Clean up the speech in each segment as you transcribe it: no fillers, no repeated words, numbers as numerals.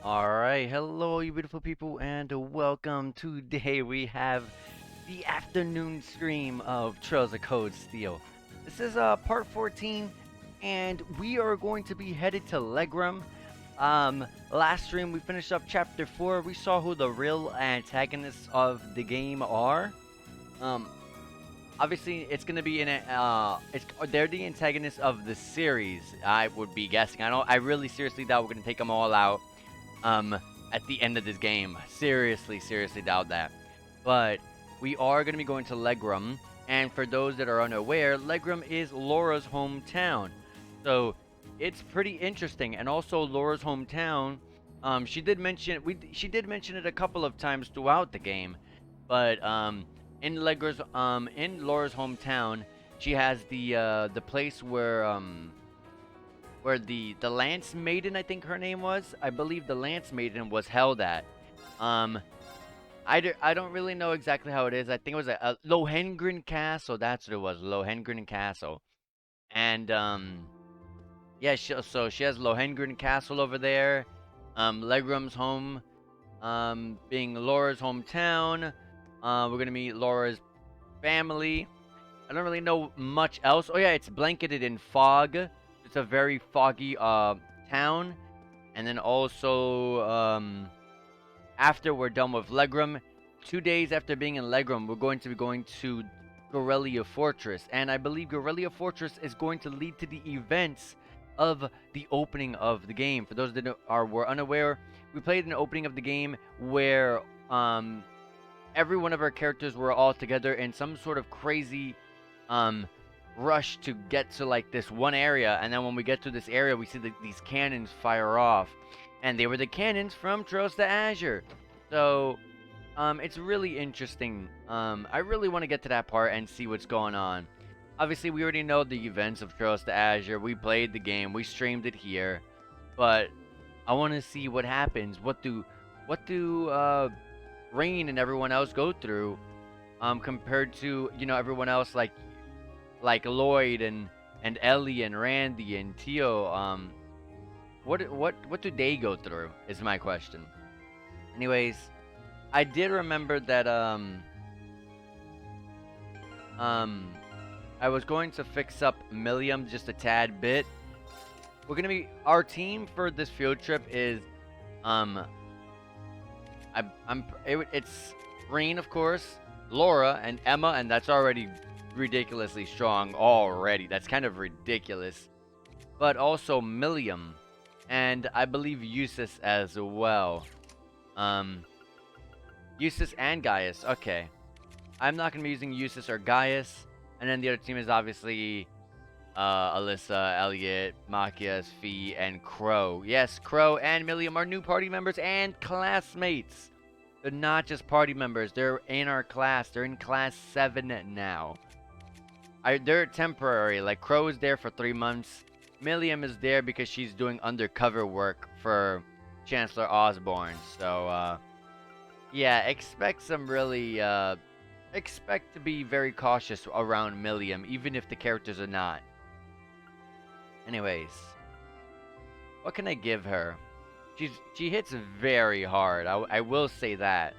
Alright, hello you beautiful people and welcome. Today we have the afternoon stream of Trails of Code Steel. This is part 14 and we are going to be headed to Legram. Last stream we finished up chapter 4. We saw who the real antagonists of the game are. Um, Obviously it's gonna be in a, they're the antagonists of the series, I would be guessing. I really seriously doubt we're gonna take them all out um, at the end of this game. Seriously doubt that. But we are going to be going to Legram, and for those that are unaware, Legram is Laura's hometown. So it's pretty interesting, and also Laura's hometown. She did mention it a couple of times throughout the game, but in Laura's hometown, she has the place where the Lance Maiden, I think her name was. I believe the Lance Maiden was held at. Um, I don't really know exactly how it is. I think it was a Lohangren Castle. That's what it was, Lohangren Castle. And yeah, so she has Lohangren Castle over there. Legram's home, being Laura's hometown. We're gonna meet Laura's family. I don't really know much else. Oh yeah, it's blanketed in fog. It's a very foggy town. And then also after we're done with Legram, 2 days after being in Legram, we're going to be going to Garrelia Fortress. And I believe Garrelia Fortress is going to lead to the events of the opening of the game. For those that were unaware, we played an opening of the game where every one of our characters were all together in some sort of crazy rush to get to like this one area, and then when we get to this area we see these cannons fire off, and they were the cannons from Trails to Azure. So it's really interesting. I really want to get to that part and see what's going on. Obviously we already know the events of Trails to Azure. We played the game, we streamed it here, but I want to see what happens. What do Rain and everyone else go through compared to, you know, everyone else, like Lloyd and Ellie and Randy and Tio. What do they go through is my question. Anyways, I did remember that I was going to fix up Milliam just a tad bit. We're gonna be Our team for this field trip is it's Rain, of course, Laura and Emma, and that's already ridiculously strong already. That's kind of ridiculous. But also Milliam, and I believe Eustace as well. Eustace and Gaius. Okay. I'm not going to be using Eustace or Gaius. And then the other team is obviously Alyssa, Elliot, Machias, Fee, and Crow. Yes, Crow and Milliam are new party members and classmates. They're not just party members. They're in our class. They're in class 7 now. They're temporary. Like, Crow is there for 3 months. Milliam is there because she's doing undercover work for Chancellor Osborne. So, yeah, expect some really, expect to be very cautious around Milliam, even if the characters are not. Anyways, what can I give her? She hits very hard. I will say that.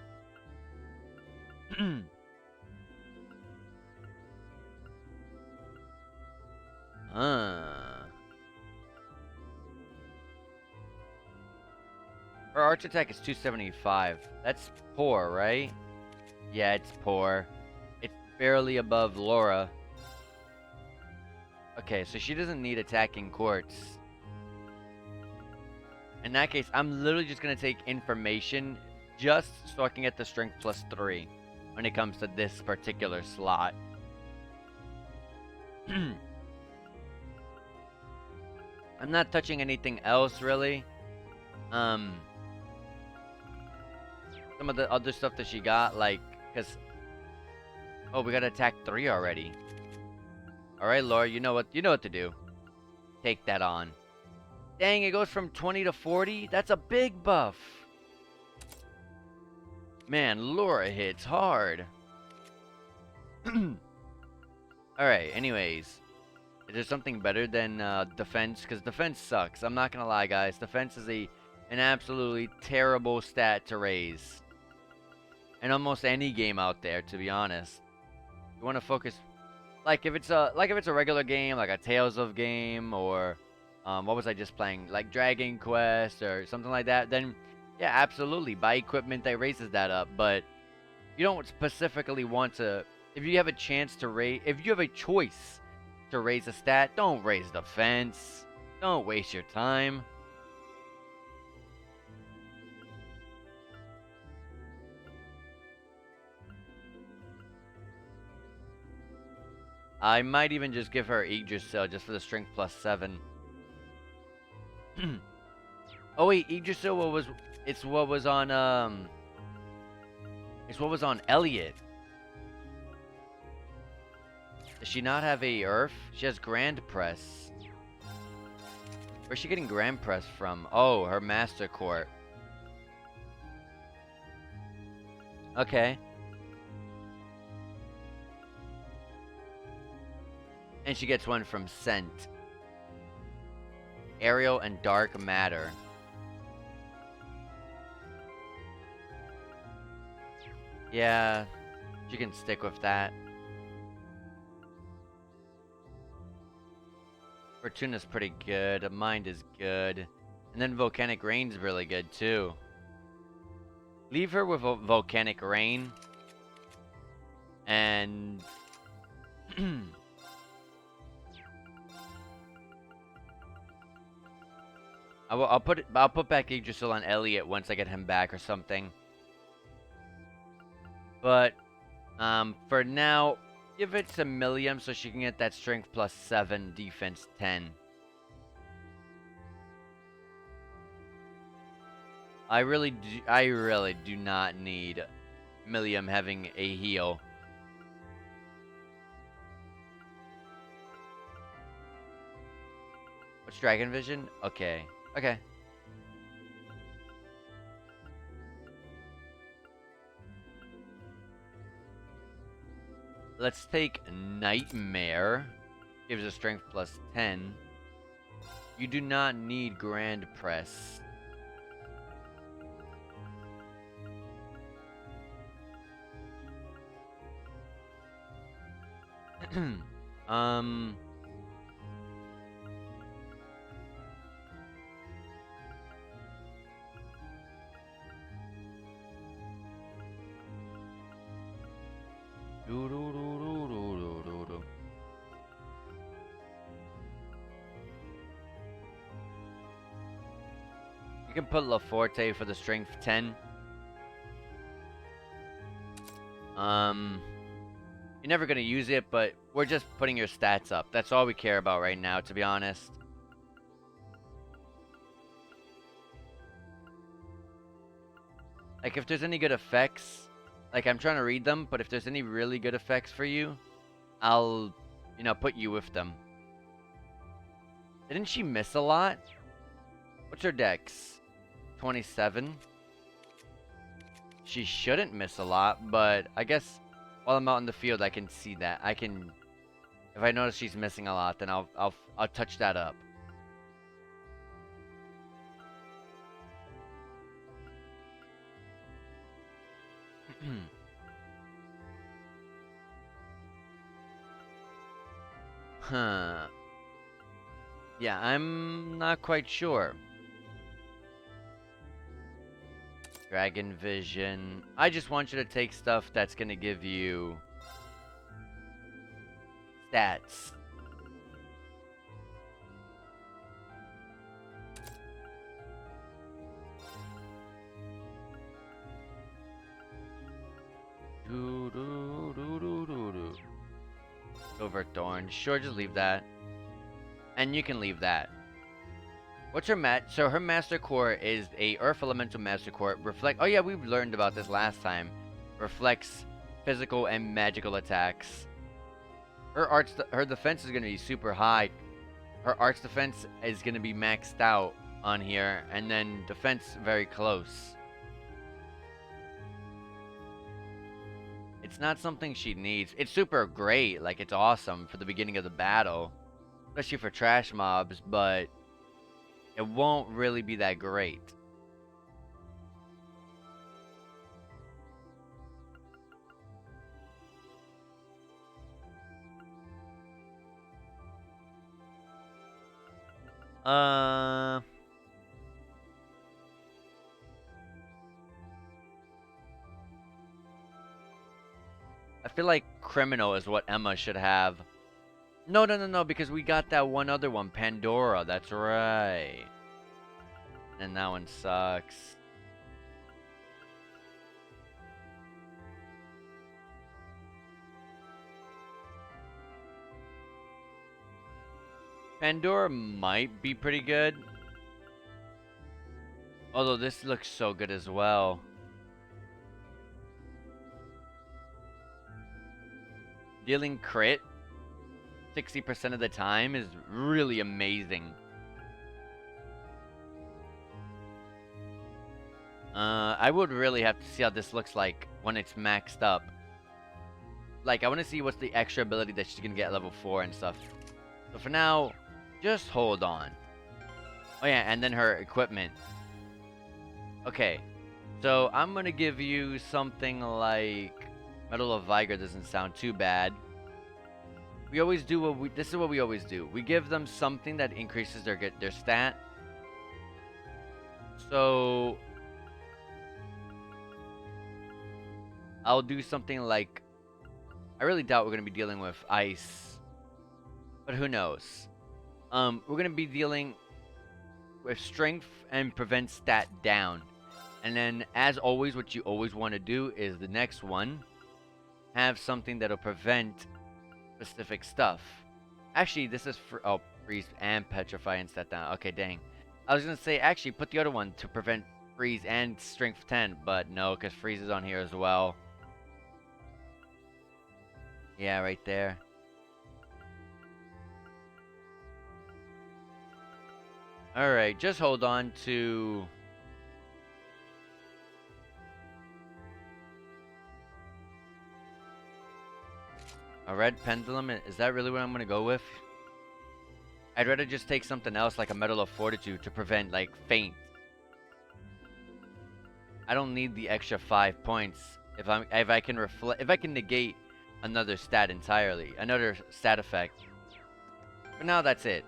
Her arch attack is 275. That's poor, right? Yeah, it's poor. It's barely above Laura. Okay, so she doesn't need attacking quartz. In that case, I'm literally just going to take information just so I can get the strength +3 when it comes to this particular slot. I'm not touching anything else, really. Some of the other stuff that she got, like, because... Oh, we got attack 3 already. Alright, Laura, you know what to do. Take that on. Dang, it goes from 20 to 40? That's a big buff. Man, Laura hits hard. Alright, anyways. Is there something better than defense? Because defense sucks. I'm not gonna lie, guys. Defense is a an absolutely terrible stat to raise. In almost any game out there, to be honest. You want to focus, like if it's a regular game, like a Tales of game, or what was I just playing, like Dragon Quest or something like that, then yeah, absolutely buy equipment that raises that up. But you don't specifically want to. If you have a chance to raise, if you have a choice to raise a stat, don't raise defense. Don't waste your time. I might even just give her Yggdrasil just for the strength +7. Oh wait, Yggdrasil it's what was on it's what was on Elliot. Does she not have a Earth? She has Grand Press. Where's she getting Grand Press from? Oh, her Master Court. Okay. And she gets one from Scent. Aerial and Dark Matter. Yeah, she can stick with that. Fortuna's pretty good. Mind is good. And then Volcanic Rain's really good too. Leave her with Volcanic Rain. And I'll put back Yggdrasil on Elliot once I get him back or something. But for now, give it to Milliam so she can get that strength +7, defense 10. I really do not need Milliam having a heal. What's Dragon Vision? Okay. Okay. Let's take Nightmare. Gives a strength +10. You do not need Grand Press. You can put La Forte for the strength 10. You're never gonna use it, but we're just putting your stats up. That's all we care about right now, to be honest. Like, if there's any good effects, like, I'm trying to read them, but if there's any really good effects for you, I'll, put you with them. Didn't she miss a lot? What's her dex? 27? She shouldn't miss a lot, but I guess while I'm out in the field, I can see that. If I notice she's missing a lot, then I'll touch that up. Huh. Yeah, I'm not quite sure. Dragon Vision. I just want you to take stuff that's going to give you stats. Silverthorn. Sure, just leave that. And you can leave that. What's her so her Master Core is a Earth Elemental Master Core. Oh yeah, we've learned about this last time. Reflects physical and magical attacks. Her defense is going to be super high. Her arts defense is going to be maxed out on here, and then defense very close. It's not something she needs. It's super great, like it's awesome for the beginning of the battle, especially for trash mobs, but it won't really be that great. Uh, I feel like criminal is what Emma should have. No, no, no, no, because we got that one other one, Pandora. That's right. And that one sucks. Pandora might be pretty good. Although this looks so good as well. Dealing crit 60% of the time is really amazing. I would really have to see how this looks like when it's maxed up. Like, I want to see what's the extra ability that she's going to get at level 4 and stuff. So for now, just hold on. Oh yeah, and then her equipment. Okay, so I'm going to give you something like... Metal of Vigor doesn't sound too bad. We always do what we... This is what we always do. We give them something that increases their stat. So... I'll do something like... I really doubt we're going to be dealing with ice. But who knows? We're going to be dealing with strength and prevent stat down. And then, as always, what you always want to do is the next one. Have something that'll prevent specific stuff. Actually, this is for... Oh, freeze and petrify and stat down. Okay, dang. I was going to say, actually, put the other one to prevent freeze and strength 10. But no, because freeze is on here as well. Yeah, right there. Alright, just hold on to... A red pendulum? Is that really what I'm going to go with? I'd rather just take something else like a Medal of Fortitude to prevent, like, faint. I don't need the extra 5 points if I can negate another stat entirely, another stat effect. For now, that's it.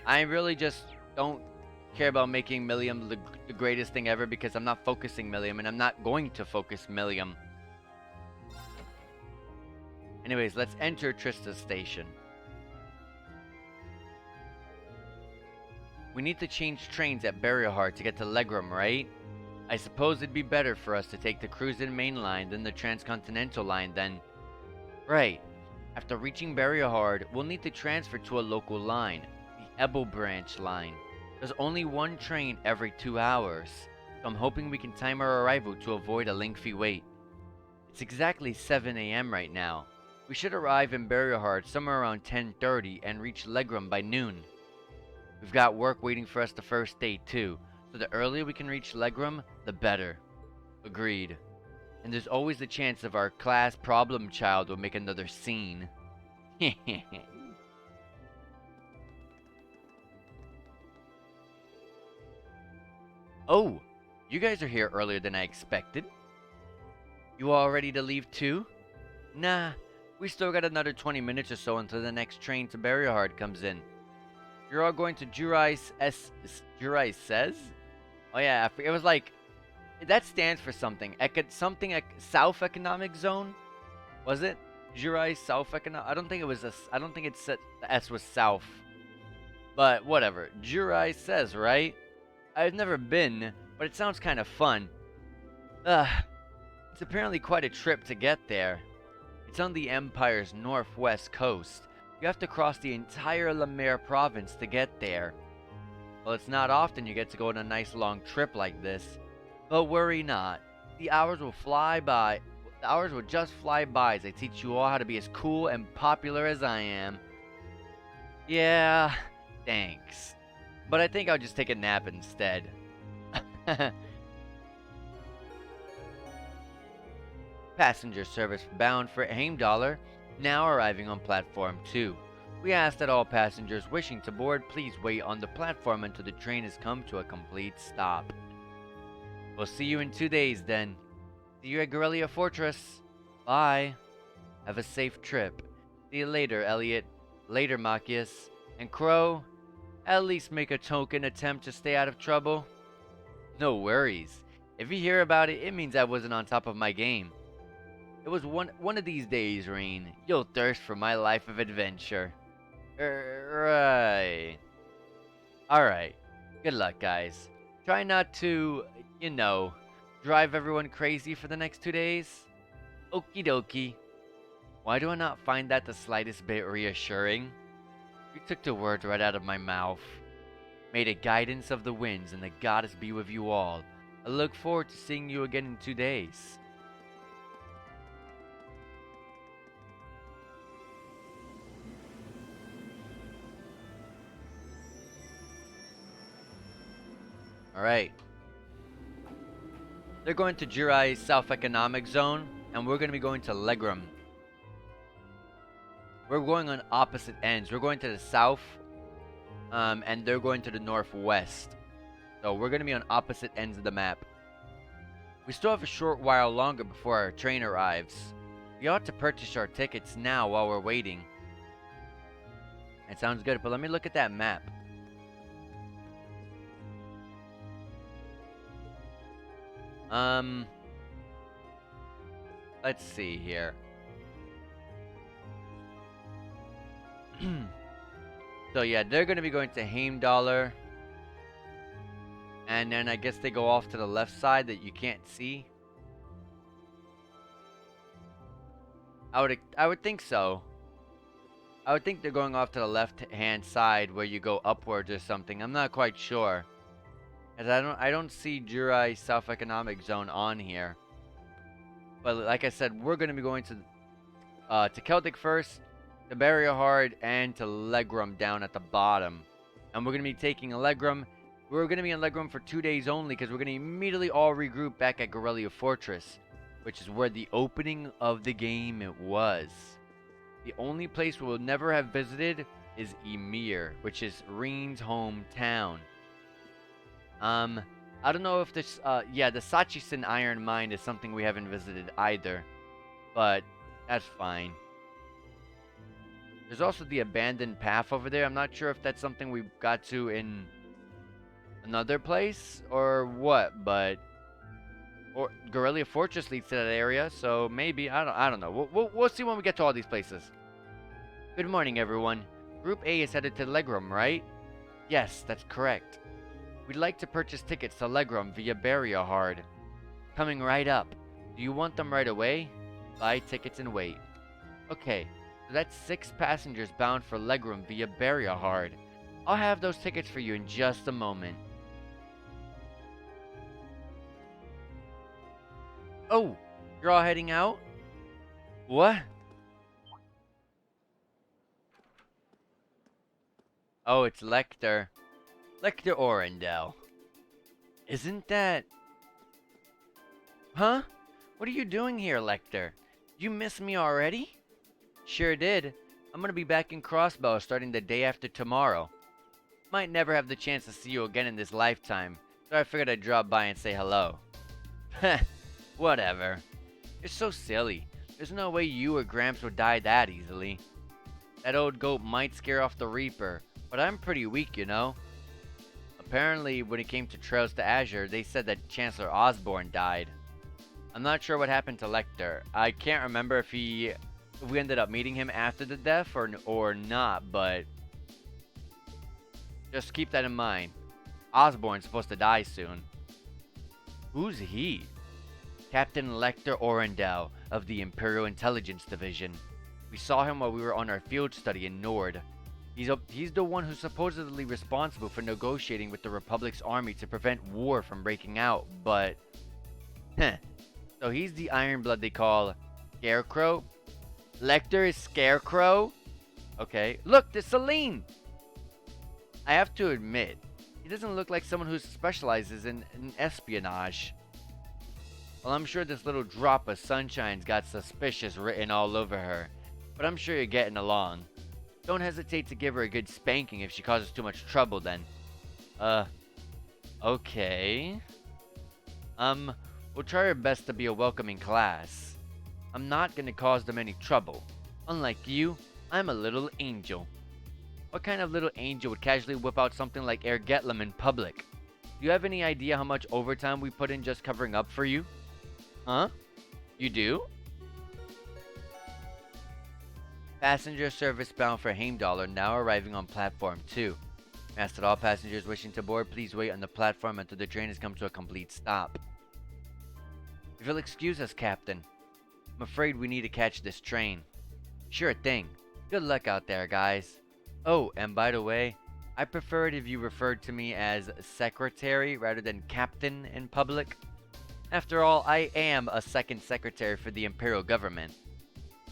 I really just don't care about making Millium the greatest thing ever because I'm not focusing Millium, and I'm not going to focus Millium. Anyways, let's enter Trista's station. We need to change trains at Barrier Heart to get to Legram, right? I suppose it'd be better for us to take the Cruisin' Main line than the Transcontinental line then. Right. After reaching Barrier Heart, we'll need to transfer to a local line, the Emblem branch line. There's only one train every 2 hours, so I'm hoping we can time our arrival to avoid a lengthy wait. It's exactly 7 AM right now. We should arrive in Barrier Heart somewhere around 10:30 and reach Legram by noon. We've got work waiting for us the first day too, so the earlier we can reach Legram, the better. Agreed. And there's always the chance of our class problem child will make another scene. Oh, you guys are here earlier than I expected. You all ready to leave too? Nah, we still got another 20 minutes or so until the next train to Barrier Heart comes in. You're all going to Jurai says? Oh yeah, it was like... That stands for something. South Economic Zone? Was it? Jurai South Economic... I don't think it was I don't think it said the S was South. But whatever. Jurai says, right? I've never been, but it sounds kind of fun. It's apparently quite a trip to get there. It's on the Empire's northwest coast. You have to cross the entire La Mer province to get there. Well, it's not often you get to go on a nice long trip like this. But worry not. The hours will fly by. The hours will just fly by as I teach you all how to be as cool and popular as I am. Yeah, thanks. But I think I'll just take a nap instead. Passenger service bound for Heimdallr, now arriving on platform 2. We ask that all passengers wishing to board please wait on the platform until the train has come to a complete stop. We'll see you in 2 days then. See you at Garrelia Fortress. Bye. Have a safe trip. See you later, Elliot. Later, Machias. And Crow, at least make a token attempt to stay out of trouble. No worries. If you hear about it, it means I wasn't on top of my game. It was one of these days, Rain. You'll thirst for my life of adventure. Right. Alright. Good luck, guys. Try not to, drive everyone crazy for the next 2 days. Okie dokie. Why do I not find that the slightest bit reassuring? You took the words right out of my mouth. May the guidance of the winds and the goddess be with you all. I look forward to seeing you again in 2 days. Alright. They're going to Jirai's South Economic Zone, and we're going to be going to Legram. We're going on opposite ends. We're going to the south, and they're going to the northwest. So we're going to be on opposite ends of the map. We still have a short while longer before our train arrives. We ought to purchase our tickets now while we're waiting. That sounds good, but let me look at that map. Let's see here. So yeah, they're gonna be going to Heimdallr. And then I guess they go off to the left side that you can't see. I would think so. I would think they're going off to the left-hand side where you go upwards or something. I'm not quite sure. As I don't see Jirai's South Economic Zone on here. But like I said, we're going to be going to Celtic first, to Barrier Hard, and to Legram down at the bottom. And we're going to be taking Legram. We're going to be in Legram for 2 days only because we're going to immediately all regroup back at Garrelia Fortress, which is where the opening of the game was. The only place we'll never have visited is Ymir, which is Reen's hometown. I don't know if this, yeah, the Sachisen Iron Mine is something we haven't visited either, but that's fine. There's also the abandoned path over there. I'm not sure if that's something we got to in another place or what, but or Garrelia Fortress leads to that area, so maybe I don't know. We'll see when we get to all these places. Good morning, everyone. Group A is headed to Legram, right? Yes, that's correct. We'd like to purchase tickets to Legram via Barrier Hard. Coming right up. Do you want them right away? Buy tickets and wait. Okay, so that's 6 passengers bound for Legram via Barrier Hard. I'll have those tickets for you in just a moment. Oh, you're all heading out? What? Oh, it's Lecter. Lecter Orendel. Isn't that... Huh? What are you doing here, Lecter? You miss me already? Sure did. I'm gonna be back in Crossbow starting the day after tomorrow. Might never have the chance to see you again in this lifetime, so I figured I'd drop by and say hello. Heh, whatever. You're so silly. There's no way you or Gramps would die that easily. That old goat might scare off the Reaper, but I'm pretty weak, you know? Apparently, when it came to Trails to Azure, they said that Chancellor Osborne died. I'm not sure what happened to Lecter. I can't remember if we ended up meeting him after the death or not, but just keep that in mind. Osborne's supposed to die soon. Who's he? Captain Lecter Orendel of the Imperial Intelligence Division. We saw him while we were on our field study in Nord. He's the one who's supposedly responsible for negotiating with the Republic's army to prevent war from breaking out, but... So he's the Ironblood they call Scarecrow? Lecter is Scarecrow? Okay. Look, there's Celine! I have to admit, he doesn't look like someone who specializes in espionage. Well, I'm sure this little drop of sunshine's got suspicious written all over her, but I'm sure you're getting along. Don't hesitate to give her a good spanking if she causes too much trouble then. Okay. We'll try our best to be a welcoming class. I'm not gonna cause them any trouble. Unlike you, I'm a little angel. What kind of little angel would casually whip out something like Ergetlem in public? Do you have any idea how much overtime we put in just covering up for you? Huh? You do? Passenger service bound for Heimdall are now arriving on platform 2. Ask that all passengers wishing to board please wait on the platform until the train has come to a complete stop. If you'll excuse us, Captain, I'm afraid we need to catch this train. Sure thing. Good luck out there, guys. Oh, and by the way, I prefer it if you referred to me as secretary rather than captain in public. After all, I am a second secretary for the Imperial government.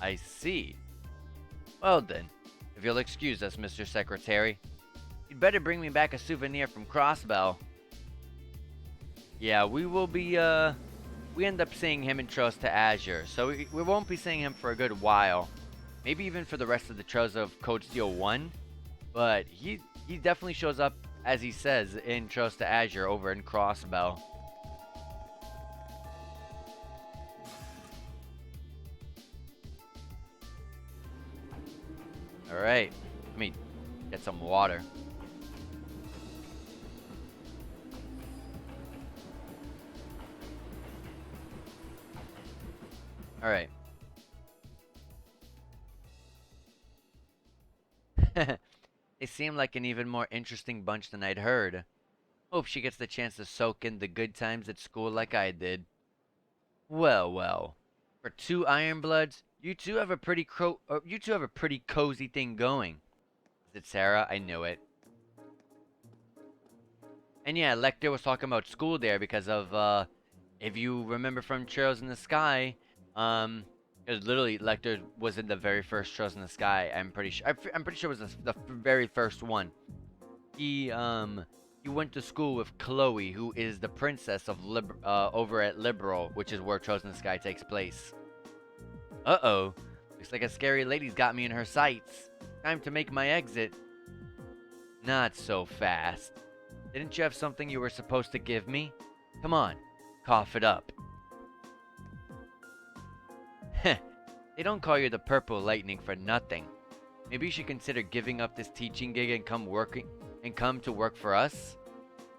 I see. Well then, if you'll excuse us, Mr. Secretary, you'd better bring me back a souvenir from Crossbell. Yeah, we will be, we end up seeing him in Trails to Azure, so we won't be seeing him for a good while. Maybe even for the rest of the Trails of Code Steel 1. But he definitely shows up, as he says, in Trails to Azure over in Crossbell. Alright, let me get some water. Alright. They seem like an even more interesting bunch than I'd heard. Hope she gets the chance to soak in the good times at school like I did. Well, well. For 2 Ironbloods, you two have a pretty cozy thing going. Is it Sarah? I knew it. And yeah, Lecter was talking about school there because of, if you remember from Trails in the Sky, it was literally Lecter was in the very first Trails in the Sky. I'm pretty sure. I'm pretty sure it was the very first one. He went to school with Chloe, who is the princess of over at Liberal, which is where Trails in the Sky takes place. Uh-oh. Looks like a scary lady's got me in her sights. Time to make my exit. Not so fast. Didn't you have something you were supposed to give me? Come on, cough it up. Heh, they don't call you the Purple Lightning for nothing. Maybe you should consider giving up this teaching gig and come to work for us?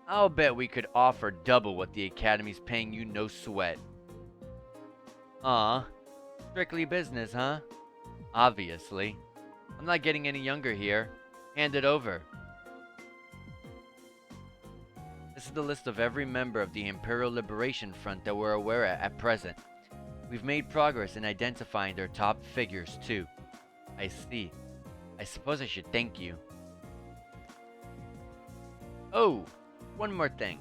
I'll bet we could offer double what the Academy's paying you, no sweat. Aw, strictly business, huh? Obviously. I'm not getting any younger here. Hand it over. This is the list of every member of the Imperial Liberation Front that we're aware at present. We've made progress in identifying their top figures, too. I see. I suppose I should thank you. Oh, one more thing.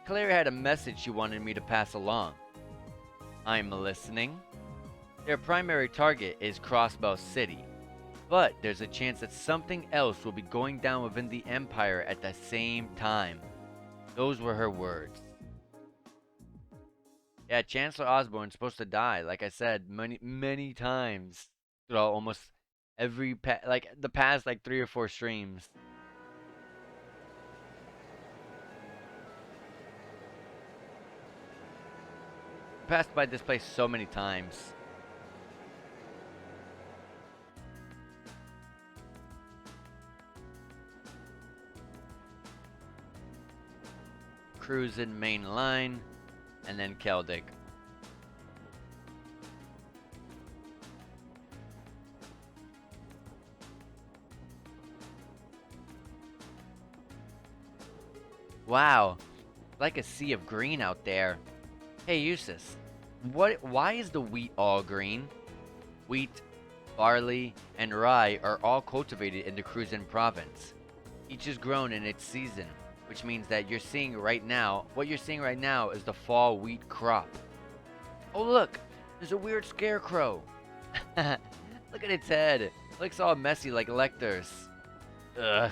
Claire had a message she wanted me to pass along. I'm listening. Their primary target is Crossbell City, but there's a chance that something else will be going down within the Empire at the same time. Those were her words. Yeah, Chancellor Osborne's supposed to die, like I said, many times throughout almost every the past 3 or 4 streams. Passed by this place so many times. Cruising main line, and then Keldic. Wow, like a sea of green out there. Hey Eustace, why is the wheat all green? Wheat, barley, and rye are all cultivated in the Cruzan province. Each is grown in its season, which means that what you're seeing right now is the fall wheat crop. Oh look, there's a weird scarecrow. Look at its head. It looks all messy like Lecter's. Ugh.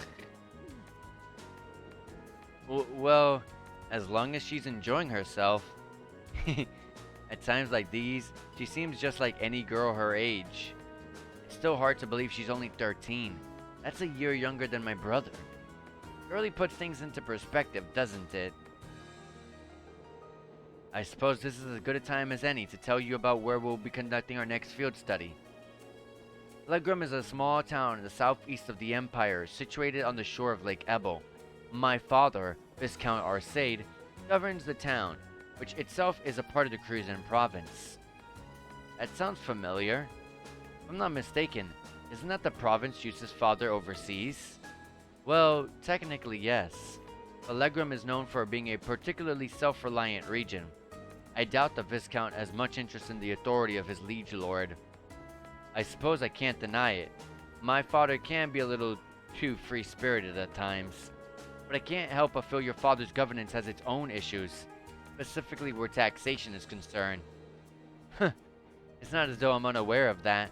Well, as long as she's enjoying herself. At times like these, she seems just like any girl her age. It's still hard to believe she's only 13. That's a year younger than my brother. It really puts things into perspective, doesn't it? I suppose this is as good a time as any to tell you about where we'll be conducting our next field study. Legram is a small town in the southeast of the Empire, situated on the shore of Lake Ebel. My father, Viscount Arcade, governs the town, which itself is a part of the Cruisin province. That sounds familiar. If I'm not mistaken, isn't that the province Yusa's father oversees? Well, technically yes, but Legram is known for being a particularly self-reliant region. I doubt the Viscount has much interest in the authority of his liege lord. I suppose I can't deny it. My father can be a little too free-spirited at times. But I can't help but feel your father's governance has its own issues, specifically where taxation is concerned. Huh, it's not as though I'm unaware of that.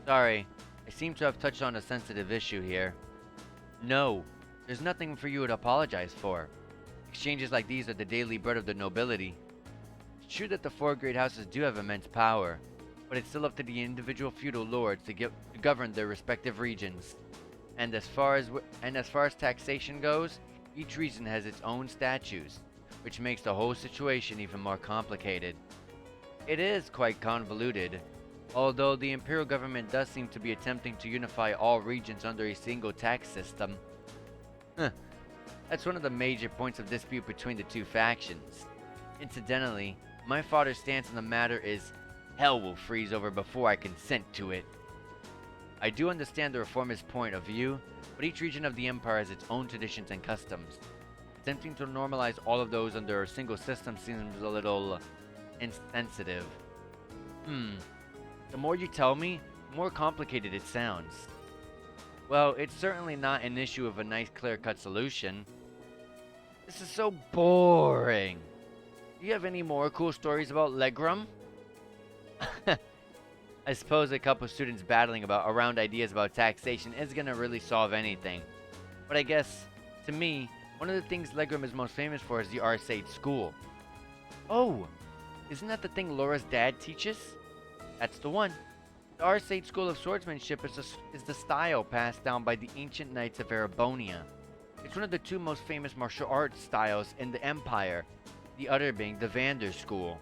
Sorry, I seem to have touched on a sensitive issue here. No, there's nothing for you to apologize for. Exchanges like these are the daily bread of the nobility. It's true that the four great houses do have immense power, but it's still up to the individual feudal lords to govern their respective regions. And as far as taxation goes, each region has its own statutes, which makes the whole situation even more complicated. It is quite convoluted, although the imperial government does seem to be attempting to unify all regions under a single tax system. That's one of the major points of dispute between the two factions. Incidentally, my father's stance on the matter is, hell will freeze over before I consent to it. I do understand the reformist point of view, but each region of the empire has its own traditions and customs. Attempting to normalize all of those under a single system seems a little insensitive. The more you tell me, the more complicated it sounds. Well, it's certainly not an issue of a nice clear-cut solution. This is so boring. Do you have any more cool stories about Legram? I suppose a couple students battling around ideas about taxation isn't gonna really solve anything. But I guess, to me, one of the things Legram is most famous for is the Arcade School. Oh, isn't that the thing Laura's dad teaches? That's the one. The Arcade School of Swordsmanship is the style passed down by the ancient knights of Erebonia. It's one of the two most famous martial arts styles in the Empire, the other being the Vander School.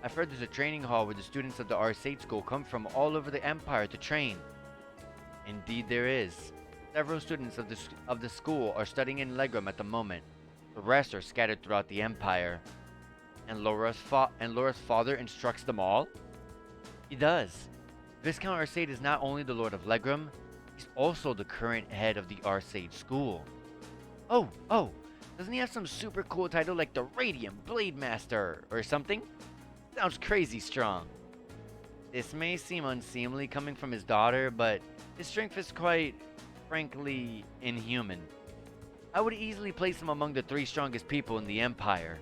I've heard there's a training hall where the students of the Arcade School come from all over the Empire to train. Indeed there is. Several students of the school are studying in Legram at the moment. The rest are scattered throughout the Empire. And Laura's father instructs them all? He does. Viscount Arcade is not only the Lord of Legram, he's also the current head of the Arcade School. Oh, doesn't he have some super cool title like the Radiant Blade Master or something? Sounds crazy strong. This may seem unseemly coming from his daughter, but his strength is quite, frankly, inhuman. I would easily place him among the 3 strongest people in the Empire.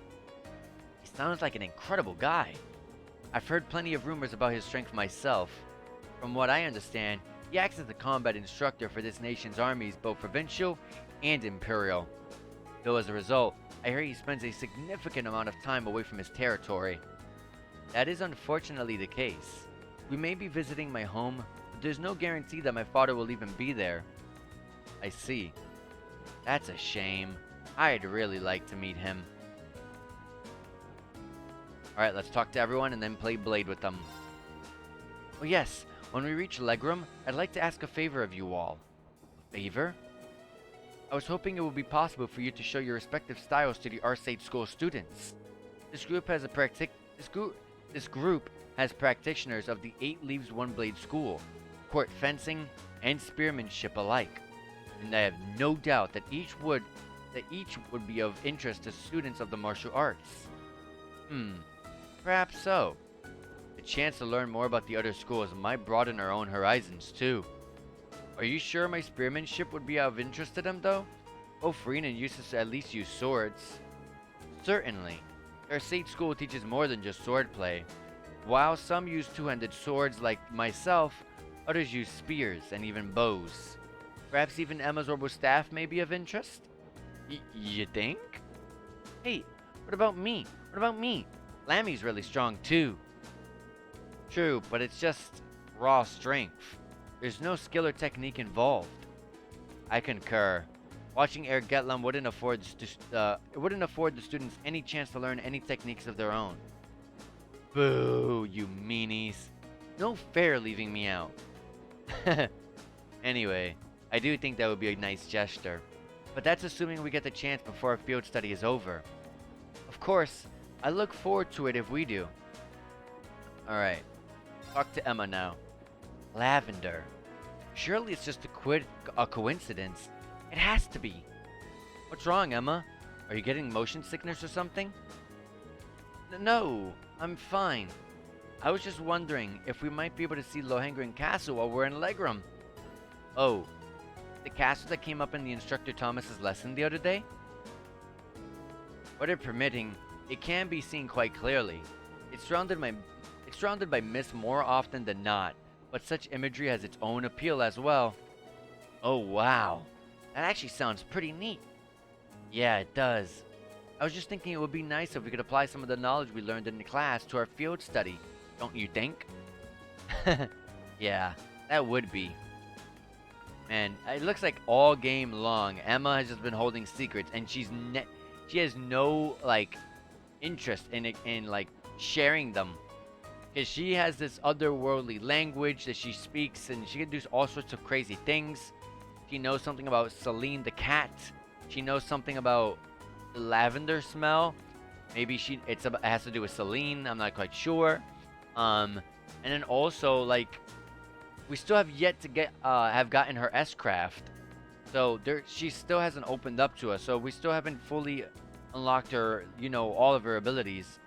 He sounds like an incredible guy. I've heard plenty of rumors about his strength myself. From what I understand, he acts as the combat instructor for this nation's armies, both provincial and imperial. Though as a result, I hear he spends a significant amount of time away from his territory. That is unfortunately the case. We may be visiting my home, but there's no guarantee that my father will even be there. I see. That's a shame. I'd really like to meet him. Alright, let's talk to everyone and then play Blade with them. Oh yes, when we reach Legram, I'd like to ask a favor of you all. A favor? I was hoping it would be possible for you to show your respective styles to the Arcade School students. This group has practitioners of the 8 Leaves One Blade School, court fencing, and spearmanship alike, and I have no doubt that each would be of interest to students of the martial arts. Perhaps so. The chance to learn more about the other schools might broaden our own horizons too. Are you sure my spearmanship would be of interest to them though? Both Reen and Eustace at least use swords. Certainly. Our Sage School teaches more than just swordplay. While some use two-handed swords like myself, others use spears and even bows. Perhaps even Emma's orbital staff may be of interest? You think? Hey, what about me? Lammy's really strong too. True, but it's just raw strength. There's no skill or technique involved. I concur. Watching Air Getlam wouldn't afford the students any chance to learn any techniques of their own. Boo, you meanies. No fair leaving me out. Anyway, I do think that would be a nice gesture. But that's assuming we get the chance before our field study is over. Of course, I look forward to it if we do. Alright, talk to Emma now. Lavender. Surely it's just a coincidence. It has to be. What's wrong, Emma? Are you getting motion sickness or something? No, I'm fine. I was just wondering if we might be able to see Lohangren Castle while we're in Legram. Oh, the castle that came up in the instructor Thomas's lesson the other day? Weather permitting, it can be seen quite clearly. It's surrounded by mist more often than not, but such imagery has its own appeal as well. Oh wow, that actually sounds pretty neat. Yeah, it does. I was just thinking it would be nice if we could apply some of the knowledge we learned in the class to our field study. Don't you think? Yeah, that would be. Man, it looks like all game long, Emma has just been holding secrets, and she has no like interest in like sharing them, because she has this otherworldly language that she speaks, and she can do all sorts of crazy things. She knows something about Celine the cat. She knows something about the lavender smell. Maybe it has to do with Celine. I'm not quite sure. And then also like we still have yet to have gotten her S-craft. So she still hasn't opened up to us. So we still haven't fully unlocked her, all of her abilities.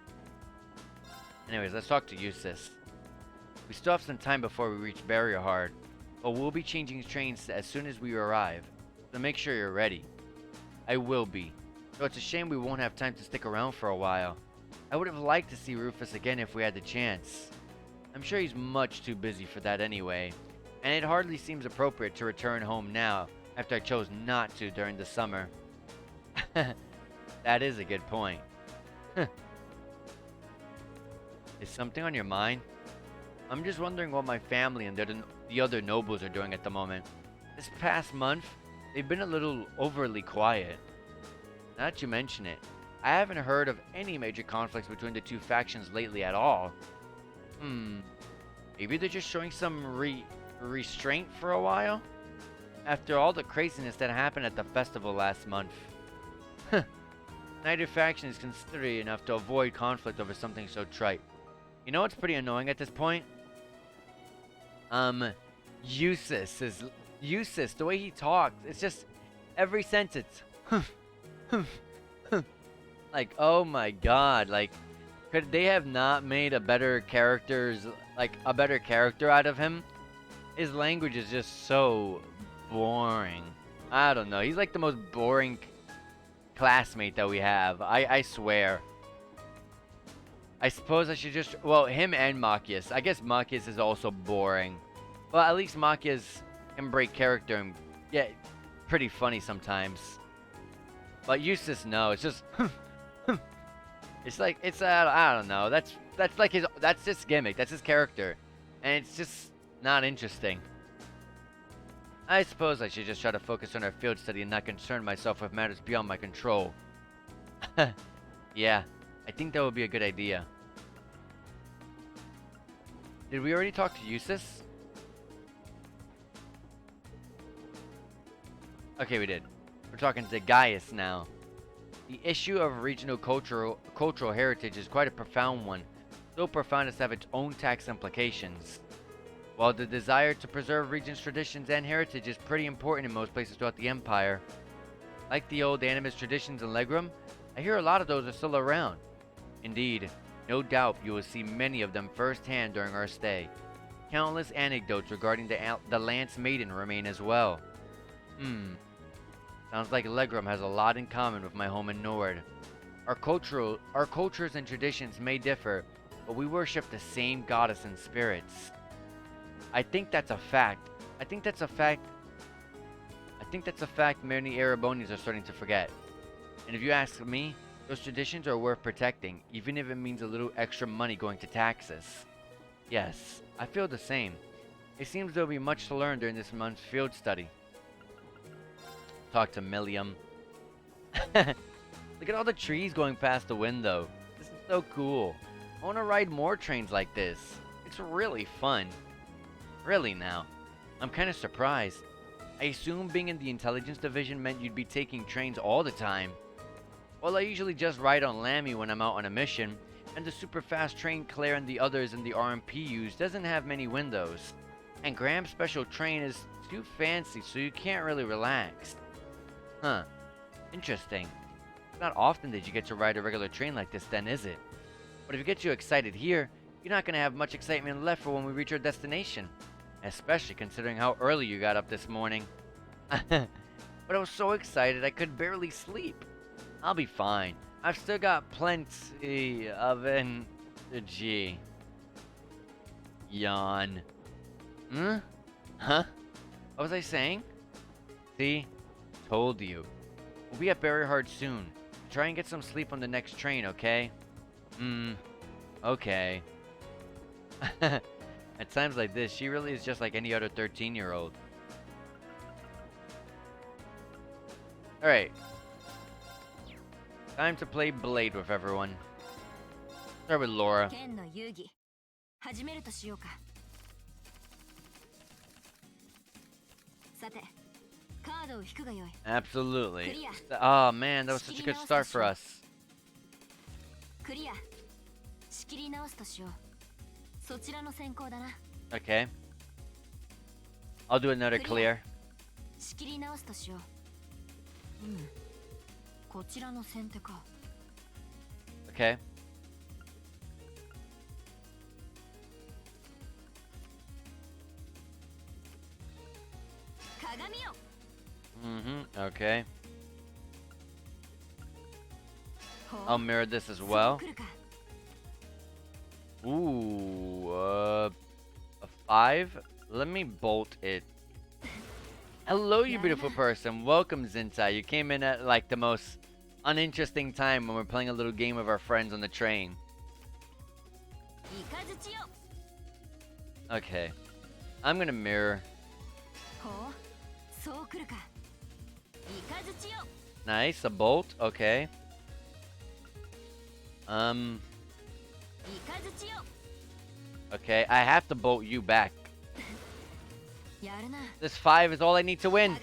Anyways, let's talk to Eustace. We still have some time before we reach Barrier Hard, but we'll be changing trains as soon as we arrive. So make sure you're ready. I will be. Though it's a shame we won't have time to stick around for a while. I would have liked to see Rufus again if we had the chance. I'm sure he's much too busy for that anyway, and it hardly seems appropriate to return home now after I chose not to during the summer. That is a good point. Is something on your mind? I'm just wondering what my family and the other nobles are doing at the moment. This past month, they've been a little overly quiet. Now that you mention it, I haven't heard of any major conflicts between the two factions lately at all. Maybe they're just showing some restraint for a while? After all the craziness that happened at the festival last month. Neither faction is considerate enough to avoid conflict over something so trite. You know what's pretty annoying at this point? Eustace, the way he talks, it's just every sentence. Like, oh my god, like, could they have not made a better character out of him? His language is just so boring. I don't know, he's like the most boring classmate that we have. I swear. I suppose I should just, well, him and Machias. I guess Machias is also boring. Well, at least Machias can break character and get pretty funny sometimes. But Eustace, no, it's just it's like, it's I don't know. That's like that's his gimmick. That's his character, and it's just not interesting. I suppose I should just try to focus on our field study and not concern myself with matters beyond my control. Yeah, I think that would be a good idea. Did we already talk to Eustace? Okay, we did. We're talking to Gaius now. The issue of regional cultural heritage is quite a profound one, so profound as to have its own tax implications. While the desire to preserve regions' traditions and heritage is pretty important in most places throughout the Empire, like the old animist traditions in Legram, I hear a lot of those are still around. Indeed, no doubt you will see many of them firsthand during our stay. Countless anecdotes regarding the Lance Maiden remain as well. Sounds like Legram has a lot in common with my home in Nord. Our cultures and traditions may differ, but we worship the same goddess and spirits. I think that's a fact. I think that's a fact many Erebonians are starting to forget. And if you ask me, those traditions are worth protecting, even if it means a little extra money going to taxes. Yes, I feel the same. It seems there'll be much to learn during this month's field study. Talk to Milliam. Look at all the trees going past the window. This is so cool. I want to ride more trains like this. It's That's really fun. Really now. I'm kind of surprised. I assumed being in the intelligence division meant you'd be taking trains all the time. Well, I usually just ride on Lammy when I'm out on a mission, and the super fast train Claire and the others in the RMP use doesn't have many windows. And Graham's special train is too fancy, so you can't really relax. Huh. Interesting. Not often did you get to ride a regular train like this then, is it? But if it gets you excited here, you're not going to have much excitement left for when we reach our destination. Especially considering how early you got up this morning. But I was so excited I could barely sleep. I'll be fine. I've still got plenty of energy. Yawn. Huh? What was I saying? See? Told you. We'll be at Berryhard soon. Try and get some sleep on the next train, okay? Okay. At times like this, she really is just like any other 13-year-old. Alright. Time to play Blade with everyone. Start with Laura. Absolutely. Oh man, that was such a good start for us. Okay. I'll do another clear. Okay. Okay. I'll mirror this as well. Ooh, a 5? Let me bolt it. Hello, you beautiful person. Welcome, Zintai. You came in at like the most uninteresting time when we're playing a little game with our friends on the train. Okay. I'm gonna mirror. Nice, a bolt. Okay. Okay, I have to bolt you back. This 5 is all I need to win.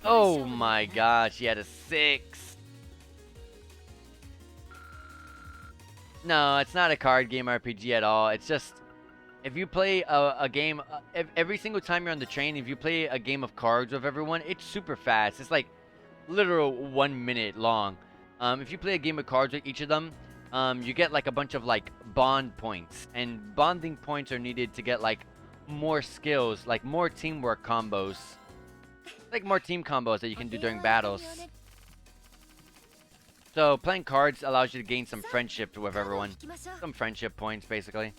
Oh my gosh, she had a 6. No, it's not a card game RPG at all. It's just, if you play a game, every single time you're on the train, if you play a game of cards with everyone, it's super fast. It's like literal 1 minute long. If you play a game of cards with each of them, you get like a bunch of like bond points, and bonding points are needed to get like more skills, like more teamwork combos, like more team combos that you can do during battles. So playing cards allows you to gain some friendship with everyone, some friendship points basically.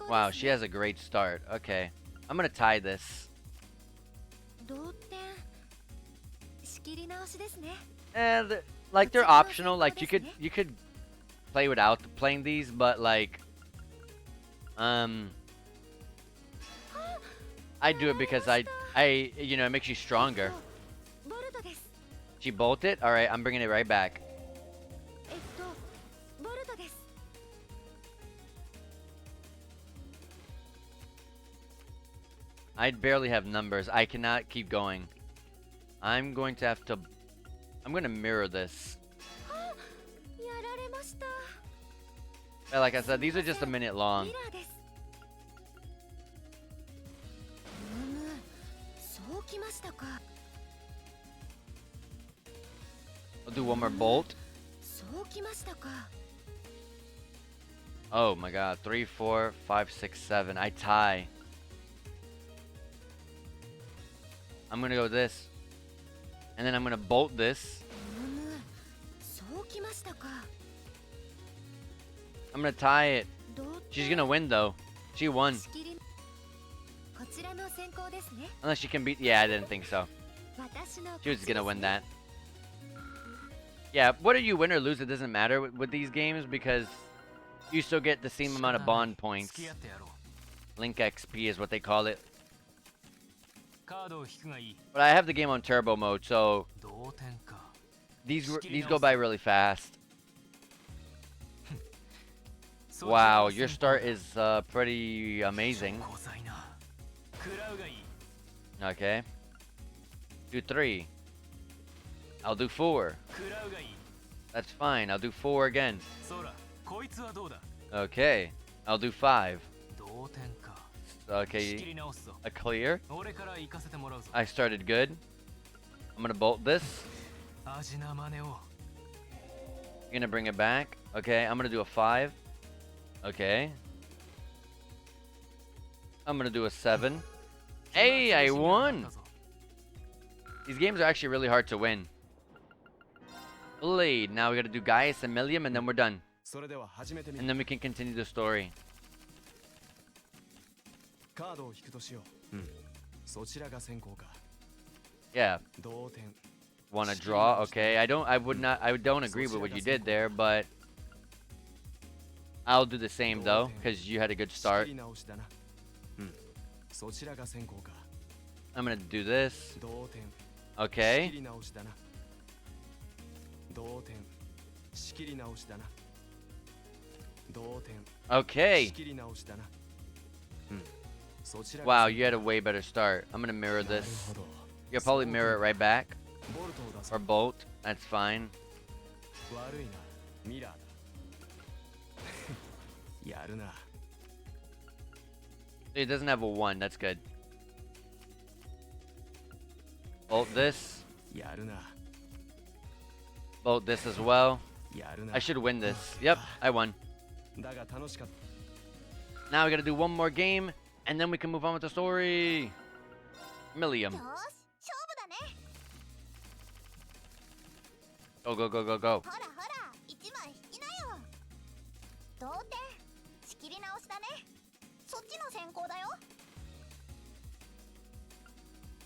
Wow, she has a great start. Okay, I'm gonna tie this. And like they're optional. Like you could play without playing these, but like I do it because I you know, it makes you stronger. She bolted. All right, I'm bringing it right back. I barely have numbers. I cannot keep going. I'm going to have to... I'm going to mirror this. Yeah, like I said, these are just a minute long. I'll do one more bolt. Oh my god. 3, 4, 5, 6, 7. I tie. I'm gonna go with this. And then I'm gonna bolt this. I'm gonna tie it. She's gonna win though. She won. Unless she can beat... Yeah, I didn't think so. She was gonna win that. Yeah, whether you win or lose, it doesn't matter with these games because you still get the same amount of bond points. Link XP is what they call it. But I have the game on turbo mode, so these go by really fast. Wow, your start is pretty amazing. Okay. Do 3. I'll do 4. That's fine. I'll do 4 again. Okay. I'll do 5. Okay. A clear. I started good. I'm gonna bolt this. You're gonna bring it back. Okay. I'm gonna do a 5. Okay. I'm gonna do a 7. Hey, I won! These games are actually really hard to win. Blade. Now we gotta do Gaius and Millium, and then we're done. And then we can continue the story. Yeah. Wanna draw? Okay. I don't agree with what you did there, but I'll do the same though, because you had a good start. I'm gonna do this. Okay. Okay. Wow, you had a way better start. I'm gonna mirror this. You'll probably mirror it right back. Or bolt. That's fine. It doesn't have a 1. That's good. Bolt this. Bolt this as well. I should win this. Yep, I won. Now we gotta do one more game, and then we can move on with the story. Millium. Go, go, go, go, go.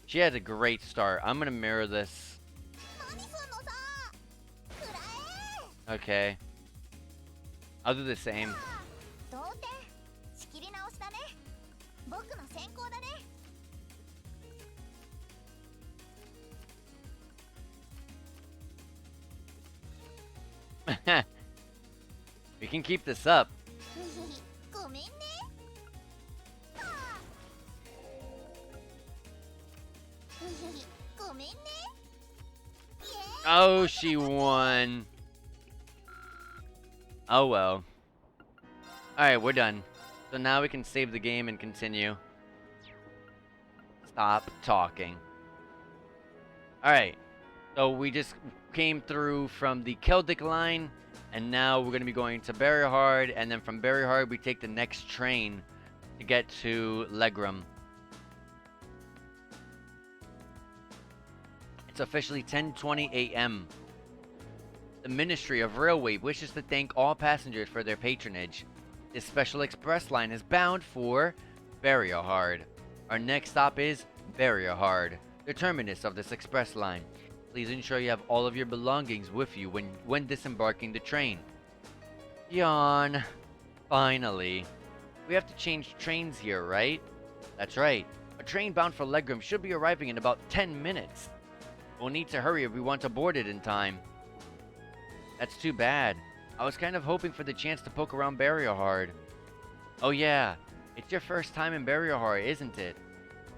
She had a great start. I'm gonna mirror this. Okay. I'll do the same. We can keep this up. Oh, she won. Oh well. Alright, we're done. So now we can save the game and continue. Stop talking. Alright. So we just came through from the Celtic line, and now we're going to be going to Berryhard, and then from Berryhard we take the next train to get to Legram. It's officially 10:20 a.m. The Ministry of Railway wishes to thank all passengers for their patronage. This special express line is bound for Berryhard. Our next stop is Berryhard, the terminus of this express line. Please ensure you have all of your belongings with you when disembarking the train. Yawn. Finally. We have to change trains here, right? That's right. A train bound for Legram should be arriving in about 10 minutes. We'll need to hurry if we want to board it in time. That's too bad. I was kind of hoping for the chance to poke around Berryhard. Oh yeah, it's your first time in Berryhard, isn't it?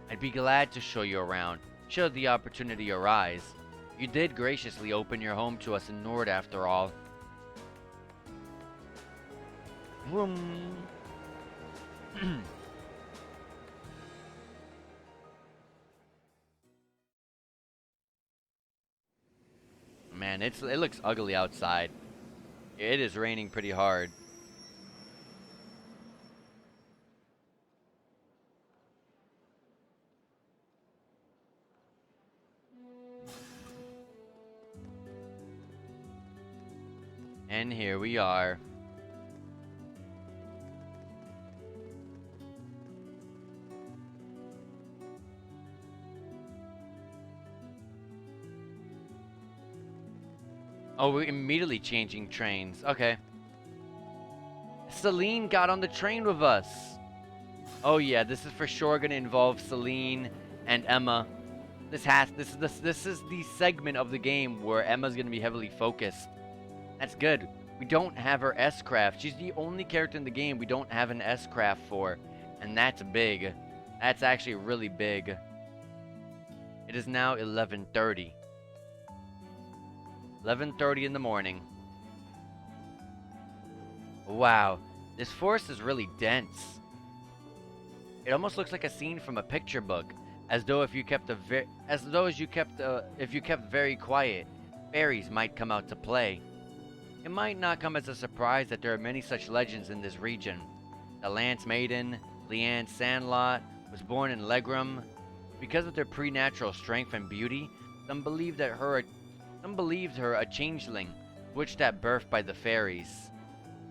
I'd be glad to show you around, should the opportunity arise. You did graciously open your home to us in Nord after all. Vroom. Man, it looks ugly outside. It is raining pretty hard. And here we are. Oh, we're immediately changing trains. Okay. Celine got on the train with us. Oh yeah, this is for sure gonna involve Celine and Emma. This is the segment of the game where Emma's gonna be heavily focused. That's good. We don't have her S-craft. She's the only character in the game we don't have an S-craft for, and that's big. That's actually really big. It is now 11:30. 11:30 in the morning. Wow, this forest is really dense. It almost looks like a scene from a picture book, as though if you kept if you kept very quiet, fairies might come out to play. It might not come as a surprise that there are many such legends in this region. The Lance Maiden, Leanne Sandlot, was born in Legram. Because of their preternatural strength and beauty, some believed her a changeling, switched at birth by the fairies.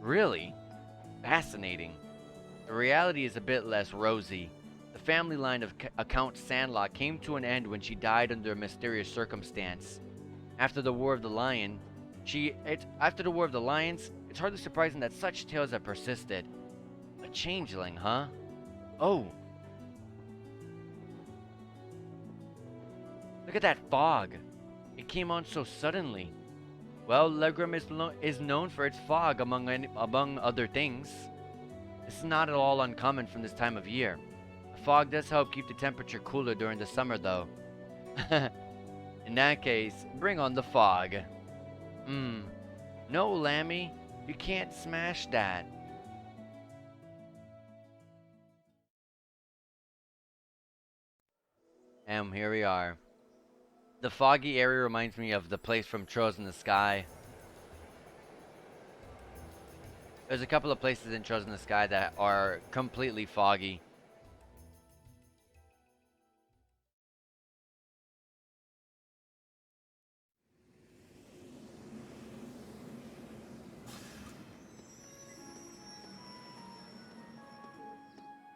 Really? Fascinating. The reality is a bit less rosy. The family line of Count Sandlot came to an end when she died under a mysterious circumstance. After the War of the Lions, it's hardly surprising that such tales have persisted. A changeling, huh? Oh. Look at that fog. It came on so suddenly. Well, Legram is known for its fog, among other things. This is not at all uncommon from this time of year. The fog does help keep the temperature cooler during the summer, though. In that case, bring on the fog. No, Lammy, you can't smash that. And here we are. The foggy area reminds me of the place from Trolls in the Sky. There's a couple of places in Trolls in the Sky that are completely foggy.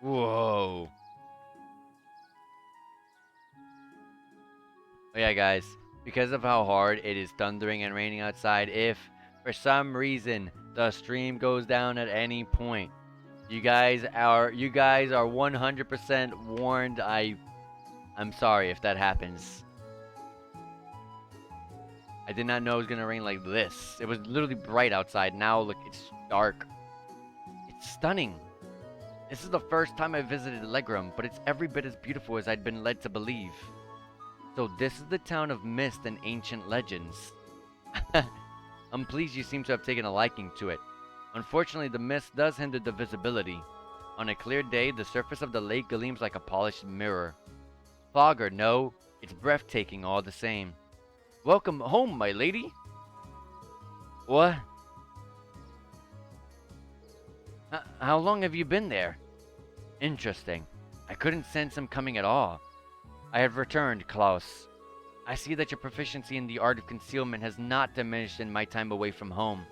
Whoa. Oh yeah, guys, because of how hard it is thundering and raining outside, if for some reason the stream goes down at any point, you guys are 100% warned. I'm sorry if that happens. I did not know it was gonna rain like this. It was literally bright outside. Now look, it's dark. It's stunning. This is the first time I visited Legram, but it's every bit as beautiful as I'd been led to believe. So this is the town of mist and ancient legends. I'm pleased you seem to have taken a liking to it. Unfortunately, the mist does hinder the visibility. On a clear day, the surface of the lake gleams like a polished mirror. Fog or no, it's breathtaking all the same. Welcome home, my lady. What? How long have you been there? Interesting. I couldn't sense him coming at all. I have returned, Klaus. I see that your proficiency in the art of concealment has not diminished in my time away from home.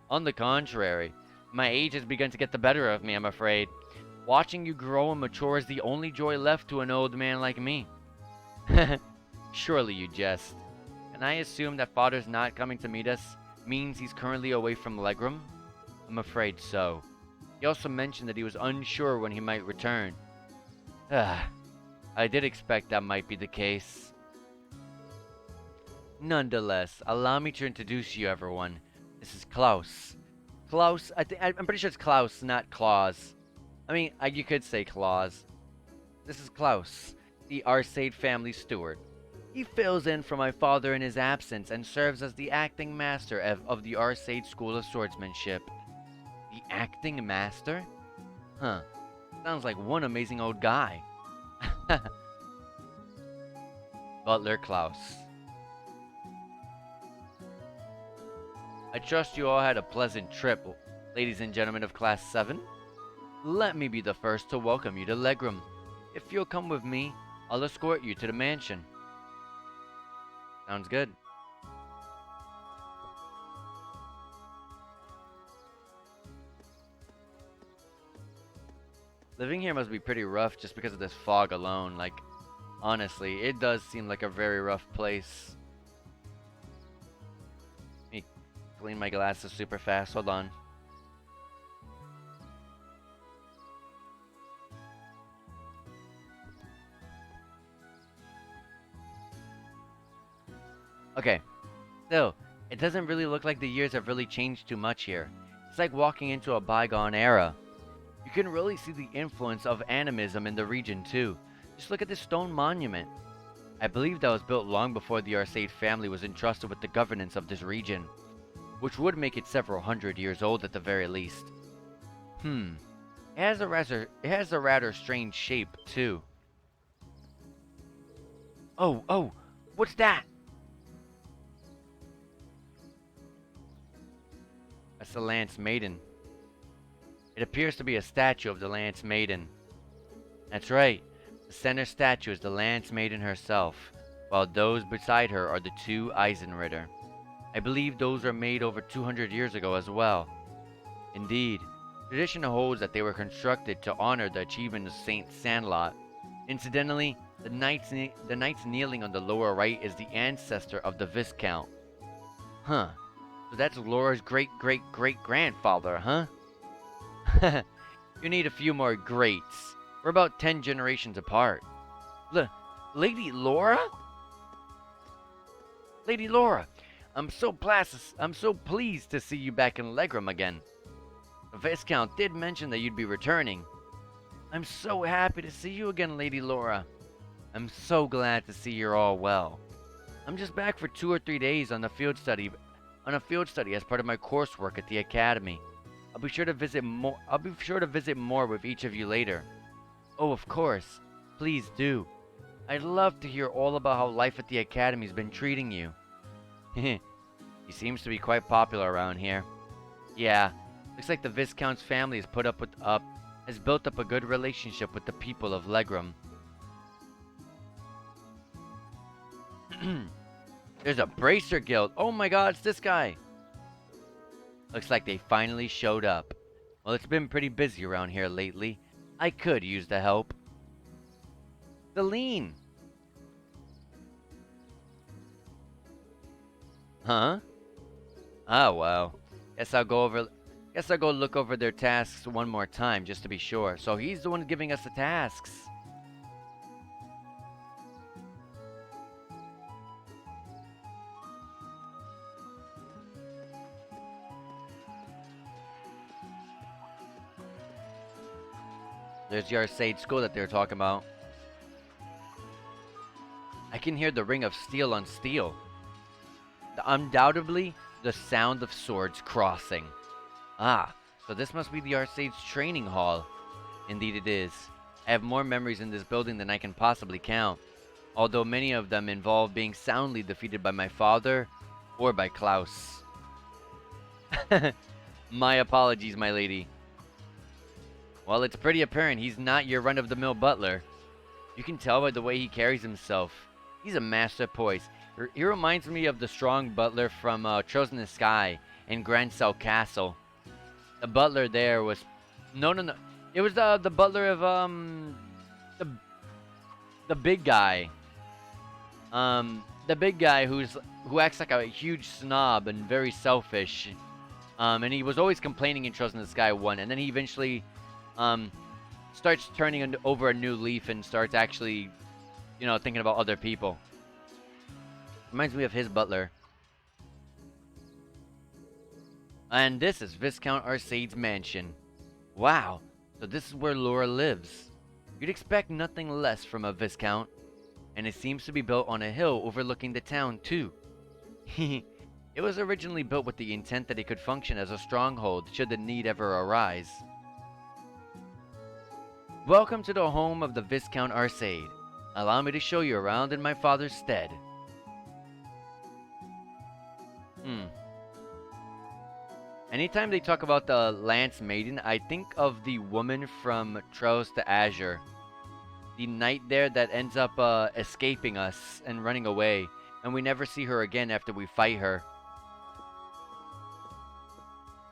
On the contrary, my age has begun to get the better of me, I'm afraid. Watching you grow and mature is the only joy left to an old man like me. Surely you jest. Can I assume that Father's not coming to meet us means he's currently away from Legram? I'm afraid so. He also mentioned that he was unsure when he might return. I did expect that might be the case. Nonetheless, allow me to introduce you, everyone. This is Klaus. Klaus, I'm pretty sure it's Klaus, not Claus. I mean, you could say Claus. This is Klaus, the Arcade family steward. He fills in for my father in his absence and serves as the acting master of the Arcade School of Swordsmanship. The acting master? Huh. Sounds like one amazing old guy. Butler Klaus. I trust you all had a pleasant trip, ladies and gentlemen of Class 7. Let me be the first to welcome you to Legram. If you'll come with me, I'll escort you to the mansion. Sounds good. Living here must be pretty rough just because of this fog alone. Like, honestly, it does seem like a very rough place. Let me clean my glasses super fast. Hold on. Okay, still, it doesn't really look like the years have really changed too much here. It's like walking into a bygone era. You can really see the influence of animism in the region too. Just look at this stone monument. I believe that was built long before the Arcade family was entrusted with the governance of this region, which would make it several hundred years old at the very least. It has a rather strange shape too. Oh, what's that? That's the Lance Maiden. It appears to be a statue of the Lance Maiden. That's right. The center statue is the Lance Maiden herself, while those beside her are the two Eisenritter. I believe those were made over 200 years ago as well. Indeed, tradition holds that they were constructed to honor the achievement of Saint Sandlot. Incidentally, the knights kneeling on the lower right is the ancestor of the Viscount. Huh. So that's Laura's great-great-great-grandfather, huh? You need a few more greats. We're about 10 generations apart. Lady Laura? Lady Laura, I'm so pleased to see you back in Legram again. The Viscount did mention that you'd be returning. I'm so happy to see you again, Lady Laura. I'm so glad to see you're all well. I'm just back for 2 or 3 days on a field study as part of my coursework at the academy. I'll be sure to visit more with each of you later. Oh, of course. Please do. I'd love to hear all about how life at the academy's been treating you. He seems to be quite popular around here. Yeah, looks like the Viscount's family has built up a good relationship with the people of Legram. There's a Bracer Guild. Oh my god, it's this guy. Looks like they finally showed up. Well, it's been pretty busy around here lately. I could use the help. Celine. Huh? Oh, well. Guess I'll go look over their tasks one more time just to be sure. So he's the one giving us the tasks. There's the Arcade school that they were talking about. I can hear the ring of steel on steel. Undoubtedly, the sound of swords crossing. Ah, so this must be the Arcade's training hall. Indeed it is. I have more memories in this building than I can possibly count, although many of them involve being soundly defeated by my father or by Klaus. My apologies, my lady. Well, it's pretty apparent he's not your run-of-the-mill butler. You can tell by the way he carries himself. He's a master of poise. He reminds me of the strong butler from Trails in the Sky in Garrelia Castle. The butler there was... No. It was the butler of, the big guy. The big guy who acts like a huge snob and very selfish. And he was always complaining in Trails in the Sky 1. And then he eventually... starts turning over a new leaf and starts actually, thinking about other people. Reminds me of his butler. And this is Viscount Arcade's mansion. Wow, so this is where Laura lives. You'd expect nothing less from a Viscount. And it seems to be built on a hill overlooking the town, too. It was originally built with the intent that it could function as a stronghold should the need ever arise. Welcome to the home of the Viscount Arcade. Allow me to show you around in my father's stead. Anytime they talk about the Lance Maiden, I think of the woman from Trails to Azure. The knight there that ends up escaping us and running away, and we never see her again after we fight her.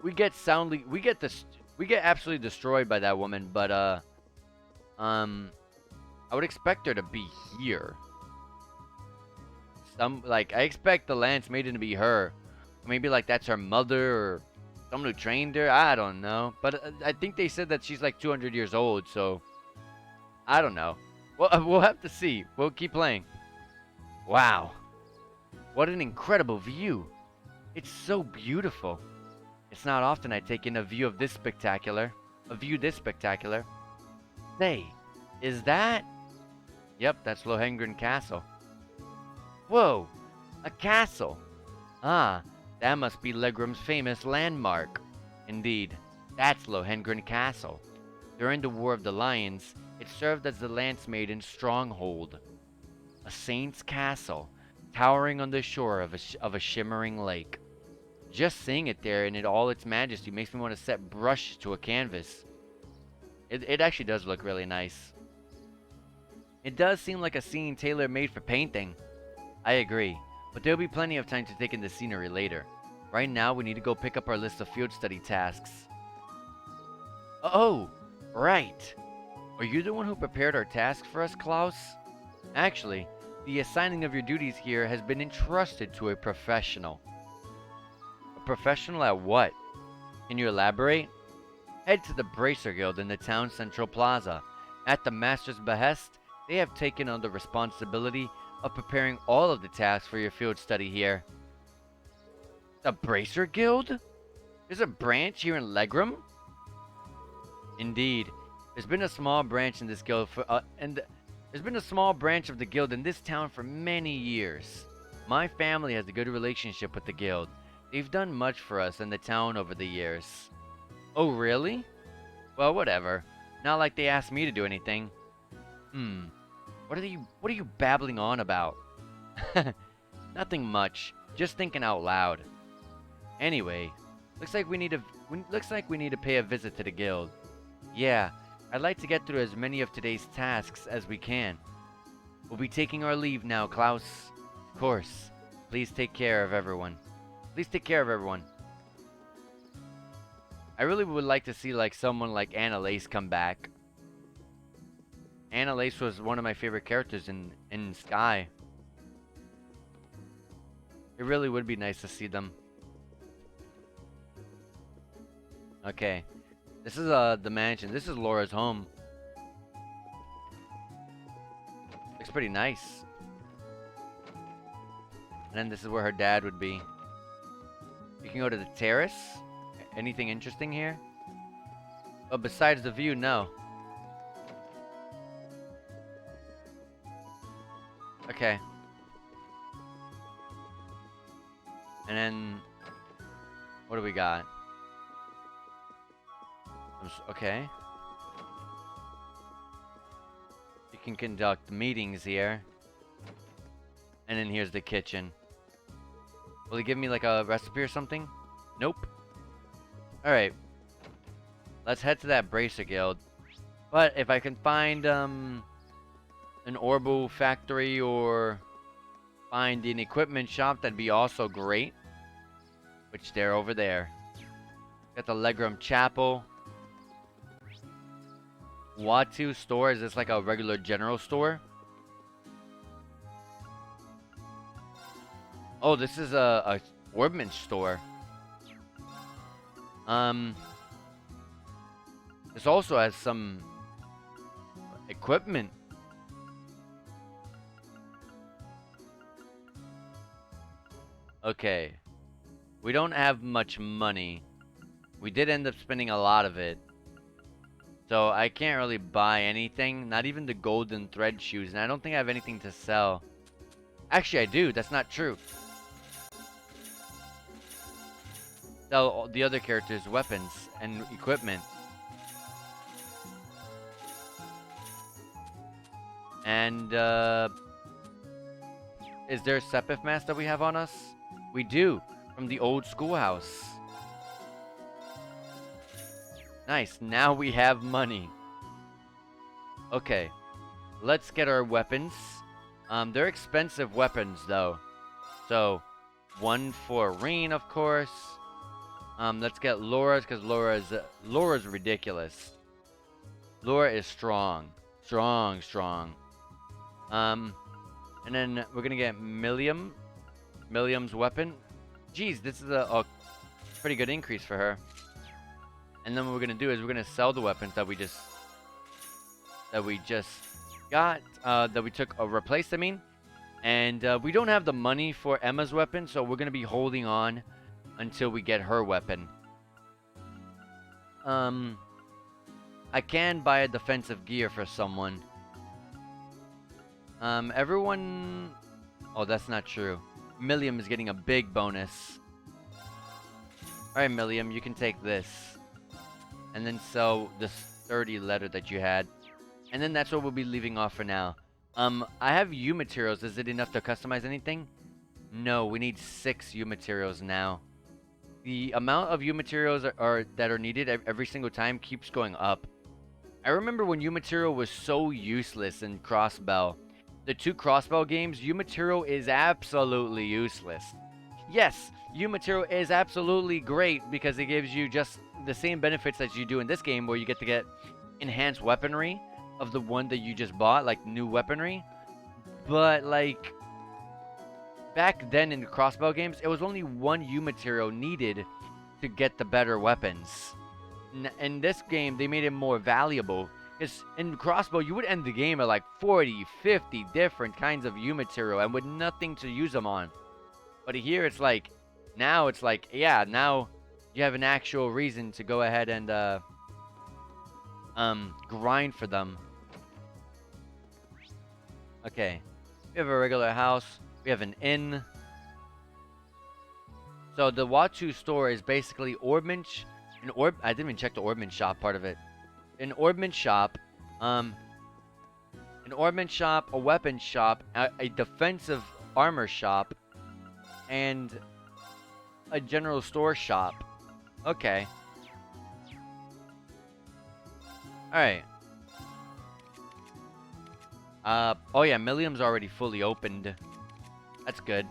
We get absolutely destroyed by that woman, but I would expect her to be here. I expect the Lance Maiden to be her. Maybe that's her mother or someone who trained her. I don't know. But I think they said that she's 200 years old, so I don't know. Well, we'll have to see. We'll keep playing. Wow. What an incredible view. It's so beautiful. It's not often I take in a view this spectacular. Say, is that? Yep, that's Lohangren Castle. Whoa, a castle. Ah, that must be Legram's famous landmark. Indeed, that's Lohangren Castle. During the War of the Lions, it served as the Lance Maiden's stronghold. A saint's castle, towering on the shore of a shimmering lake. Just seeing it there in all its majesty makes me want to set brush to a canvas. It actually does look really nice. It does seem like a scene tailor-made for painting. I agree, but there'll be plenty of time to take in the scenery later. Right now, we need to go pick up our list of field study tasks. Oh, right. Are you the one who prepared our task for us, Klaus? Actually, the assigning of your duties here has been entrusted to a professional. A professional at what? Can you elaborate? Head to the Bracer Guild in the town's central plaza. At the Master's behest, they have taken on the responsibility of preparing all of the tasks for your field study here. The Bracer Guild? There's a branch here in Legram? Indeed. There's been a small branch in this guild there's been a small branch of the guild in this town for many years. My family has a good relationship with the guild. They've done much for us in the town over the years. Oh, really? Well, whatever. Not like they asked me to do anything. What are you babbling on about? Nothing much. Just thinking out loud. Anyway, looks like we need to pay a visit to the guild. Yeah, I'd like to get through as many of today's tasks as we can. We'll be taking our leave now, Klaus. Of course. Please take care of everyone. I really would like to see someone like Annalise come back. Annalise was one of my favorite characters in Sky. It really would be nice to see them. Okay. This is the mansion. This is Laura's home. Looks pretty nice. And then this is where her dad would be. You can go to the terrace. Anything interesting here? Oh, besides the view, no. Okay. And then, what do we got? Okay. You can conduct meetings here. And then here's the kitchen. Will he give me like a recipe or something? Nope. Alright. Let's head to that Bracer Guild. But if I can find an Orbo factory or find an equipment shop, that'd be also great. Which they're over there. Got the Legram Chapel. Watu store. Is this like a regular general store? Oh, this is a ordnance store. This also has some equipment. Okay. We don't have much money. We did end up spending a lot of it. So I can't really buy anything. Not even the golden thread shoes. And I don't think I have anything to sell. Actually, I do. That's not true. Sell the other characters' weapons and equipment. And, is there a Sepith mask that we have on us? We do. From the old schoolhouse. Nice. Now we have money. Okay. Let's get our weapons. They're expensive weapons, though. So, one for Reen, of course. Let's get Laura's, because Laura's ridiculous. Laura is strong. Strong. And then we're gonna get Milliam's weapon. Geez, this is a pretty good increase for her. And then what we're gonna do is we're gonna sell the weapons that we just got, that we took replaced. And we don't have the money for Emma's weapon, so we're going to be holding on until we get her weapon. I can buy a defensive gear for someone. Everyone... Oh, that's not true. Milliam is getting a big bonus. Alright, Milliam, you can take this. And then sell this 30 letter that you had. And then that's what we'll be leaving off for now. I have U materials. Is it enough to customize anything? No, we need 6 U materials now. The amount of U materials that are needed every single time keeps going up. I remember when U material was so useless in Crossbell. The 2 Crossbell games, U material is absolutely useless. Yes, U material is absolutely great because it gives you just the same benefits that you do in this game, where you get to get enhanced weaponry of the one that you just bought, like new weaponry. But like back then in the Crossbow games, it was only 1 U material needed to get the better weapons. In this game, they made it more valuable. Because in Crossbow, you would end the game at like 40, 50 different kinds of U material and with nothing to use them on. But here it's like, now it's like, yeah, now you have an actual reason to go ahead and grind for them. Okay, we have a regular house. We have an inn. So the Watu store is basically Orbman's. I didn't even check the Orbman shop part of it. An Orbman shop, a weapon shop, a defensive armor shop, and a general store shop. Okay. Alright. Oh yeah, Milliam's already fully opened. That's good.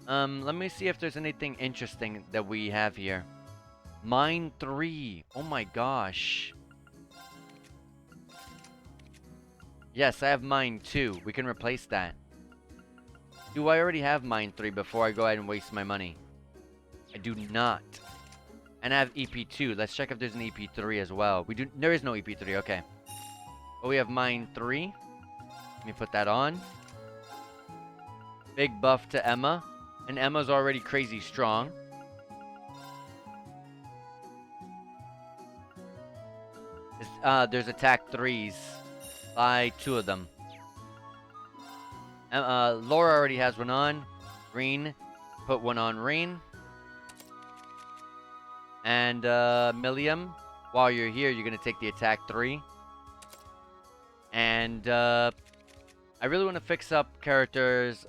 Let me see if there's anything interesting that we have here. Mine 3. Oh my gosh. Yes, I have mine 2. We can replace that. Do I already have mine 3 before I go ahead and waste my money? I do not. And I have EP2. Let's check if there's an EP3 as well. There is no EP3, okay. But we have mine 3. Let me put that on. Big buff to Emma. And Emma's already crazy strong. There's attack 3s. Buy 2 of them. Laura already has one on. Reen. Put one on Reen. And Milliam, while you're here, you're going to take the attack 3. And I really want to fix up characters.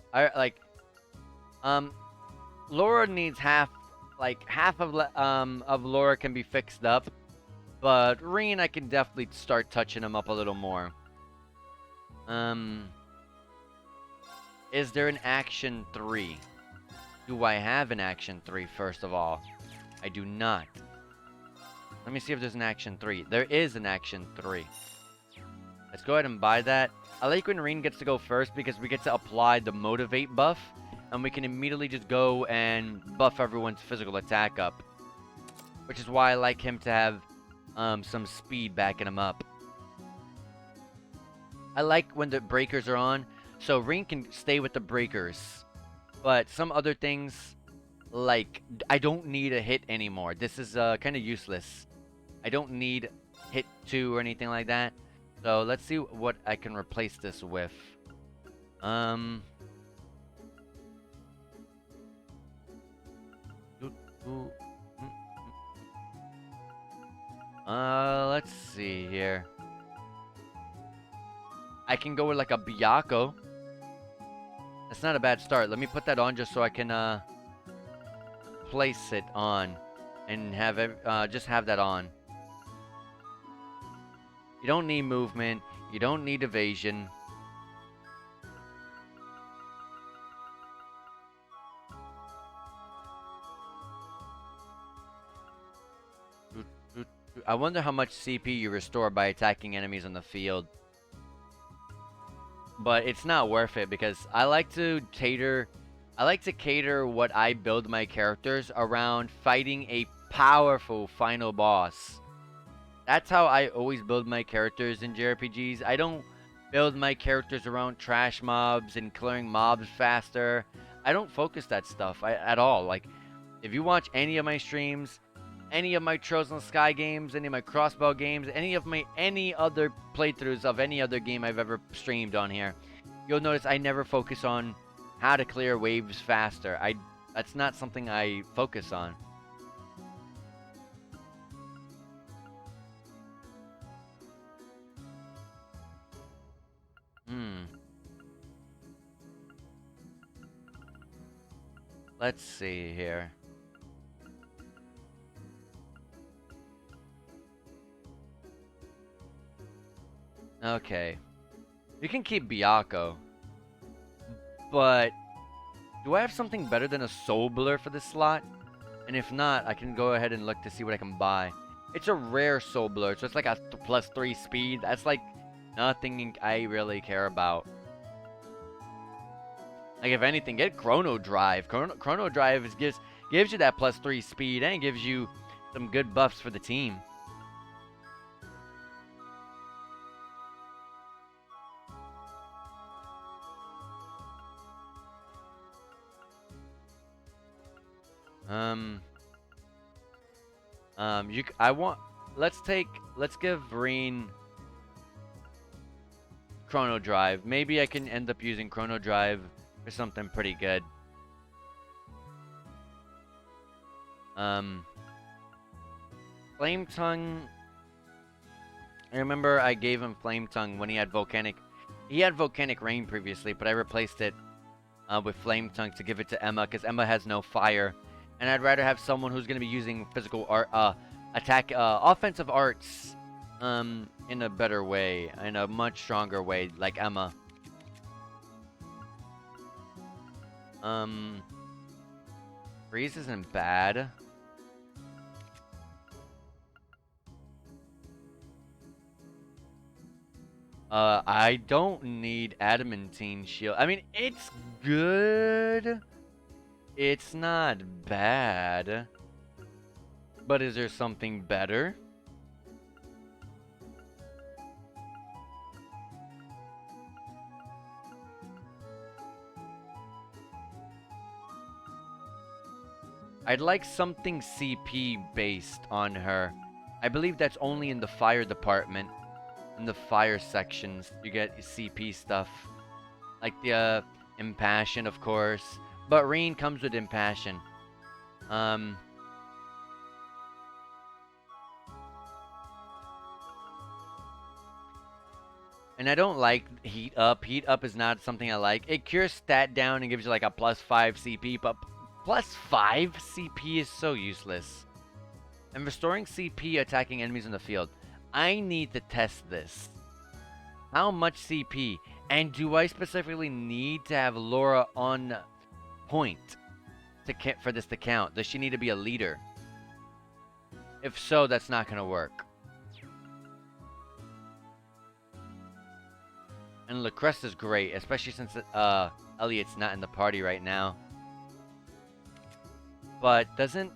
Laura needs half of Laura can be fixed up. But Reen, I can definitely start touching him up a little more. Is there an action 3? Do I have an action 3, first of all? I do not. Let me see if there's an action 3. There is an action 3. Let's go ahead and buy that. I like when Reen gets to go first because we get to apply the motivate buff. And we can immediately just go and buff everyone's physical attack up. Which is why I like him to have some speed backing him up. I like when the breakers are on. So Reen can stay with the breakers. But some other things, like, I don't need a hit anymore. This is kind of useless. I don't need hit 2 or anything like that. So let's see what I can replace this with. Let's see here. I can go with like a Byaku. That's not a bad start. Let me put that on just so I can place it on and have it, just have that on. You don't need movement. You don't need evasion. I wonder how much CP you restore by attacking enemies on the field. But it's not worth it because I like to cater what I build my characters around fighting a powerful final boss. That's how I always build my characters in JRPGs. I don't build my characters around trash mobs and clearing mobs faster. I don't focus that stuff at all. Like, if you watch any of my streams, any of my Trails in the Sky games, any of my Crossbow games, any other playthroughs of any other game I've ever streamed on here, you'll notice I never focus on how to clear waves faster. That's not something I focus on. Let's see here. Okay. You can keep Byaku. But do I have something better than a Sobler for this slot? And if not, I can go ahead and look to see what I can buy. It's a rare Sobler, so it's like a +3 speed. That's like nothing I really care about. Like, if anything, get Chrono Drive. Chrono Drive gives you that +3 speed and gives you some good buffs for the team. Let's give Reen Chrono Drive. Maybe I can end up using Chrono Drive for something pretty good. Flame Tongue. I remember I gave him Flame Tongue when he had Volcanic. He had Volcanic Rain previously, but I replaced it with Flame Tongue to give it to Emma because Emma has no fire. And I'd rather have someone who's going to be using physical art, offensive arts, in a better way, in a much stronger way, like Emma. Freeze isn't bad. I don't need Adamantine Shield. I mean, it's good. It's not bad. But is there something better? I'd like something CP based on her. I believe that's only in the fire department. In the fire sections, you get CP stuff. Like the Impassion, of course. But Reen comes with Impassion. And I don't like Heat Up. Heat Up is not something I like. It cures stat down and gives you like a +5 CP, but +5 CP is so useless. And restoring CP attacking enemies in the field. I need to test this. How much CP? And do I specifically need to have Laura on point for this to count? Does she need to be a leader? If so, that's not going to work. And Lucrest is great, especially since Elliot's not in the party right now. But doesn't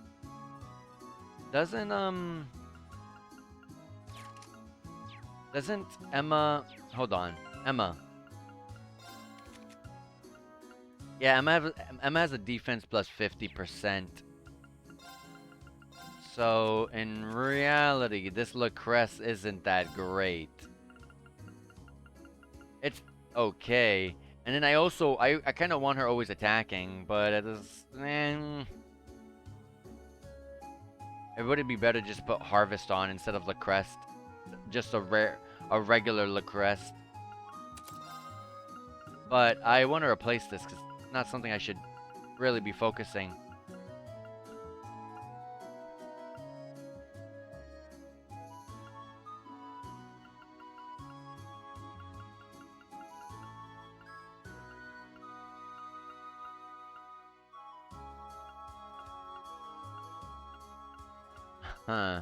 Emma... Hold on. Emma. Yeah, Emma has a defense plus 50%. So, in reality, this Lucrest isn't that great. It's okay. And then I kind of want her always attacking, but it is... It would be better just put Harvest on instead of Lucrest. Just a regular Lucrest. But I want to replace this because it's not something I should really be focusing. Huh.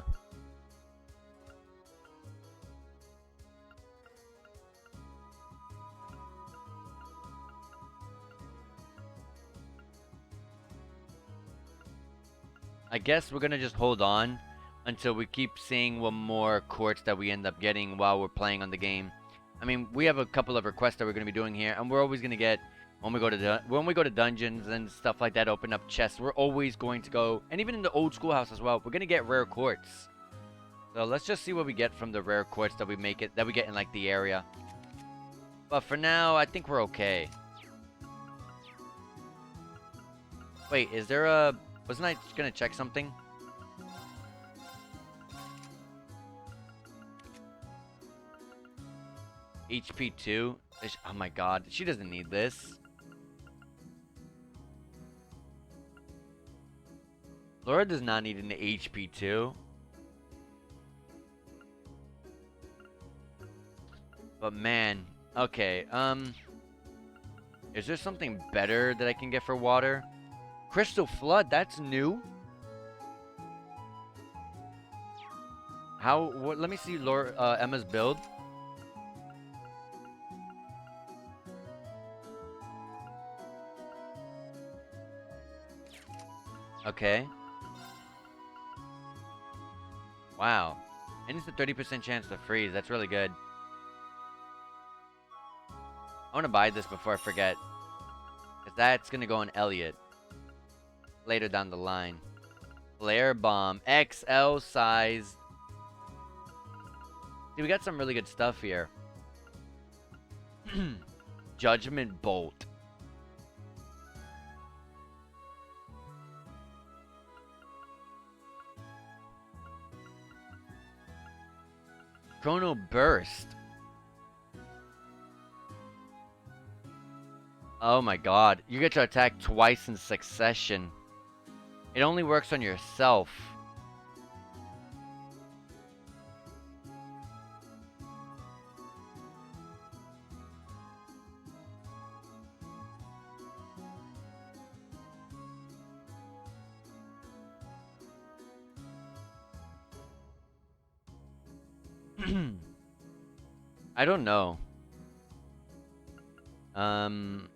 I guess we're gonna just hold on until we keep seeing what more courts that we end up getting while we're playing on the game. I mean, we have a couple of requests that we're going to be doing here, and we're always going to get, when we go to dungeons and stuff like that, open up chests, we're always going to go, and even in the old schoolhouse as well, we're going to get rare quartz. So let's just see what we get from the rare quartz that we get in like the area. But for now, I think we're okay. Wait, is there a... Wasn't I gonna check something? HP 2? Oh my god, she doesn't need this. Laura does not need an HP 2. But man, okay, is there something better that I can get for water? Crystal Flood, that's new. Let me see Laura, Emma's build. Okay. Wow. And it's a 30% chance to freeze. That's really good. I want to buy this before I forget. Because that's going to go on Elliot. Later down the line. Flare Bomb. XL size. See, we got some really good stuff here. Judgment Bolt. Chrono Burst. Oh my god. You get to attack twice in succession. It only works on yourself. I don't know. I'll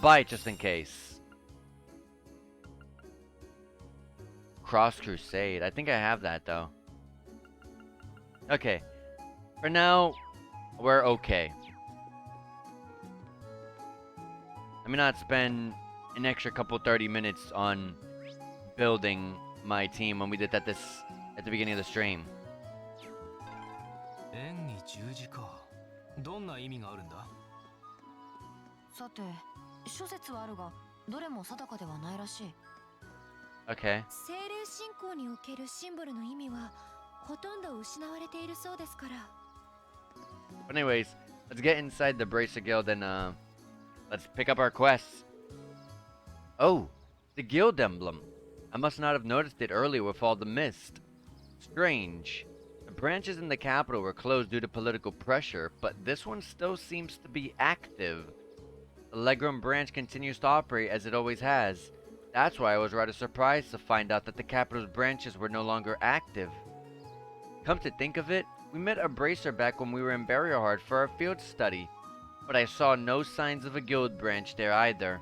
buy it just in case. Cross Crusade. I think I have that though. Okay. For now, we're okay. Let me not spend an extra couple 30 minutes on building my team when we did that at the beginning of the stream. 円に十字か。どんな意味があるんだ？さて、諸説はあるが、どれも定かではないらしい。Okay. 精霊信仰におけるシンボルの意味はほとんど失われているそうですから。But anyways, let's get inside the Bracer Guild and let's pick up our quests. Oh, the guild emblem. I must not have noticed it earlier with all the mist. Strange. The branches in the capital were closed due to political pressure, but this one still seems to be active. The Legram branch continues to operate as it always has. That's why I was rather surprised to find out that the capital's branches were no longer active. Come to think of it, we met a bracer back when we were in Barrierheart for our field study, but I saw no signs of a guild branch there either.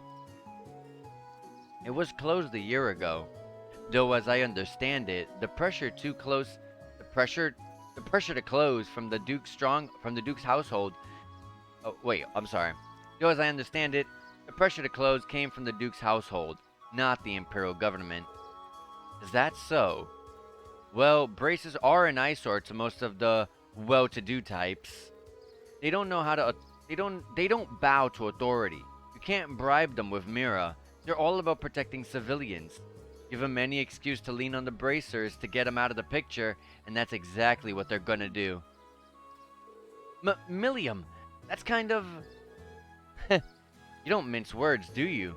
It was closed a year ago, though as I understand it, the pressure to close from the Duke's household. Oh wait, I'm sorry. Though as I understand it, the pressure to close came from the Duke's household, not the imperial government. Is that so? Well, braces are an eyesore to most of the well-to-do types. They don't know how to. They don't bow to authority. You can't bribe them with Mira. They're all about protecting civilians. Give them any excuse to lean on the bracers to get them out of the picture, and that's exactly what they're gonna do. Milliam, that's kind of... You don't mince words, do you?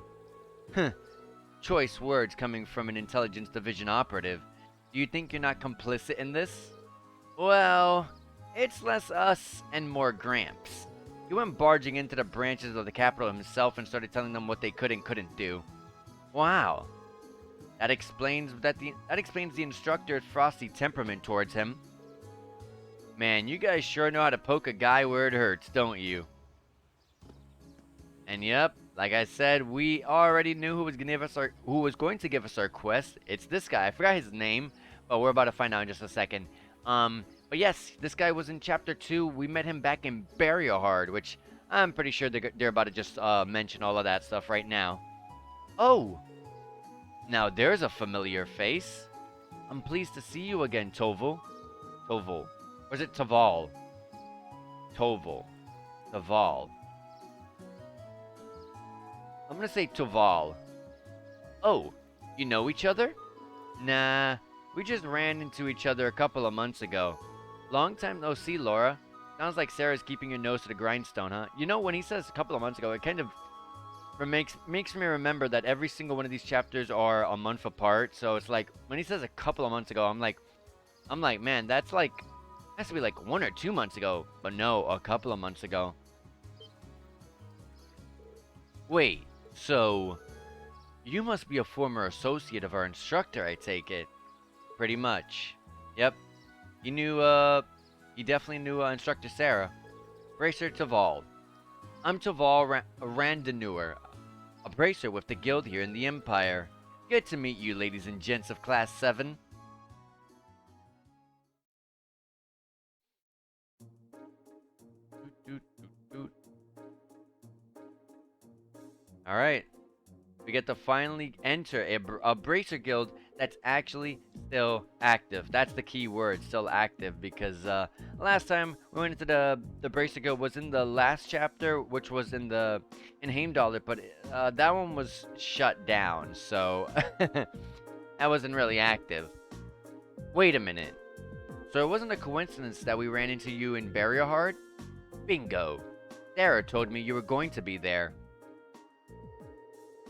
Choice words coming from an intelligence division operative. Do you think you're not complicit in this? Well, it's less us and more Gramps. He went barging into the branches of the capital himself and started telling them what they could and couldn't do. Wow. That explains the instructor's frosty temperament towards him. Man, you guys sure know how to poke a guy where it hurts, don't you? And yep, like I said, we already knew who was going to give us our quest. It's this guy. I forgot his name, but we're about to find out in just a second. But But yes, this guy was in chapter 2. We met him back in Hard, which I'm pretty sure they're about to just mention all of that stuff right now. Oh, now there's a familiar face. I'm pleased to see you again, Toval. Toval. Or is it Taval? Toval. Taval. I'm gonna say Toval. Oh, you know each other? Nah, we just ran into each other a couple of months ago. Long time no see, Laura. Sounds like Sarah's keeping your nose to the grindstone, huh? You know, when he says a couple of months ago, it kind of makes me remember that every single one of these chapters are a month apart. So it's like when he says a couple of months ago, I'm like, man, that's like has to be like 1 or 2 months ago. But no, a couple of months ago. Wait, so you must be a former associate of our instructor, I take it. Pretty much. Yep. He definitely knew Instructor Sarah. Bracer Taval. I'm Taval Randanur, a bracer with the guild here in the Empire. Good to meet you, ladies and gents of Class 7. Alright. We get to finally enter a bracer guild that's actually still active. That's the key word, still active, because last time we went into the bracer guild was in the last chapter, which was in Heimdallr, but that one was shut down, so that wasn't really active. Wait a minute. So it wasn't a coincidence that we ran into you in Hard? Bingo. Sarah told me you were going to be there.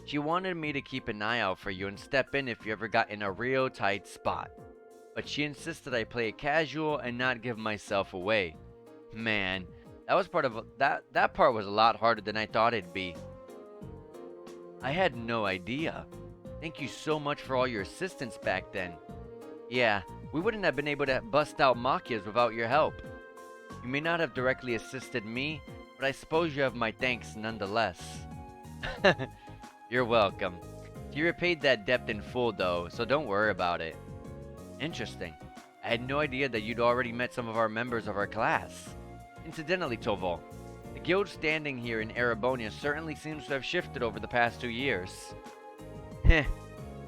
She wanted me to keep an eye out for you and step in if you ever got in a real tight spot. But she insisted I play it casual and not give myself away. Man, that was that part was a lot harder than I thought it'd be. I had no idea. Thank you so much for all your assistance back then. Yeah, we wouldn't have been able to bust out Machias without your help. You may not have directly assisted me, but I suppose you have my thanks nonetheless. You're welcome. You repaid that debt in full though, so don't worry about it. Interesting. I had no idea that you'd already met some of our members of our class. Incidentally, Toval, the guild standing here in Erebonia certainly seems to have shifted over the past 2 years. Heh,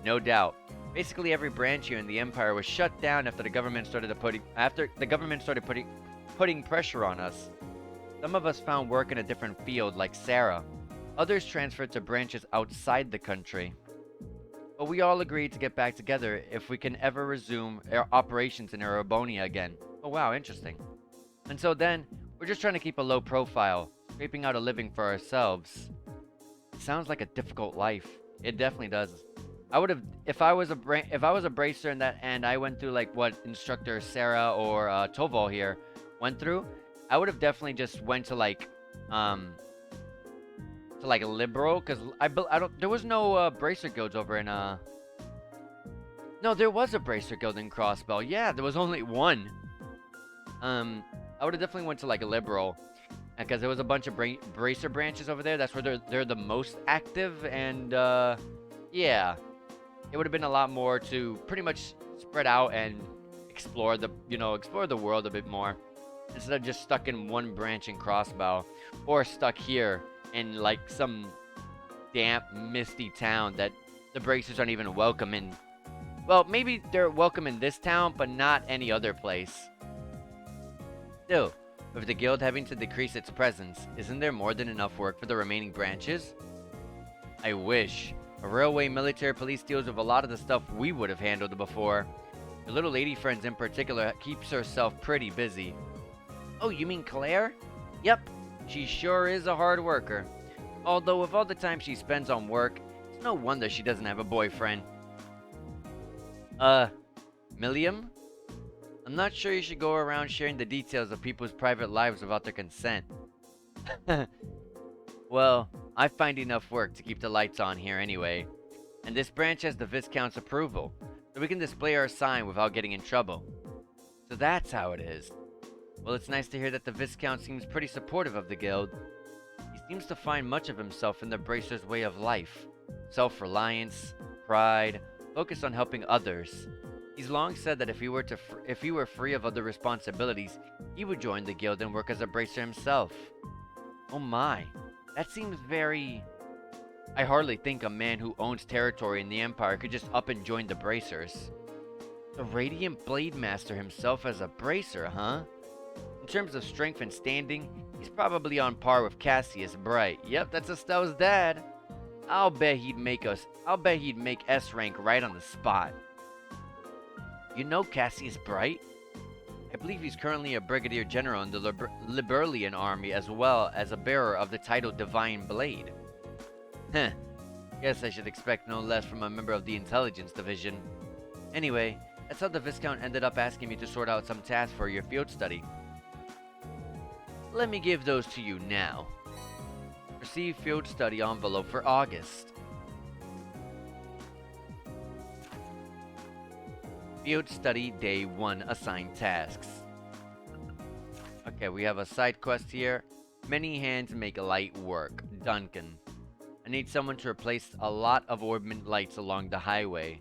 no doubt. Basically every branch here in the Empire was shut down after the government started putting pressure on us. Some of us found work in a different field, like Sarah. Others transferred to branches outside the country. But we all agreed to get back together if we can ever resume our operations in Erebonia again. Oh wow, interesting. Until then, we're just trying to keep a low profile, scraping out a living for ourselves. It sounds like a difficult life. It definitely does. I would have, if I was a bracer and I went through like what Instructor Sarah or Toval here went through, I would have definitely just went to like liberal, because there was no bracer guilds over in no, there was a bracer guild in Crossbell. Yeah, there was only one. I would have definitely went to like a liberal, because there was a bunch of bracer branches over there. That's where they're the most active, and yeah, it would have been a lot more to pretty much spread out and explore the world a bit more, instead of just stuck in one branch in Crossbow, or stuck here in like some damp, misty town that the bracers aren't even welcome in. Well, maybe they're welcome in this town, but not any other place. Still, with the guild having to decrease its presence, isn't there more than enough work for the remaining branches? I wish. A railway military police deals with a lot of the stuff we would have handled before. Your little lady friends in particular keeps herself pretty busy. Oh, you mean Claire? Yep. She sure is a hard worker. Although with all the time she spends on work, it's no wonder she doesn't have a boyfriend. Milliam? I'm not sure you should go around sharing the details of people's private lives without their consent. Well, I find enough work to keep the lights on here anyway. And this branch has the Viscount's approval, so we can display our sign without getting in trouble. So that's how it is. Well, it's nice to hear that the Viscount seems pretty supportive of the guild. He seems to find much of himself in the Bracer's way of life. Self-reliance, pride, focus on helping others. He's long said that if he were free of other responsibilities, he would join the guild and work as a bracer himself. Oh my, that seems very... I hardly think a man who owns territory in the Empire could just up and join the bracers. The Radiant Blade Master himself as a bracer, huh? In terms of strength and standing, he's probably on par with Cassius Bright. Yep, that's Estelle's dad. I'll bet he'd make S rank right on the spot. You know Cassius Bright? I believe he's currently a brigadier general in the Liberlian army, as well as a bearer of the title Divine Blade. Heh, guess I should expect no less from a member of the intelligence division. Anyway, that's how the Viscount ended up asking me to sort out some tasks for your field study. Let me give those to you now. Receive field study envelope for August. Field study day 1 assigned tasks. Okay, we have a side quest here. Many hands make light work. Duncan. I need someone to replace a lot of orbment lights along the highway.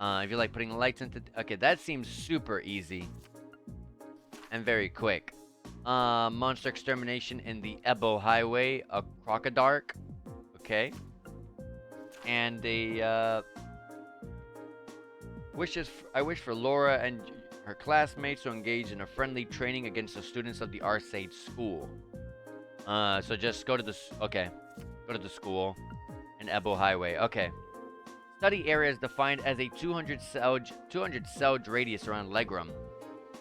If you like putting lights into... Okay, that seems super easy. And very quick. Monster extermination in the Ebo Highway. A Crocodark. Okay. And a... I wish for Laura and her classmates to engage in a friendly training against the students of the Arcade School. So just go to the... Okay. Go to the school. And Ebo Highway. Okay. Study area is defined as a 200 selge radius around Legram.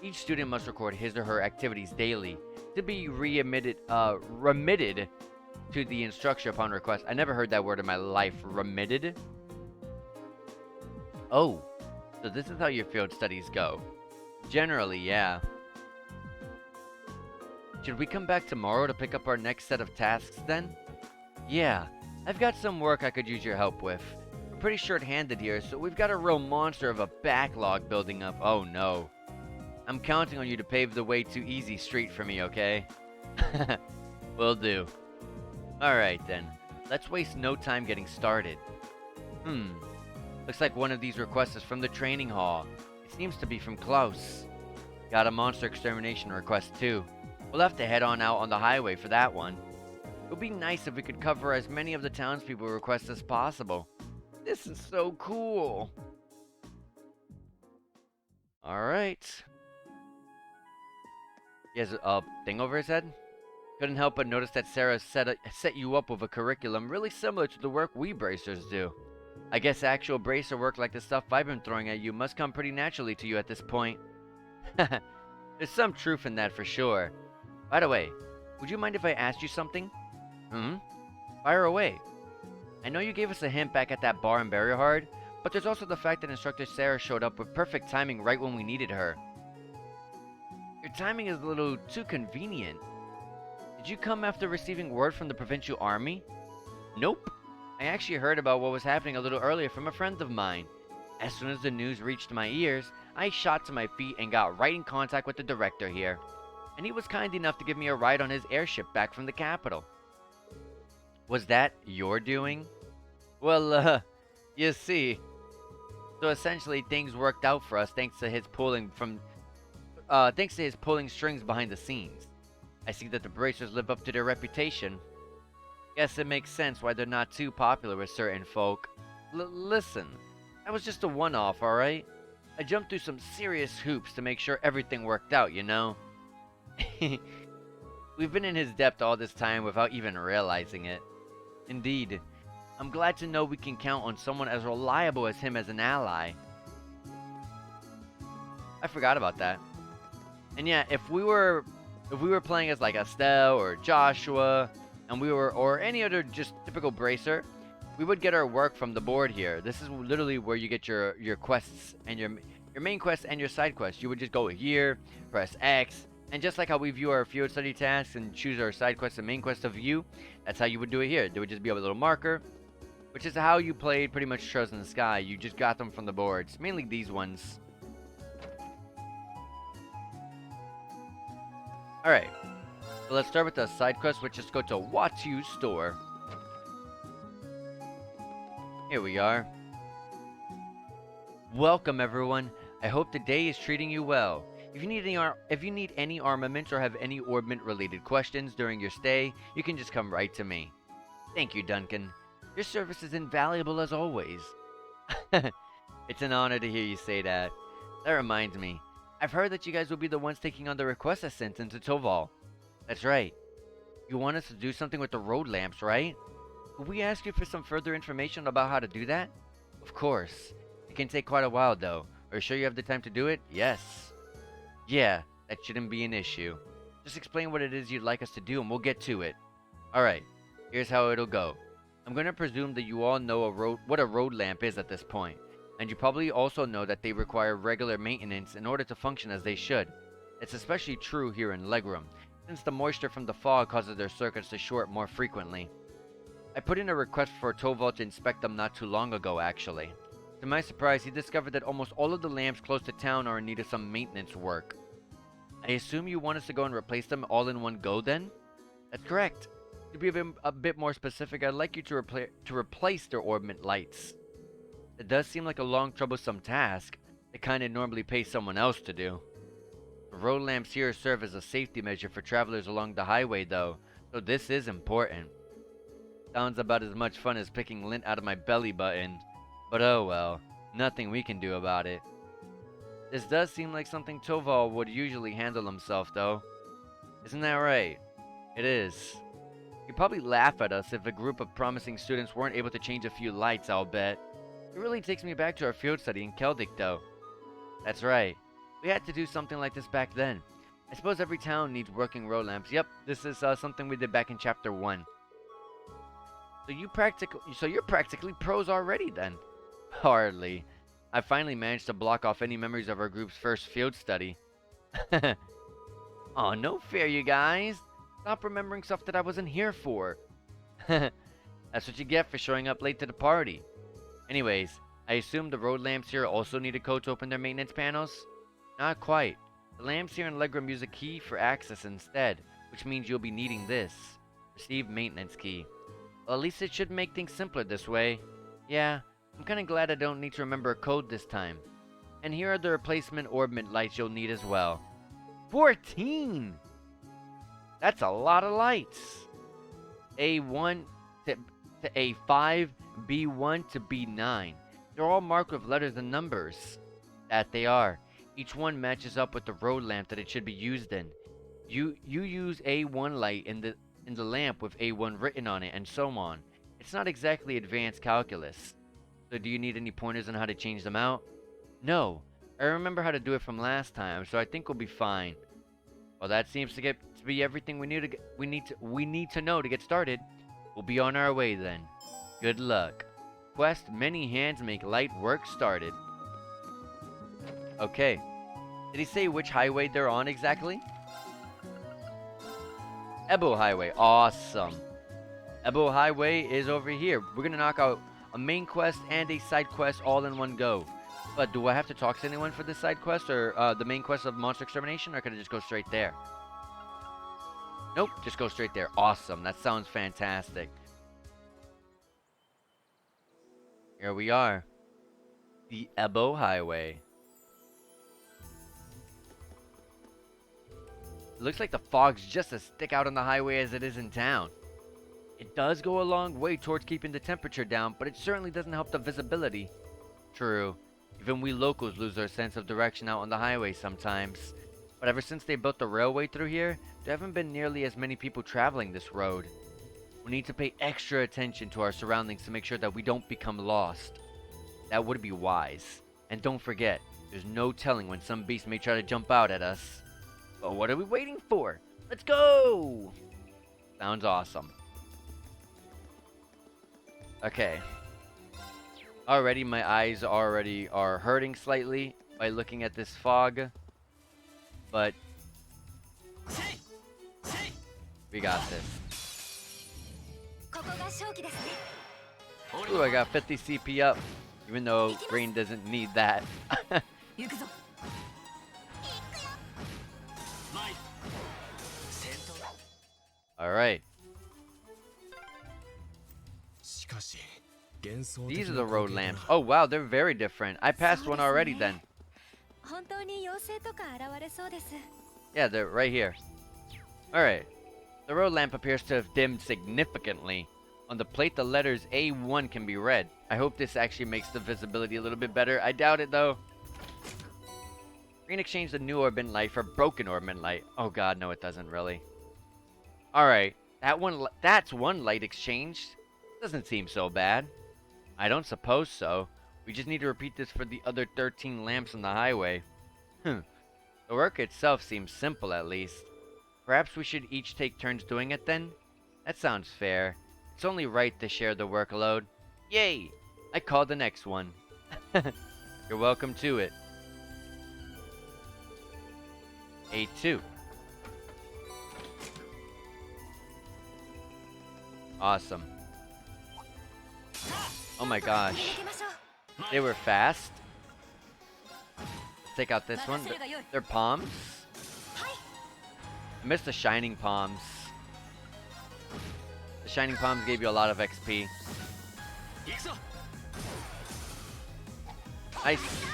Each student must record his or her activities daily to be remitted to the instructor upon request. I never heard that word in my life. Remitted? Oh. So this is how your field studies go. Generally, yeah. Should we come back tomorrow to pick up our next set of tasks then? Yeah. I've got some work I could use your help with. We're pretty short-handed here, so we've got a real monster of a backlog building up. Oh no. I'm counting on you to pave the way to Easy Street for me, okay? Will do. Alright then. Let's waste no time getting started. Looks like one of these requests is from the training hall. It seems to be from Klaus. Got a monster extermination request too. We'll have to head on out on the highway for that one. It would be nice if we could cover as many of the townspeople requests as possible. This is so cool. Alright. He has a thing over his head? Couldn't help but notice that Sarah set you up with a curriculum really similar to the work we bracers do. I guess actual bracer work like the stuff I've been throwing at you must come pretty naturally to you at this point. There's some truth in that for sure. By the way, would you mind if I asked you something? Fire away. I know you gave us a hint back at that bar in Berryhard, but there's also the fact that Instructor Sarah showed up with perfect timing right when we needed her. Your timing is a little too convenient. Did you come after receiving word from the provincial army? Nope. I actually heard about what was happening a little earlier from a friend of mine. As soon as the news reached my ears, I shot to my feet and got right in contact with the director here. And he was kind enough to give me a ride on his airship back from the capital. Was that your doing? Well, you see. So essentially things worked out for us thanks to his pulling strings behind the scenes. I see that the bracers live up to their reputation. Guess it makes sense why they're not too popular with certain folk. Listen, that was just a one-off, alright? I jumped through some serious hoops to make sure everything worked out, you know? We've been in his debt all this time without even realizing it. Indeed, I'm glad to know we can count on someone as reliable as him as an ally. I forgot about that. And yeah, if we were playing as like Estelle or Joshua, and or any other just typical bracer, we would get our work from the board here. This is literally where you get your quests and your main quest and your side quests. You would just go here, press X, and just like how we view our field study tasks and choose our side quest and main quest to view, that's how you would do it here. There would just be a little marker, which is how you played pretty much Trails in the Sky. You just got them from the boards, mainly these ones. Alright, so let's start with the side quest, which is go to Watu's store. Here we are. Welcome everyone. I hope the day is treating you well. If you need any armaments or have any orbment-related questions during your stay, you can just come right to me. Thank you, Duncan. Your service is invaluable as always. It's an honor to hear you say that. That reminds me. I've heard that you guys will be the ones taking on the request ascent into Toval. That's right. You want us to do something with the road lamps, right? Will we ask you for some further information about how to do that? Of course. It can take quite a while, though. Are you sure you have the time to do it? Yes. Yeah, that shouldn't be an issue. Just explain what it is you'd like us to do and we'll get to it. Alright, here's how it'll go. I'm gonna presume that you all know what a road lamp is at this point. And you probably also know that they require regular maintenance in order to function as they should. It's especially true here in Legram, since the moisture from the fog causes their circuits to short more frequently. I put in a request for Toval to inspect them not too long ago, actually. To my surprise, he discovered that almost all of the lamps close to town are in need of some maintenance work. I assume you want us to go and replace them all in one go then? That's correct. To be a bit more specific, I'd like you to replace their orbment lights. It does seem like a long, troublesome task. The kind it normally pays someone else to do. The road lamps here serve as a safety measure for travelers along the highway, though, so this is important. Sounds about as much fun as picking lint out of my belly button. But oh well, nothing we can do about it. This does seem like something Toval would usually handle himself, though. Isn't that right? It is. He'd probably laugh at us if a group of promising students weren't able to change a few lights, I'll bet. It really takes me back to our field study in Celtic, though. That's right. We had to do something like this back then. I suppose every town needs working road lamps. Yep, this is something we did back in Chapter 1. So you're practically pros already, then? Hardly. I finally managed to block off any memories of our group's first field study. Aw, no fair, you guys. Stop remembering stuff that I wasn't here for. That's what you get for showing up late to the party. Anyways, I assume the road lamps here also need a code to open their maintenance panels? Not quite. The lamps here in Legram use a key for access instead, which means you'll be needing this. Receive maintenance key. Well, at least it should make things simpler this way. Yeah, I'm kinda glad I don't need to remember a code this time. And here are the replacement orbment lights you'll need as well. 14! That's a lot of lights! A1 to A5, B1 to B9. They're all marked with letters and numbers. That they are. Each one matches up with the road lamp that it should be used in. You use A1 light in the lamp with A1 written on it, and so on. It's not exactly advanced calculus. So do you need any pointers on how to change them out? No. I remember how to do it from last time, so I think we'll be fine. Well, that seems to be everything we need to know to get started. We'll be on our way then. Good luck. Quest many hands make light work started. Okay. Did he say which highway they're on exactly? Ebo Highway. Awesome. Ebo Highway is over here. We're gonna knock out a main quest and a side quest all in one go. But do I have to talk to anyone for this side quest or the main quest of monster extermination, or can I just go straight there? Nope, just go straight there. Awesome. That sounds fantastic. Here we are. The Ebo Highway. It looks like the fog's just as thick out on the highway as it is in town. It does go a long way towards keeping the temperature down, but it certainly doesn't help the visibility. True. Even we locals lose our sense of direction out on the highway sometimes. But ever since they built the railway through here, there haven't been nearly as many people traveling this road. We need to pay extra attention to our surroundings to make sure that we don't become lost. That would be wise. And don't forget, there's no telling when some beast may try to jump out at us. But what are we waiting for? Let's go! Sounds awesome. Okay. Already my eyes already are hurting slightly by looking at this fog. But we got this. Ooh, I got 50 CP up, even though Rain doesn't need that. Alright. These are the road lamps. Oh wow, they're very different. I passed one already then. 本当に妖精とか現れそうです。 Yeah, they're right here. Alright. The road lamp appears to have dimmed significantly. On the plate, the letters A1 can be read. I hope this actually makes the visibility a little bit better. I doubt it, though. Green exchanged the new Orbit light for broken Orbit light. Oh god, no it doesn't really. Alright. That's one light exchange. Doesn't seem so bad. I don't suppose so. We just need to repeat this for the other 13 lamps on the highway. The work itself seems simple, at least. Perhaps we should each take turns doing it then? That sounds fair. It's only right to share the workload. Yay! I called the next one. You're welcome to it. A2. Awesome. Oh my gosh. They were fast. Let's take out this one. They're palms. I missed the shining palms. The shining palms gave you a lot of XP. Nice.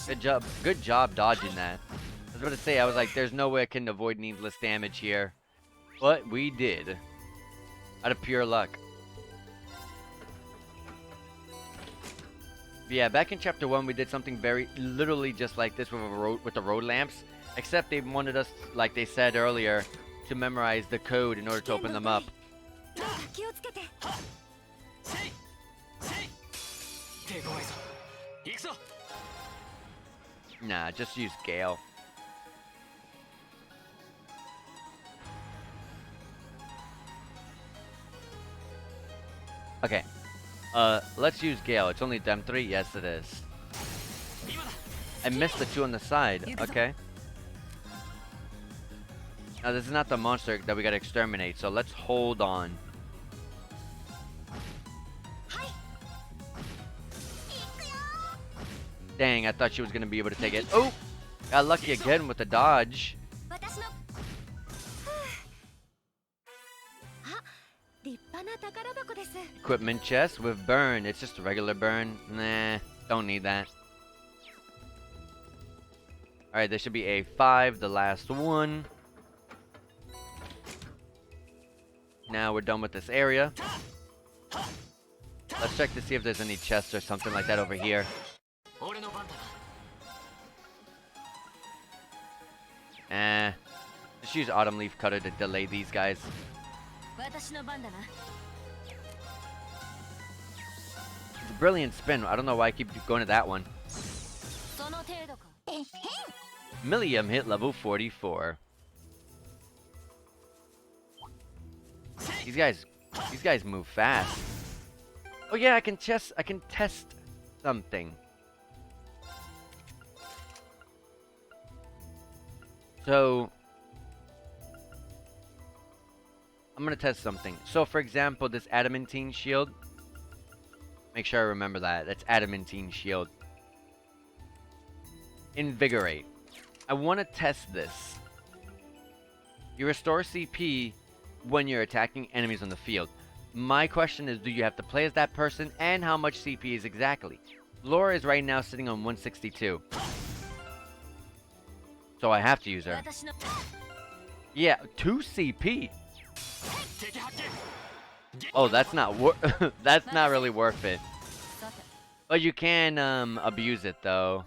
Good job. Good job dodging that. I was about to say, I was like, there's no way I can avoid needless damage here. But we did. Out of pure luck. But yeah, back in chapter 1, we did something very literally just like this with the road lamps. Except they wanted us, like they said earlier, to memorize the code in order to open them up. Nah, just use Gale. Okay. Let's use Gale. It's only them 3? Yes, it is. I missed the 2 on the side. Okay. Now, this is not the monster that we gotta exterminate, so let's hold on. Dang, I thought she was gonna be able to take it. Oh! Got lucky again with the dodge. Equipment chest with burn. It's just a regular burn. Nah, don't need that. Alright, this should be A5, the last one. Now we're done with this area. Let's check to see if there's any chests or something like that over here. Just use Autumn Leaf Cutter to delay these guys. It's a brilliant spin. I don't know why I keep going to that one. Millium hit level 44. These guys move fast. Oh yeah, I can test something. So I'm gonna test something. So for example, this adamantine shield. Make sure I remember that. That's adamantine shield. Invigorate. I want to test this. You restore CP when you're attacking enemies on the field. My question is, do you have to play as that person, and how much CP is exactly? Laura is right now sitting on 162. So I have to use her. Yeah, 2 CP. Oh, that's not that's not really worth it. But you can abuse it though.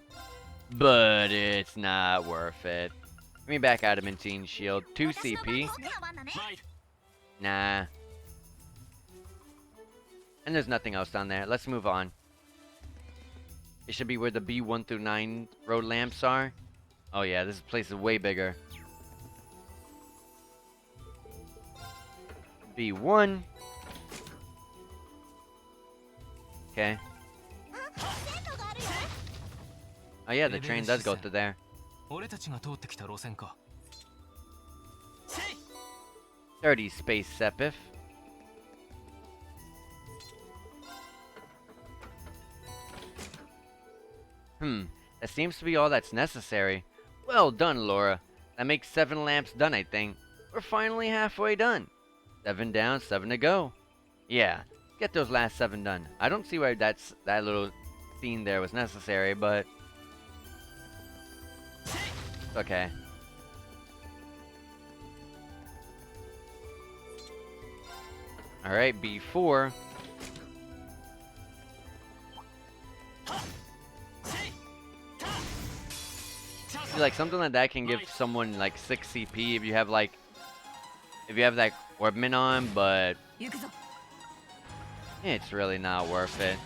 But it's not worth it. Give me back adamantine shield. 2 CP. Nah. And there's nothing else down there. Let's move on. It should be where the B1 through 9 road lamps are. Oh yeah, this place is way bigger. B1. Okay. Oh yeah, the train does go through there. 30 space Sepif. That seems to be all that's necessary. Well done, Laura. That makes 7 lamps done, I think. We're finally halfway done. 7 down, 7 to go. Yeah, get those last 7 done. I don't see why that little scene there was necessary, but It's okay. Alright, B4. See, like something like that can give someone like 6 CP if you have like that orbman on, but it's really not worth it.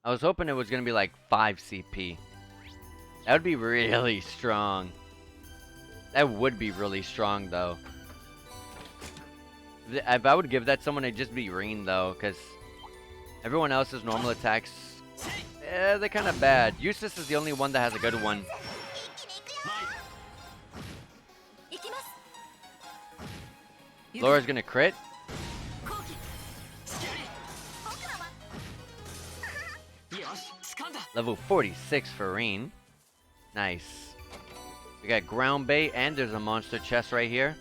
I was hoping it was gonna be like 5 CP. That would be really strong. That would be really strong though. If I would give that someone, it'd just be Reen though, because everyone else's normal attacks, they're kind of bad. Eustace is the only one that has a good one. Laura's gonna crit. Level 46 for Reen. Nice. We got ground bait, and there's a monster chest right here.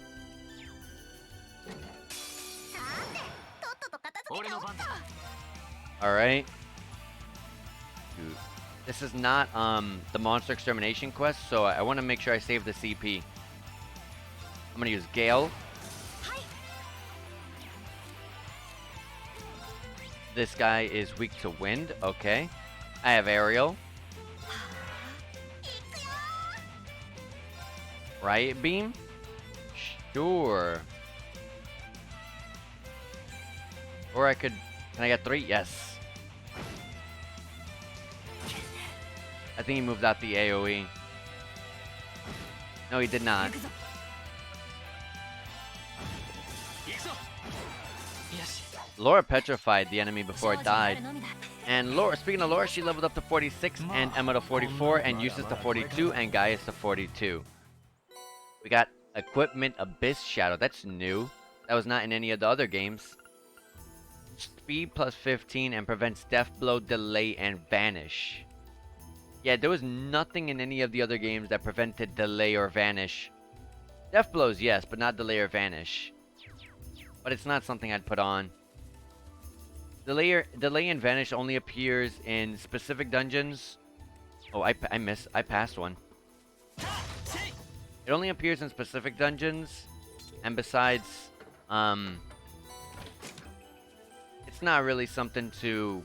Alright. This is not the monster extermination quest, so I want to make sure I save the CP. I'm gonna use Gale. This guy is weak to wind. Okay. I have aerial. Riot beam? Sure. Or I could... Can I get 3? Yes. I think he moved out the AoE. No, he did not. Laura petrified the enemy before it died. And Laura, speaking of Laura, she leveled up to 46, and Emma to 44, and Eustace to 42, and Gaius to 42. We got Equipment Abyss Shadow. That's new. That was not in any of the other games. Speed plus 15 and prevents death blow, delay, and vanish. Yeah, there was nothing in any of the other games that prevented delay or vanish. Death blows, yes, but not delay or vanish. But it's not something I'd put on. Delay and vanish only appears in specific dungeons. Oh, I passed one. It only appears in specific dungeons, and besides, it's not really something to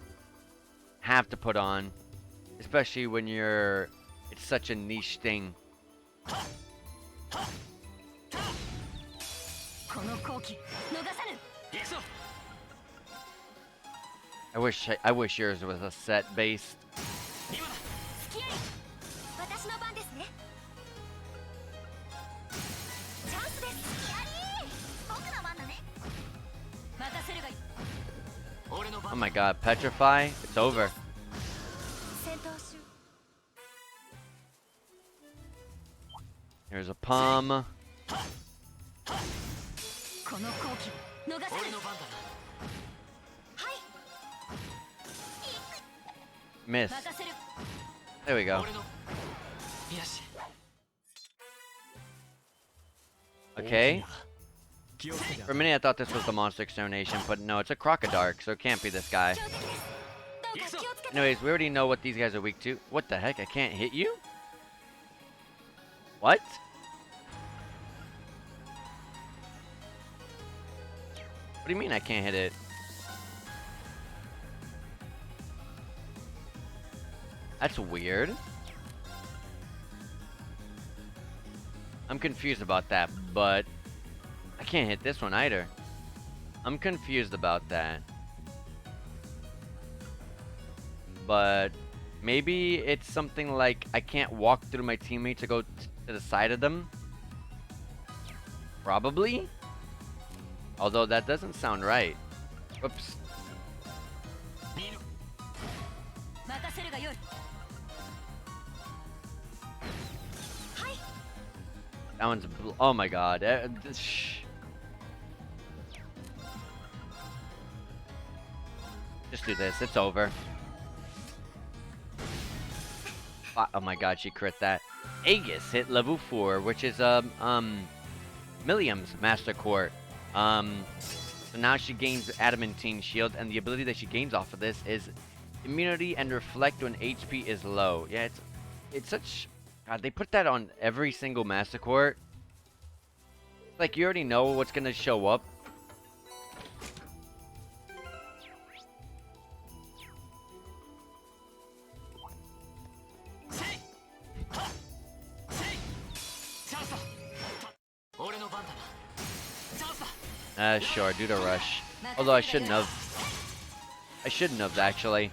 have to put on, especially when it's such a niche thing. I wish yours was a set based. Oh my god, petrify, it's over. Here's a palm. Miss. There we go. Okay. For a minute I thought this was the monster extermination, but no, it's a Crocodark, so it can't be this guy. Anyways, we already know what these guys are weak to. What the heck? I can't hit you? What? What do you mean I can't hit it? That's weird. I'm confused about that, but I can't hit this one either. I'm confused about that. But maybe it's something like I can't walk through my teammate to go to the side of them. Probably. Although that doesn't sound right. Oops. That one's... Oh my god. Just do this. It's over. Oh my god, she crit that. Aegis hit level 4, which is Milliam's Master Court So now she gains Adamantine Shield, and the ability that she gains off of this is immunity and reflect when HP is low. Yeah, it's such... God, they put that on every single Master Court. Like, you already know what's gonna show up. Sure, do the rush. Although I shouldn't have. I shouldn't have, actually.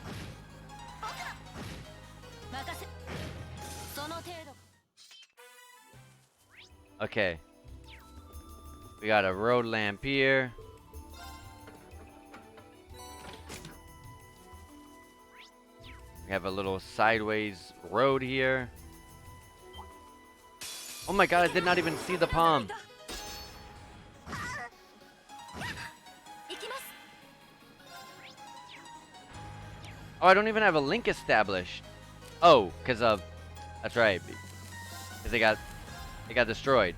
Okay. We got a road lamp here. We have a little sideways road here. Oh my god, I did not even see the palm. Oh, I don't even have a link established. Oh, because of... That's right. Because they got destroyed.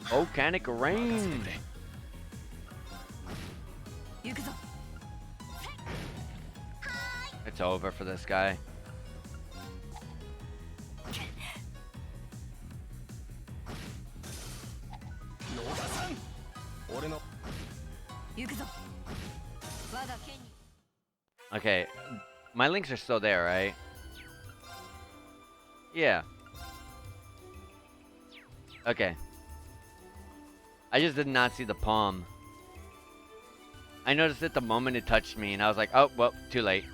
Volcanic rain. It's over for this guy. Okay, my links are still there, right? Yeah. Okay. I just did not see the palm. I noticed it the moment it touched me, and I was like, oh, well, too late.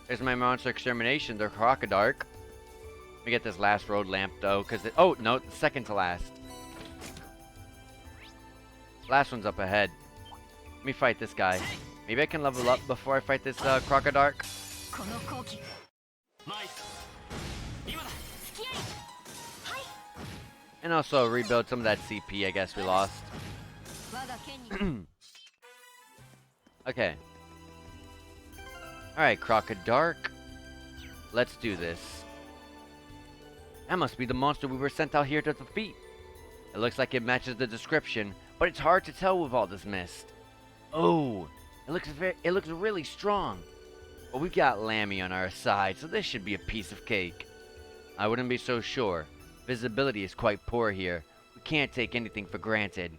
There's my monster extermination, the Crocodile. Let me get this last road lamp, though, because it... Oh, no, second to last. Last one's up ahead. Let me fight this guy. Maybe I can level up before I fight this Crocodile. And also rebuild some of that CP I guess we lost. Okay. Alright, Crocodile. Let's do this. That must be the monster we were sent out here to defeat. It looks like it matches the description, but it's hard to tell with all this mist. Oh, it looks really strong. But we've got Lammy on our side, so this should be a piece of cake. I wouldn't be so sure. Visibility is quite poor here. We can't take anything for granted.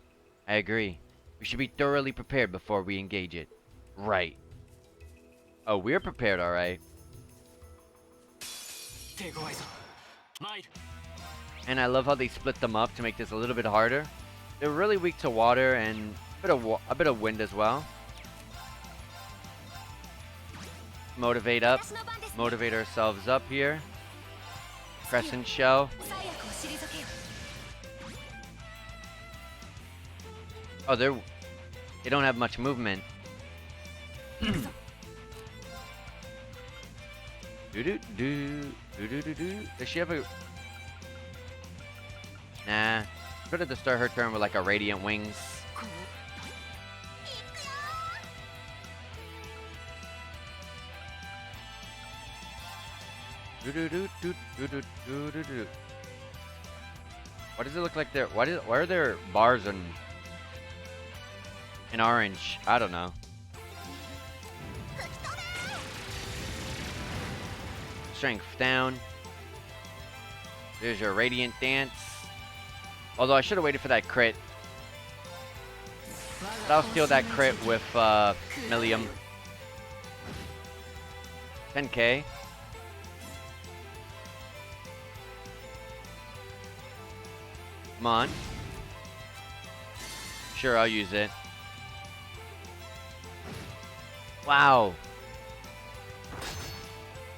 I agree. We should be thoroughly prepared before we engage it. Right. Oh, we're prepared, alright. And I love how they split them up to make this a little bit harder. They're really weak to water and a bit of wind as well. Motivate up. Motivate ourselves up here. Crescent shell. Oh, they don't have much movement. Does she have a... Nah. Could have to start her turn with like a radiant wings. What does it look like there? Why are there bars in orange? I don't know. Strength down. There's your radiant dance. Although I should have waited for that crit. But I'll steal that crit with Millium. 10k. Come on. Sure, I'll use it. Wow.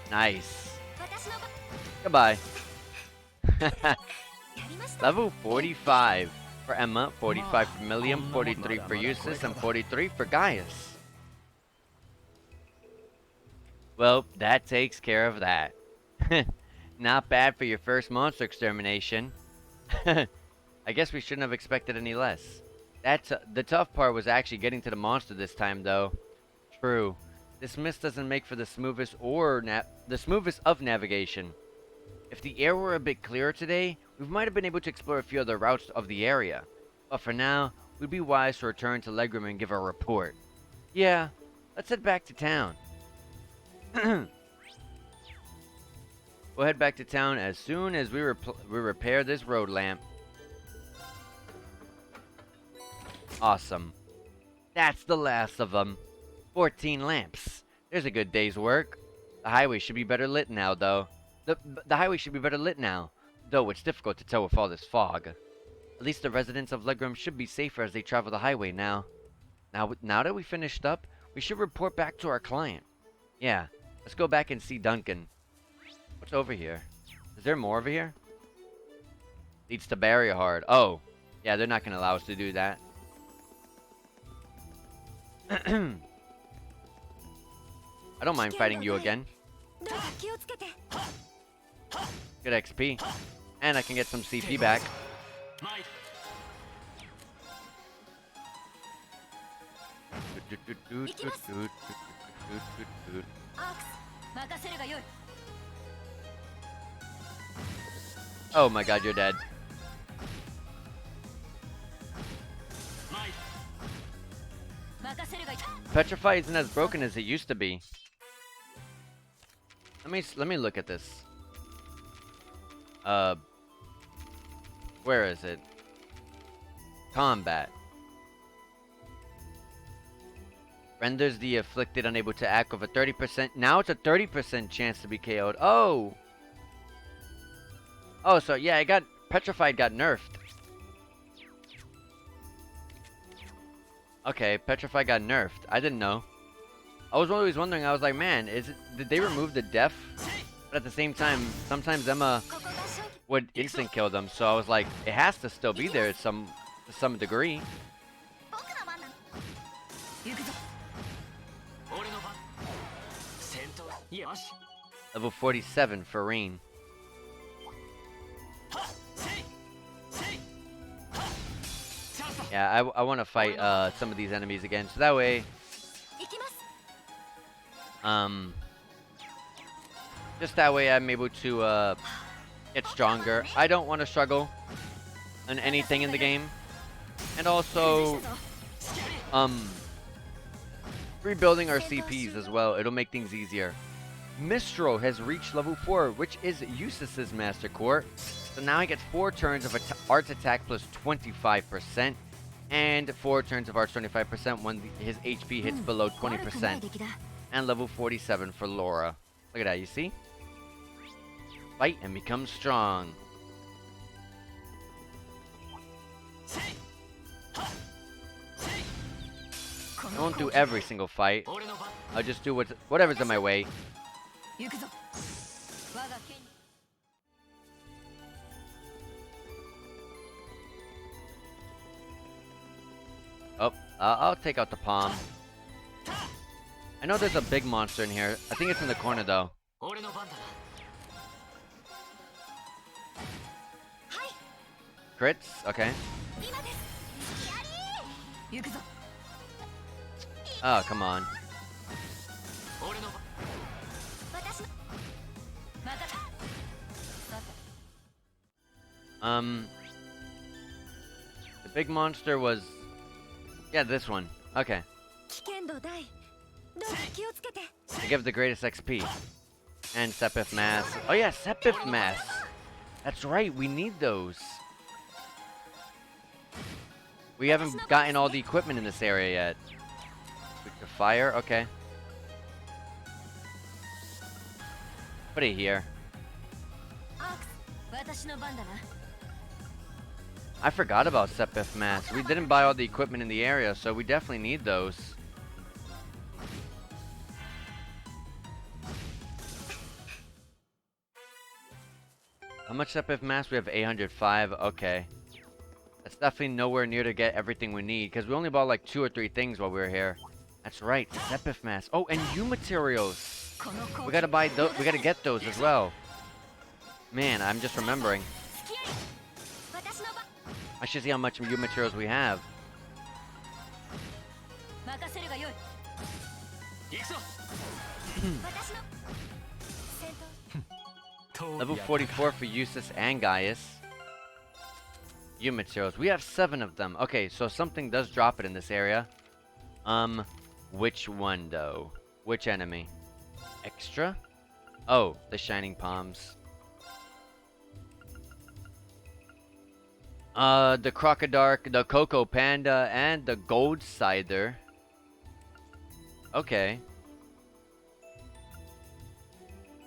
Nice. Goodbye. Level 45 for Emma, 45 for Millium, 43 for Eustace, and 43 for Gaius. Well, that takes care of that. Not bad for your first monster extermination. I guess we shouldn't have expected any less. The tough part was actually getting to the monster this time, though. True. This mist doesn't make for the smoothest of navigation. If the air were a bit clearer today, we might have been able to explore a few other routes of the area. But for now, we'd be wise to return to Legram and give a report. Yeah, let's head back to town. We'll head back to town as soon as we repair this road lamp. Awesome. That's the last of them. 14 lamps. There's a good day's work. The highway should be better lit now, though. The highway should be better lit now, though it's difficult to tell with all this fog. At least the residents of Legram should be safer as they travel the highway now. Now that we finished up, we should report back to our client. Yeah, let's go back and see Duncan. What's over here? Is there more over here? Leads to Barrier Hard. Oh, yeah, they're not going to allow us to do that. I don't mind fighting you again. Good XP. And I can get some CP back. Oh my god, you're dead. Petrify isn't as broken as it used to be. Let me look at this. Where is it? Combat. Renders the afflicted unable to act with a 30%. Now it's a 30% chance to be KO'd. Oh! Oh, so yeah, Petrified got nerfed. Okay, Petrified got nerfed. I didn't know. I was always wondering, I was like, man, did they remove the death? But at the same time, sometimes Emma would instant kill them, so I was like, it has to still be there to some degree. Level 47 for Reen. Yeah, I want to fight some of these enemies again, so that way, just that way I'm able to get stronger. I don't want to struggle on anything in the game, and also rebuilding our CPs as well. It'll make things easier. Mistro has reached level 4, which is Eustace's Master Core. So now he gets 4 turns of Arts Attack plus 25%, and 4 turns of Arts 25% when his HP hits below 20%. And level 47 for Laura. Look at that, you see? Fight and become strong. I won't do every single fight. I'll just do whatever's in my way. Oh, I'll take out the palm. I know there's a big monster in here. I think it's in the corner though. Crits? Okay. Oh, come on. The big monster was... yeah, this one. Okay. I give the greatest XP. And Sepith Mass. Oh yeah, Sepith Mass! That's right, we need those. We haven't gotten all the equipment in this area yet. Quick to fire, okay. Put it here. I forgot about Sepith Mass. We didn't buy all the equipment in the area, so we definitely need those. How much Sepith Mass? We have 805. Okay. That's definitely nowhere near to get everything we need, because we only bought like 2 or 3 things while we were here. That's right, Sepith Mass. Oh, and U materials. We gotta buy those. We gotta get those as well. Man, I'm just remembering. I should see how much U materials we have. Level 44 for Eustace and Gaius. U materials. We have 7 of them. Okay, so something does drop it in this area. Which one though? Which enemy? Extra? Oh, the Shining Palms. The Crocodile, the Cocoa Panda, and the Gold Cider. Okay.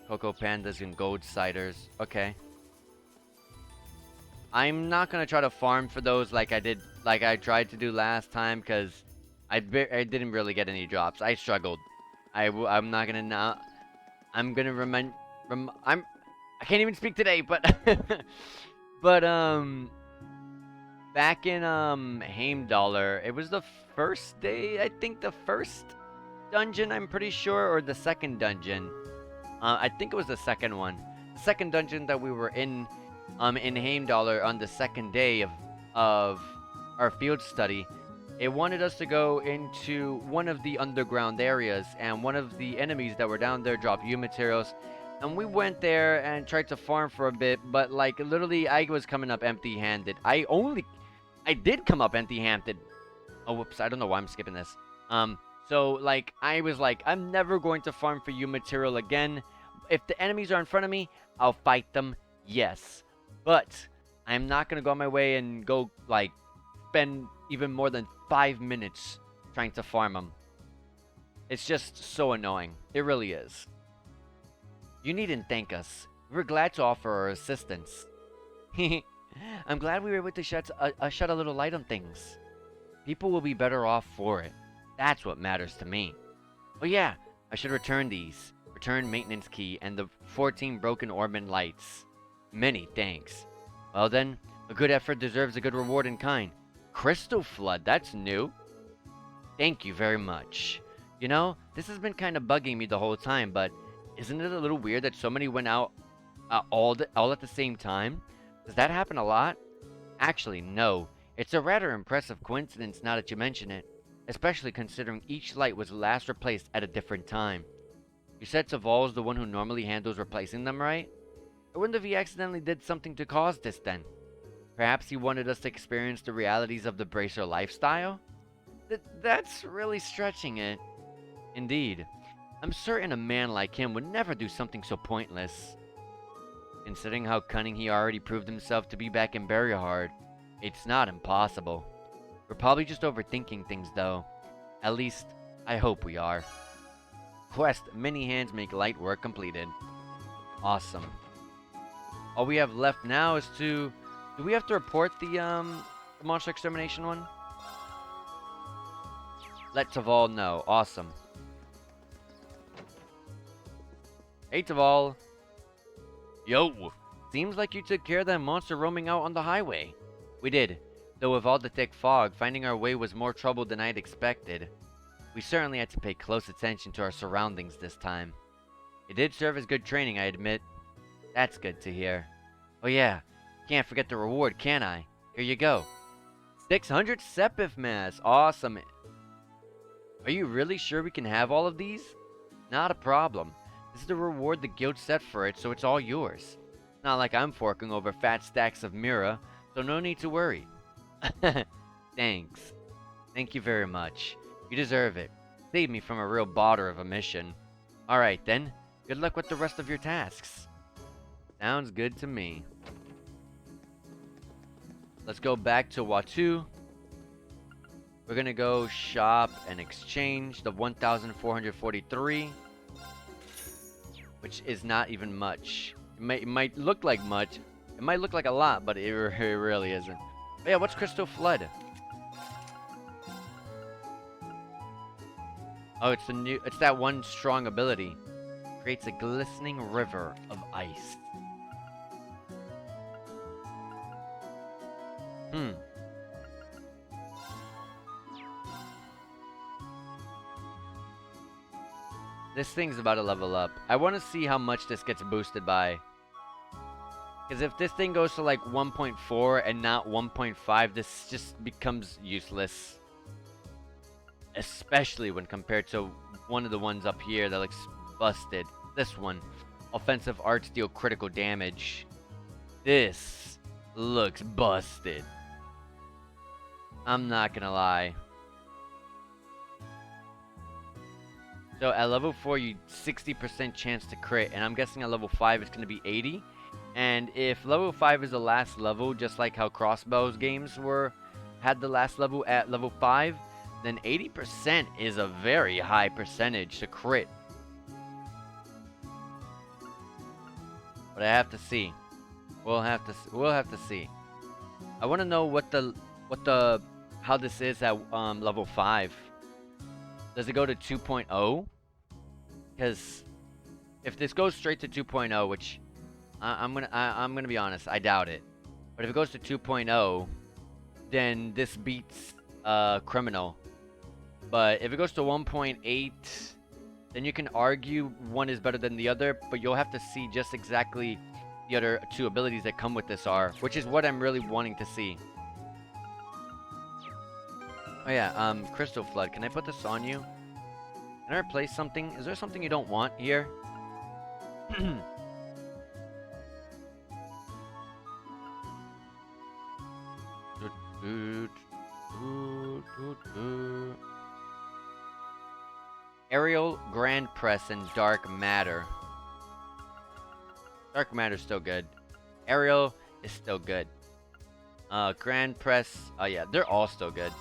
Cocoa Pandas and Gold Ciders. Okay. I'm not gonna try to farm for those like I tried to do last time, because I didn't really get any drops. I struggled. I'm not gonna now. I'm gonna I can't even speak today, but but back in Heimdallr, it was the first day, I think the first dungeon, I'm pretty sure, or the second dungeon. I think it was the second one. The second dungeon that we were in Heimdallr on the second day of our field study. It wanted us to go into one of the underground areas, and one of the enemies that were down there dropped U materials. And we went there and tried to farm for a bit, but like literally I was coming up empty-handed. I did come up empty-handed. Oh, whoops, I don't know why I'm skipping this. So like I was like, I'm never going to farm for U material again. If the enemies are in front of me, I'll fight them, yes. But I'm not gonna go on my way and go like spend even more than 5 minutes trying to farm them. It's just so annoying. It really is. You needn't thank us. We're glad to offer our assistance. I'm glad we were able to shed a little light on things. People will be better off for it. That's what matters to me. Oh yeah, I should return these. Return maintenance key and the 14 broken Orban lights. Many thanks. Well then, a good effort deserves a good reward in kind. Crystal Flood, that's new. Thank you very much. You know, this has been kind of bugging me the whole time, but isn't it a little weird that so many went out all at the same time? Does that happen a lot? Actually, no. It's a rather impressive coincidence now that you mention it, especially considering each light was last replaced at a different time. You said Saval's the one who normally handles replacing them, right? I wonder if he accidentally did something to cause this then. Perhaps he wanted us to experience the realities of the Bracer lifestyle? That's really stretching it. Indeed. I'm certain a man like him would never do something so pointless. Considering how cunning he already proved himself to be back in Barrihard, it's not impossible. We're probably just overthinking things though. At least, I hope we are. Quest, many hands make light work completed. Awesome. All we have left now is to... Do we have to report the monster extermination one? Let Taval know. Awesome. Hey Taval. Yo! Seems like you took care of that monster roaming out on the highway. We did. Though with all the thick fog, finding our way was more trouble than I'd expected. We certainly had to pay close attention to our surroundings this time. It did serve as good training, I admit. That's good to hear. Oh yeah, can't forget the reward, can I? Here you go. 600 Sepith Mass. Awesome. Are you really sure we can have all of these? Not a problem. This is the reward the guild set for it, so it's all yours. Not like I'm forking over fat stacks of Mira, so no need to worry. Thanks. Thank you very much. You deserve it. Saved me from a real bother of a mission. Alright then, good luck with the rest of your tasks. Sounds good to me. Let's go back to Watu. We're gonna go shop and exchange the 1,443. Which is not even much. It might look like much. It might look like a lot, but it really isn't. But yeah, what's Crystal Flood? Oh, it's that one strong ability. Creates a glistening river of ice. This thing's about to level up. I want to see how much this gets boosted by. Because if this thing goes to like 1.4 and not 1.5, this just becomes useless. Especially when compared to one of the ones up here that looks busted. This one. offensive arts deal critical damage. This looks busted. I'm not gonna lie. So at level 4, you 60% chance to crit, and I'm guessing at level 5 it's gonna be 80. And if level 5 is the last level, just like how Crossbows games had the last level at level 5, then 80% is a very high percentage to crit. But I have to see. We'll have to see. I want to know how this is at level 5. Does it go to 2.0? Because if this goes straight to 2.0, which I'm gonna be honest, I doubt it. But if it goes to 2.0, then this beats Criminal. But if it goes to 1.8, then you can argue one is better than the other, but you'll have to see just exactly the other two abilities that come with this are, which is what I'm really wanting to see. Oh yeah, Crystal Flood, can I put this on you? Can I replace something? Is there something you don't want here? Aerial, Grand Press, and Dark Matter. Dark Matter's still good. Aerial is still good. Grand Press, oh yeah, they're all still good.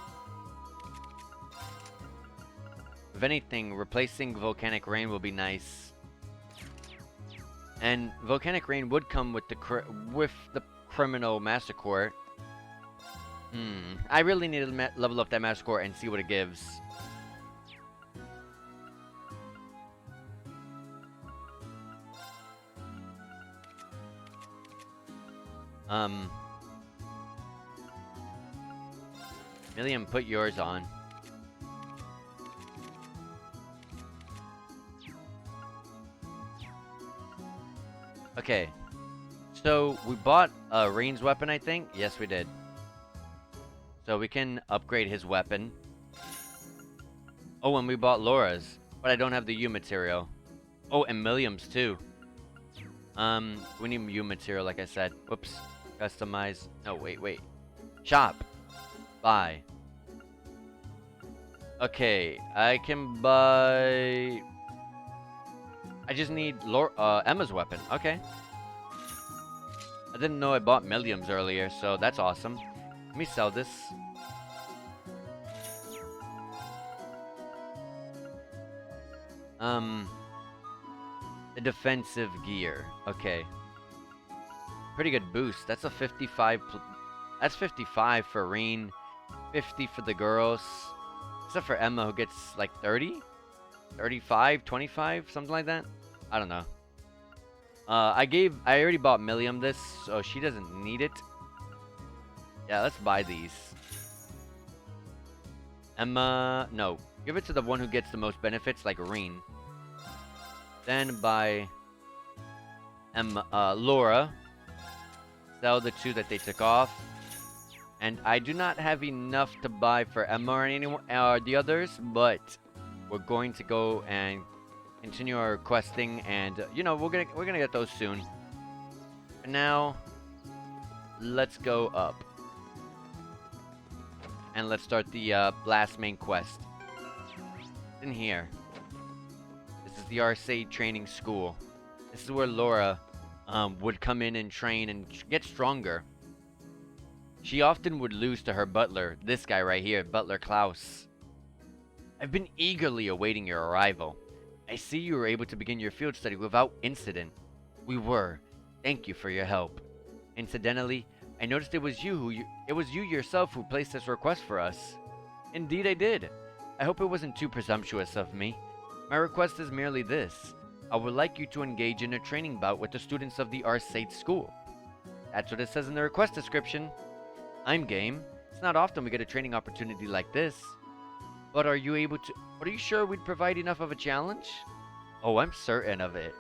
If anything, replacing Volcanic Rain will be nice. And Volcanic Rain would come with the Criminal Master Core. I really need to level up that Master Core and see what it gives. Million, put yours on. Okay. So, we bought Rain's weapon, I think? Yes, we did. So, we can upgrade his weapon. Oh, and we bought Laura's. But I don't have the U material. Oh, and Milliam's, too. We need U material, like I said. Whoops. Customize. No, wait. Shop. Buy. Okay, I can buy... I just need Emma's weapon. Okay. I didn't know I bought Milliam's earlier, so that's awesome. Let me sell this. The defensive gear. Okay. Pretty good boost. That's a 55. That's 55 for Rain. 50 for the girls. Except for Emma, who gets like 30? 35? 25? Something like that? I don't know. I already bought Milliam this, so she doesn't need it. Yeah, let's buy these. Emma, no. Give it to the one who gets the most benefits, like Rain. Then buy Emma, Laura. Sell the two that they took off. And I do not have enough to buy for Emma or anyone or the others, but we're going to go and continue our questing, and you know, we're gonna get those soon. And now let's go up. And let's start the last main quest. In here. This is the Arcade Training School. This is where Laura would come in and train and get stronger. She often would lose to her butler, this guy right here, Butler Klaus. I've been eagerly awaiting your arrival. I see you were able to begin your field study without incident. We were. Thank you for your help. Incidentally, I noticed it was you yourself who placed this request for us. Indeed I did. I hope it wasn't too presumptuous of me. My request is merely this. I would like you to engage in a training bout with the students of the Arcade School. That's what it says in the request description. I'm game. It's not often we get a training opportunity like this. But are you sure we'd provide enough of a challenge? Oh, I'm certain of it.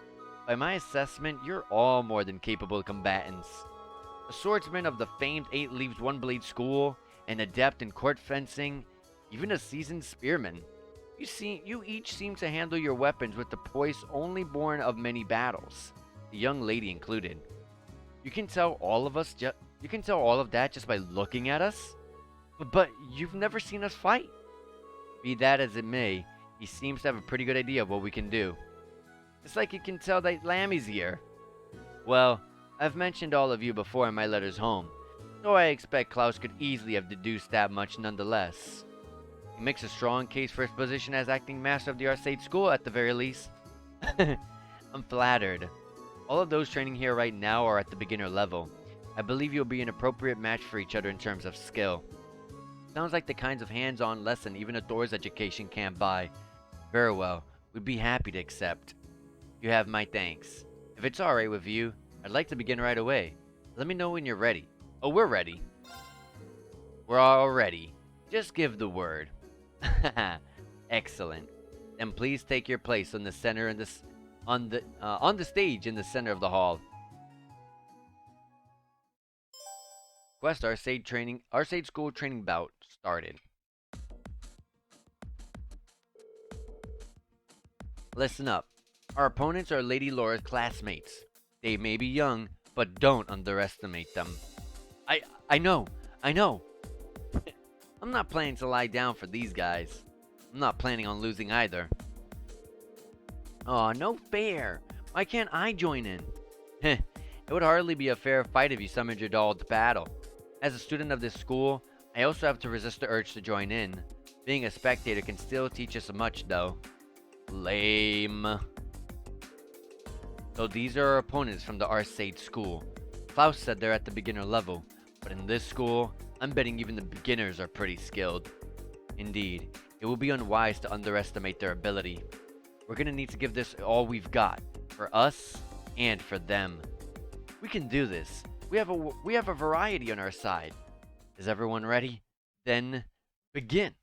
By my assessment, you're all more than capable combatants. A swordsman of the famed 8 Leaves 1 Blade School, an adept in court fencing, even a seasoned spearman. You each seem to handle your weapons with the poise only born of many battles, the young lady included. You can tell all of us you can tell all of that just by looking at us? But you've never seen us fight. Be that as it may, he seems to have a pretty good idea of what we can do. It's like you can tell that Lammy's here. Well, I've mentioned all of you before in my letters home, so I expect Klaus could easily have deduced that much nonetheless. He makes a strong case for his position as acting master of the Arcade School at the very least. I'm flattered. All of those training here right now are at the beginner level. I believe you'll be an appropriate match for each other in terms of skill. Sounds like the kinds of hands-on lesson even a Thor's education can't buy. Very well, we'd be happy to accept. You have my thanks. If it's alright with you, I'd like to begin right away. Let me know when you're ready. Oh, we're ready. We're all ready. Just give the word. Excellent. Then please take your place on the center in on the stage in the center of the hall. Quest Arcade School training bout started. Listen up. Our opponents are Lady Laura's classmates. They may be young, but don't underestimate them. I know. I'm not planning to lie down for these guys. I'm not planning on losing either. Aw, no fair. Why can't I join in? Heh, it would hardly be a fair fight if you summoned your doll to battle. As a student of this school, I also have to resist the urge to join in. Being a spectator can still teach us much, though. Lame. So these are our opponents from the Arcade School. Klaus said they're at the beginner level, but in this school, I'm betting even the beginners are pretty skilled. Indeed, it will be unwise to underestimate their ability. We're gonna need to give this all we've got, for us and for them. We can do this. We have a variety on our side. Is everyone ready? Then begin.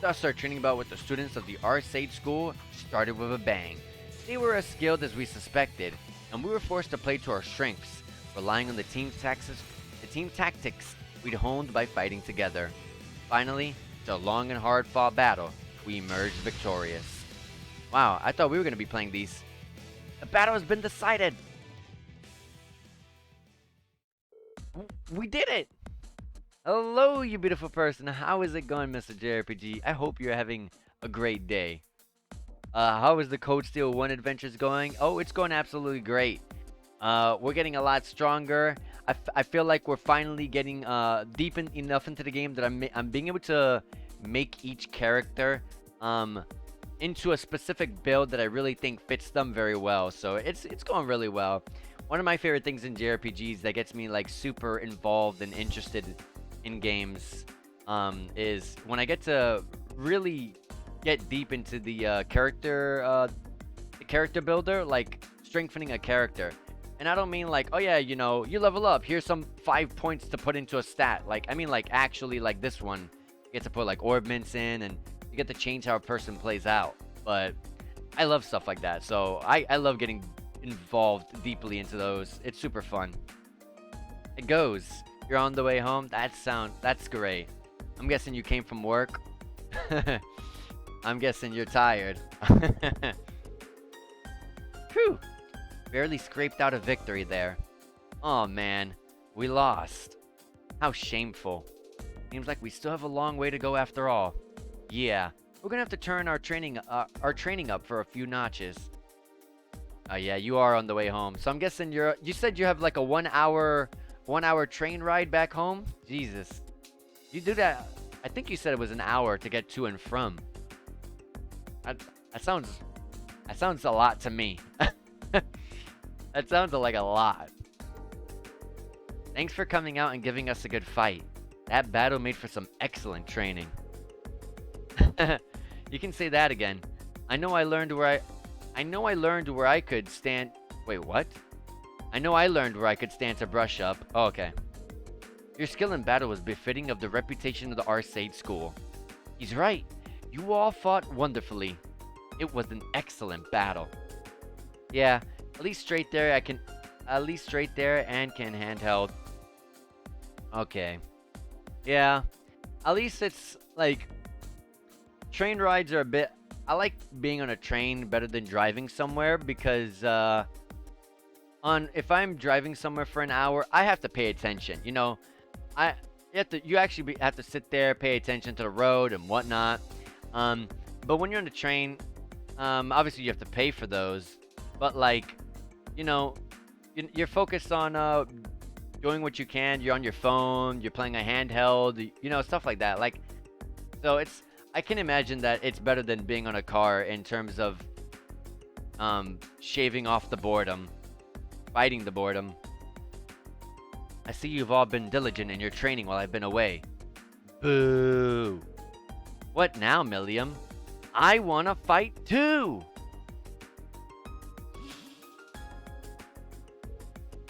Thus, our training bout with the students of the Arcade School started with a bang. They were as skilled as we suspected, and we were forced to play to our strengths, relying on the team tactics we'd honed by fighting together. Finally, after a long and hard-fought battle, we emerged victorious. Wow, I thought we were going to be playing these. The battle has been decided! We did it! Hello, you beautiful person. How is it going, Mr. JRPG? I hope you're having a great day. How is the Code Steel 1 adventures going? Oh, it's going absolutely great. We're getting a lot stronger. I feel like we're finally getting deep enough into the game that I'm being able to make each character into a specific build that I really think fits them very well. So it's going really well. One of my favorite things in JRPGs that gets me like super involved and interested in games is when I get to really get deep into the character builder, like strengthening a character. And I don't mean like, oh yeah, you know, you level up, here's some 5 points to put into a stat. Like, I mean like actually like this one, you get to put like orbments in and you get to change how a person plays out. But I love stuff like that, so I love getting involved deeply into those. It's super fun. It goes. You're on the way home? That's great. I'm guessing you came from work. I'm guessing you're tired. Whew. Barely scraped out a victory there. Oh man, we lost. How shameful. Seems like we still have a long way to go after all. Yeah, we're gonna have to turn our training up for a few notches. Yeah, you are on the way home. So I'm guessing you said you have like a 1 hour train ride back home? Jesus. You do that. I think you said it was an hour to get to and from. That sounds a lot to me. That sounds like a lot. Thanks for coming out and giving us a good fight. That battle made for some excellent training. You can say that again. I know I learned where I could stand. Wait, what? I know I learned where I could stand to brush up. Oh, okay. Your skill in battle was befitting of the reputation of the Arcade School. He's right. You all fought wonderfully. It was an excellent battle. Yeah, at least straight there and can handheld. Okay. Yeah. At least it's like train rides are a bit. I like being on a train better than driving somewhere because if I'm driving somewhere for an hour, I have to pay attention. You know, I you actually have to sit there, pay attention to the road and whatnot. Um, but when you're on the train, obviously you have to pay for those. But like, you know, you're focused on doing what you can. You're on your phone. You're playing a handheld. You know, stuff like that. Like, so it's. I can imagine that it's better than being on a car in terms of shaving off the boredom, fighting the boredom. I see you've all been diligent in your training while I've been away. Boo! What now, Milliam? I wanna fight too!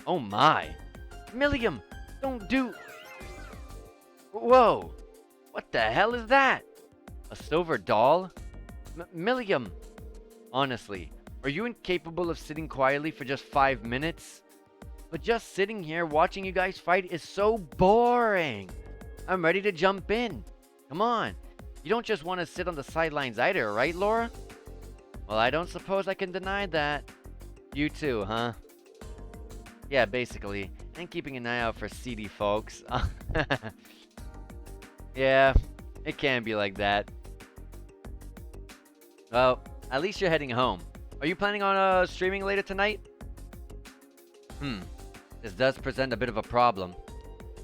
Oh my! Milliam! Don't do... Whoa! What the hell is that? A silver doll? Milliam! Honestly, are you incapable of sitting quietly for just 5 minutes? But just sitting here watching you guys fight is so boring. I'm ready to jump in. Come on. You don't just want to sit on the sidelines either, right, Laura? Well, I don't suppose I can deny that. You too, huh? Yeah, basically. And keeping an eye out for seedy folks. Yeah, it can be like that. Well, at least you're heading home. Are you planning on streaming later tonight? This does present a bit of a problem.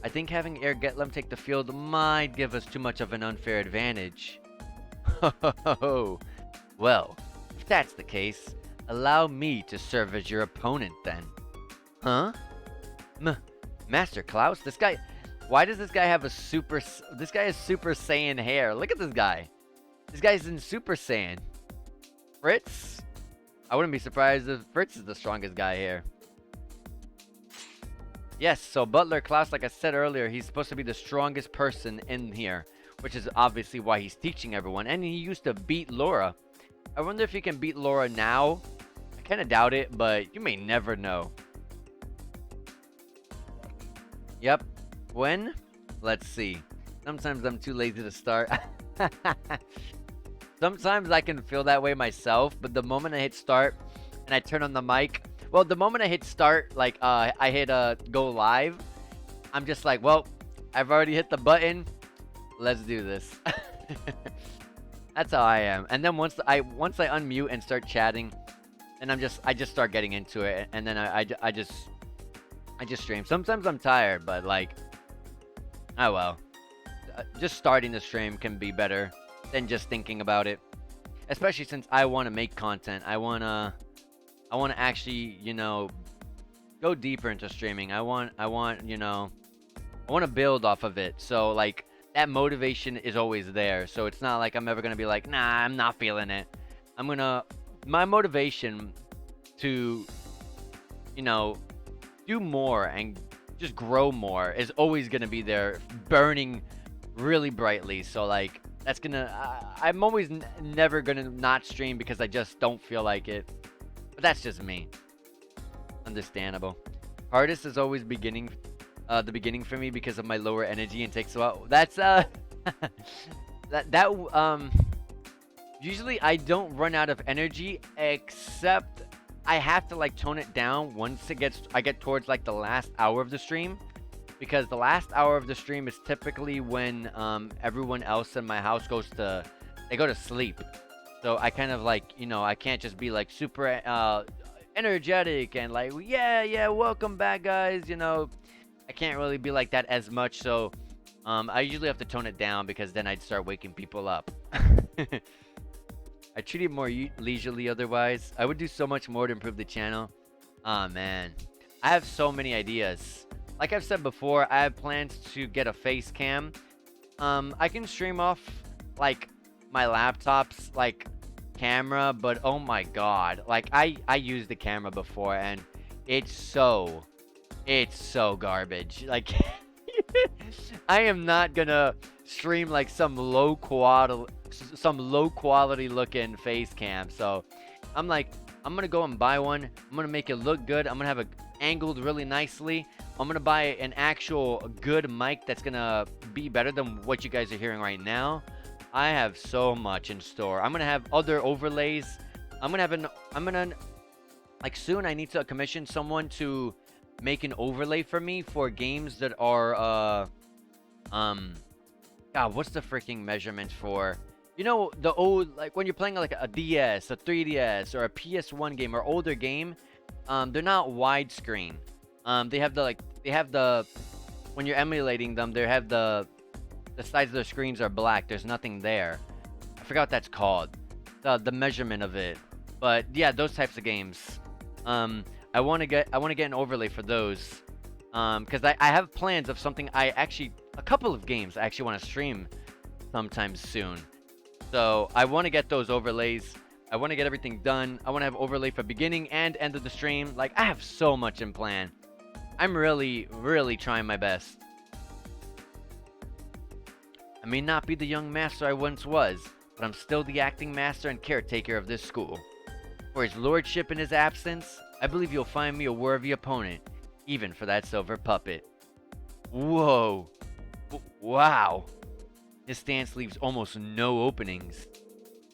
I think having Air Getlem take the field might give us too much of an unfair advantage. Well, if that's the case, allow me to serve as your opponent then. Huh? Master Klaus? This guy... Why does this guy have a super... This guy has Super Saiyan hair. Look at this guy. This guy's in Super Saiyan. Fritz? I wouldn't be surprised if Fritz is the strongest guy here. Yes, so Butler Klaus, like I said earlier, he's supposed to be the strongest person in here, which is obviously why he's teaching everyone. And he used to beat Laura. I wonder if he can beat Laura now. I kind of doubt it, but you may never know. Yep. When? Let's see. Sometimes I'm too lazy to start. Sometimes I can feel that way myself, but the moment I hit start and I turn on the mic, well, the moment I hit start, like I hit go live, I'm just like, well, I've already hit the button. Let's do this. That's how I am. And then once I unmute and start chatting, and I just start getting into it, and then I just stream. Sometimes I'm tired, but like, oh well. Just starting the stream can be better than just thinking about it. Especially since I want to make content. I want to actually, you know, go deeper into streaming. I want, you know, I want to build off of it. So like that motivation is always there. So it's not like I'm ever going to be like, nah, I'm not feeling it. My motivation to, you know, do more and just grow more is always going to be there, burning really brightly. So like that's I'm always never gonna not stream because I just don't feel like it. But that's just me. Understandable. Hardest is always the beginning for me because of my lower energy and takes a while. That's usually I don't run out of energy, except I have to like tone it down once I get towards like the last hour of the stream. Because the last hour of the stream is typically when everyone else in my house go to sleep. So I kind of like, you know, I can't just be like super energetic and like, yeah, welcome back, guys. You know, I can't really be like that as much. So I usually have to tone it down because then I'd start waking people up. I treat it more leisurely otherwise. I would do so much more to improve the channel. Oh man, I have so many ideas. Like I've said before, I have plans to get a face cam. I can stream off like my laptop's like camera, but oh my god, like I used the camera before and it's so garbage. Like I am not gonna stream like some low quality looking face cam. So I'm like, I'm gonna go and buy one. I'm gonna make it look good. I'm gonna have it angled really nicely. I'm gonna buy an actual good mic that's gonna be better than what you guys are hearing right now. I have so much in store. I'm gonna have other overlays. I'm gonna like soon I need to commission someone to make an overlay for me for games that are God, what's the freaking measurement for? You know, the old, like when you're playing like a DS, a 3DS, or a PS1 game or older game, they're not widescreen. They have the when you're emulating them, they have the sides of their screens are black. There's nothing there. I forgot what that's called. The measurement of it. But yeah, those types of games. I want to get an overlay for those. Because I have plans of something a couple of games I actually want to stream sometime soon. So I want to get those overlays. I want to get everything done. I want to have overlay for beginning and end of the stream. Like, I have so much in plan. I'm really, really trying my best. I may not be the young master I once was, but I'm still the acting master and caretaker of this school. For his lordship in his absence, I believe you'll find me a worthy opponent, even for that silver puppet. Whoa. Wow. His stance leaves almost no openings.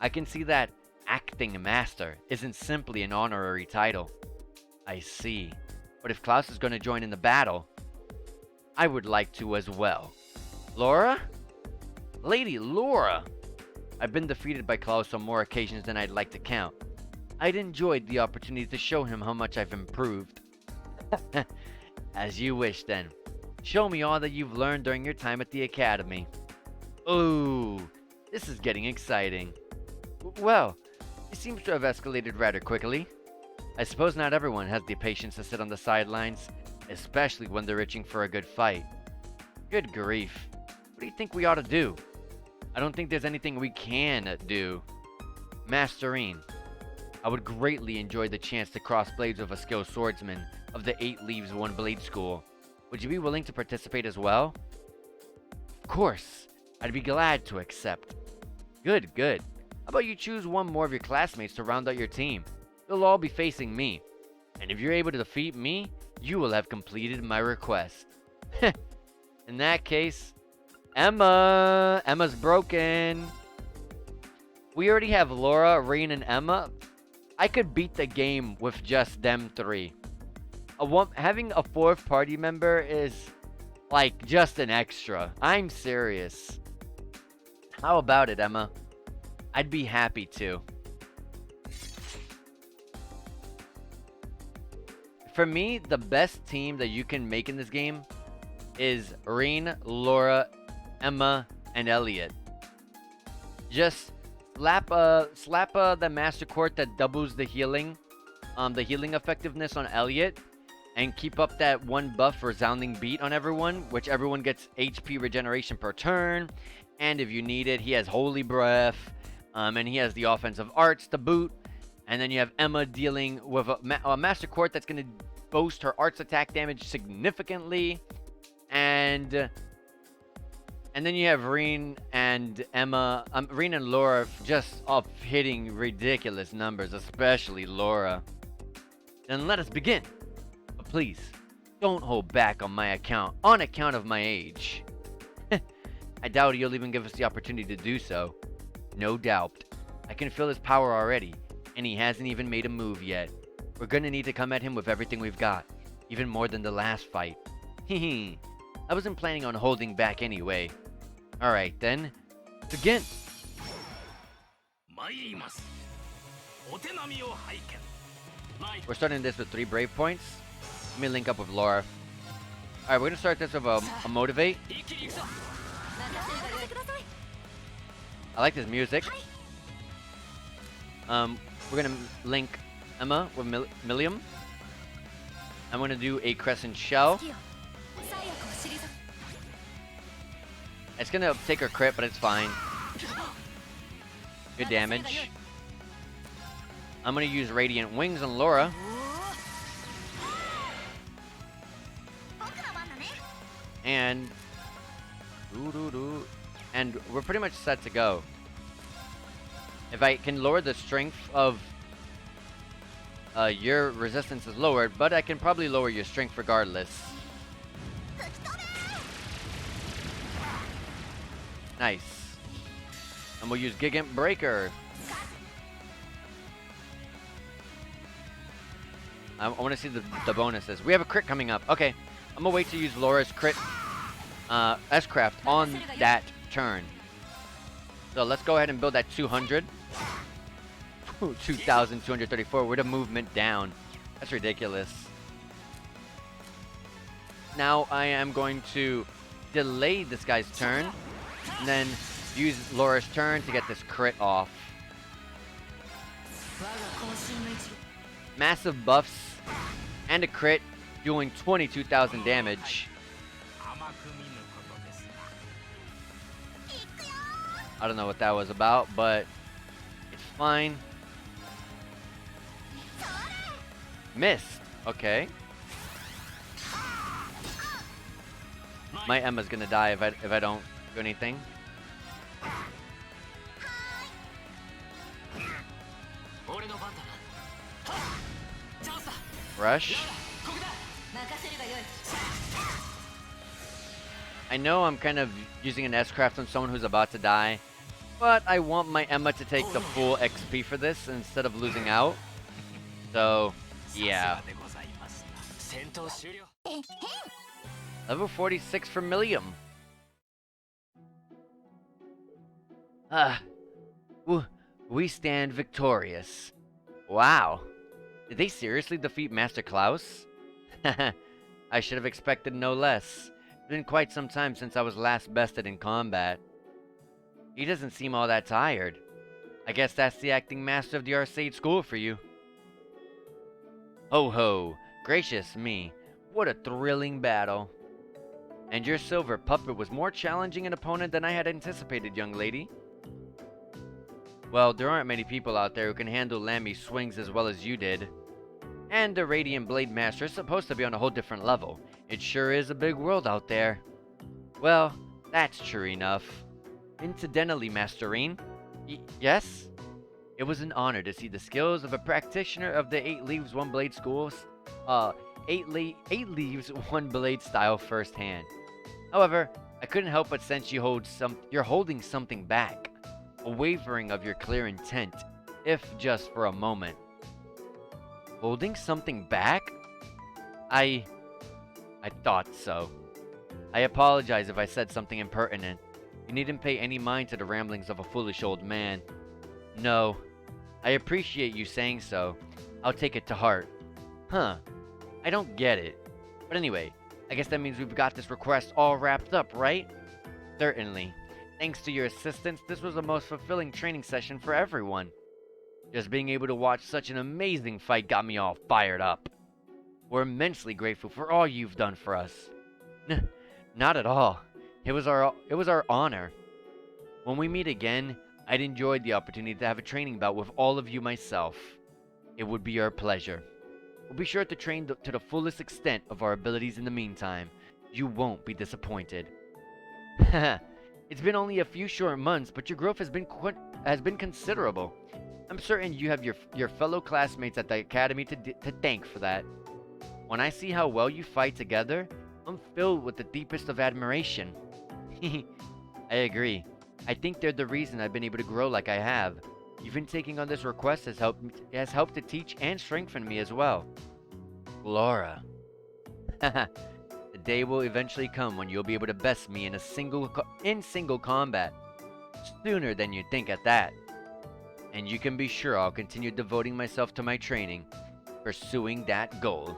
I can see that acting master isn't simply an honorary title. I see. But if Klaus is going to join in the battle, I would like to as well. Laura? Lady Laura! I've been defeated by Klaus on more occasions than I'd like to count. I'd enjoyed the opportunity to show him how much I've improved. As you wish then. Show me all that you've learned during your time at the academy. Ooh, this is getting exciting. Well, it seems to have escalated rather quickly. I suppose not everyone has the patience to sit on the sidelines, especially when they're itching for a good fight. Good grief. What do you think we ought to do? I don't think there's anything we can do. Masterine, I would greatly enjoy the chance to cross blades with a skilled swordsman of the 8 Leaves One Blade School. Would you be willing to participate as well? Of course. I'd be glad to accept. Good, good. How about you choose one more of your classmates to round out your team? You'll all be facing me. And if you're able to defeat me, you will have completed my request. In that case, Emma! Emma's broken. We already have Laura, Rain, and Emma. I could beat the game with just them 3. Having a 4th party member is like just an extra. I'm serious. How about it, Emma? I'd be happy to. For me, the best team that you can make in this game is Rain, Laura, Emma, and Elliot. Just slap the Master Court that doubles the healing effectiveness on Elliot, and keep up that 1 buff resounding beat on everyone, which everyone gets HP regeneration per turn, and if you need it, he has Holy Breath, and he has the offensive arts to boot. And then you have Emma dealing with a Master Court that's going to boost her arts attack damage significantly. And then you have Reen and Laura just off hitting ridiculous numbers, especially Laura. Then let us begin. But please, don't hold back on account of my age. I doubt you'll even give us the opportunity to do so. No doubt. I can feel his power already. And he hasn't even made a move yet. We're gonna need to come at him with everything we've got. Even more than the last fight. Hehe. I wasn't planning on holding back anyway. Alright then. Begin! We're starting this with 3 brave points. Let me link up with Laura. Alright, we're gonna start this with a motivate. I like this music. We're gonna link Emma with Millium. I'm gonna do a Crescent Shell. It's gonna take her crit, but it's fine. Good damage. I'm gonna use Radiant Wings on Laura. And and we're pretty much set to go. If I can lower the strength of your resistance is lowered, but I can probably lower your strength regardless. Nice. And we'll use Gigant Breaker. I want to see the bonuses. We have a crit coming up. Okay. I'm going to wait to use Laura's crit S-Craft on that turn. So let's go ahead and build that 200. 2,234 with a movement down. That's ridiculous. Now I am going to delay this guy's turn and then use Laura's turn to get this crit off. Massive buffs and a crit doing 22,000 damage. I don't know what that was about, but it's fine. Missed. Okay. My Emma's gonna die if I don't do anything. Rush. I know I'm kind of using an S-Craft on someone who's about to die, but I want my Emma to take the full XP for this instead of losing out. So, yeah. Level 46 for Millium. We stand victorious. Wow. Did they seriously defeat Master Klaus? I should have expected no less. It's been quite some time since I was last bested in combat. He doesn't seem all that tired. I guess that's the acting master of the Arcade School for you. Ho ho, gracious me, what a thrilling battle. And your silver puppet was more challenging an opponent than I had anticipated, young lady. Well, there aren't many people out there who can handle Lammy's swings as well as you did. And the Radiant Blade Master is supposed to be on a whole different level. It sure is a big world out there. Well, that's true enough. Incidentally, Masterine. Yes? It was an honor to see the skills of a practitioner of the 8 Leaves One Blade schools. 8 Leaves One Blade style firsthand. However, I couldn't help but sense you're holding something back. A wavering of your clear intent, if just for a moment. Holding something back? I thought so. I apologize if I said something impertinent. You needn't pay any mind to the ramblings of a foolish old man. No, I appreciate you saying so. I'll take it to heart. Huh, I don't get it. But anyway, I guess that means we've got this request all wrapped up, right? Certainly. Thanks to your assistance, this was the most fulfilling training session for everyone. Just being able to watch such an amazing fight got me all fired up. We're immensely grateful for all you've done for us. Not at all. It was our honor. When we meet again, I'd enjoyed the opportunity to have a training bout with all of you myself. It would be our pleasure. We'll be sure to train to the fullest extent of our abilities in the meantime. You won't be disappointed. It's been only a few short months, but your growth has been considerable. I'm certain you have your fellow classmates at the academy to thank for that. When I see how well you fight together, I'm filled with the deepest of admiration. I agree. I think they're the reason I've been able to grow like I have. Even taking on this request has helped to teach and strengthen me as well. Laura. The day will eventually come when you'll be able to best me in single combat. Sooner than you think at that. And you can be sure I'll continue devoting myself to my training, pursuing that goal.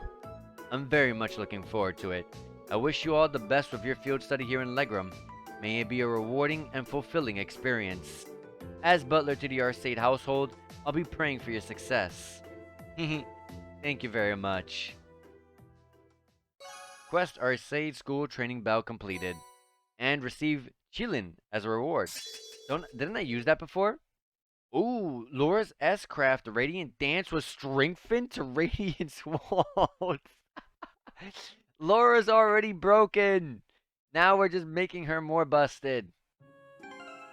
I'm very much looking forward to it. I wish you all the best with your field study here in Legram. May it be a rewarding and fulfilling experience. As butler to the Arcade household, I'll be praying for your success. Thank you very much. Quest Arcade School Training Bout completed. And receive Chilin as a reward. Didn't I use that before? Ooh, Laura's S-Craft Radiant Dance was strengthened to Radiance Waltz. Laura's already broken. Now we're just making her more busted.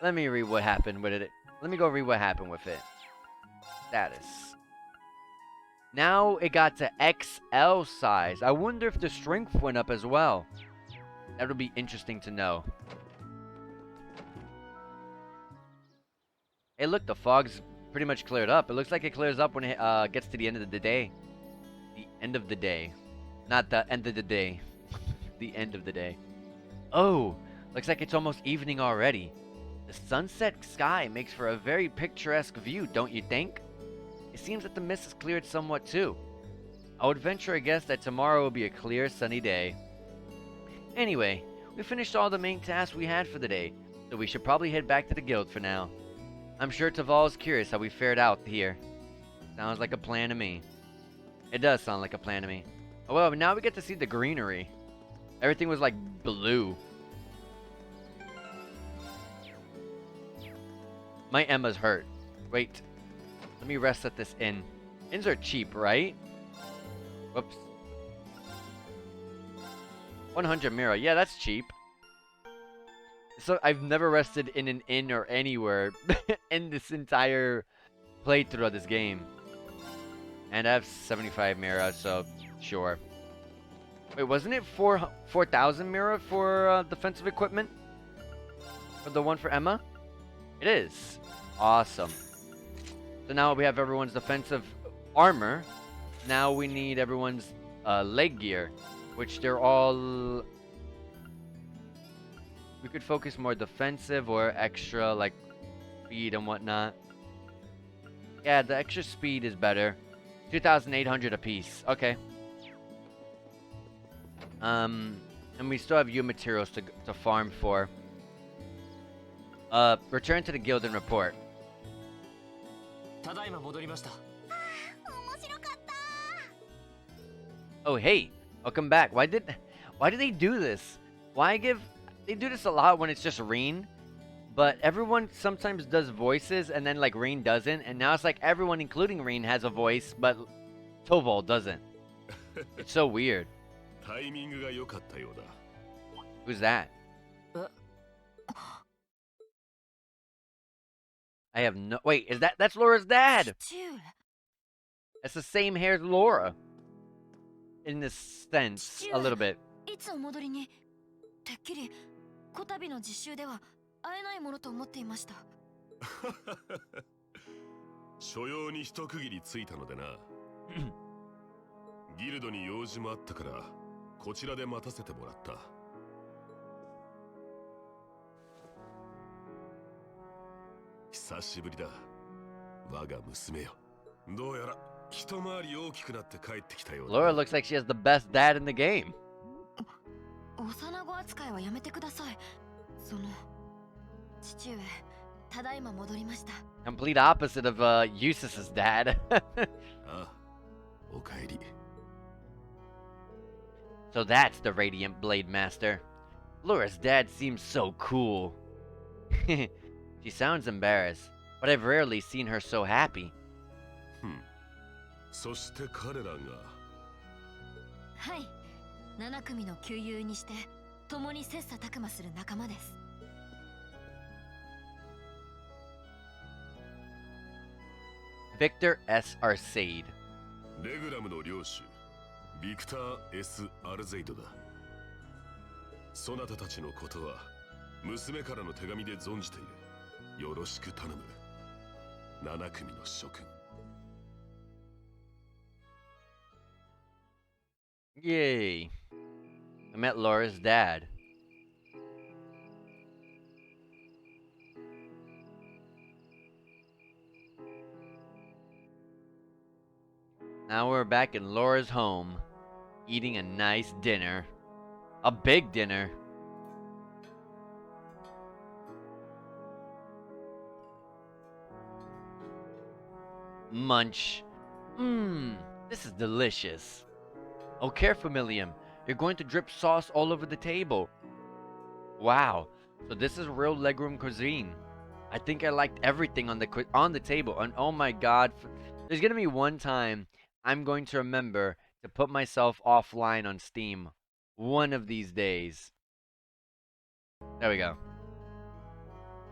Let me read what happened with it. Let me go read what happened with it. Status. Now it got to XL size. I wonder if the strength went up as well. That'll be interesting to know. Hey, look, the fog's pretty much cleared up. It looks like it clears up when it gets to the end of the day. The end of the day. Not the end of the day. The end of the day. Oh, looks like it's almost evening already. The sunset sky makes for a very picturesque view, don't you think? It seems that the mist has cleared somewhat too. I would venture a guess that tomorrow will be a clear, sunny day. Anyway, we finished all the main tasks we had for the day, so we should probably head back to the guild for now. I'm sure Taval is curious how we fared out here. Sounds like a plan to me. It does sound like a plan to me. Oh, well, now we get to see the greenery. Everything was like blue. My Emma's hurt. Wait. Let me rest at this inn. Inns are cheap, right? Whoops. 100 mira. Yeah, that's cheap. So I've never rested in an inn or anywhere in this entire playthrough of this game. And I have 75 mira, so sure. Wait, wasn't it 4,000 mira for defensive equipment? For the one for Emma? It is. Awesome. So now we have everyone's defensive armor. Now we need everyone's leg gear, which they're all... We could focus more defensive or extra, like, speed and whatnot. Yeah, the extra speed is better. 2,800 apiece. Okay. And we still have U materials to farm for. Return to the guild and report. ただいま戻りました。Oh, hey, welcome back. Why did they do this? They do this a lot when it's just Reen, but everyone sometimes does voices and then like Reen doesn't, and now it's like everyone, including Reen, has a voice, but Toval doesn't. It's so weird. Who's that? I have no... Wait, that's Laura's dad! That's the same hair as Laura. In this sense, a little bit. てっきりこたびの実習では会えないものと思っていました。所用に一区切りついたのでな。ギルドに用事もあったからこちらで待たせてもらった。久しぶりだ。我が娘よ。どうやら一回り大きくなって帰ってきたようだ。Laura looks like she has the best dad in the game. 幼子扱いはやめてください。その父上、ただいま戻りました。Complete opposite of Eustace's dad. ああ、おかえり。So that's the Radiant Blade Master. Laura's dad seems so cool. She sounds embarrassed, but I've rarely seen her so happy. そして彼らが。はい、7組の旧友にして共に切磋琢磨する仲間です。Victor S. Arcade. レグラムの領主、ビクター S. アルゼイドだ。そなたたちのことは娘からの手紙で存じている。よろしく頼む。7組の諸君。Yay. I met Laura's dad. Now we're back in Laura's home, eating a nice dinner. A big dinner. Munch. Mmm, this is delicious. Oh, careful, Milliam. You're going to drip sauce all over the table. Wow. So this is real Legram cuisine. I think I liked everything on the table. And oh my god, there's gonna be one time I'm going to remember to put myself offline on Steam. One of these days. There we go.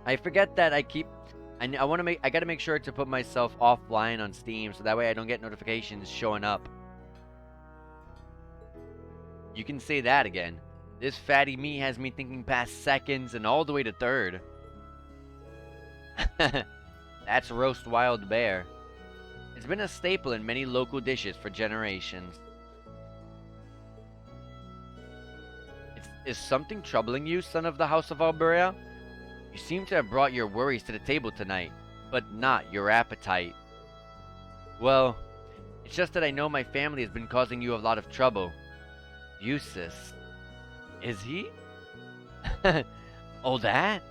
I forget that I gotta make sure to put myself offline on Steam so that way I don't get notifications showing up. You can say that again. This fatty meat has me thinking past seconds and all the way to third. That's roast wild bear. It's been a staple in many local dishes for generations. Is something troubling you, son of the House of Alberia? You seem to have brought your worries to the table tonight, but not your appetite. Well, it's just that I know my family has been causing you a lot of trouble. Eustace. Is he? Oh, that?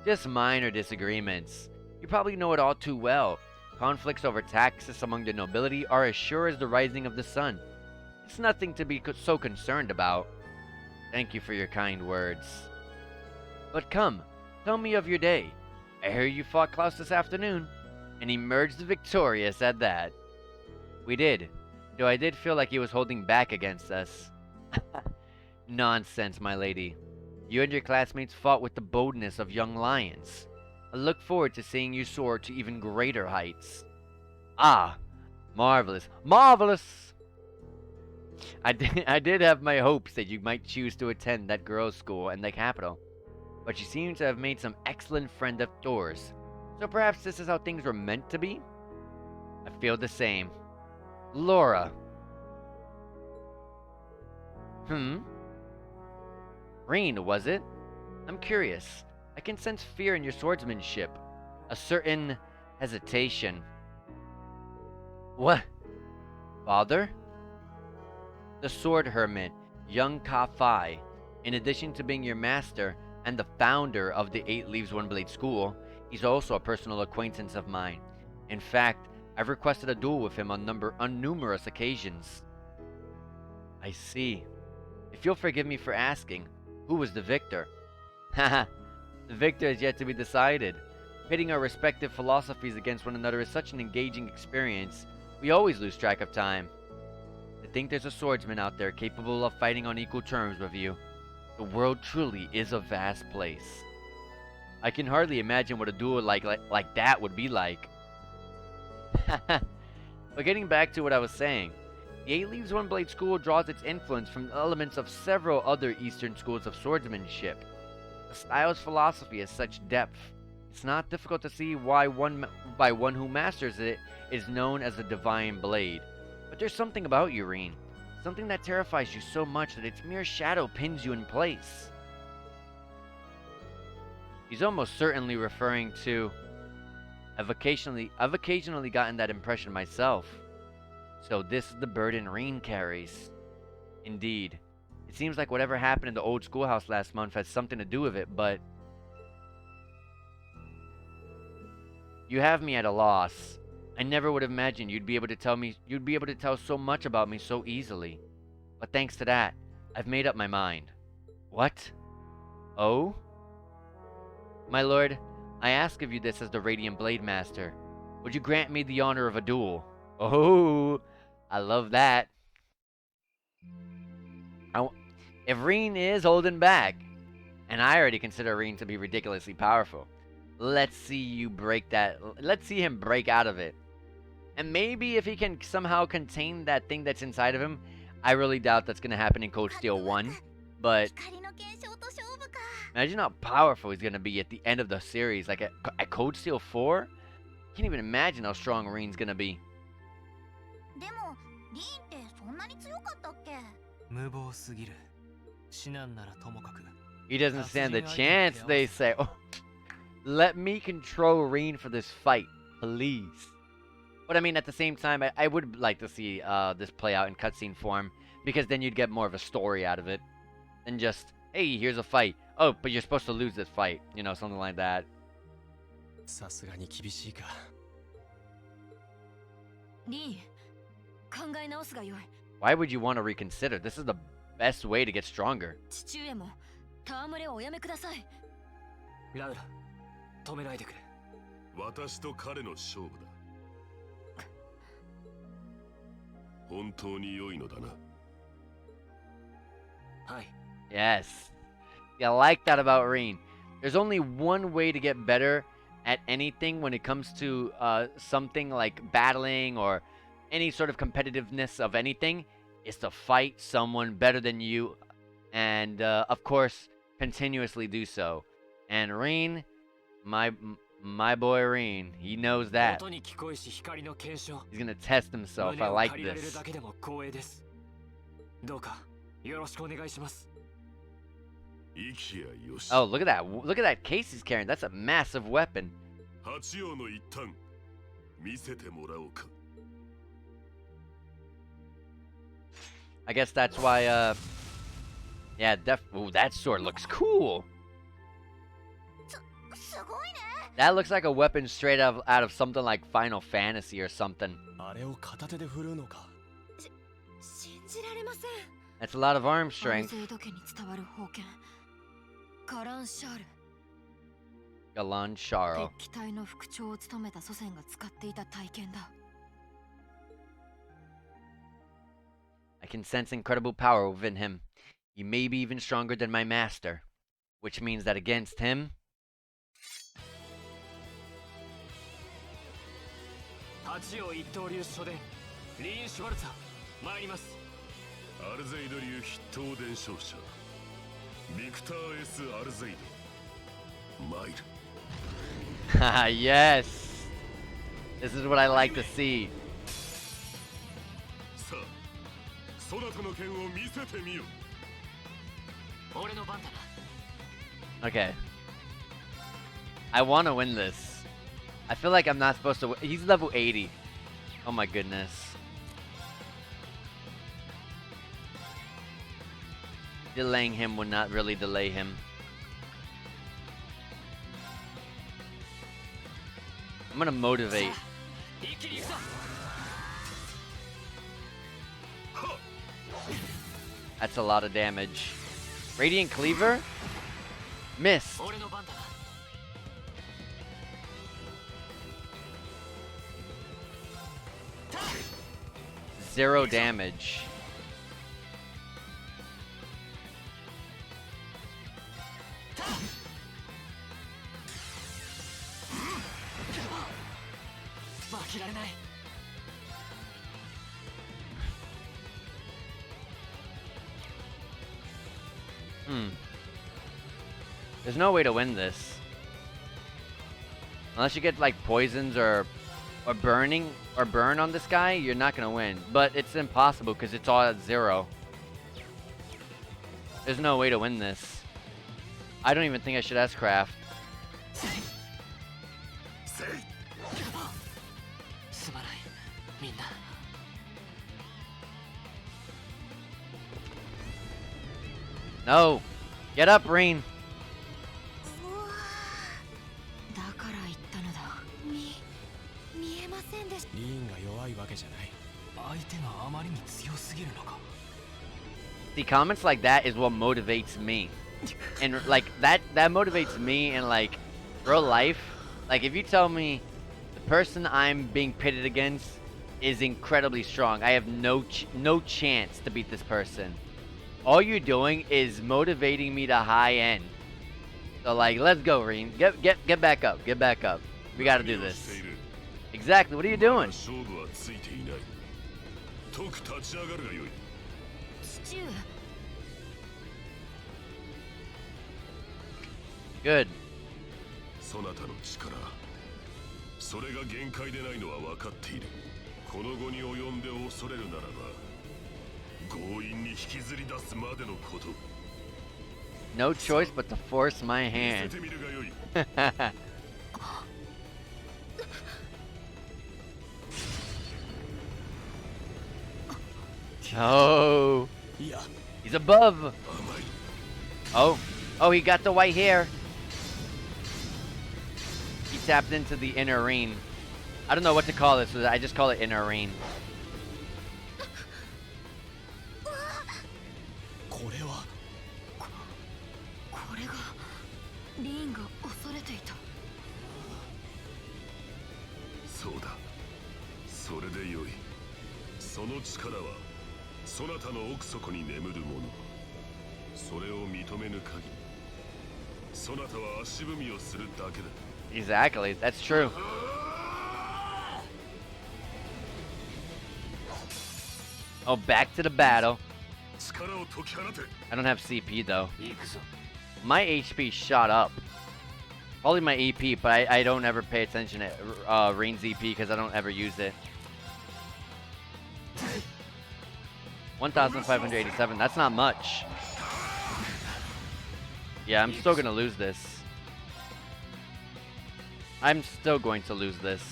Just minor disagreements. You probably know it all too well. Conflicts over taxes among the nobility are as sure as the rising of the sun. It's nothing to be so concerned about. Thank you for your kind words. But come, tell me of your day. I hear you fought Klaus this afternoon, and emerged victorious at that. We did, though I did feel like he was holding back against us. Nonsense, my lady. You and your classmates fought with the boldness of young lions. I look forward to seeing you soar to even greater heights. Ah, marvelous, marvelous! I did have my hopes that you might choose to attend that girls' school in the capital, but you seem to have made some excellent friend of Thor's. So perhaps this is how things were meant to be? I feel the same. Laura. Reen, was it? I'm curious. I can sense fear in your swordsmanship. A certain hesitation. What? Father? The sword hermit, young Ka-Fai, in addition to being your master and the founder of the 8 Leaves One Blade School, he's also a personal acquaintance of mine. In fact, I've requested a duel with him on numerous occasions. I see. If you'll forgive me for asking, who was the victor? Haha, the victor is yet to be decided. Pitting our respective philosophies against one another is such an engaging experience. We always lose track of time. To think there's a swordsman out there capable of fighting on equal terms with you. The world truly is a vast place. I can hardly imagine what a duel like that would be like. But getting back to what I was saying, the 8 Leaves One Blade School draws its influence from elements of several other Eastern schools of swordsmanship. The style's philosophy has such depth. It's not difficult to see why one who masters it is known as the Divine Blade. But there's something about you, Reen. Something that terrifies you so much that its mere shadow pins you in place. He's almost certainly referring to... I've occasionally gotten that impression myself. So this is the burden Reen carries. Indeed. It seems like whatever happened in the old schoolhouse last month has something to do with it, but... You have me at a loss. I never would have imagined you'd be able to tell so much about me so easily. But thanks to that, I've made up my mind. What? Oh? My lord, I ask of you this as the Radiant Blade Master. Would you grant me the honor of a duel? Oh, I love that. If Reen is holding back, and I already consider Reen to be ridiculously powerful, let's see him break out of it. And maybe if he can somehow contain that thing that's inside of him, I really doubt that's going to happen in Cold Steel 1. But imagine how powerful he's going to be at the end of the series. Like at Cold Steel 4? Can't even imagine how strong Reen's going to be. He doesn't stand a chance, they say. Oh, let me control Reen for this fight, please. But I mean, at the same time, I would like to see this play out in cutscene form, because then you'd get more of a story out of it than just, hey, here's a fight. Oh, but you're supposed to lose this fight. You know, something like that. Why would you want to reconsider? This is the best way to get stronger. ラウラ、止めないでくれ。私と彼の勝負だ。本当に良いのだな。はい。Yes. Yeah, I like that about Reen. There's only one way to get better at anything when it comes to something like battling or any sort of competitiveness of anything, is to fight someone better than you and, of course, continuously do so. And Reen, My boy Reen, he knows that. 音に聞こえし光の検証 He's gonna test himself. 胸 I を like 借りられる this. だけでも光栄ですどうかよろしくお願いします 息やよし Oh, look at that. Look at that case he's carrying. That's a massive weapon. 八王の一端見せてもらおうか I guess that's why, yeah, ooh, that sword looks cool. すごいね That looks like a weapon straight out of something like Final Fantasy or something. あれを片手で振るうのか。信じられません That's a lot of arm アル strength. ゼイド家に伝わる宝剣カランシャール Galan Sharo. 敵機隊の副長を務めた祖先が使っていた体験だ I can sense incredible power within him. He may be even stronger than my master. Which means that against him, 八王一刀流書伝リーン・シュバルツァー参りますアルゼイド流筆頭伝承者ビクター S アルゼイドマイル yes! This is what I like to see. さあそなたの剣を見せてみよ俺の番だな Okay. I want to win this. I feel like I'm not supposed to. He's level 80. Oh my goodness. Delaying him would not really delay him. I'm gonna motivate. 一気に行くぞ That's a lot of damage. Radiant Cleaver? Missed. 俺の番だな Zero damage. There's no way to win this. Unless you get like poisons or burning or burn on this guy, you're not gonna win. But it's impossible because it's all at 0. There's no way to win this. I don't even think I should S-craft. すまないみんな No! Get up, Reen! だから言ったのだ見えませんでしたリーンが弱いわけじゃない。相手があまりに強すぎるのか See, comments like that is what motivates me. And like that motivates me in like real life. Like if you tell me the person I'm being pitted against is incredibly strong, I have no chance to beat this person. All you're doing is motivating me to high end. So like, let's go, Reen. Get back up. Get back up. We gotta do this. Exactly. What are you doing? 勝負はついていない解く立ち上がるがよい父上 Good. そなたの力それが限界でないのは分かっているこの後に及んで恐れるならば強引に引きずり出すまでのこと No choice but to force my 見せ hand. てみるがよい Oh, いや、 he's above. 甘い Oh, he got the white hair. He tapped into the inner ring. I don't know what to call this. I just call it inner ring. これはこれがリーンが恐れていたそうだそれでよいその力はそなたの奥底に眠るものそれを認めぬ限りそなたは足踏みをするだけだ Exactly. That's true. Oh, back to the battle. 力を解き放て I don't have CP though. 行くぞ My HP shot up. Probably my EP, but I don't ever pay attention to Rain's EP because I don't ever use it. 1,587. That's not much. Yeah, I'm still gonna lose this. I'm still going to lose this.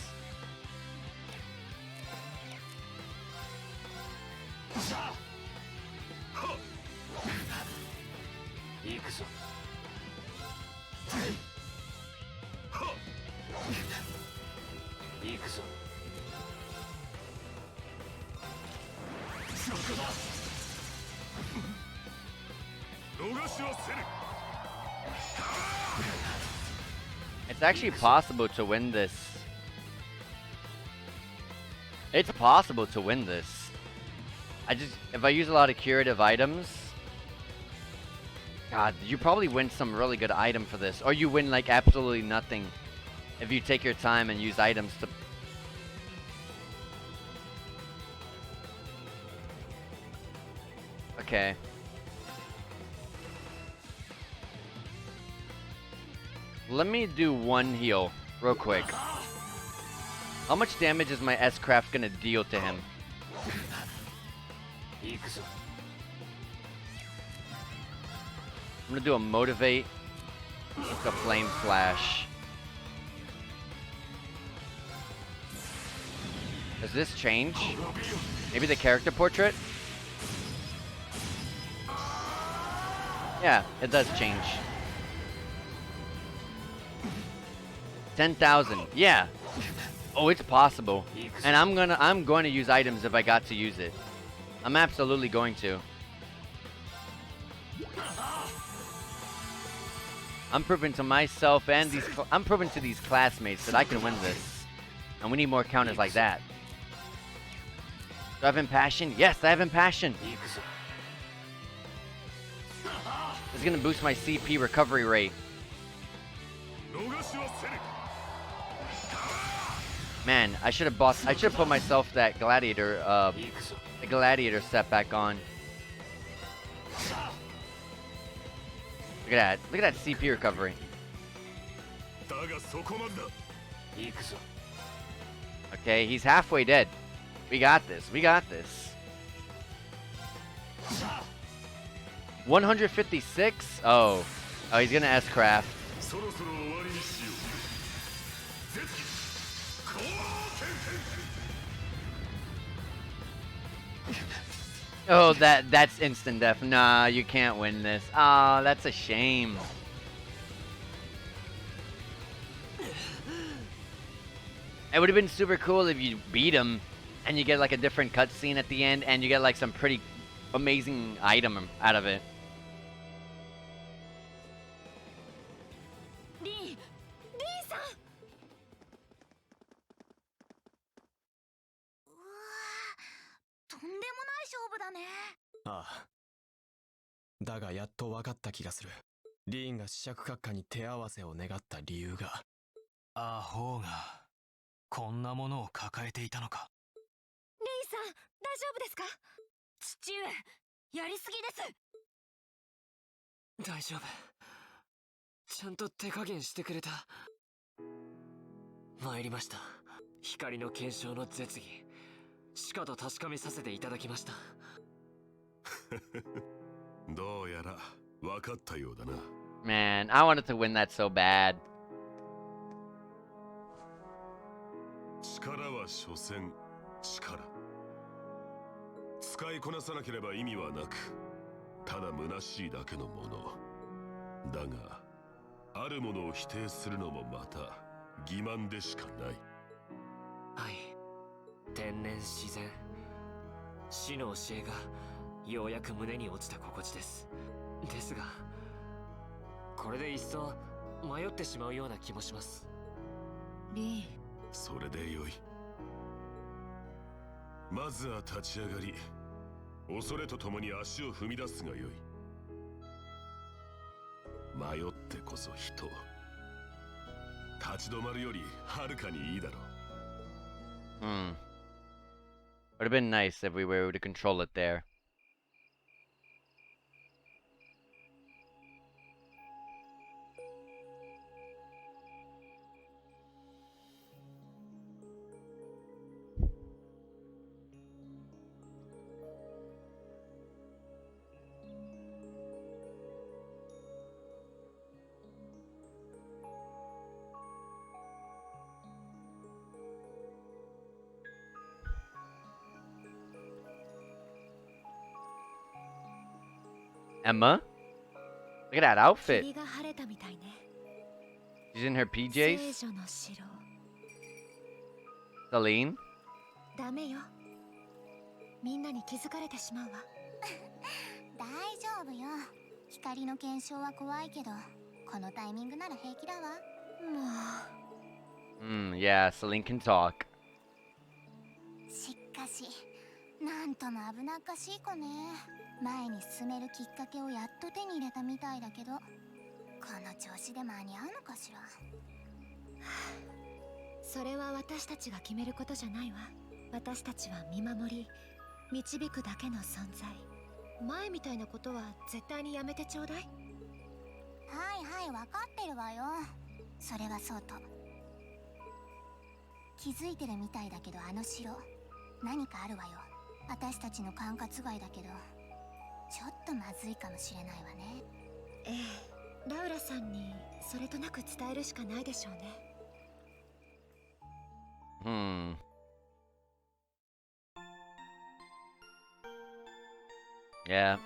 It's actually possible to win this. It's possible to win this. If I use a lot of curative items, God, you probably win some really good item for this. Or you win like absolutely nothing if you take your time and use items to... Okay. Let me do one heal real quick. How much damage is my S-Craft gonna deal to him? I'm gonna do a motivate with a flame flash. Does this change? Maybe the character portrait? Yeah, it does change. 10,000. Yeah. Oh, it's possible. And I'm going to use items if I got to use it. I'm absolutely going to. I'm proving to myself and I'm proving to these classmates that I can win this. And we need more counters like that. Do I have Impassion? Yes, I have Impassion. It's going to boost my CP recovery rate. Man, I should have put myself that gladiator the gladiator set back on. Look at that. Look at that CP recovery. Okay, he's halfway dead. We got this. We got this. 156? Oh, he's gonna S-Craft. Oh, that's instant death. Nah, you can't win this. Ah, that's a shame. It would have been super cool if you beat him and you get like a different cutscene at the end and you get like some pretty amazing item out of it.ああ。だがやっと分かった気がする。リーンが試着閣下に手合わせを願った理由が。アホがこんなものを抱えていたのか。リーさん、大丈夫ですか？父上、やりすぎです。大丈夫。ちゃんと手加減してくれた。参りました。光の検証の絶技。しかと確かめさせていただきました。どうやら分かったようだな。Man, I wanted to win that so bad. 力は所詮力。使いこなさなければ意味はなく、ただ虚しいだけのもの。だが、あるものを否定するのもまた欺瞞でしかない。はい。天然自然。死の教えがようやく胸に落ちた心地です。ですが、これで一層迷ってしまうような気もします。リー。それでよい。まずは立ち上がり、恐れとともに足を踏み出すがよい。迷ってこそ人。立ち止まるよりはるかにいいだろう。Would have been nice if we were able to control it there. Emma? Look at that outfit. 霧が晴れたみたいね。 She's in her 聖 PJs. 女の城。 Celine? ダメよ。みんなに気づかれてしまうわ。大丈夫よ。光の検証は怖いけど、このタイミングなら平気だわ。も Yeah, Celine can talk. しかし、なんとも危なっかしい子ね。前に進めるきっかけをやっと手に入れたみたいだけど、この調子で間に合うのかしら。う、それは私たちが決めることじゃないわ。私たちは見守り、導くだけの存在。前みたいなことは絶対にやめてちょうだい。はいはい、分かってるわよ。それはそうと。気づいてるみたいだけど、あの城何かあるわよ。私たちの管轄外だけど、ちょっとまずいかもしれないわね。ええ、ラウラさんにそれとなく伝えるしかないでしょうね。Yeah.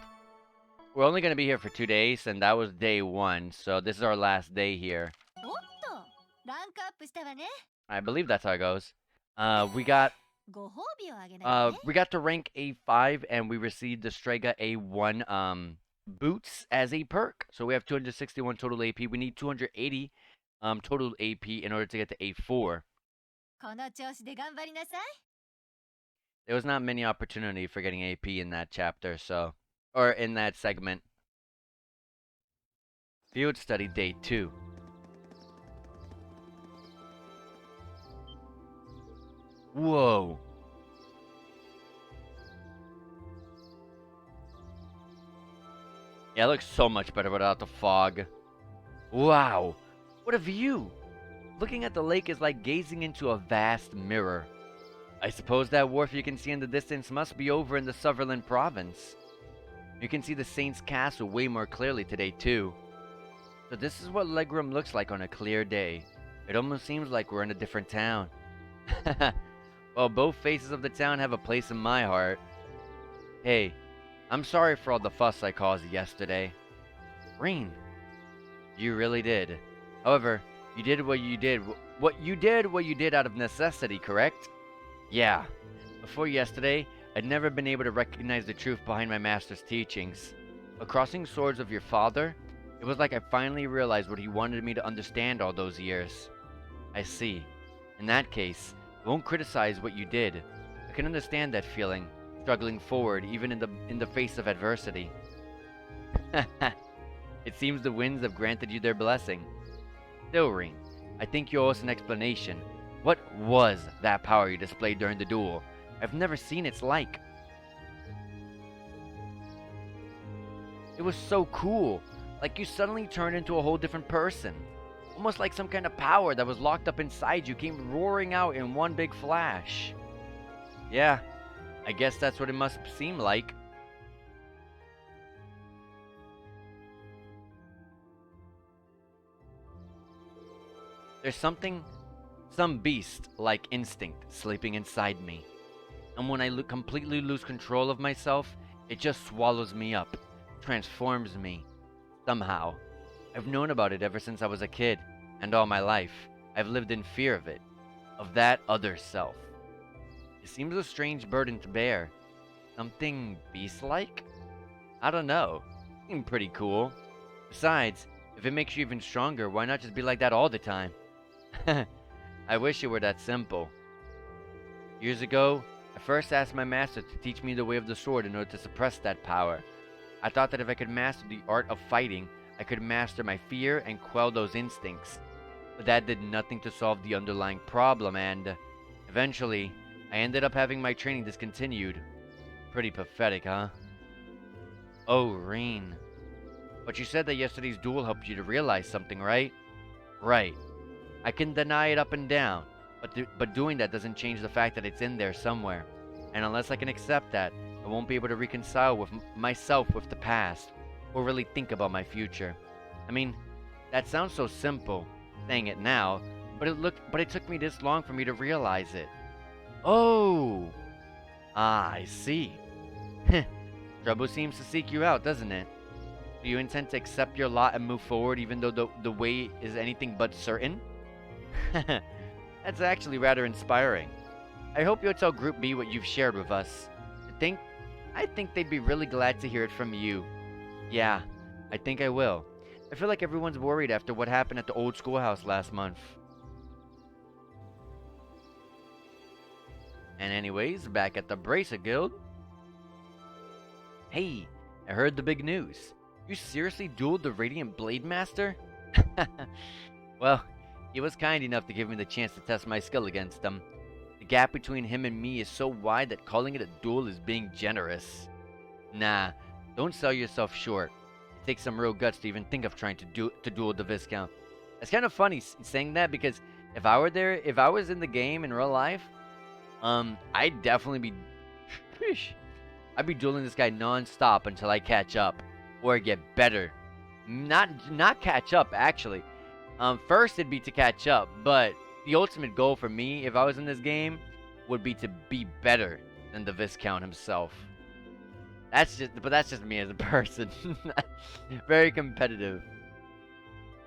We're only going to be here for 2 days, and that was day 1, so this is our last day here. おっと、ランクアップしたわね。 I believe that's how it goes. We got ご褒美をあげないね。 we got to rank A5, and we received the Strega A1 boots as a perk. So we have 261 total AP. We need 280 total AP in order to get to A4. この調子で頑張りなさい。 There was not many opportunity for getting AP in that chapter, so or in that segment. Field study day 2. Whoa. Yeah, it looks so much better without the fog. Wow. What a view. Looking at the lake is like gazing into a vast mirror. I suppose that wharf you can see in the distance must be over in the Sutherland province. You can see the Saint's Castle way more clearly today too. So this is what Legram looks like on a clear day. It almost seems like we're in a different town. Well, both faces of the town have a place in my heart. Hey, I'm sorry for all the fuss I caused yesterday. Reen, you really did. However, you did what you did. What you did out of necessity, correct? Yeah. Before yesterday, I'd never been able to recognize the truth behind my master's teachings. But crossing swords of your father, it was like I finally realized what he wanted me to understand all those years. I see. In that case, I won't criticize what you did. I can understand that feeling, struggling forward even in the face of adversity. It seems the winds have granted you their blessing. Still, Reen, I think you owe us an explanation. What was that power you displayed during the duel? I've never seen its like. It was so cool. Like you suddenly turned into a whole different person. Almost like some kind of power that was locked up inside you came roaring out in one big flash. Yeah, I guess that's what it must seem like. There's some beast-like instinct sleeping inside me. And when I completely lose control of myself, it just swallows me up, transforms me. Somehow. I've known about it ever since I was a kid, and all my life, I've lived in fear of it, of that other self. It seems a strange burden to bear. Something beast-like? I don't know. Seems pretty cool. Besides, if it makes you even stronger, why not just be like that all the time? I wish it were that simple. Years ago, I first asked my master to teach me the way of the sword in order to suppress that power. I thought that if I could master the art of fighting, I could master my fear and quell those instincts. But that did nothing to solve the underlying problem, and eventually, I ended up having my training discontinued. Pretty pathetic, huh? Oh, Reen. But you said that yesterday's duel helped you to realize something, right? Right. I can deny it up and down, but doing that doesn't change the fact that it's in there somewhere. And unless I can accept that, I won't be able to reconcile with myself with the past, or really think about my future. I mean, that sounds so simple, saying it now, but it took me this long for me to realize it. Oh! Ah, I see. Trouble seems to seek you out, doesn't it? Do you intend to accept your lot and move forward even though the way is anything but certain? That's actually rather inspiring. I hope you'll tell Group B what you've shared with us. I think they'd be really glad to hear it from you. Yeah, I think I will. I feel like everyone's worried after what happened at the old schoolhouse last month. And anyways, back at the Bracer Guild. Hey, I heard the big news. You seriously dueled the Radiant Blade Master? Well, he was kind enough to give me the chance to test my skill against him. The gap between him and me is so wide that calling it a duel is being generous. Nah, don't sell yourself short. It takes some real guts to even think of trying to duel the Viscount. It's kind of funny saying that because if I was in the game in real life, I'd definitely be, I'd be dueling this guy non-stop until I catch up or get better. Not catch up actually. First it'd be to catch up, but the ultimate goal for me if I was in this game would be to be better than the Viscount himself. That's just me as a person. Very competitive.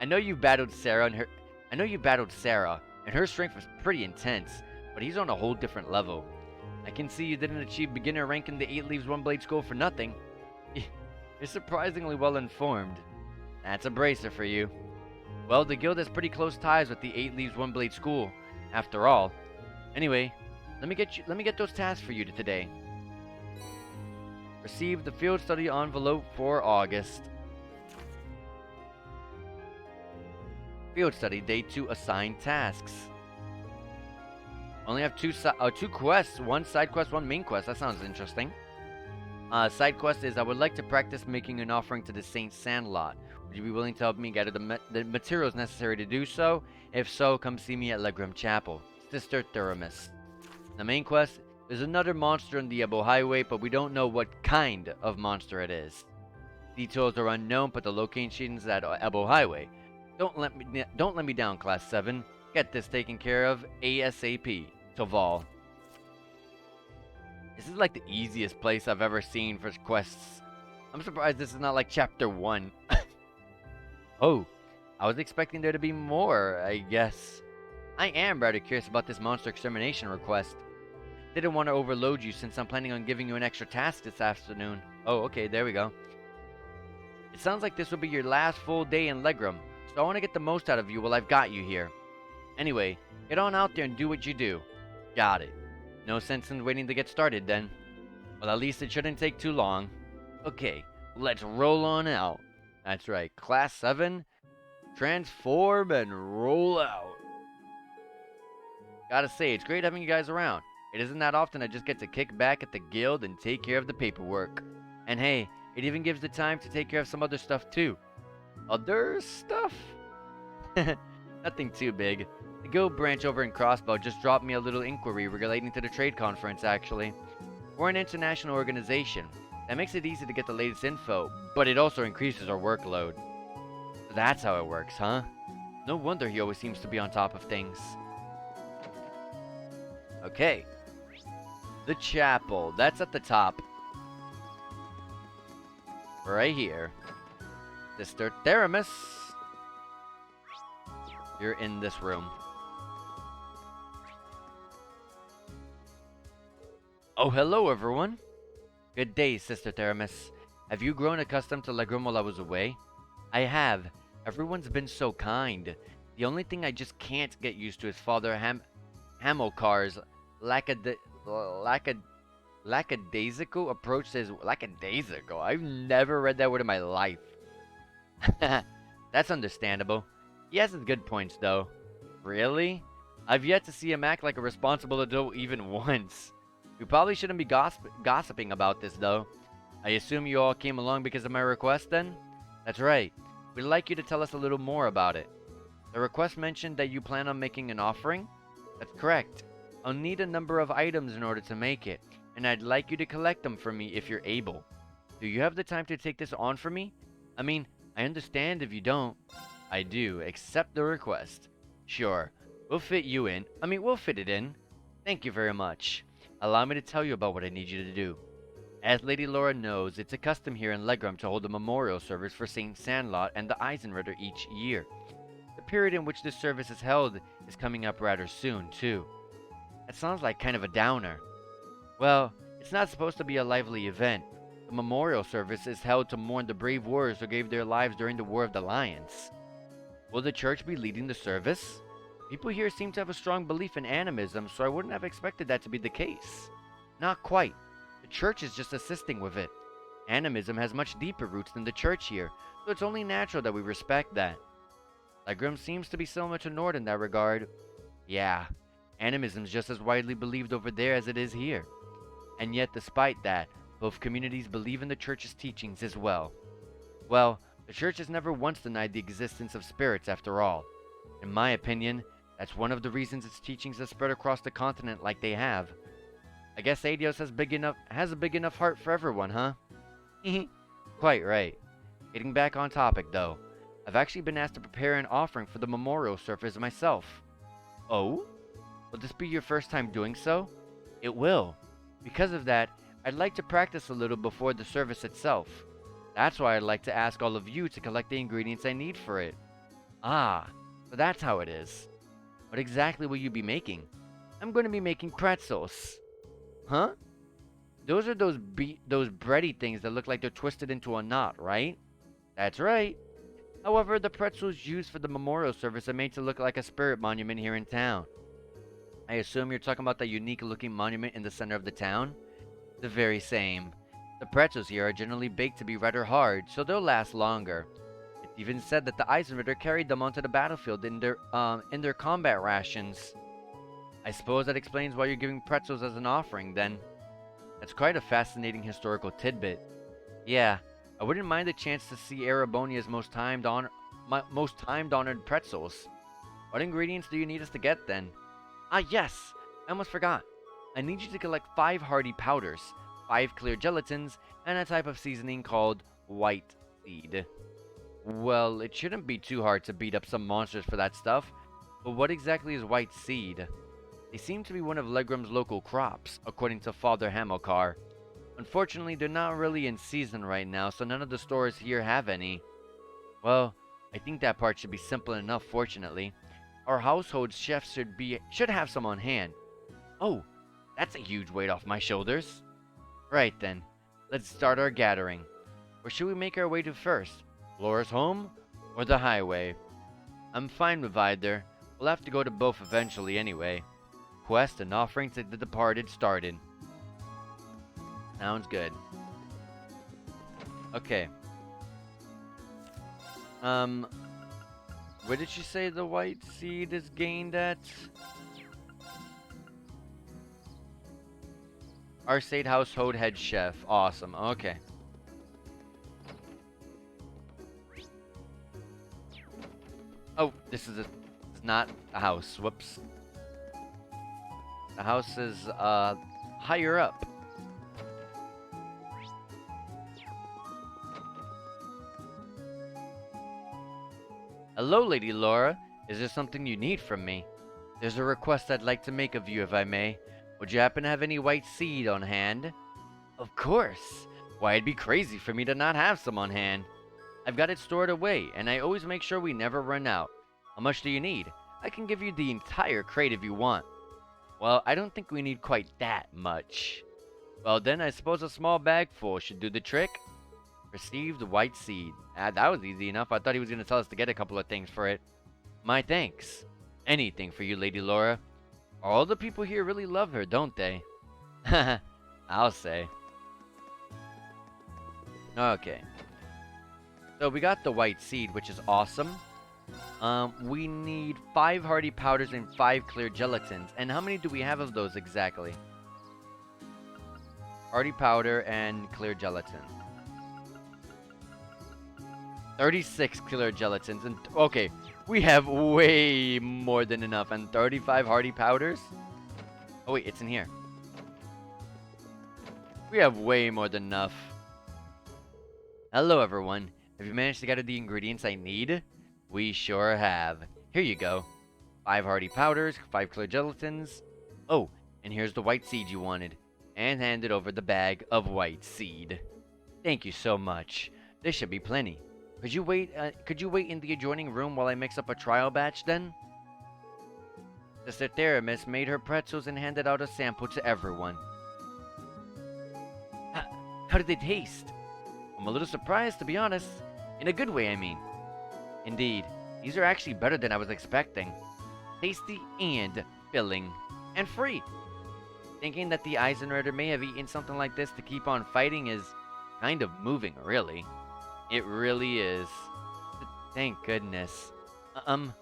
I know you battled Sarah and her strength was pretty intense, but he's on a whole different level. I can see you didn't achieve beginner rank in the 8 Leaves One Blade School for nothing. You're surprisingly well informed. That's a bracer for you. Well, the guild has pretty close ties with the 8 Leaves One Blade School, after all. Anyway, let me get those tasks for you today. Receive the field study envelope for August. Field study, day 2 assigned tasks. Only have two quests, one side quest, one main quest. That sounds interesting. Side quest is I would like to practice making an offering to the Saint Sandlot. Would you be willing to help me gather the materials necessary to do so? If so, come see me at Legram Chapel. Sister Theramis. The main quest is another monster on the Ebo Highway, but we don't know what kind of monster it is. Details are unknown, but the location's at Ebo Highway. Don't let me down, Class 7. Get this taken care of ASAP. Toval. This is like the easiest place I've ever seen for quests. I'm surprised this is not like Chapter 1. Oh, I was expecting there to be more, I guess. I am rather curious about this monster extermination request. Didn't want to overload you since I'm planning on giving you an extra task this afternoon. Oh, okay, there we go. It sounds like this will be your last full day in Legram, so I want to get the most out of you while I've got you here. Anyway, get on out there and do what you do. Got it. No sense in waiting to get started then. Well, at least it shouldn't take too long. Okay, let's roll on out. That's right, Class 7, transform and roll out. Gotta say, it's great having you guys around. It isn't that often I just get to kick back at the guild and take care of the paperwork. And hey, it even gives the time to take care of some other stuff too. Other stuff? Nothing too big. The guild branch over in Crossbow just dropped me a little inquiry relating to the trade conference, actually. We're an international organization. That makes it easy to get the latest info, but it also increases our workload. So that's how it works, huh? No wonder he always seems to be on top of things. Okay. The chapel. That's at the top. Right here. Sister Theramis. You're in this room. Oh, hello everyone. Good day, Sister Theramis. Have you grown accustomed to Legram while I was away? I have. Everyone's been so kind. The only thing I just can't get used to is Father Hamilcar's lackadaisical approach to his... Lackadaisical? I've never read that word in my life. That's understandable. He has his good points, though. Really? I've yet to see him act like a responsible adult even once. We probably shouldn't be gossiping about this, though. I assume you all came along because of my request, then? That's right. We'd like you to tell us a little more about it. The request mentioned that you plan on making an offering? That's correct. I'll need a number of items in order to make it, and I'd like you to collect them for me if you're able. Do you have the time to take this on for me? I mean, I understand if you don't. I do. Accept the request. Sure. We'll fit it in. Thank you very much. Allow me to tell you about what I need you to do. As Lady Laura knows, it's a custom here in Legram to hold a memorial service for Saint Sandlot and the Eisenritter each year. The period in which this service is held is coming up rather soon, too. That sounds like kind of a downer. Well, it's not supposed to be a lively event. The memorial service is held to mourn the brave warriors who gave their lives during the War of the Lions. Will the church be leading the service? People here seem to have a strong belief in animism, so I wouldn't have expected that to be the case. Not quite. The church is just assisting with it. Animism has much deeper roots than the church here, so it's only natural that we respect that. Legram seems to be similar to Nord in that regard. Yeah, animism's just as widely believed over there as it is here. And yet, despite that, both communities believe in the church's teachings as well. Well, the church has never once denied the existence of spirits after all. In my opinion, that's one of the reasons its teachings have spread across the continent like they have. I guess Adios has a big enough heart for everyone, huh? Quite right. Getting back on topic, though. I've actually been asked to prepare an offering for the memorial service myself. Oh? Will this be your first time doing so? It will. Because of that, I'd like to practice a little before the service itself. That's why I'd like to ask all of you to collect the ingredients I need for it. Ah, so that's how it is. What exactly will you be making? I'm going to be making pretzels. Huh? Those are those bready things that look like they're twisted into a knot, right? That's right. However, the pretzels used for the memorial service are made to look like a spirit monument here in town. I assume you're talking about the unique-looking monument in the center of the town? The very same. The pretzels here are generally baked to be rather hard, so they'll last longer. It's even said that the Eisenritter carried them onto the battlefield in their combat rations. I suppose that explains why you're giving pretzels as an offering, then. That's quite a fascinating historical tidbit. Yeah, I wouldn't mind the chance to see Erebonia's most time-honored pretzels. What ingredients do you need us to get, then? Ah, yes! I almost forgot. I need you to collect 5 hardy powders, 5 clear gelatins, and a type of seasoning called white seed. Well, it shouldn't be too hard to beat up some monsters for that stuff, but what exactly is white seed? They seem to be one of Legram's local crops, according to Father Hamilcar. Unfortunately, they're not really in season right now, so none of the stores here have any. Well, I think that part should be simple enough, fortunately. Our household chef should have some on hand. Oh, that's a huge weight off my shoulders. Right then, let's start our gathering. Where should we make our way to first? Laura's home or the highway? I'm fine with either. We'll have to go to both eventually anyway. Quest and offering to the departed started. Sounds good. Okay. Where did she say the white seed is gained at? Arcade household head chef. Awesome. Okay. Oh, this is not a house. Whoops. The house is higher up. Hello, Lady Laura. Is there something you need from me? There's a request I'd like to make of you, if I may. Would you happen to have any white seed on hand? Of course. Why, it'd be crazy for me to not have some on hand. I've got it stored away, and I always make sure we never run out. How much do you need? I can give you the entire crate if you want. Well, I don't think we need quite that much. Well then, I suppose a small bag full should do the trick. Received white seed. That was easy enough. I thought he was going to tell us to get a couple of things for it. My thanks. Anything for you, Lady Laura. All the people here really love her, don't they? Haha, I'll say. Okay. So we got the white seed, which is awesome. We need 5 hardy powders and 5 clear gelatins. And how many do we have of those exactly? Hardy powder and clear gelatin. 36 clear gelatins. And okay, we have way more than enough. And 35 hardy powders? Oh wait, it's in here. We have way more than enough. Hello everyone. Have you managed to gather the ingredients I need? We sure have. Here you go. 5 hardy powders, 5 clear gelatins. Oh, and here's the white seed you wanted. and handed over the bag of white seed. Thank you so much. This should be plenty. Could you wait in the adjoining room while I mix up a trial batch then? Sister Theramis made her pretzels and handed out a sample to everyone. How did they taste? I'm a little surprised, to be honest. In a good way, I mean. Indeed, these are actually better than I was expecting. Tasty and filling. And free. Thinking that the Eisenritter may have eaten something like this to keep on fighting is kind of moving, really. It really is. Thank goodness. What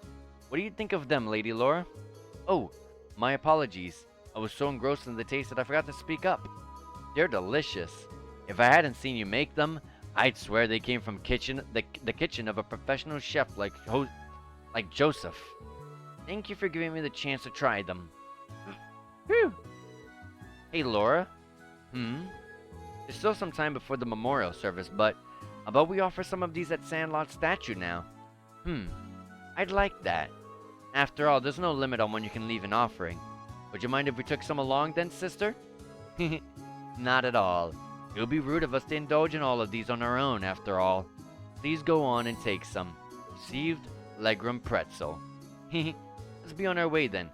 do you think of them, Lady Laura? Oh, my apologies. I was so engrossed in the taste that I forgot to speak up. They're delicious. If I hadn't seen you make them, I'd swear they came from the kitchen of a professional chef like Joseph. Thank you for giving me the chance to try them. Whew. Hey, Laura. There's still some time before the memorial service, but how about we offer some of these at Sandlot's statue now? I'd like that. After all, there's no limit on when you can leave an offering. Would you mind if we took some along then, sister? Not at all. It would be rude of us to indulge in all of these on our own, after all. Please go on and take some. Received, Legram pretzel. Let's be on our way then.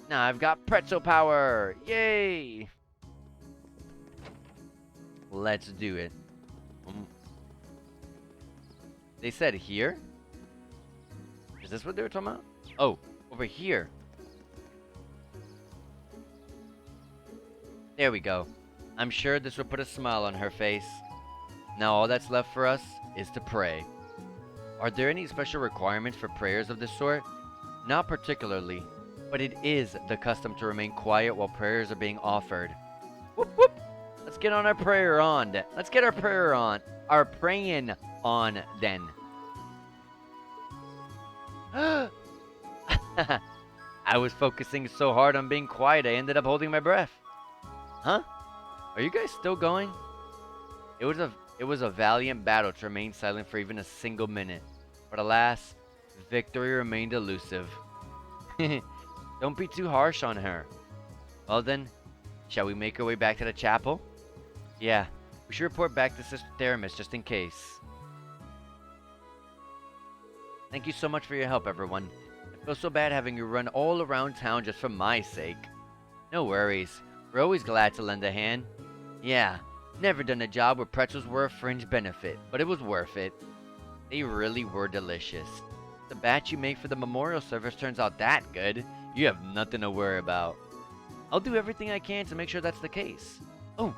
Now I've got pretzel power! Yay! Let's do it. They said here? Is this what they were talking about? Oh, over here. There we go. I'm sure this will put a smile on her face. Now all that's left for us is to pray. Are there any special requirements for prayers of this sort? Not particularly, but it is the custom to remain quiet while prayers are being offered. Whoop whoop! Let's get on our prayer on. Let's get our prayer on. Our praying on then. I was focusing so hard on being quiet, I ended up holding my breath. Huh? Are you guys still going? It was a valiant battle to remain silent for even a single minute. But alas, victory remained elusive. Don't be too harsh on her. Well then, shall we make our way back to the chapel? Yeah, we should report back to Sister Theramis just in case. Thank you so much for your help, everyone. I feel so bad having you run all around town just for my sake. No worries. We're always glad to lend a hand. Yeah, never done a job where pretzels were a fringe benefit, but it was worth it. They really were delicious. If the batch you make for the memorial service turns out that good, you have nothing to worry about. I'll do everything I can to make sure that's the case. Oh,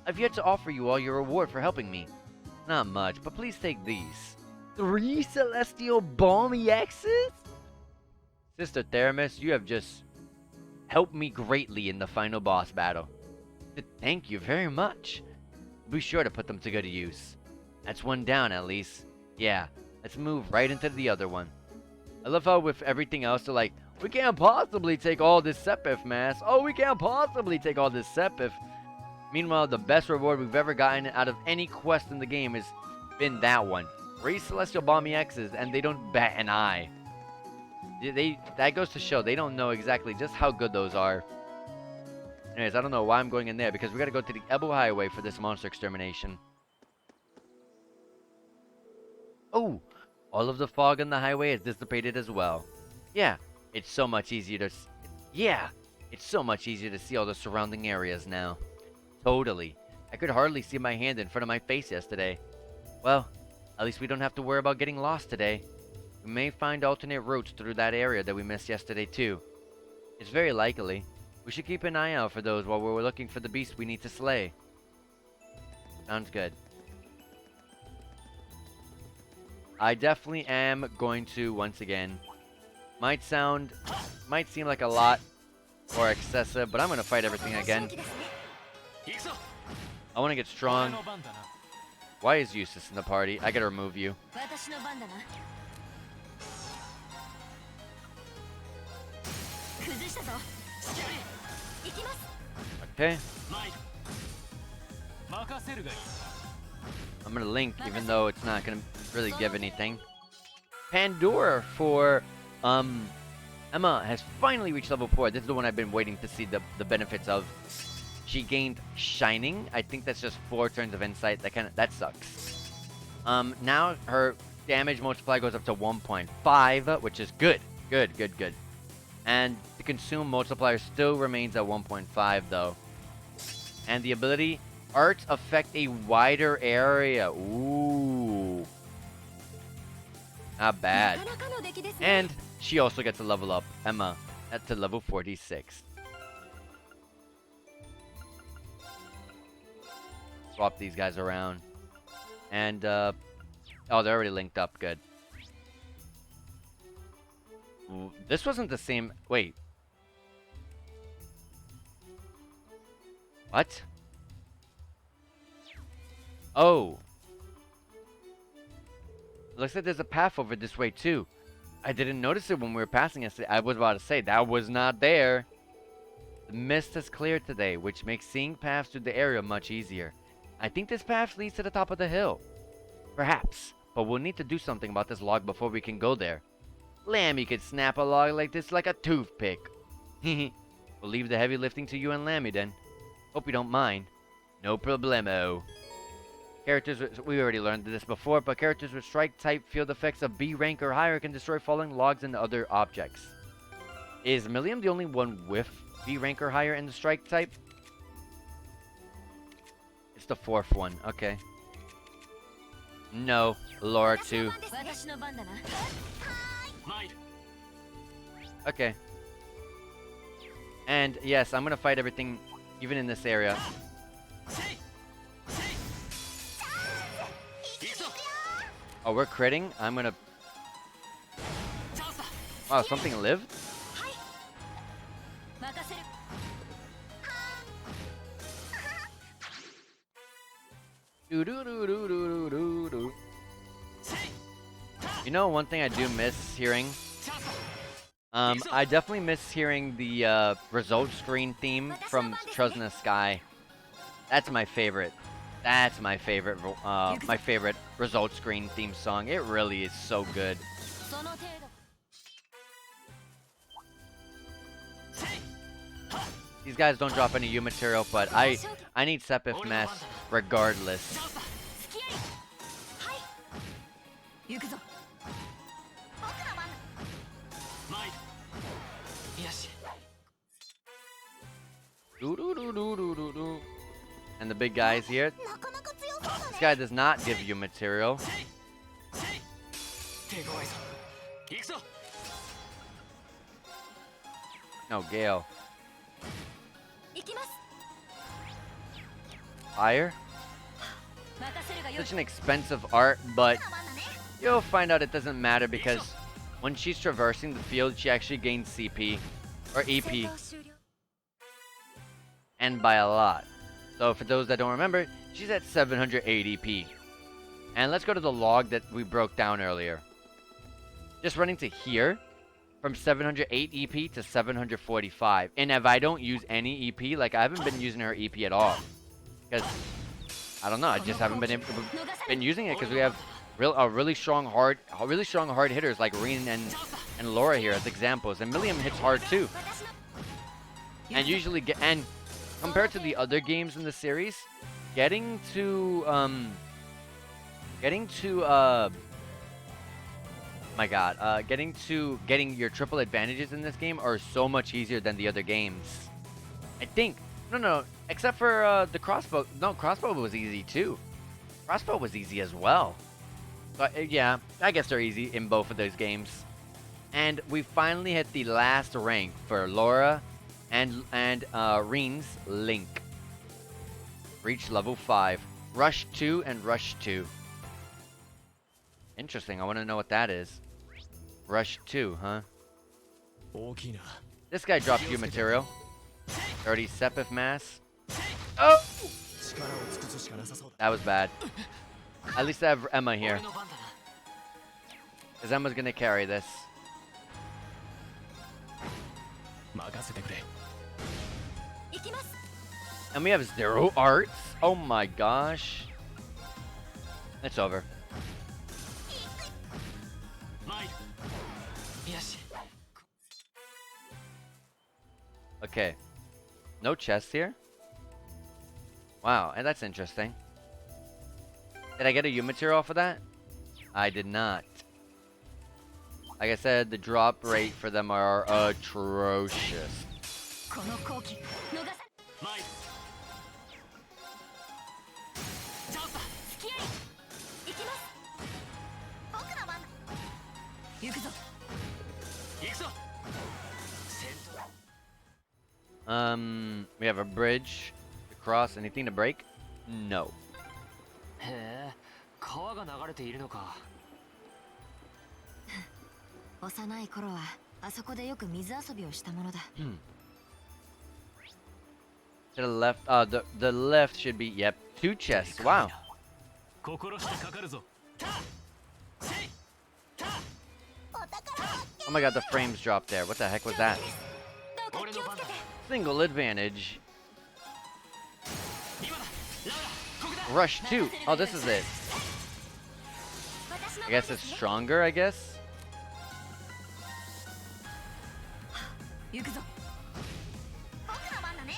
I've yet to offer you all your reward for helping me. Not much, but please take these. 3 celestial balmy X's? Sister Theramis, you have just helped me greatly in the final boss battle. Thank you very much. Be sure to put them to good use. That's one down at least. Yeah, let's move right into the other one. I love how with everything else they're like, we can't possibly take all this Sepith mass. Oh, we can't possibly take all this Sepith. Meanwhile, the best reward we've ever gotten out of any quest in the game has been that one. 3 Celestial Balmy X's, and they don't bat an eye. That goes to show they don't know exactly just how good those are. Anyways, I don't know why I'm going in there, because we gotta go to the Ebel Highway for this monster extermination. Oh! All of the fog on the highway is dissipated as well. Yeah, it's so much easier to... it's so much easier to see all the surrounding areas now. Totally. I could hardly see my hand in front of my face yesterday. Well, at least we don't have to worry about getting lost today. We may find alternate routes through that area that we missed yesterday too. It's very likely. We should keep an eye out for those while we're looking for the beast we need to slay. Sounds good. I definitely am going to, once again, might seem like a lot or excessive, but I'm going to fight everything again. I want to get strong. Why is Eustace in the party? I gotta remove you. Okay. I'm gonna link, even though it's not gonna really give anything. Pandora for Emma has finally reached level 4. This is the one I've been waiting to see the benefits of. She gained Shining. I think that's just 4 turns of Insight. That sucks. Now her damage multiplier goes up to 1.5, which is good. Good. And the consume multiplier still remains at 1.5 though. And the ability, arts affect a wider area. Ooh. Not bad. And she also gets to level up Emma to level 46. Swap these guys around. And, oh, they're already linked up. Good. Ooh, this wasn't the same. Wait. What? Oh. Looks like there's a path over this way, too. I didn't notice it when we were passing yesterday. I was about to say, that was not there. The mist has cleared today, which makes seeing paths through the area much easier. I think this path leads to the top of the hill. Perhaps, but we'll need to do something about this log before we can go there. Lammy could snap a log like this like a toothpick. We'll leave the heavy lifting to you and Lammy then. Hope you don't mind. No problemo. Characters, we already learned this before, but characters with strike type field effects of B rank or higher can destroy falling logs and other objects. Is Milliam the only one with B rank or higher in the strike type? It's the 4th one, okay. No, Laura too. Okay. And yes, I'm gonna fight everything, even in this area. Oh, we're critting? I'm gonna... Wow, something lived? You know, one thing I do miss hearing? I definitely miss hearing the result screen theme from Trails in the Sky. That's my favorite. That's my favorite result screen theme song. It really is so good. These guys don't drop any U material, but I need Sepith Mass regardless. And the big guys here. This guy does not give you material. No, Gale. Fire? Such an expensive art, but you'll find out it doesn't matter because when she's traversing the field, she actually gains CP or EP. And by a lot. So for those that don't remember, she's at 780 EP. And let's go to the log that we broke down earlier. Just running to here, from 708 EP to 745. And if I don't use any EP, like I haven't been using her EP at all. Because, I don't know, I just haven't been using it because we have really strong hard hitters like Reen and Laura here as examples. And Milliam hits hard too. And usually compared to the other games in the series, getting getting your triple advantages in this game are so much easier than the other games. I think. No, except for the crossbow. No, crossbow was easy too. Crossbow was easy as well. But yeah, I guess they're easy in both of those games. And we finally hit the last rank for Laura and Reen's Link. Reach level 5. Rush 2 and Rush 2. Interesting, I want to know what that is. Rush 2, huh? This guy dropped you material. 30 Sepith Mass. Oh! That was bad. At least I have Emma here. Because Emma's going to carry this. And we have 0 arts? Oh my gosh. It's over. Okay. No chest here. Wow, and that's interesting. Did I get a U material off of that? I did not. Like I said, the drop rate for them are atrocious. この好機逃さマイチャンスだ付き合い行きます僕の番行くぞ行くぞ戦闘 We have a bridge to cross. Anything to break? No. へえ川が流れているのか幼い頃はあそこでよく水遊びをしたものだ To the left, the left should be, yep, 2 chests. Wow. 心してかかるぞ Oh my god, the frames dropped there. What the heck was that? どうか気をつけて Single advantage. 今だラウラここだ Rush 2. Oh, this is it. 私の I guess it's stronger, I guess? 行くぞ僕の番だね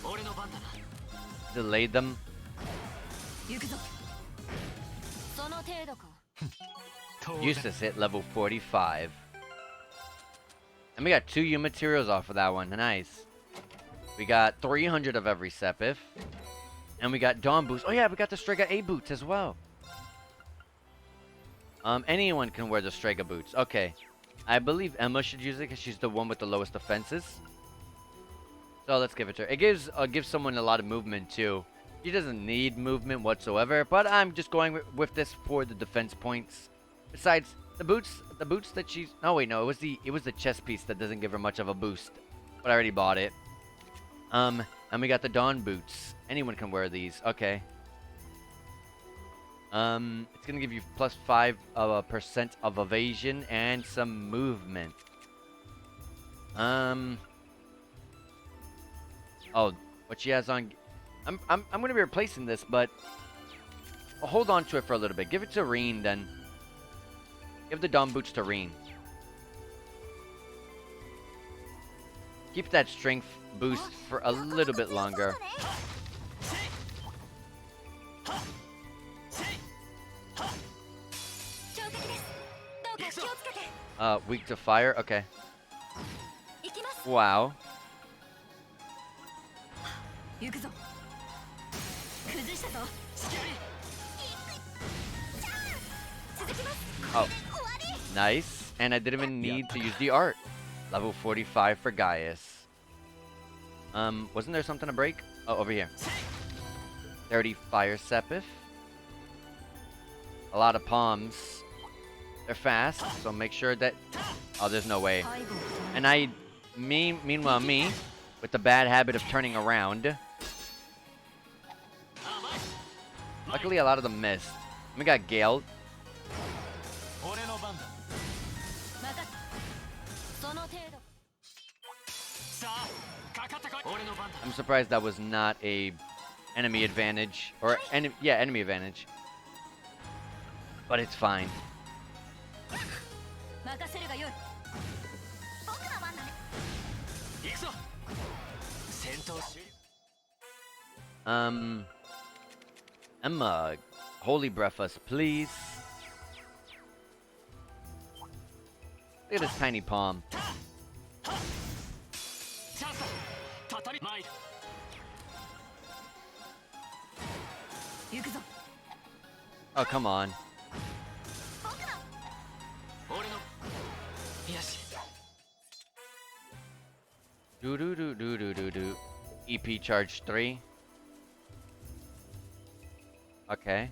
俺の番だな Delayed them. 行くぞその程度か Useless hit level 45. And we got 2 U materials off of that one. Nice. We got 300 of every Sepith. And we got Dawn Boots. Oh yeah, we got the Strega A boots as well. Anyone can wear the Strega boots. Okay. I believe Emma should use it because she's the one with the lowest defenses. So let's give it to her. It gives someone a lot of movement too. She doesn't need movement whatsoever, but I'm just going with this for the defense points. Besides, the boots that she's... Oh wait, no, it was the chest piece that doesn't give her much of a boost. But I already bought it. And we got the Dawn boots. Anyone can wear these. Okay. It's gonna give you plus 5% of evasion and some movement. Oh, what she has on... I'm gonna be replacing this, but I'll hold on to it for a little bit. Give it to Reen then. Give the Dawn boots to Reen. Keep that strength boost for a little bit longer. Weak to fire? Okay. Wow. 行くぞ崩したぞ続きます Oh, nice. And I didn't even need to use the art. Level 45 for Gaius. Wasn't there something to break? Oh, over here. 30 Fire Sepith. A lot of palms. They're fast, so make sure that... Oh, there's no way. And meanwhile, me, with the bad habit of turning around. Luckily, a lot of them missed. We got Gale. 俺の番だその程度さあかかってこい俺の番だ I'm surprised that was not a enemy advantage. Or, yeah, enemy advantage. But it's fine. 任せるがよい僕の番だね行くぞ戦闘終了 Emma, holy breath us, please. Look at his tiny palm. チャンスだたたりマイド行くぞ Oh, come on. 俺のよし Do do do do do do do. EP charge 3. Okay.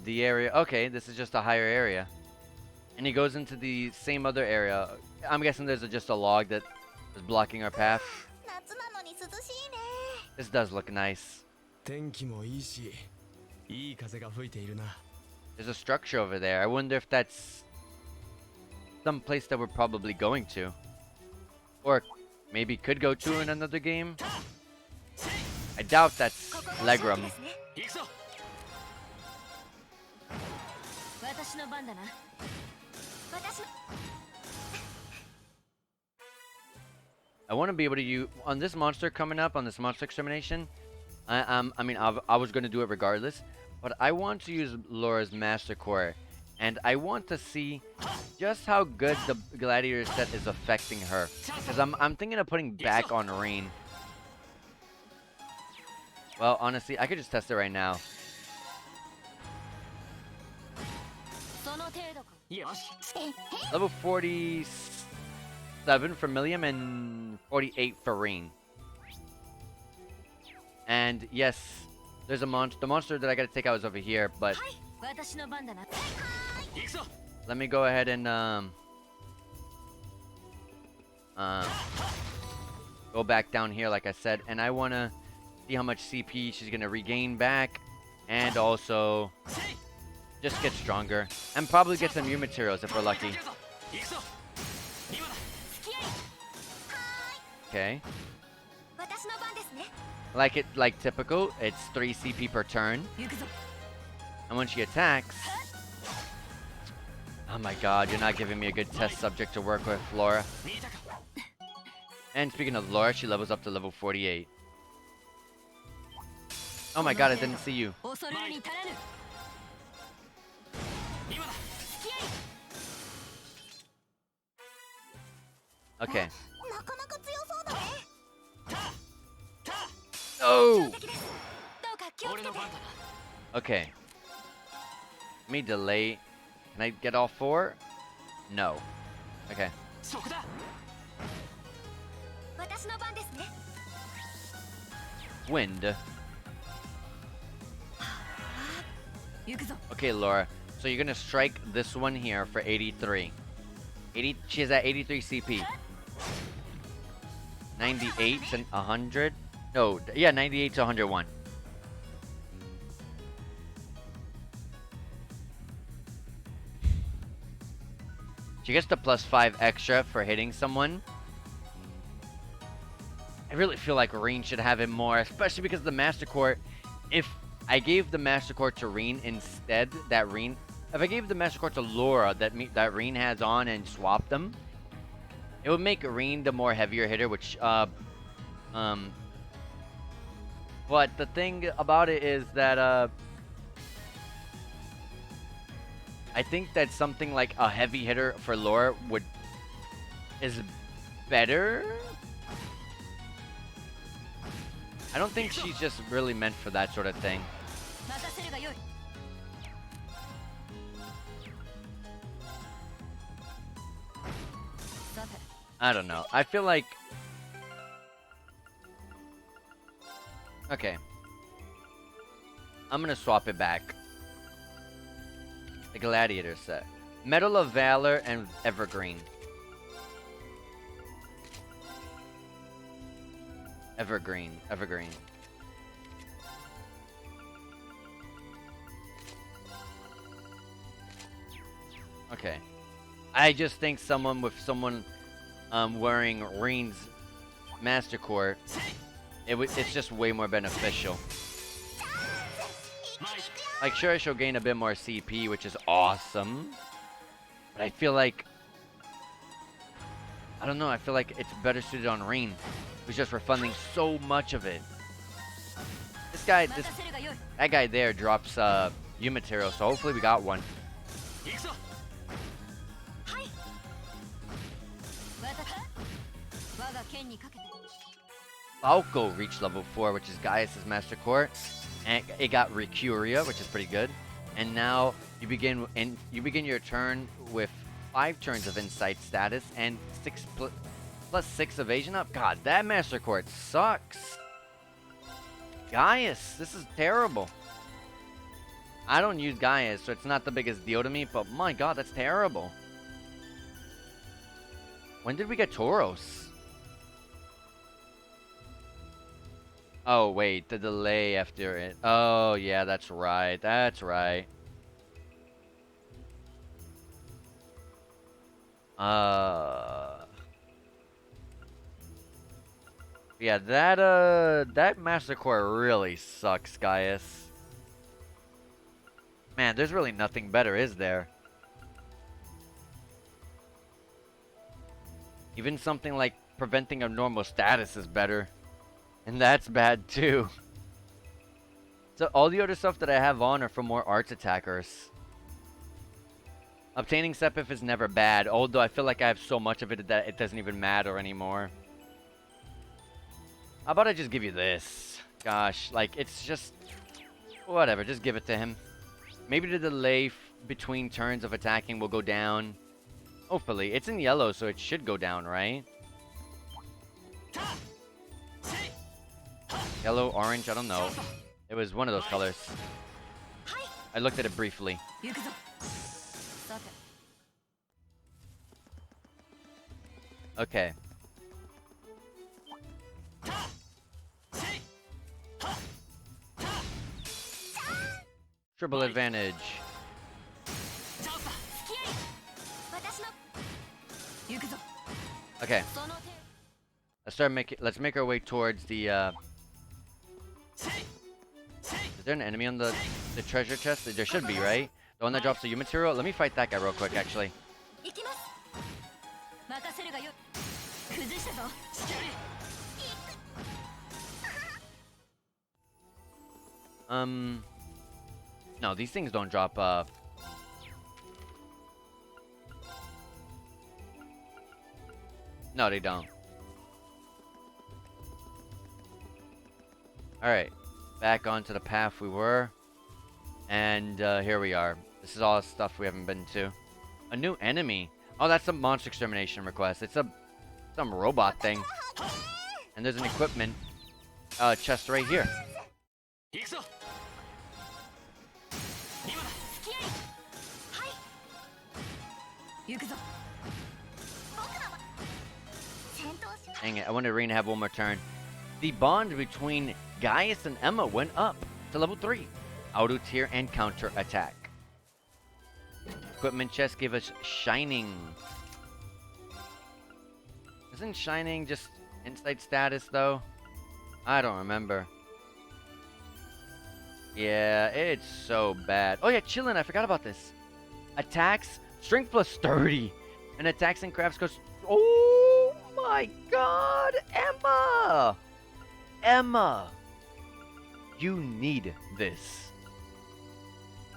The area. Okay, this is just a higher area. And he goes into the same other area. I'm guessing there's just a log that is blocking our path. 夏なのに涼しいね This does look nice. 天気もいいし、いい風が吹いているな。 There's a structure over there. I wonder if that's some place that we're probably going to. Or maybe could go to in another game. I doubt that's Legram. 行くぞ私の番だな I want to be able to use on this monster coming up on this monster extermination. I mean, I was gonna do it regardless, but I want to use Laura's Master Core, and I want to see just how good the Gladiator set is affecting her. Because I'm thinking of putting back on Rain. Well, honestly, I could just test it right now. Level 47 for Milliam and 48 for Rain. And yes, there's a monster. The monster that I gotta take out is over here, but let me go ahead and go back down here like I said, and I wanna see how much CP she's gonna regain back, and also just get stronger, and probably get some new materials if we're lucky. Okay. Like typical, it's 3 CP per turn. And when she attacks... Oh my god, you're not giving me a good test subject to work with, Laura. And speaking of Laura, she levels up to level 48. Oh my god, I didn't see you. Okay. Oh! Okay. Let me delay. Can I get all 4? No. Okay. Wind. Okay, Laura. So you're gonna strike this one here for 83. She's at 83 CP. 98 and 100. No, yeah, 98 to 101. She gets the +5 extra for hitting someone. I really feel like Reen should have it more, especially because the Master Core. If I gave the Master Core to Reen instead, if I gave the Master Core to Laura that Reen has on and swap them, it would make Reen the more heavier hitter, which but the thing about it is that I think that something like a heavy hitter for Laura is better. I don't think she's just really meant for that sort of thing. I don't know. I feel like... Okay. I'm gonna swap it back. The Gladiator set. Medal of Valor and Evergreen. Evergreen. Okay. I just think someone wearing Reen's Master Core, it's just way more beneficial. Like, sure, she'll gain a bit more CP, which is awesome. But I feel like... I don't know, I feel like it's better suited on Reen, who's just refunding so much of it. That guy there drops U material, so hopefully we got one. Falco reached level 4, which is Gaius' Master Core, and it got Recuria, which is pretty good. And now you begin your turn with 5 turns of Insight status and plus 6 evasion up. God, that Master Core sucks. Gaius, this is terrible. I don't use Gaius, so it's not the biggest deal to me, but my god, that's terrible. When did we get Tauros? Oh, wait, the delay after it. Oh, yeah, that's right. That's right. Yeah, that Master Core really sucks, Gaius. Man, there's really nothing better, is there? Even something like preventing a normal status is better. And that's bad too. So all the other stuff that I have on are for more arts attackers. Obtaining Sepif is never bad, although I feel like I have so much of it that it doesn't even matter anymore. How about I just give you this? Gosh, like, it's just... whatever, just give it to him. Maybe the delay between turns of attacking will go down. Hopefully. It's in yellow, so it should go down, right? Yellow, orange, I don't know. It was one of those colors. I looked at it briefly. Okay. Triple advantage. Okay. Let's make our way towards the Is there an enemy on the treasure chest? There should be, right? The one that drops the U material? Let me fight that guy real quick, actually. No, these things don't drop, No, they don't. Alright. Back onto the path we were. And, here we are. This is all stuff we haven't been to. A new enemy. Oh, that's a monster extermination request. It's some robot thing. And there's an equipment, chest right here. Dang it, I wanted Rain to have one more turn. The bond between Gaius and Emma went up to level 3. Auto tier and counter attack. Equipment chest gave us Shining. Isn't Shining just insight status though? I don't remember. Yeah, it's so bad. Oh yeah, Chillin', I forgot about this. Attacks, strength plus 30. And attacks and crafts goes... Oh my god, Emma! Emma! You need this.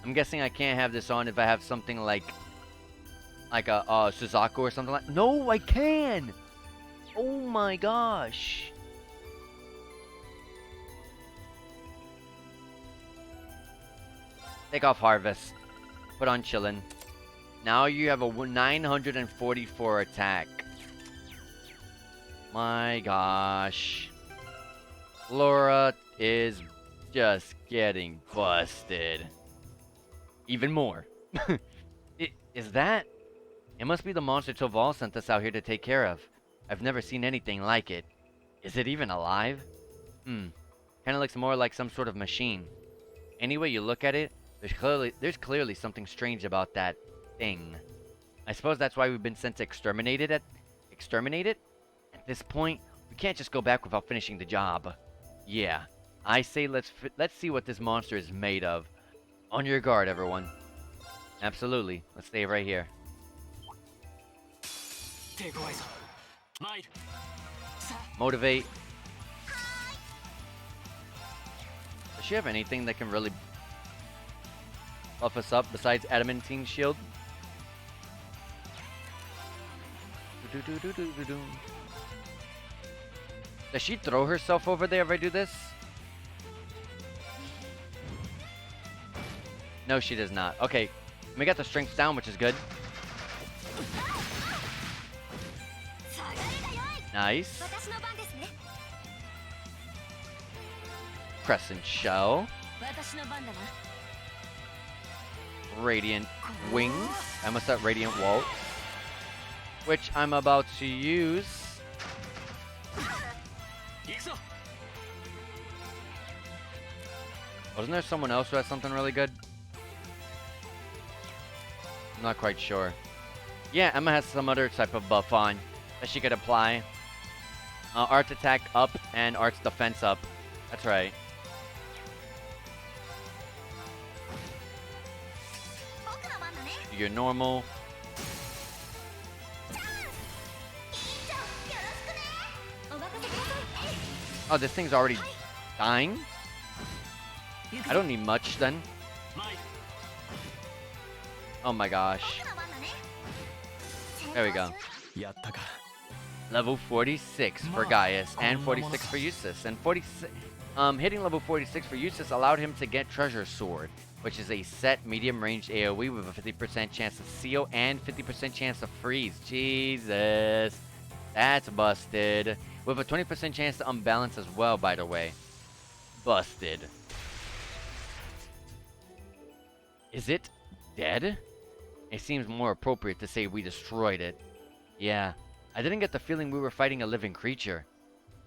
I'm guessing I can't have this on if I have something like a Suzaku or something like... No, I can! Oh my gosh. Take off Harvest. Put on Chillin'. Now you have a 944 attack. My gosh. Laura is just getting busted. Even more. Is that? It must be the monster Toval sent us out here to take care of. I've never seen anything like it. Is it even alive? Kinda looks more like some sort of machine. Any way you look at it, there's clearly something strange about that thing. I suppose that's why we've been sent to exterminate it? At this point, we can't just go back without finishing the job. Yeah, I say let's see what this monster is made of. On your guard, everyone. Absolutely. Let's stay right here. Motivate. Does she have anything that can really buff us up besides Adamantine Shield? Does she throw herself over there if I do this? No, she does not. Okay, we got the strength down, which is good. Nice. Crescent Shell. Radiant Wings. I must have Radiant Waltz, which I'm about to use. Wasn't there someone else who had something really good? I'm not quite sure. Yeah, Emma has some other type of buff on that she could apply. Arts attack up and arts defense up. That's right. Do your normal. Oh, this thing's already dying? I don't need much then. Oh my gosh. There we go. やったか。 Level 46 for Gaius and 46 for Eustace. And 46, hitting level 46 for Eustace allowed him to get Treasure Sword, which is a set medium-range AoE with a 50% chance to seal and 50% chance to freeze. Jesus. That's busted. With a 20% chance to unbalance as well, by the way. Busted. Is it dead? It seems more appropriate to say we destroyed it. Yeah, I didn't get the feeling we were fighting a living creature.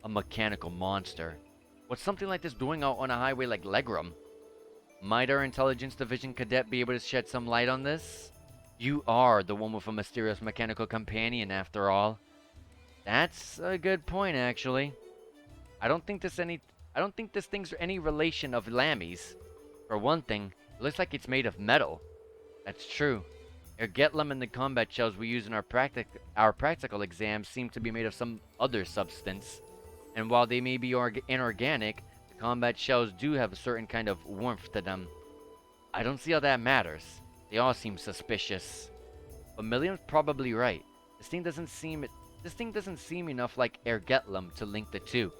A mechanical monster. What's something like this doing out on a highway like Legram? Might our Intelligence Division cadet be able to shed some light on this? You are the one with a mysterious mechanical companion, after all. That's a good point, actually. I don't think this thing's any relation of Lammy's. For one thing, it looks like it's made of metal. That's true. Ergetlum and the combat shells we use in our practical exams seem to be made of some other substance. And while they may be inorganic, the combat shells do have a certain kind of warmth to them. I don't see how that matters. They all seem suspicious. But Milliam's probably right. This thing doesn't seem enough like Ergetlum to link the two.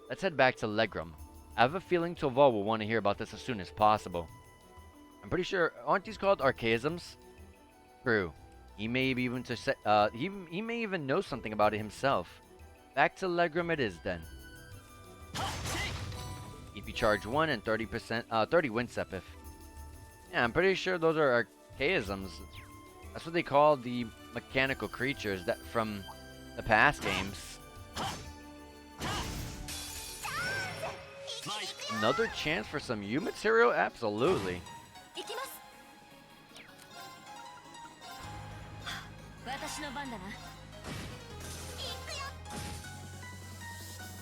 Let's head back to Legram. I have a feeling Toval will want to hear about this as soon as possible. I'm pretty sure, aren't these called archaisms? True. He may even he may even know something about it himself. Back to Legram it is then. EP charge 1 and 30% 30 Winsepith. Yeah, I'm pretty sure those are archaisms. That's what they call the mechanical creatures that from the past games. Another chance for some U material? Absolutely.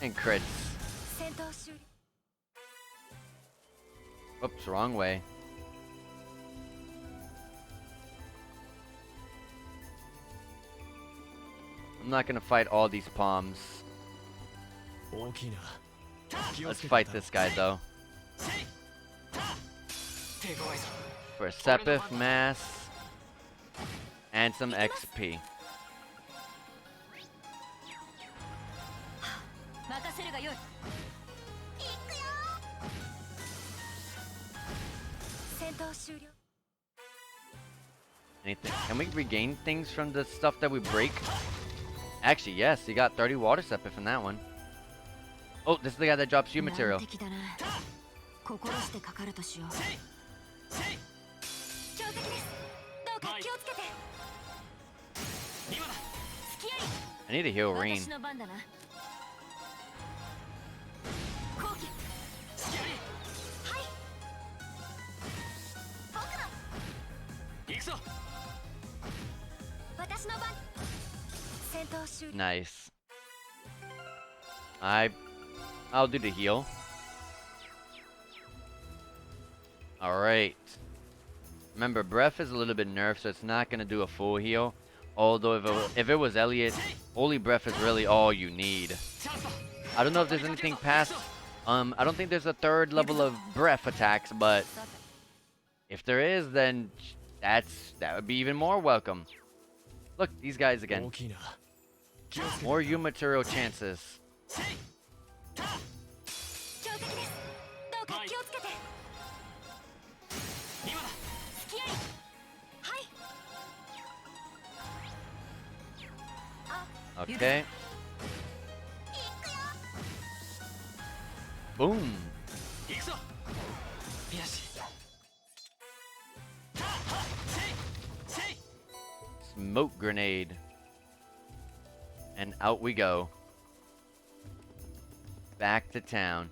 And crits. Oops, wrong way. I'm not gonna fight all these palms. 大きいな。 Let's fight this guy though. For Sepith Mass and some XP. Anything? Can we regain things from the stuff that we break? Actually, yes. You got 30 water Sepith in that one. Oh, this is the guy that drops you material. I need to heal Reen. Nice. I'll do the heal. Alright. Remember, breath is a little bit nerfed, so it's not going to do a full heal. Although if it was Elliot, holy breath is really all you need. I don't know if there's anything past... I don't think there's a third level of breath attacks, but... if there is, then that would be even more welcome. Look, these guys again. More U material chances. Okay. Boom. Smoke grenade. And out we go. Back to town.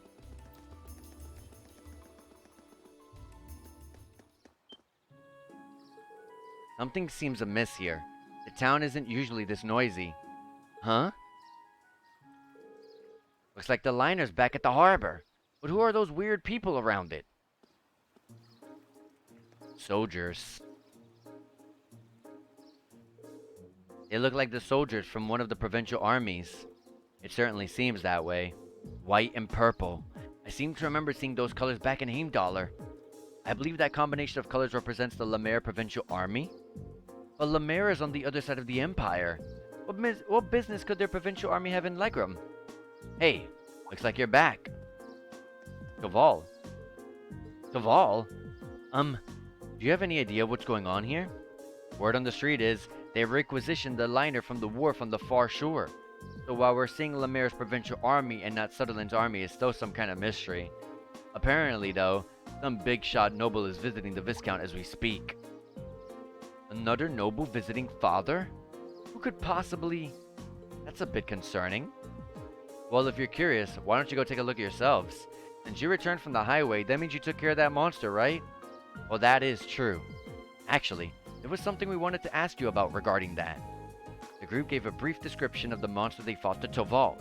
Something seems amiss here. The town isn't usually this noisy. Huh? Looks like the liner's back at the harbor. But who are those weird people around it? Soldiers. They look like the soldiers from one of the provincial armies. It certainly seems that way. white and purple. I seem to remember seeing those colors back in Heimdallr. I believe that combination of colors represents the Lemare Provincial Army. But Lemare is on the other side of the Empire. What business could their provincial army have in Legram? Hey, looks like you're back. Kaval. Kaval? Do you have any idea what's going on here? Word on the street is they've requisitioned the liner from the wharf on the far shore. So while we're seeing Lemare's provincial army and not Sutherland's army is still some kind of mystery. Apparently, though, some big shot noble is visiting the Viscount as we speak. Another noble visiting father? Who could possibly... That's a bit concerning. Well, if you're curious, why don't you go take a look at yourselves? Since you returned from the highway, that means you took care of that monster, right? Well, that is true. Actually, there was something we wanted to ask you about regarding that. The group gave a brief description of the monster they fought to Toval.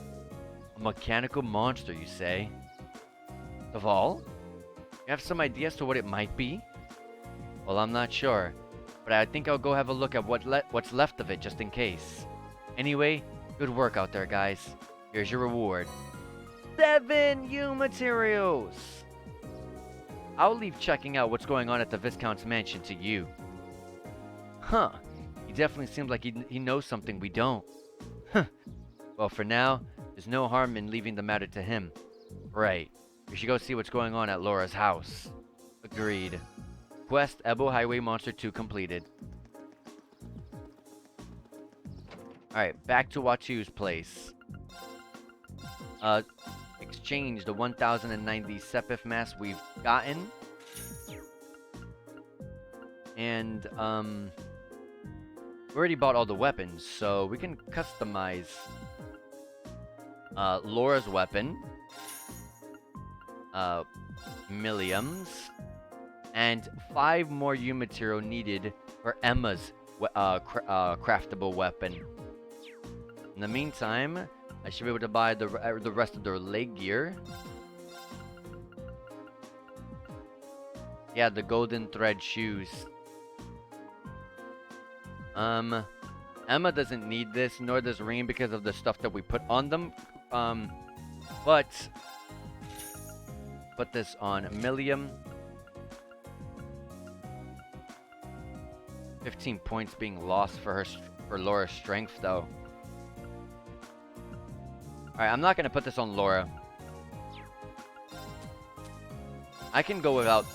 A mechanical monster, you say? Toval? You have some idea as to what it might be? Well, I'm not sure, but I think I'll go have a look at what's left of it just in case. Anyway, good work out there, guys. Here's your reward. 7 U materials! I'll leave checking out what's going on at the Viscount's mansion to you. Huh. He definitely seems like he knows something we don't. Huh. Well, for now, there's no harm in leaving the matter to him. Right. We should go see what's going on at Laura's house. Agreed. Quest Ebo Highway Monster 2 completed. Alright, back to Watu's place. Exchange the 1090 Sepith mass we've gotten. And, we already bought all the weapons, so we can customize Laura's weapon, Milliam's, and 5 more U material needed for Emma's craftable weapon. In the meantime, I should be able to buy the rest of their leg gear. Yeah, the golden thread shoes. Emma doesn't need this, nor does Reem because of the stuff that we put on them. But put this on Milliam. 15 points being lost for Laura's strength, though. Alright, I'm not gonna put this on Laura. I can go without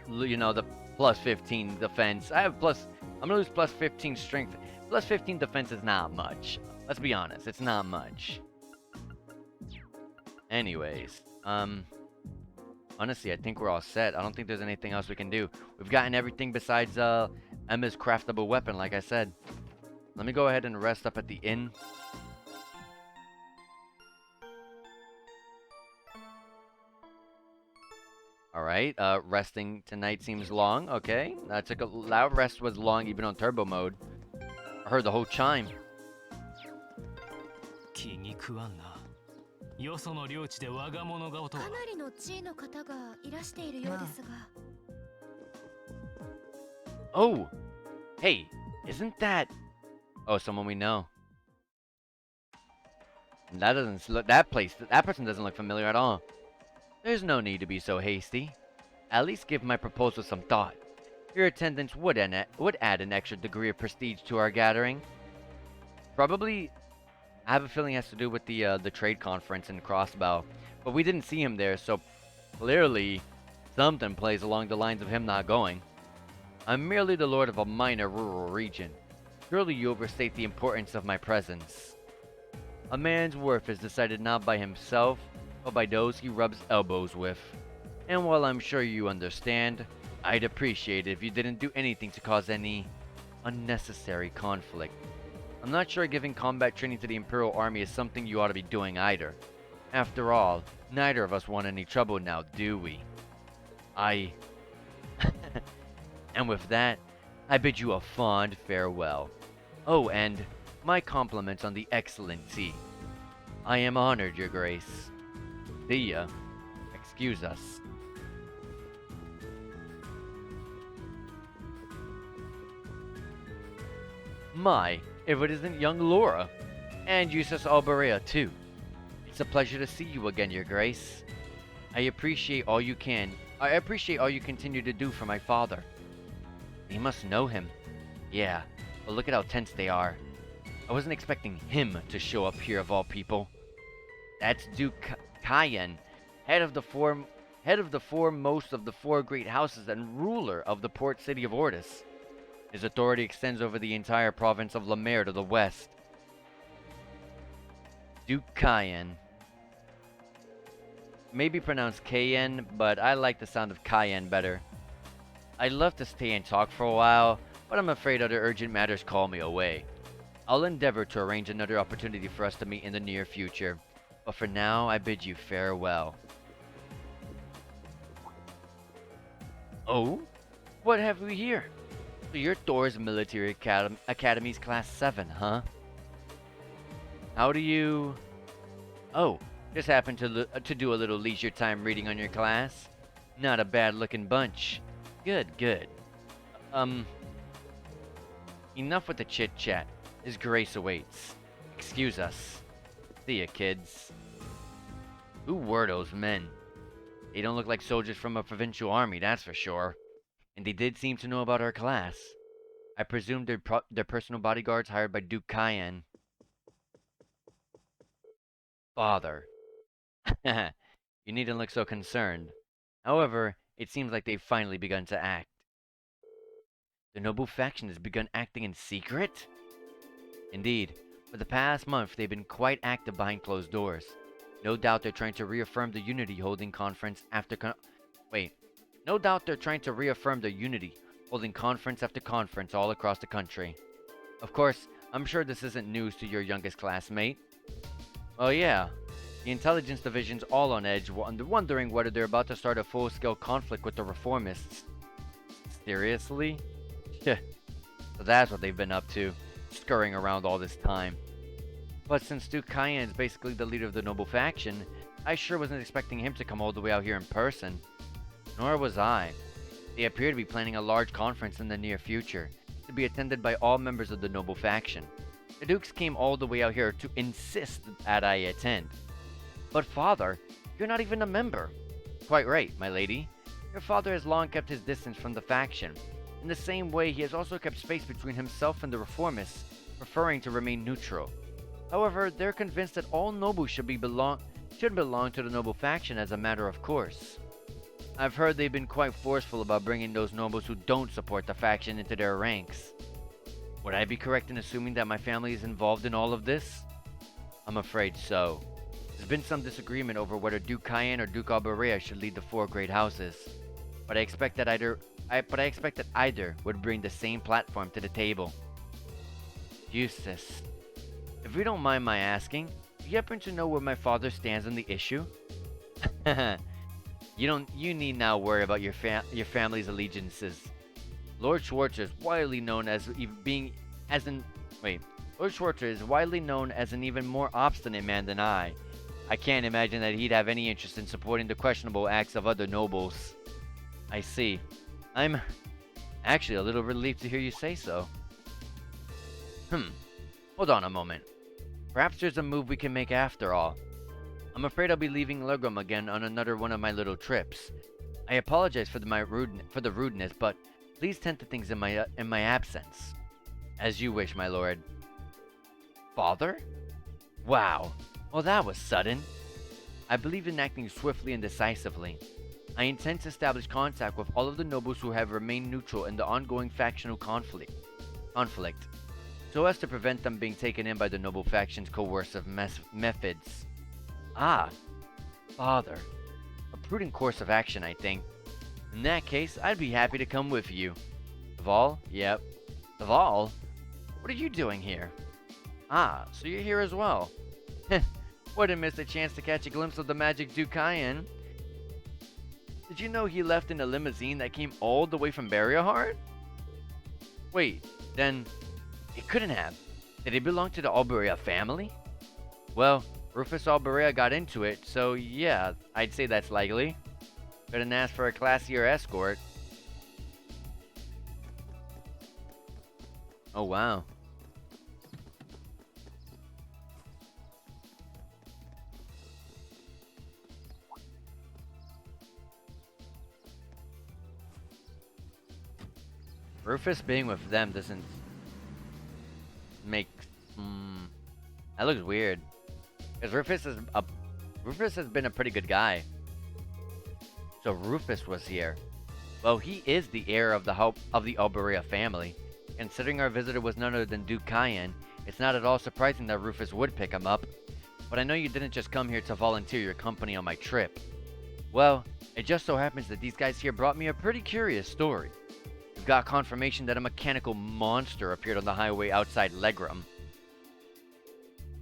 you know, the plus 15 defense. I'm gonna lose plus 15 strength. Plus 15 defense is not much. Let's be honest, it's not much. Anyways, honestly, I think we're all set. I don't think there's anything else we can do. We've gotten everything besides Emma's craftable weapon, like I said. Let me go ahead and rest up at the inn. Alright, resting tonight seems long. Okay, that rest was long even on turbo mode. I heard the whole chime. 気に食わんな。よその領地で我が物顔とは。かなりの地位の方がいらしているようですが。Oh! Hey, isn't that... Oh, someone we know. That doesn't look... That person doesn't look familiar at all. There's no need to be so hasty. At least give my proposal some thought. Your attendance would add an extra degree of prestige to our gathering. Probably, I have a feeling it has to do with the trade conference in Crossbow. But we didn't see him there, so clearly something plays along the lines of him not going. I'm merely the lord of a minor rural region. Surely you overstate the importance of my presence. A man's worth is decided not by himself, but by those he rubs elbows with. And while I'm sure you understand, I'd appreciate it if you didn't do anything to cause any unnecessary conflict. I'm not sure giving combat training to the Imperial Army is something you ought to be doing either. After all, neither of us want any trouble now, do we? And with that, I bid you a fond farewell. Oh, and my compliments on the excellent tea. I am honored, Your Grace. See ya. Excuse us. My, if it isn't young Laura. And Eustace Alberea, too. It's a pleasure to see you again, Your Grace. I appreciate all you continue to do for my father. You must know him. Yeah, but look at how tense they are. I wasn't expecting him to show up here of all people. That's Duke Cayenne, head of the foremost of the four great houses and ruler of the port city of Ortis. His authority extends over the entire province of La Mer to the west. Duke Cayenne. Maybe pronounced Cayenne, but I like the sound of Cayenne better. I'd love to stay and talk for a while, but I'm afraid other urgent matters call me away. I'll endeavor to arrange another opportunity for us to meet in the near future, but for now I bid you farewell. Oh? What have we here? So you're Thor's Military Academy's Class 7, huh? How do you... Oh, just happened to do a little leisure time reading on your class? Not a bad looking bunch. Good, good. Enough with the chit-chat. His Grace awaits. Excuse us. See ya, kids. Who were those men? They don't look like soldiers from a provincial army, that's for sure. And they did seem to know about our class. I presume they're personal bodyguards hired by Duke Cayenne. Father. You needn't look so concerned. However, it seems like they've finally begun to act. The noble faction has begun acting in secret? Indeed, for the past month they've been quite active behind closed doors. No doubt they're trying to reaffirm the unity holding conference after No doubt they're trying to reaffirm their unity, holding conference after conference all across the country. Of course, I'm sure this isn't news to your youngest classmate. Oh yeah, the intelligence division's all on edge, wondering whether they're about to start a full-scale conflict with the reformists. Seriously? So that's what they've been up to, scurrying around all this time. But since Duke Cayenne is basically the leader of the noble faction, I sure wasn't expecting him to come all the way out here in person. Nor was I. They appear to be planning a large conference in the near future, to be attended by all members of the noble faction. The Dukes came all the way out here to insist that I attend. But father, you're not even a member. Quite right, my lady. Your father has long kept his distance from the faction. In the same way, he has also kept space between himself and the reformists, preferring to remain neutral. However, they're convinced that all nobles should belong to the noble faction as a matter of course. I've heard they've been quite forceful about bringing those nobles who don't support the faction into their ranks. Would I be correct in assuming that my family is involved in all of this? I'm afraid so. There's been some disagreement over whether Duke Cayenne or Duke Alberea should lead the four great houses, but I expect that either would bring the same platform to the table. Eustace, if you don't mind my asking, do you happen to know where my father stands on the issue? You need not worry about your family's allegiances. Lord Schwartz is widely known as Lord Schwartz is widely known as an even more obstinate man than I. I can't imagine that he'd have any interest in supporting the questionable acts of other nobles. I see. I'm actually a little relieved to hear you say so. Hold on a moment. Perhaps there's a move we can make after all. I'm afraid I'll be leaving Legram again on another one of my little trips. I apologize for the rudeness, but please tend to things in my absence. As you wish, my lord. Father? Wow. Well, that was sudden. I believe in acting swiftly and decisively. I intend to establish contact with all of the nobles who have remained neutral in the ongoing factional conflict, so as to prevent them being taken in by the noble faction's coercive methods. Ah, father. A prudent course of action, I think. In that case, I'd be happy to come with you. Val? Yep. Val? What are you doing here? Ah, so you're here as well. Wouldn't miss a chance to catch a glimpse of the magic Duke Cayenne. Did you know he left in a limousine that came all the way from Barrierheart? Wait, then it couldn't have. Did he belong to the Alberea family? Well, Rufus Alberea got into it, so yeah, I'd say that's likely. Couldn't ask for a classier escort. Oh wow. Rufus being with them doesn't make... that looks weird. Because Rufus has been a pretty good guy. So Rufus was here. Well, he is the heir of the Alberia family. Considering our visitor was none other than Duke Cayenne, it's not at all surprising that Rufus would pick him up. But I know you didn't just come here to volunteer your company on my trip. Well, it just so happens that these guys here brought me a pretty curious story. We've got confirmation that a mechanical monster appeared on the highway outside Legram.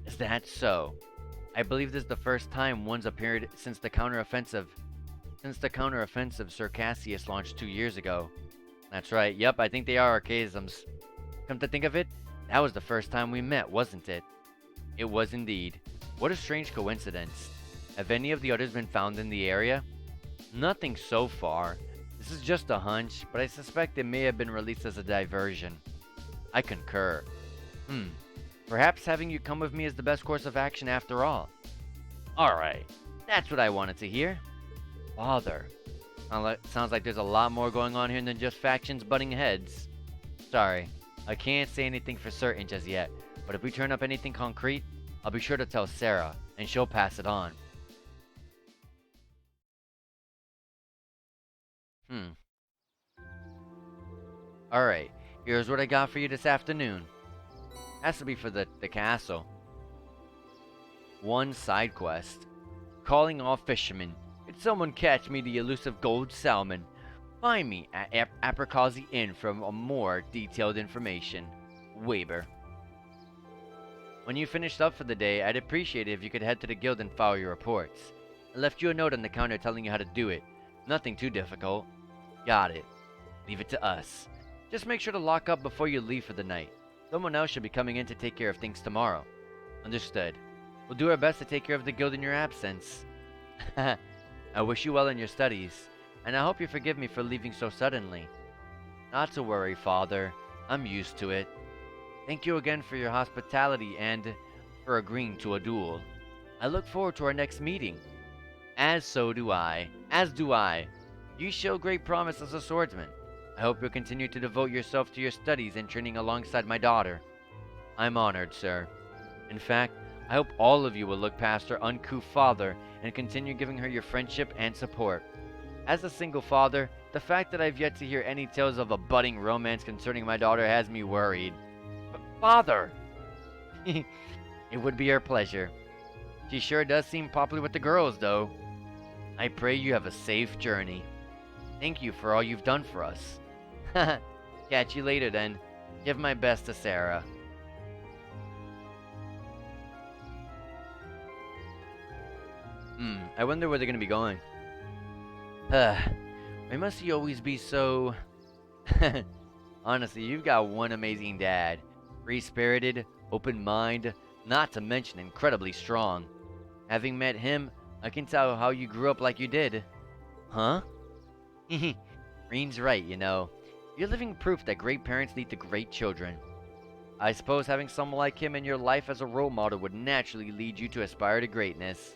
Is that so? I believe this is the first time one's appeared since the counteroffensive Sir Cassius launched 2 years ago. That's right, yep, I think they are archaisms. Come to think of it, that was the first time we met, wasn't it? It was indeed. What a strange coincidence. Have any of the others been found in the area? Nothing so far. This is just a hunch, but I suspect it may have been released as a diversion. I concur. Perhaps having you come with me is the best course of action after all. Alright, that's what I wanted to hear. Father. Sounds like there's a lot more going on here than just factions butting heads. Sorry, I can't say anything for certain just yet, but if we turn up anything concrete, I'll be sure to tell Sarah, and she'll pass it on. Alright, here's what I got for you this afternoon. Has to be for the castle. One side quest. Calling all fishermen. Could someone catch me the elusive gold salmon? Find me at Apricotty Inn for more detailed information. Weber. When you finished up for the day, I'd appreciate it if you could head to the guild and file your reports. I left you a note on the counter telling you how to do it. Nothing too difficult. Got it. Leave it to us. Just make sure to lock up before you leave for the night. Someone else should be coming in to take care of things tomorrow. Understood. We'll do our best to take care of the guild in your absence. I wish you well in your studies, and I hope you forgive me for leaving so suddenly. Not to worry, Father. I'm used to it. Thank you again for your hospitality and for agreeing to a duel. I look forward to our next meeting. As do I. You show great promise as a swordsman. I hope you'll continue to devote yourself to your studies and training alongside my daughter. I'm honored, sir. In fact, I hope all of you will look past her uncouth father and continue giving her your friendship and support. As a single father, the fact that I've yet to hear any tales of a budding romance concerning my daughter has me worried. But Father! It would be our pleasure. She sure does seem popular with the girls, though. I pray you have a safe journey. Thank you for all you've done for us. Catch you later, then. Give my best to Sarah. I wonder where they're gonna be going. Why must he always be so... Honestly, you've got one amazing dad. Free-spirited, open mind, not to mention incredibly strong. Having met him, I can tell how you grew up like you did. Huh? Reen's right, you know. You're living proof that great parents lead to great children. I suppose having someone like him in your life as a role model would naturally lead you to aspire to greatness.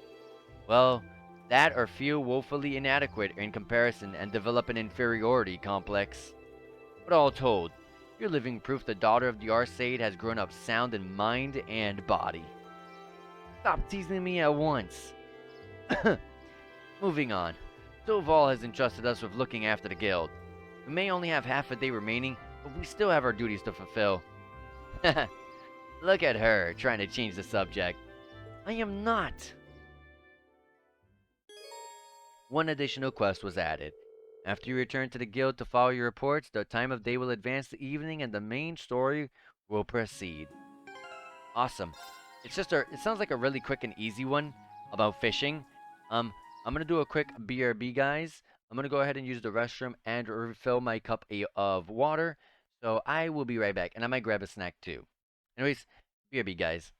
Well, that or feel woefully inadequate in comparison and develop an inferiority complex. But all told, you're living proof the daughter of the Arcade has grown up sound in mind and body. Stop teasing me at once. Moving on. Soval has entrusted us with looking after the guild. We may only have half a day remaining, but we still have our duties to fulfill. Look at her, trying to change the subject. I am not. One additional quest was added. After you return to the guild to follow your reports, the time of day will advance to evening and the main story will proceed. Awesome. It sounds like a really quick and easy one about fishing. I'm gonna do a quick BRB, guys. I'm gonna go ahead and use the restroom and refill my cup of water. So I will be right back, and I might grab a snack too. Anyways, BRB, guys.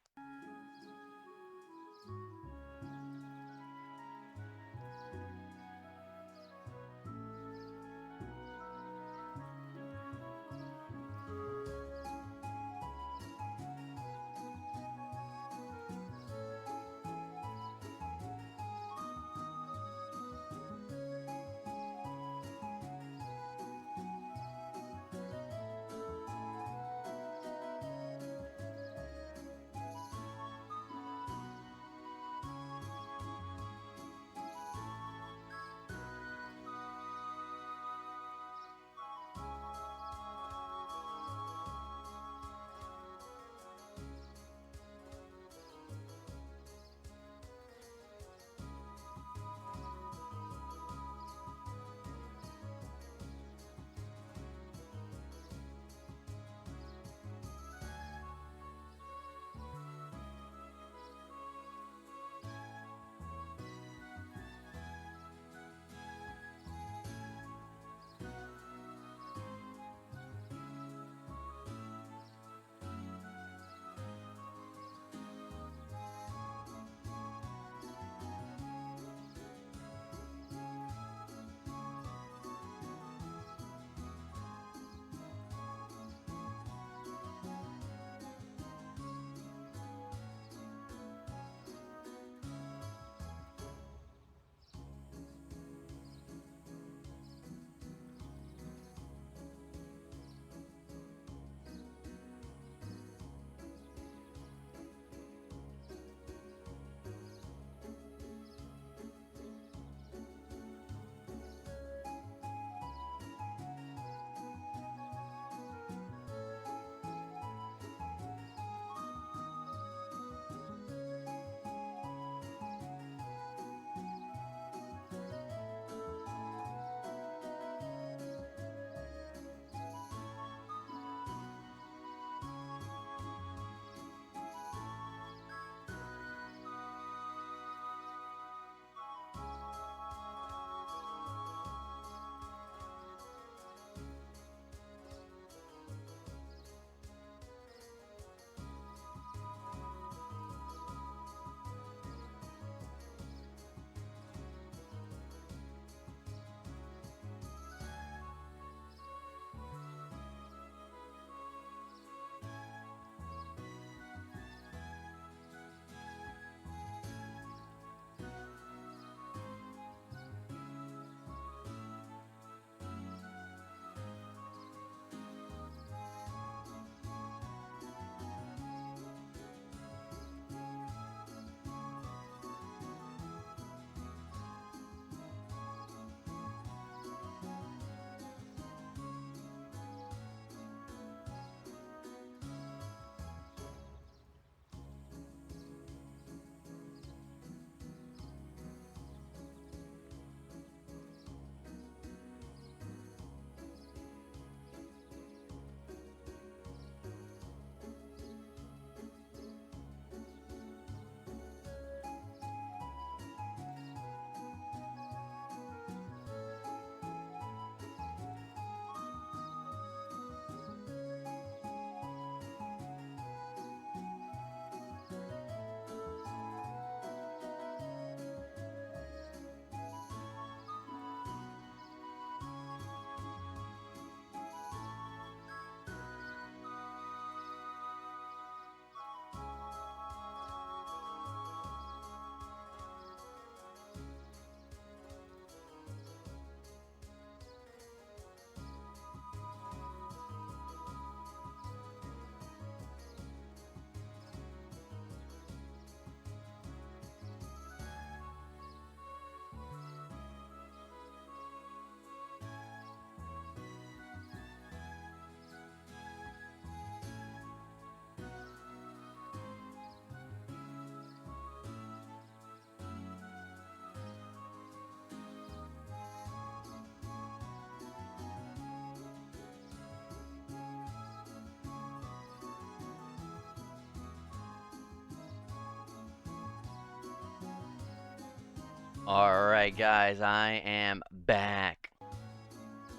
Alright, guys, I am back.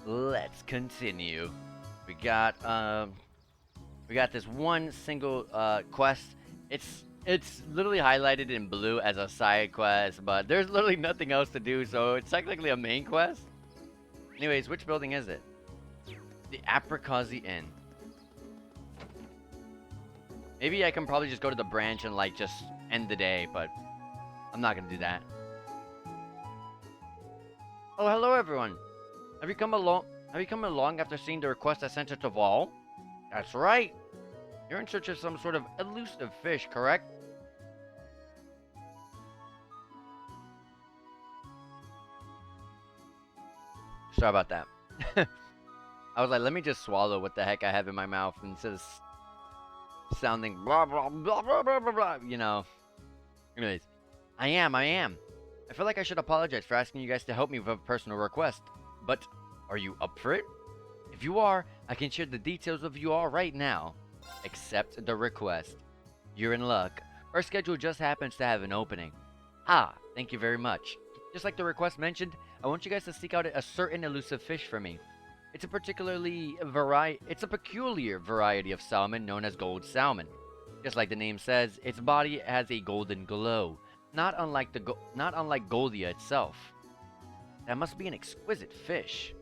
Let's continue. We got this one single quest. It's literally highlighted in blue as a side quest, but there's literally nothing else to do, so it's technically a main quest. Anyways, which building is it? The Apricot Inn. Maybe I can probably just go to the branch and like just end the day, but I'm not gonna do that. Oh, hello everyone. Have you come along after seeing the request I sent to Taval? That's right. You're in search of some sort of elusive fish, correct? Sorry about that. I was like, let me just swallow what the heck I have in my mouth instead of sounding blah blah blah blah blah blah blah, you know. Anyways, I am. I feel like I should apologize for asking you guys to help me with a personal request, but are you up for it? If you are, I can share the details with you all right now. Accept the request. You're in luck. Our schedule just happens to have an opening. Ah, thank you very much. Just like the request mentioned, I want you guys to seek out a certain elusive fish for me. It's a peculiar variety of salmon known as gold salmon. Just like the name says, its body has a golden glow, not unlike Goldia itself. That must be an exquisite fish.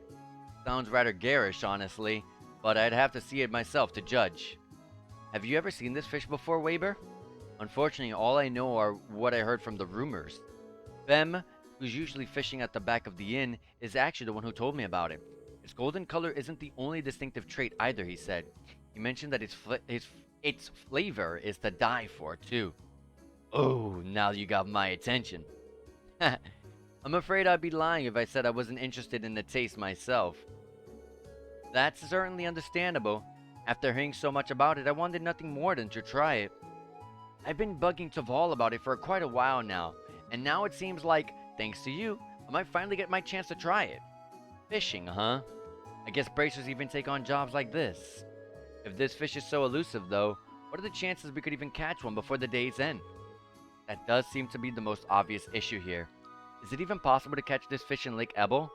Sounds rather garish, honestly, but I'd have to see it myself to judge. Have you ever seen this fish before, Weber? Unfortunately, all I know are what I heard from the rumors. Bem, who's usually fishing at the back of the inn, is actually the one who told me about it. Its golden color isn't the only distinctive trait either, he said. He mentioned that its flavor is to die for, too. Oh, now you got my attention. I'm afraid I'd be lying if I said I wasn't interested in the taste myself. That's certainly understandable. After hearing so much about it, I wanted nothing more than to try it. I've been bugging Taval about it for quite a while now, and now it seems like, thanks to you, I might finally get my chance to try it. Fishing, huh? I guess bracers even take on jobs like this. If this fish is so elusive, though, what are the chances we could even catch one before the day's end? That does seem to be the most obvious issue here. Is it even possible to catch this fish in Lake Ebel?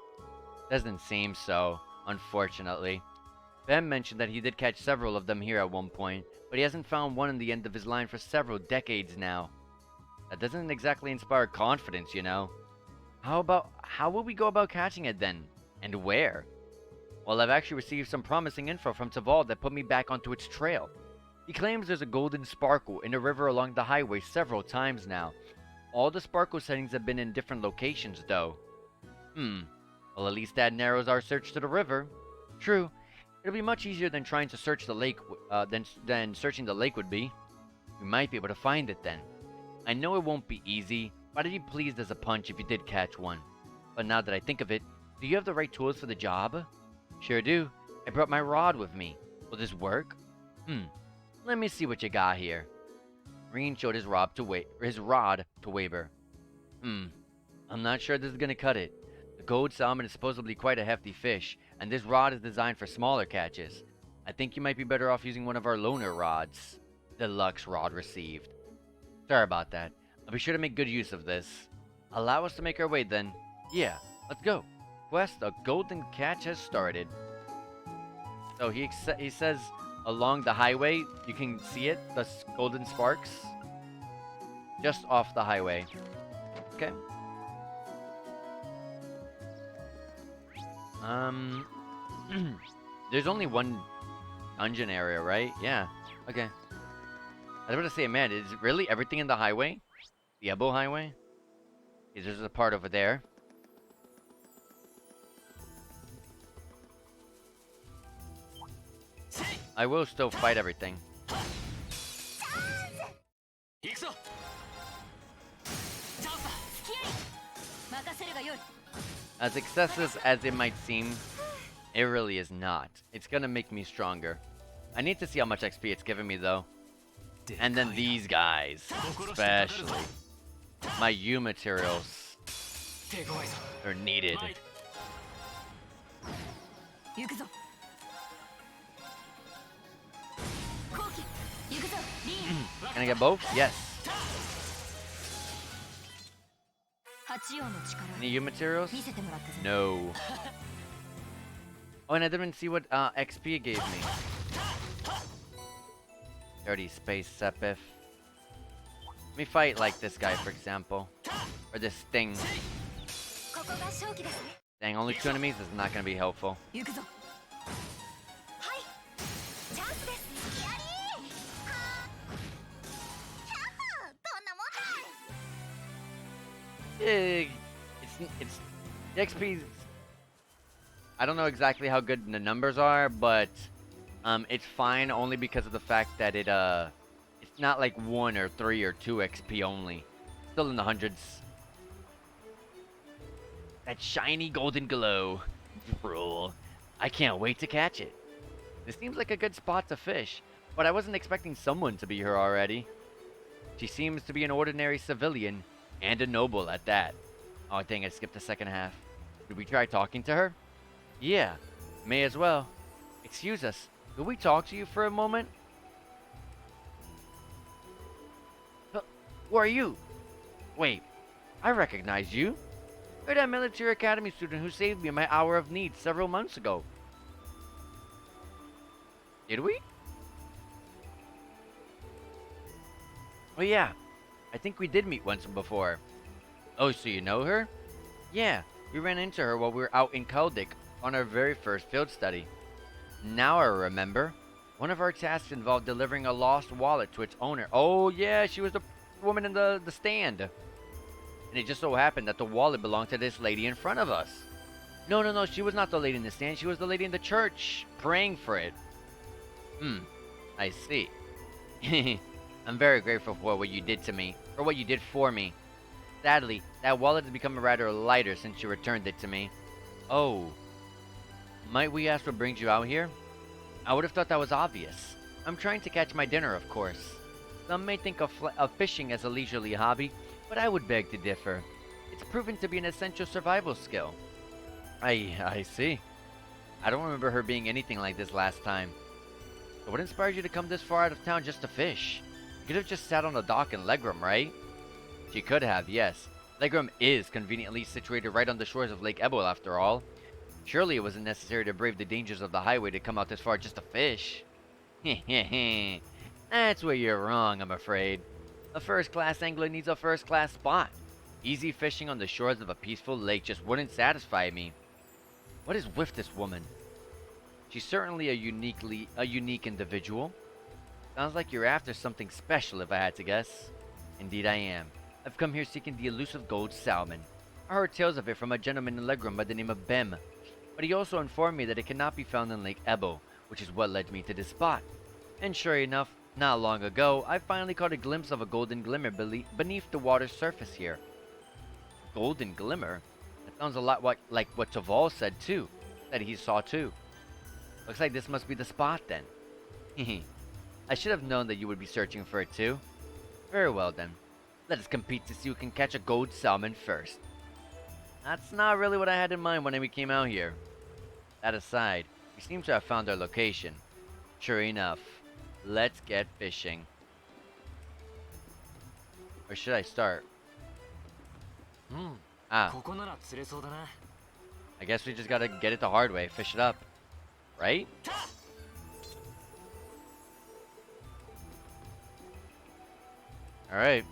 Doesn't seem so, unfortunately. Ben mentioned that he did catch several of them here at one point, but he hasn't found one in the end of his line for several decades now. That doesn't exactly inspire confidence, you know. How will we go about catching it then? And where? Well, I've actually received some promising info from Taval that put me back onto its trail. He claims there's a golden sparkle in a river along the highway several times now. All the sparkle settings have been in different locations, though. Well, at least that narrows our search to the river. True. It'll be much easier than trying to search the lake, than searching the lake would be. We might be able to find it then. I know it won't be easy, but I'd be pleased as a punch if you did catch one. But now that I think of it, do you have the right tools for the job? Sure do. I brought my rod with me. Will this work? Let me see what you got here. Green showed his rod to Weber. I'm not sure this is gonna cut it. The gold salmon is supposedly quite a hefty fish, and this rod is designed for smaller catches. I think you might be better off using one of our loaner rods. Deluxe rod received. Sorry about that. I'll be sure to make good use of this. Allow us to make our way then. Yeah, let's go. Quest, a golden catch has started. So he says along the highway, you can see it, the golden sparks. Just off the highway. Okay. There's only one dungeon area, right? Yeah. Okay. I was about to say, man, is really everything in the highway? The Ebo highway? Is there's a part over there? I will still fight everything. As excessive as it might seem, it really is not. It's gonna make me stronger. I need to see how much XP it's giving me though. And then these guys, especially. My U materials are needed. Can I get both? Yes. Any U materials? 見せてもらったぞ。 No. Oh, and I didn't see what XP it gave me. 30 space sepith. Let me fight like this guy, for example. Or this thing. ここが勝機ですね。 Dang, only 2 enemies is not gonna be helpful. 行くぞ。はい。チャンスです。やりー。はー。キャッホー。どんなもんだい。It's the XP. I don't know exactly how good the numbers are, but it's fine only because of the fact that it's not like 1 or 3 or 2 XP only. Still in the hundreds. That shiny golden glow. Drool. I can't wait to catch it. This seems like a good spot to fish, but I wasn't expecting someone to be here already. She seems to be an ordinary civilian, and a noble at that. Oh dang, I skipped the second half. Did we try talking to her? Yeah, may as well. Excuse us, could we talk to you for a moment? Who are you? Wait, I recognize you. You're that military academy student who saved me in my hour of need several months ago. Did we? Oh yeah, I think we did meet once before. Oh, so you know her? Yeah, we ran into her while we were out in Kaldik on our very first field study. Now I remember. One of our tasks involved delivering a lost wallet to its owner. Oh yeah, she was the woman in the stand. And it just so happened that the wallet belonged to this lady in front of us. No, she was not the lady in the stand. She was the lady in the church, praying for it. I see. I'm very grateful for what you did to me, or what you did for me. Sadly, that wallet has become rather lighter since you returned it to me. Oh. Might we ask what brings you out here? I would have thought that was obvious. I'm trying to catch my dinner, of course. Some may think of fishing as a leisurely hobby, but I would beg to differ. It's proven to be an essential survival skill. I see. I don't remember her being anything like this last time. So what inspired you to come this far out of town just to fish? You could have just sat on the dock in Legram, right? She could have, yes. Legram is conveniently situated right on the shores of Lake Ebol, after all. Surely it wasn't necessary to brave the dangers of the highway to come out this far just to fish. That's where you're wrong, I'm afraid. A first-class angler needs a first-class spot. Easy fishing on the shores of a peaceful lake just wouldn't satisfy me. What is with this woman? She's certainly a unique individual. Sounds like you're after something special, if I had to guess. Indeed I am. I've come here seeking the elusive gold salmon. I heard tales of it from a gentleman in Legram by the name of Bem, but he also informed me that it cannot be found in Lake Ebbo, which is what led me to this spot. And sure enough, not long ago, I finally caught a glimpse of a golden glimmer beneath the water's surface here. Golden glimmer? That sounds a lot like what Taval said too, that he saw too. Looks like this must be the spot then. I should have known that you would be searching for it too. Very well then. Let us compete to see who can catch a gold salmon first. That's not really what I had in mind when we came out here. That aside, we seem to have found our location. Sure enough, let's get fishing. Where should I start? I guess we just gotta get it the hard way, fish it up. Right? Alright.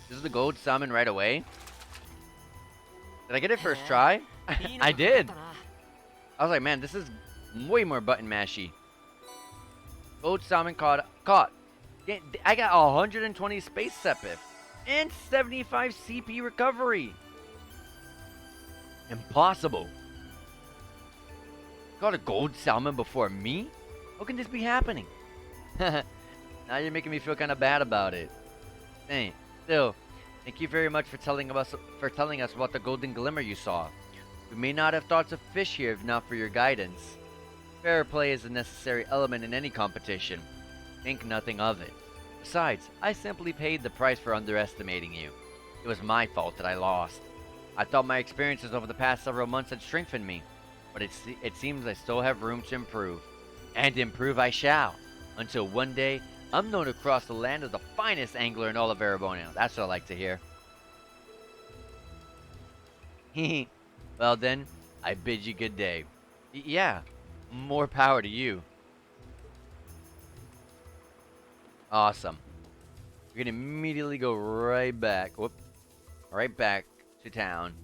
This is the gold salmon right away. Did I get it first try? I did. I was like, man, this is way more button mashy. Gold salmon caught. I got 120 space sepith and 75 CP recovery. Impossible. Caught a gold salmon before me? How can this be happening? Now you're making me feel kind of bad about it. Dang. Still, thank you very much for telling us about the golden glimmer you saw. We may not have thought to fish here if not for your guidance. Fair play is a necessary element in any competition. Think nothing of it. Besides, I simply paid the price for underestimating you. It was my fault that I lost. I thought my experiences over the past several months had strengthened me, but it seems I still have room to improve. And improve I shall, until one day I'm known across the land as the finest angler in all of Erebonio. That's what I like to hear. Well then, I bid you good day. Yeah, more power to you. Awesome. We're gonna immediately go right back. Whoop. Right back to town.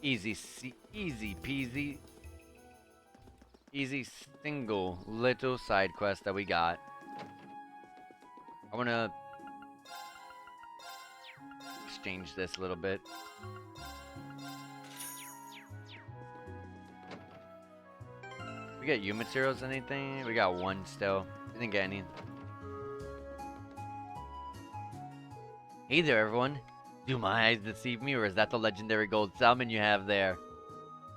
Easy peasy. Easy single little side quest that we got. I wanna exchange this a little bit. We got U materials, anything? We got one still. I didn't get any. Hey there, everyone. Do my eyes deceive me, or is that the legendary gold salmon you have there?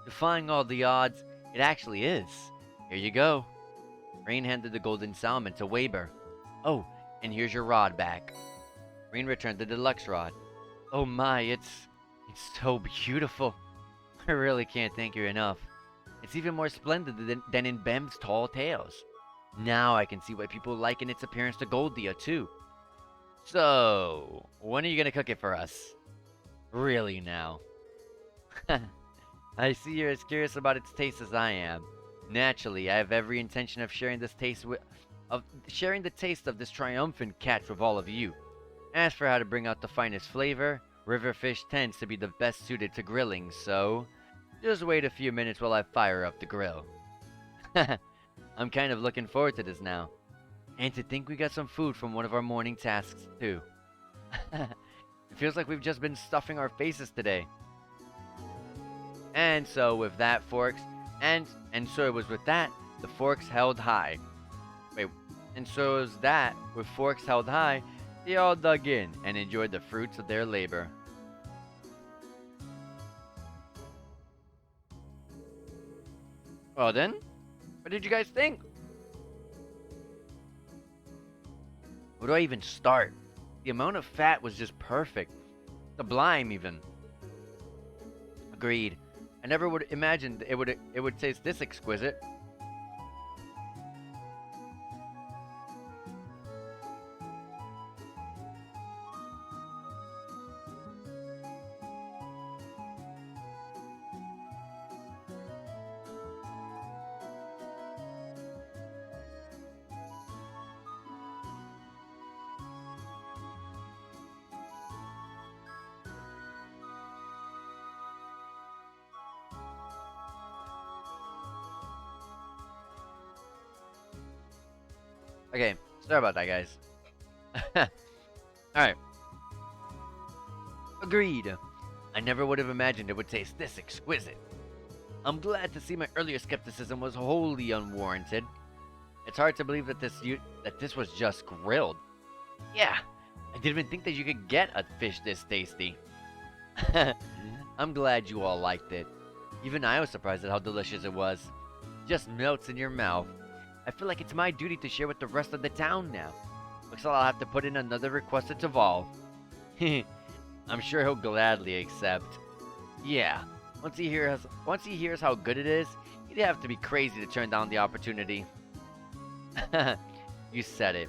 Defying all the odds, it actually is. Here you go. Rain handed the golden salmon to Weber. Oh, and here's your rod back. Rain returned the deluxe rod. Oh my, it's so beautiful. I really can't thank you enough. It's even more splendid than in Bem's tall tales. Now I can see why people liken its appearance to Goldia, too. So, when are you gonna cook it for us? Really now? I see you're as curious about its taste as I am. Naturally, I have every intention of sharing the taste of this triumphant catch with all of you. As for how to bring out the finest flavor, river fish tends to be the best suited to grilling, so just wait a few minutes while I fire up the grill. I'm kind of looking forward to this now. And to think we got some food from one of our morning tasks, too. It feels like we've just been stuffing our faces today. And so with that, forks, and so it was with that, the forks held high. Wait, and so it was that, with forks held high, they all dug in and enjoyed the fruits of their labor. Well then, what did you guys think? Where do I even start? The amount of fat was just perfect. Sublime, even. Agreed. I never would imagined it would taste this exquisite. Okay, sorry about that, guys. Alright. Agreed. I never would have imagined it would taste this exquisite. I'm glad to see my earlier skepticism was wholly unwarranted. It's hard to believe that this was just grilled. Yeah, I didn't even think that you could get a fish this tasty. I'm glad you all liked it. Even I was surprised at how delicious it was. Just melts in your mouth. I feel like it's my duty to share with the rest of the town now. Looks like I'll have to put in another request to Taval. I'm sure he'll gladly accept. Yeah, once he hears how good it is, he'd have to be crazy to turn down the opportunity. You said it.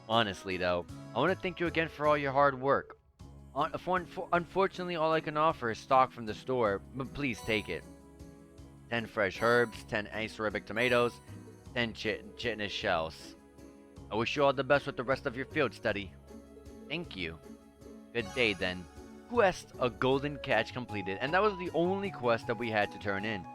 Honestly though, I want to thank you again for all your hard work. Unfortunately, all I can offer is stock from the store, but please take it. 10 fresh herbs, 10 ice-arabic tomatoes, 10 chitinous shells. I wish you all the best with the rest of your field study. Thank you. Good day then. Quest, a golden catch completed, and that was the only quest that we had to turn in.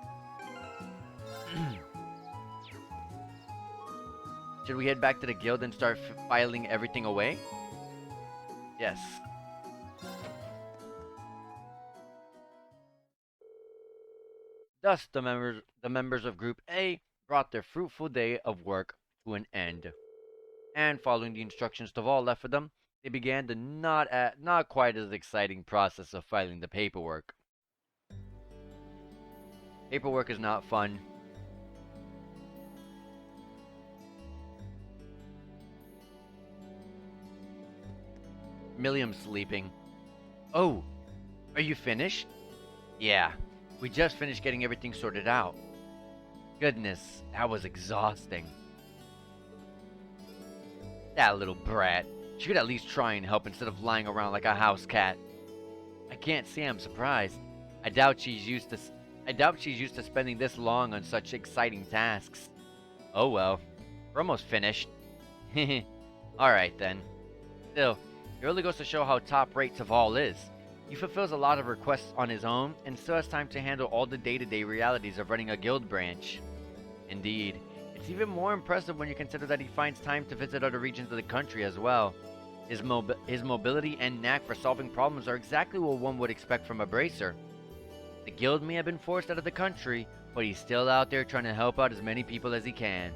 Should we head back to the guild and start filing everything away? Yes. Thus, the members of Group A brought their fruitful day of work to an end. And following the instructions Taval left for them, they began the not quite as exciting process of filing the paperwork. Paperwork is not fun. Milliam's sleeping. Oh, are you finished? Yeah, we just finished getting everything sorted out. Goodness, that was exhausting. That little brat. She could at least try and help instead of lying around like a house cat. I can't say I'm surprised. I doubt she's used to spending this long on such exciting tasks. Oh well, we're almost finished. Alright then. Still, it really goes to show how top-rate Taval is. He fulfills a lot of requests on his own, and still has time to handle all the day-to-day realities of running a guild branch. Indeed, it's even more impressive when you consider that he finds time to visit other regions of the country as well. His mobility and knack for solving problems are exactly what one would expect from a bracer. The guild may have been forced out of the country, but he's still out there trying to help out as many people as he can.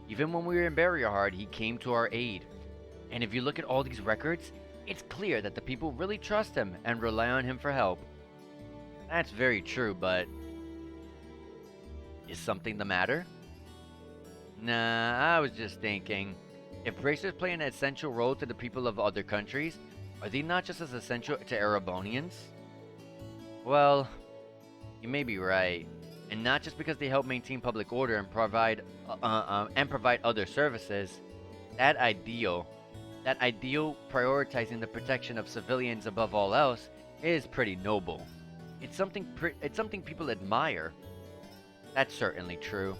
Even when we were in Barrierheart, he came to our aid. And if you look at all these records, it's clear that the people really trust him and rely on him for help. That's very true, but... is something the matter? Nah, I was just thinking. If bracers play an essential role to the people of other countries, are they not just as essential to Erebonians? Well, you may be right. And not just because they help maintain public order and provide other services. That ideal prioritizing the protection of civilians above all else is pretty noble. It's something people admire. That's certainly true.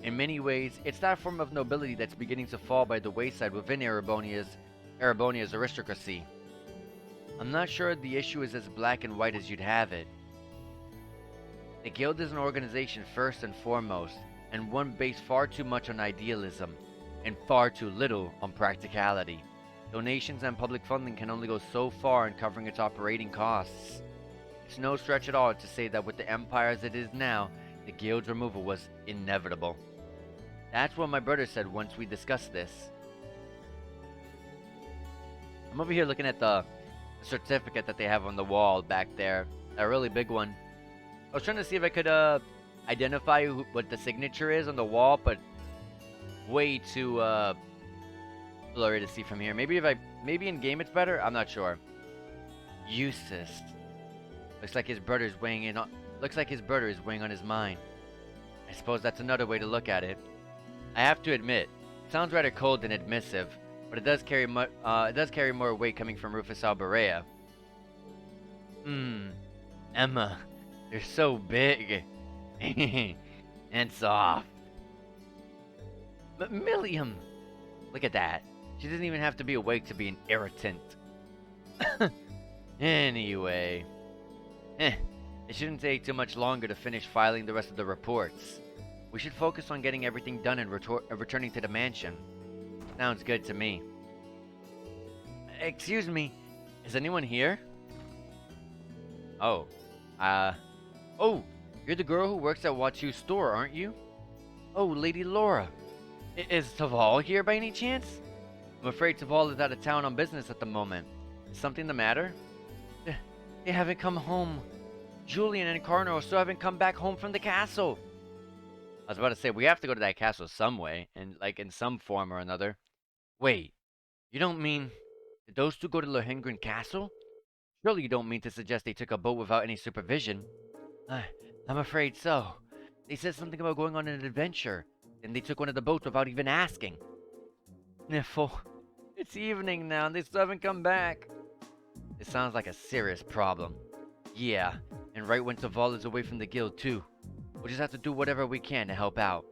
In many ways, it's that form of nobility that's beginning to fall by the wayside within Erebonia's aristocracy. I'm not sure the issue is as black and white as you'd have it. The Guild is an organization first and foremost, and one based far too much on idealism, and far too little on practicality. Donations and public funding can only go so far in covering its operating costs. It's no stretch at all to say that with the Empire as it is now, the Guild's removal was inevitable. That's what my brother said once we discussed this. I'm over here looking at the certificate that they have on the wall back there. A really big one. I was trying to see if I could identify what the signature is on the wall, but way too blurry to see from here. Maybe in game it's better. I'm not sure. Eustace. Looks like his brother is weighing on his mind. I suppose that's another way to look at it. I have to admit, it sounds rather cold and admissive, but it does carry more weight coming from Rufus Alberea. Emma, they're so big and soft. But Milliam, look at that. She doesn't even have to be awake to be an irritant. Anyway, it shouldn't take too much longer to finish filing the rest of the reports. We should focus on getting everything done and returning to the mansion. Sounds good to me. Excuse me, is anyone here? Oh, you're the girl who works at Wachu's store, aren't you? Oh, Lady Laura. Is Taval here by any chance? I'm afraid Taval is out of town on business at the moment. Is something the matter? They haven't come home. Julian and Carno still haven't come back home from the castle. I was about to say, we have to go to that castle some way, and like in some form or another. Wait, you don't mean... did those two go to Lohangren Castle? Surely you don't mean to suggest they took a boat without any supervision? I'm afraid so. They said something about going on an adventure, and they took one of the boats without even asking. Sniffle. It's evening now, and they still haven't come back. It sounds like a serious problem. Yeah, and right when Taval is away from the guild too. We'll just have to do whatever we can to help out.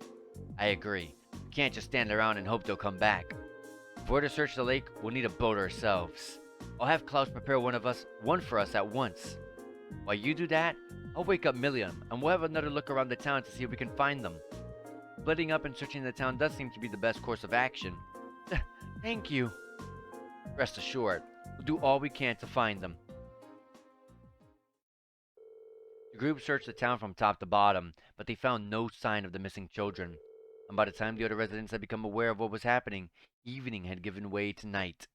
I agree. We can't just stand around and hope they'll come back. If we're to search the lake, we'll need a boat ourselves. I'll have Klaus prepare one for us at once. While you do that, I'll wake up Milliam, and we'll have another look around the town to see if we can find them. Splitting up and searching the town does seem to be the best course of action. Thank you. Rest assured, we'll do all we can to find them. The group searched the town from top to bottom, but they found no sign of the missing children. And by the time the other residents had become aware of what was happening, evening had given way to night.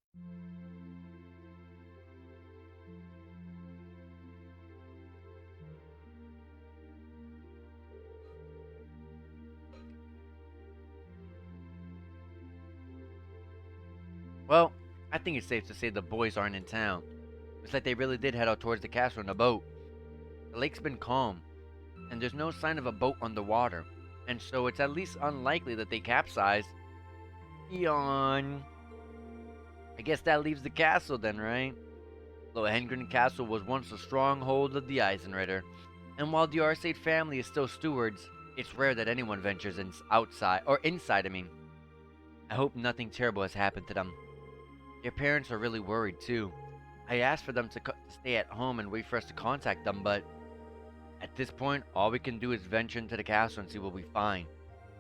Well, I think it's safe to say the boys aren't in town. It's like they really did head out towards the castle in a boat. The lake's been calm, and there's no sign of a boat on the water, and so it's at least unlikely that they capsized. Yawn. I guess that leaves the castle then, right? Lohangren Castle was once a stronghold of the Eisenritter, and while the Arsate family is still stewards, it's rare that anyone ventures outside, or inside, I mean. I hope nothing terrible has happened to them. Their parents are really worried too. I asked for them to stay at home and wait for us to contact them, but at this point, all we can do is venture into the castle and see what we find.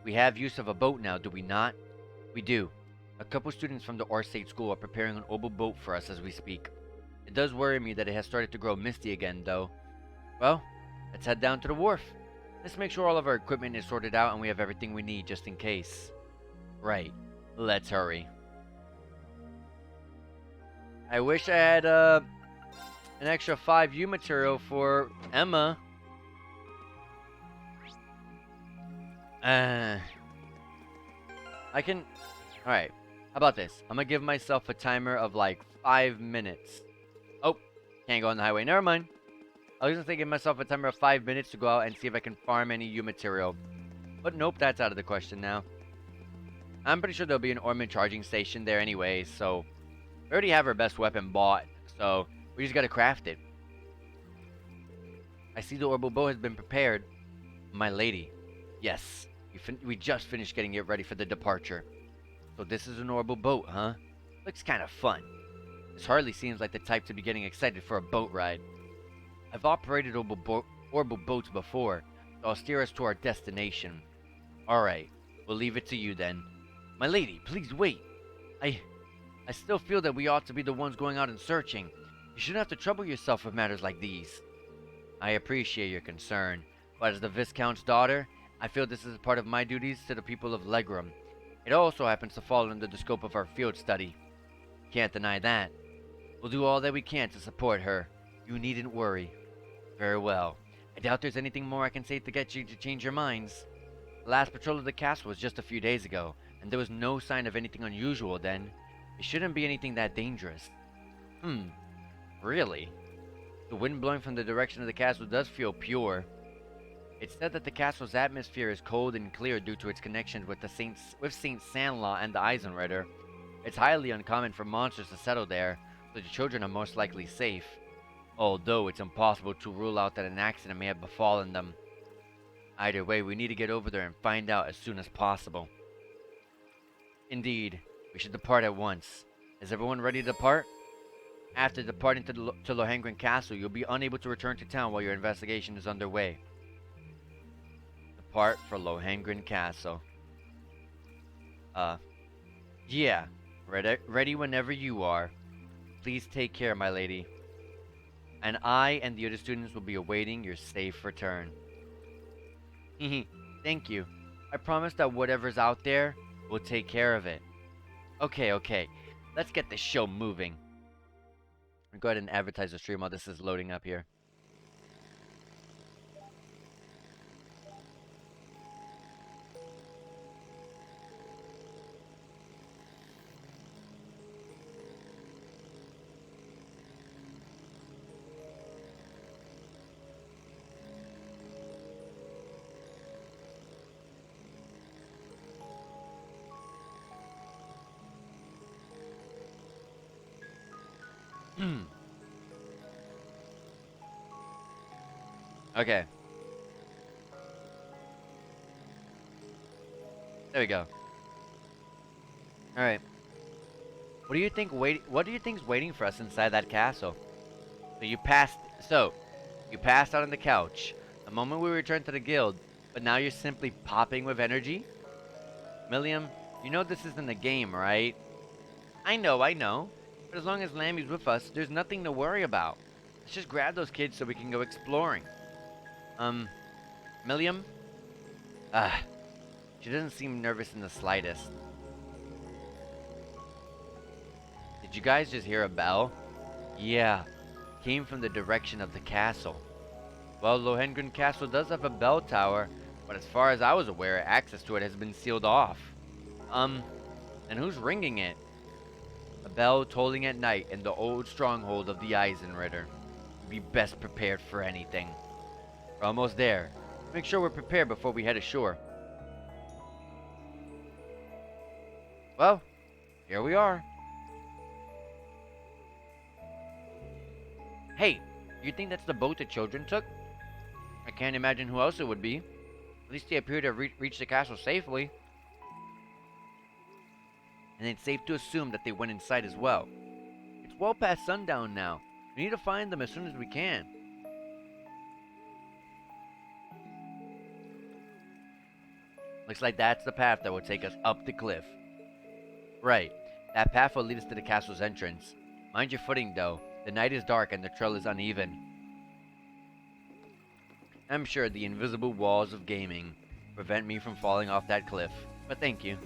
We have use of a boat now, do we not? We do. A couple students from the Arsate school are preparing an oval boat for us as we speak. It does worry me that it has started to grow misty again, though. Well, let's head down to the wharf. Let's make sure all of our equipment is sorted out and we have everything we need just in case. Right. Let's hurry. I wish I had an extra 5U material for Emma. I can... Alright, how about this? I'm gonna give myself a timer of like 5 minutes. Oh, can't go on the highway. Never mind. I was gonna say give myself a timer of 5 minutes to go out and see if I can farm any U material. But nope, that's out of the question now. I'm pretty sure there'll be an ornament charging station there anyway, so... We already have our best weapon bought, so we just gotta craft it. I see the orbital bow has been prepared. My lady. Yes, we just finished getting it ready for the departure. So this is an orbital boat, huh? Looks kind of fun. This hardly seems like the type to be getting excited for a boat ride. I've operated orbital boats before, so I'll steer us to our destination. Alright, we'll leave it to you then. My lady, please wait. I still feel that we ought to be the ones going out and searching. You shouldn't have to trouble yourself with matters like these. I appreciate your concern, but as the Viscount's daughter, I feel this is a part of my duties to the people of Legram. It also happens to fall under the scope of our field study. Can't deny that. We'll do all that we can to support her. You needn't worry. Very well. I doubt there's anything more I can say to get you to change your minds. The last patrol of the castle was just a few days ago, and there was no sign of anything unusual then. It shouldn't be anything that dangerous. Really? The wind blowing from the direction of the castle does feel pure. It's said that the castle's atmosphere is cold and clear due to its connections with Saint Sandlaw and the Eisenritter. It's highly uncommon for monsters to settle there, so the children are most likely safe. Although it's impossible to rule out that an accident may have befallen them. Either way, we need to get over there and find out as soon as possible. Indeed, we should depart at once. Is everyone ready to depart? After departing to Lohangren Castle, you'll be unable to return to town while your investigation is underway. Depart for Lohangren Castle. Yeah. Ready whenever you are. Please take care, my lady. And I and the other students will be awaiting your safe return. Thank you. I promise that whatever's out there, we'll take care of it. Okay. Let's get this show moving. I'll go ahead and advertise the stream while this is loading up here. Okay. There we go. All right. What do you think? What do you think's waiting for us inside that castle? So you passed out on the couch the moment we returned to the guild, but now you're simply popping with energy. Milliam, you know this isn't a game, right? I know. But as long as Lammy's with us, there's nothing to worry about. Let's just grab those kids so we can go exploring. Milliam? She doesn't seem nervous in the slightest. Did you guys just hear a bell? Yeah, came from the direction of the castle. Well, Lohangren Castle does have a bell tower, but as far as I was aware, access to it has been sealed off. And who's ringing it? A bell tolling at night in the old stronghold of the Eisenritter. Be best prepared for anything. We're almost there. Make sure we're prepared before we head ashore. Well, here we are. Hey, you think that's the boat the children took? I can't imagine who else it would be. At least they appear to have reached the castle safely. And it's safe to assume that they went inside as well. It's well past sundown now. We need to find them as soon as we can. Looks like that's the path that will take us up the cliff. Right. That path will lead us to the castle's entrance. Mind your footing, though. The night is dark and the trail is uneven. I'm sure the invisible walls of gaming prevent me from falling off that cliff. But thank you.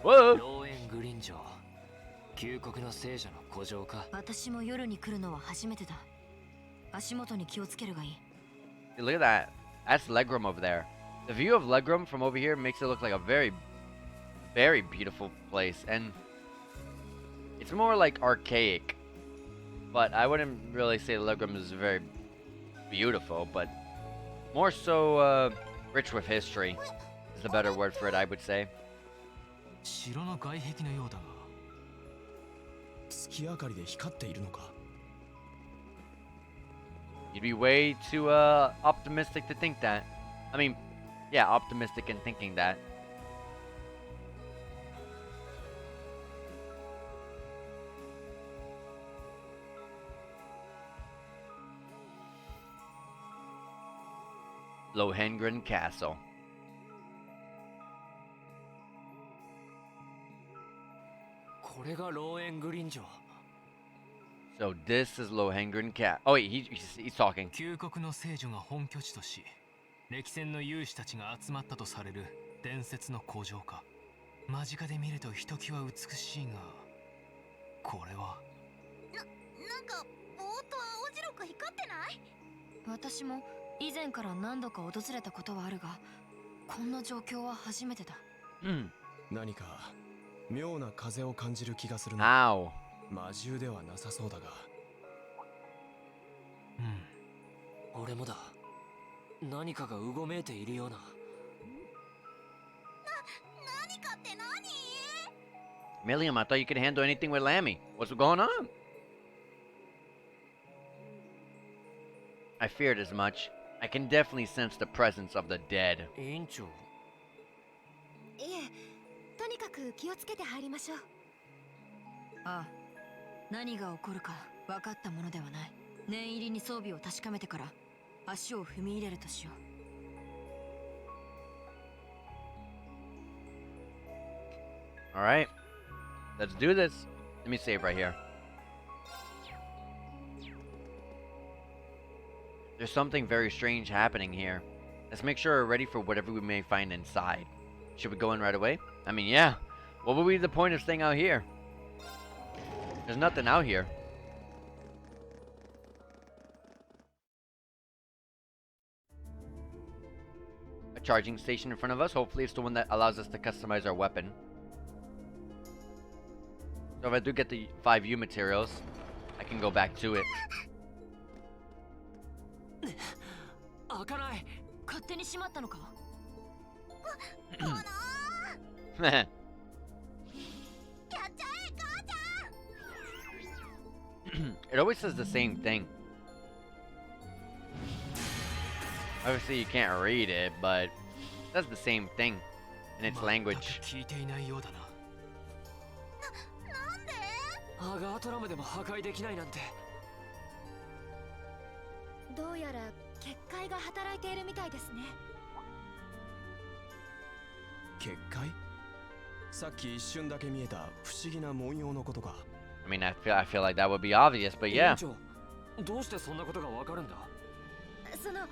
Whoa! ローエングリン城旧国の聖女の古城か。私も夜に来るのは初めてだ。足元に気をつけるがいい。 Hey, look at that. That's Legram over there. The view of Legram from over here makes it look like a very, very beautiful place. And it's more like archaic. But I wouldn't really say Legram is very beautiful, but more so rich with history is a better word for it, I would say. 城の外壁のようだが月明かりで光っているのか。 You'd be way too optimistic to think that. I mean, yeah, optimistic in thinking that. Lohangren Castle. これがローエングリン城。 So this is Lohangren Castle. Oh wait, he's talking. 旧国の聖女が本拠地とし、歴戦の勇士たちが集まったとされる伝説の古城か。間近で見るとひときわ美しいが、これはなんかぼーっと青白く光ってない？私も以前から何度か訪れたことはあるが、こんな状況は初めてだ。何か妙な風を感じる気がするな。Ow. 魔獣ではなさそうだが。俺もだ。何かがうごめいているような。何かって何？ Milliam, I thought you could handle anything with Lammy. What's going on? I feared as much. I can definitely sense the presence of the dead. 委員長。いえ、とにかく気をつけて入りましょう。ああ、何が起こるか分かったものではない。念入りに装備を確かめてから足を踏み入れるとしよう。Alright. Let's do this. Let me save right here. There's something very strange happening here. Let's make sure we're ready for whatever we may find inside. Should we go in right away? I mean, yeah. What would be the point of staying out here? There's nothing out here. A charging station in front of us. Hopefully it's the one that allows us to customize our weapon. So if I do get the 5U materials, I can go back to it. 開かない。勝手に閉まったのか？It always says the same thing. Obviously you can't read it, but it says the same thing in its language. 聞いていないようだな。アガートラムでも破壊できないなんて。どうやら結界が働いているみたいですね。結界？さっき一瞬だけ見えた不思議な文様のことか。I mean, I feel like that would be obvious, but yeah. どうしてそんなことがわかるんだ？その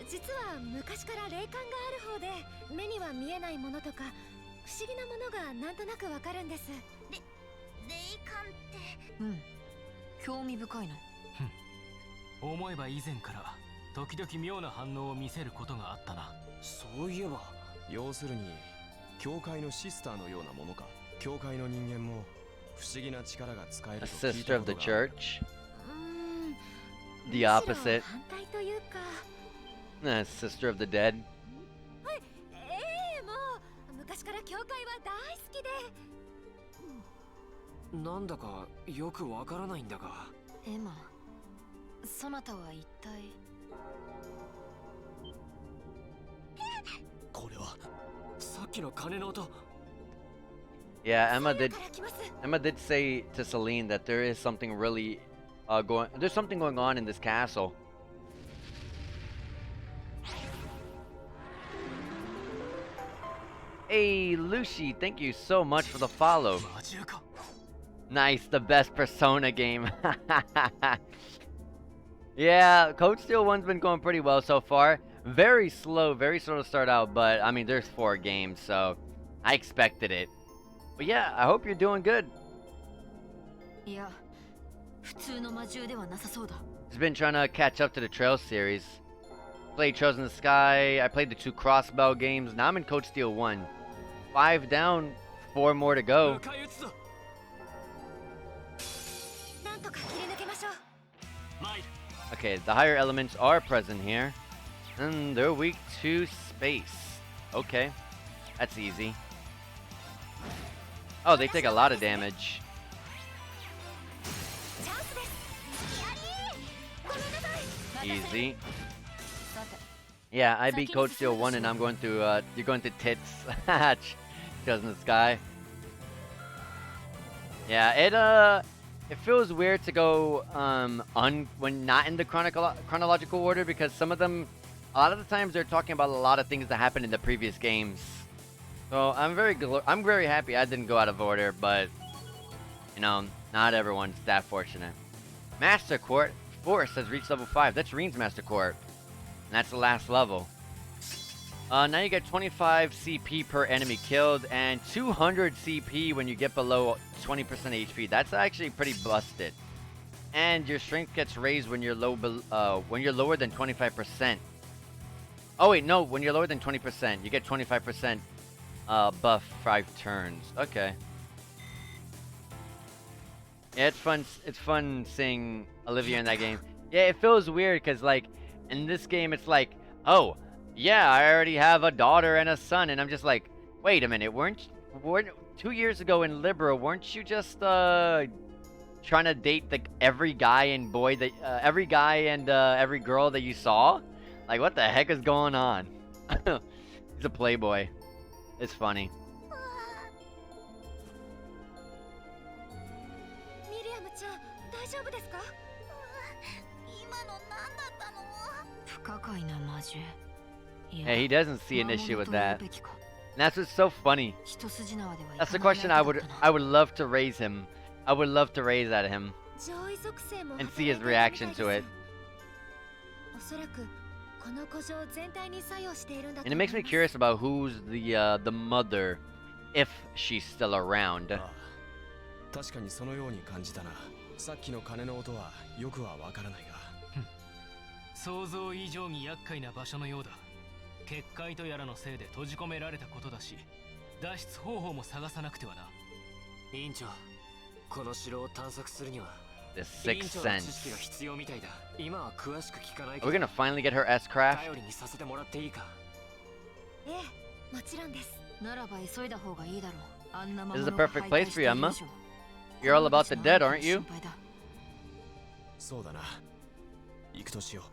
実は昔から霊感がある方で、目には見えないものとか不思議なものがなんとなくわかるんです。霊感って？うん、興味深いな。思えば以前から時々妙な反応を見せることがあったな。そういえば。要するに教会のシスターのようなものか。教会の人間も不思議な力が使え A ると聞い sister た of こ the とがある。 church. む The しろ opposite. 反対というか Sister of the dead. もう昔から教会は大好きでなんだかよくわからないんだが。エマそなたは一体これはさっきの鐘の音。 Yeah, から来ます Emma did say to Celine that there is something really there's something going on in this castle. Hey Lucy, thank you so much for the follow. 魔獣か。 Nice, the best Persona game. Yeah, Code Steel 1's been going pretty well so far. Very slow to start out, but I mean, there's 4 games, so I expected it. But yeah, I hope you're doing good. いや普通の魔獣ではなさそうだ Just been trying to catch up to the Trails series. Played Trails in the Sky, I played the 2 Crossbow games, now I'm in Code Steel 1. 5 down, 4 more to go. 迎え撃つぞ。なんとか切り抜けましょう マイル。 Okay, the higher elements are present here. And they're weak to space. Okay, that's easy. Oh, they take a lot of damage. チャンスですやりーごめんなさい Easy. さて Yeah, I beat Code Steel 1 and I'm going through, you're going through Tits. Trails in the Sky. Yeah, it feels weird to go, when not in the chronological order because some of them, a lot of the times they're talking about a lot of things that happened in the previous games. So I'm very happy I didn't go out of order, but, you know, not everyone's that fortunate. Master Court Force has reached level 5. That's Reen's Master Court. And that's the last level. Now you get 25 CP per enemy killed and 200 CP when you get below 20% HP. That's actually pretty busted. And your strength gets raised when you're when you're lower than 25%. Oh wait, no, when you're lower than 20%, you get 25% buff 5 turns. Okay. Yeah, it's fun. It's fun seeing Olivia in that game. Yeah, it feels weird because like in this game, it's like, oh, yeah, I already have a daughter and a son, and I'm just like, wait a minute, weren't 2 years ago in Libra, weren't you just trying to date every guy and boy that every guy and every girl that you saw? Like, what the heck is going on? He's a playboy. It's funny. ミリアムちゃん大丈夫ですか今の何だったの？不可解な魔獣 Hey, he doesn't see an issue with that. 魔物と言うべきか And that's what's so funny. 一筋縄ではい That's the かない question 相 I 手 would だったな I would love to raise him. I would love to raise at him 上位属性も and see his reaction to it. おそらくこの古城全体に作用しているんだと And it makes me curious about who's the mother, if she's still around. ああ、確かにそのように感じたな。さっきの鐘の音はよくはわからないが。想像以上に厄介な場所のようだ。結界とやらのせいで閉じ込められたことだし、脱出方法も探さなくてはな。委員長、この城を探索するには The 委員 sixth 長の知識 sense. が必要みたいだ。今は詳しく聞かない Are け we ど gonna finally get her S craft? 頼りにさせてもらっていいか。ええもちろんですならば急いだ方がいいだろうあんな魔 This is 物 the が perfect 徘徊 place し for てい you, る Emma. 以上 You're all about the dead, aren't you? 心配だそうだな。行くとしよう。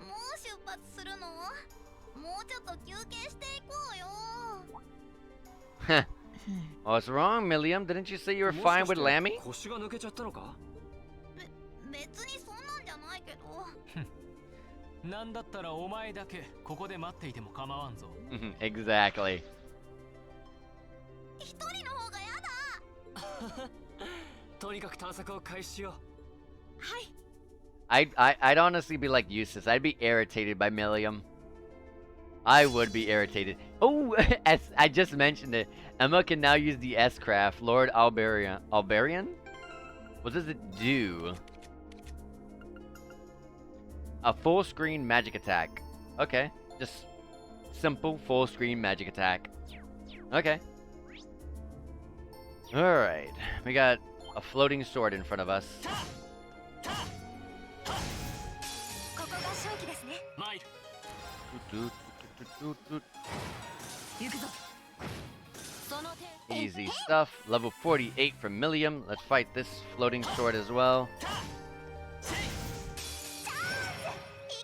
もう出発するの？もうちょっと休憩していこうよ。 What's wrong, Milliam? Didn't you say you were もし fine かして with Lammy? 腰が抜けちゃったのか。別にそんなんじゃないけど。なんだったらお前だけここで待っていても構わんぞ。Exactly. 一人の方がやだ。とにかく探索を開始しよう。はい I'd honestly be like Eustace. I'd be irritated by Milliam. I would be irritated. Oh, as I just mentioned it, Emma can now use the S craft, Lord Albarian. Albarian? What does it do? A full screen magic attack. Okay, just simple full screen magic attack. Okay. Alright. We got a floating sword in front of us. ここが勝機ですね。参る。 行くぞ。その手。 Easy stuff. Level 48 for Millium. Let's fight this floating sword as well.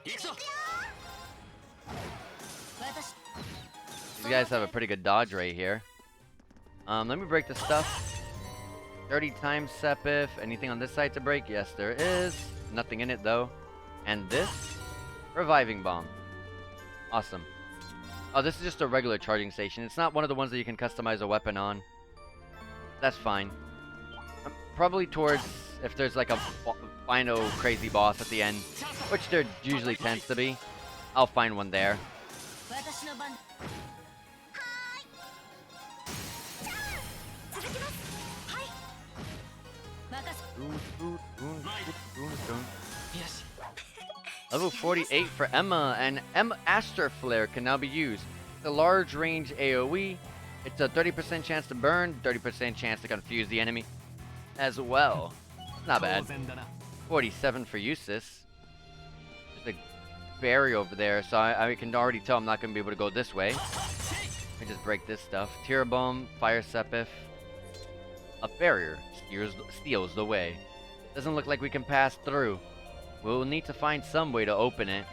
行くぞ。 私。 These guys have a pretty good dodge right here. Let me break the stuff. 30 times Sepith. Anything on this side to break? Yes, there is. Nothing in it though. And this? Reviving Bomb. Awesome. Oh, this is just a regular charging station. It's not one of the ones that you can customize a weapon on. That's fine. Probably towards if there's like a final crazy boss at the end, which there usually tends to be. I'll find one there. 私の番。はーい。じゃあ続きます。はい。任せ。よし。 Level 48 for Emma, and Emma Aster Flare can now be used. It's a large range AoE. It's a 30% chance to burn, 30% chance to confuse the enemy as well. Not bad. 47 for Eustace. There's a barrier over there, so I can already tell I'm not going to be able to go this way. Let me just break this stuff. Tear Bomb, Fire Sepith. A barrier steals the way. Doesn't look like we can pass through. We'll need to find some way to open it.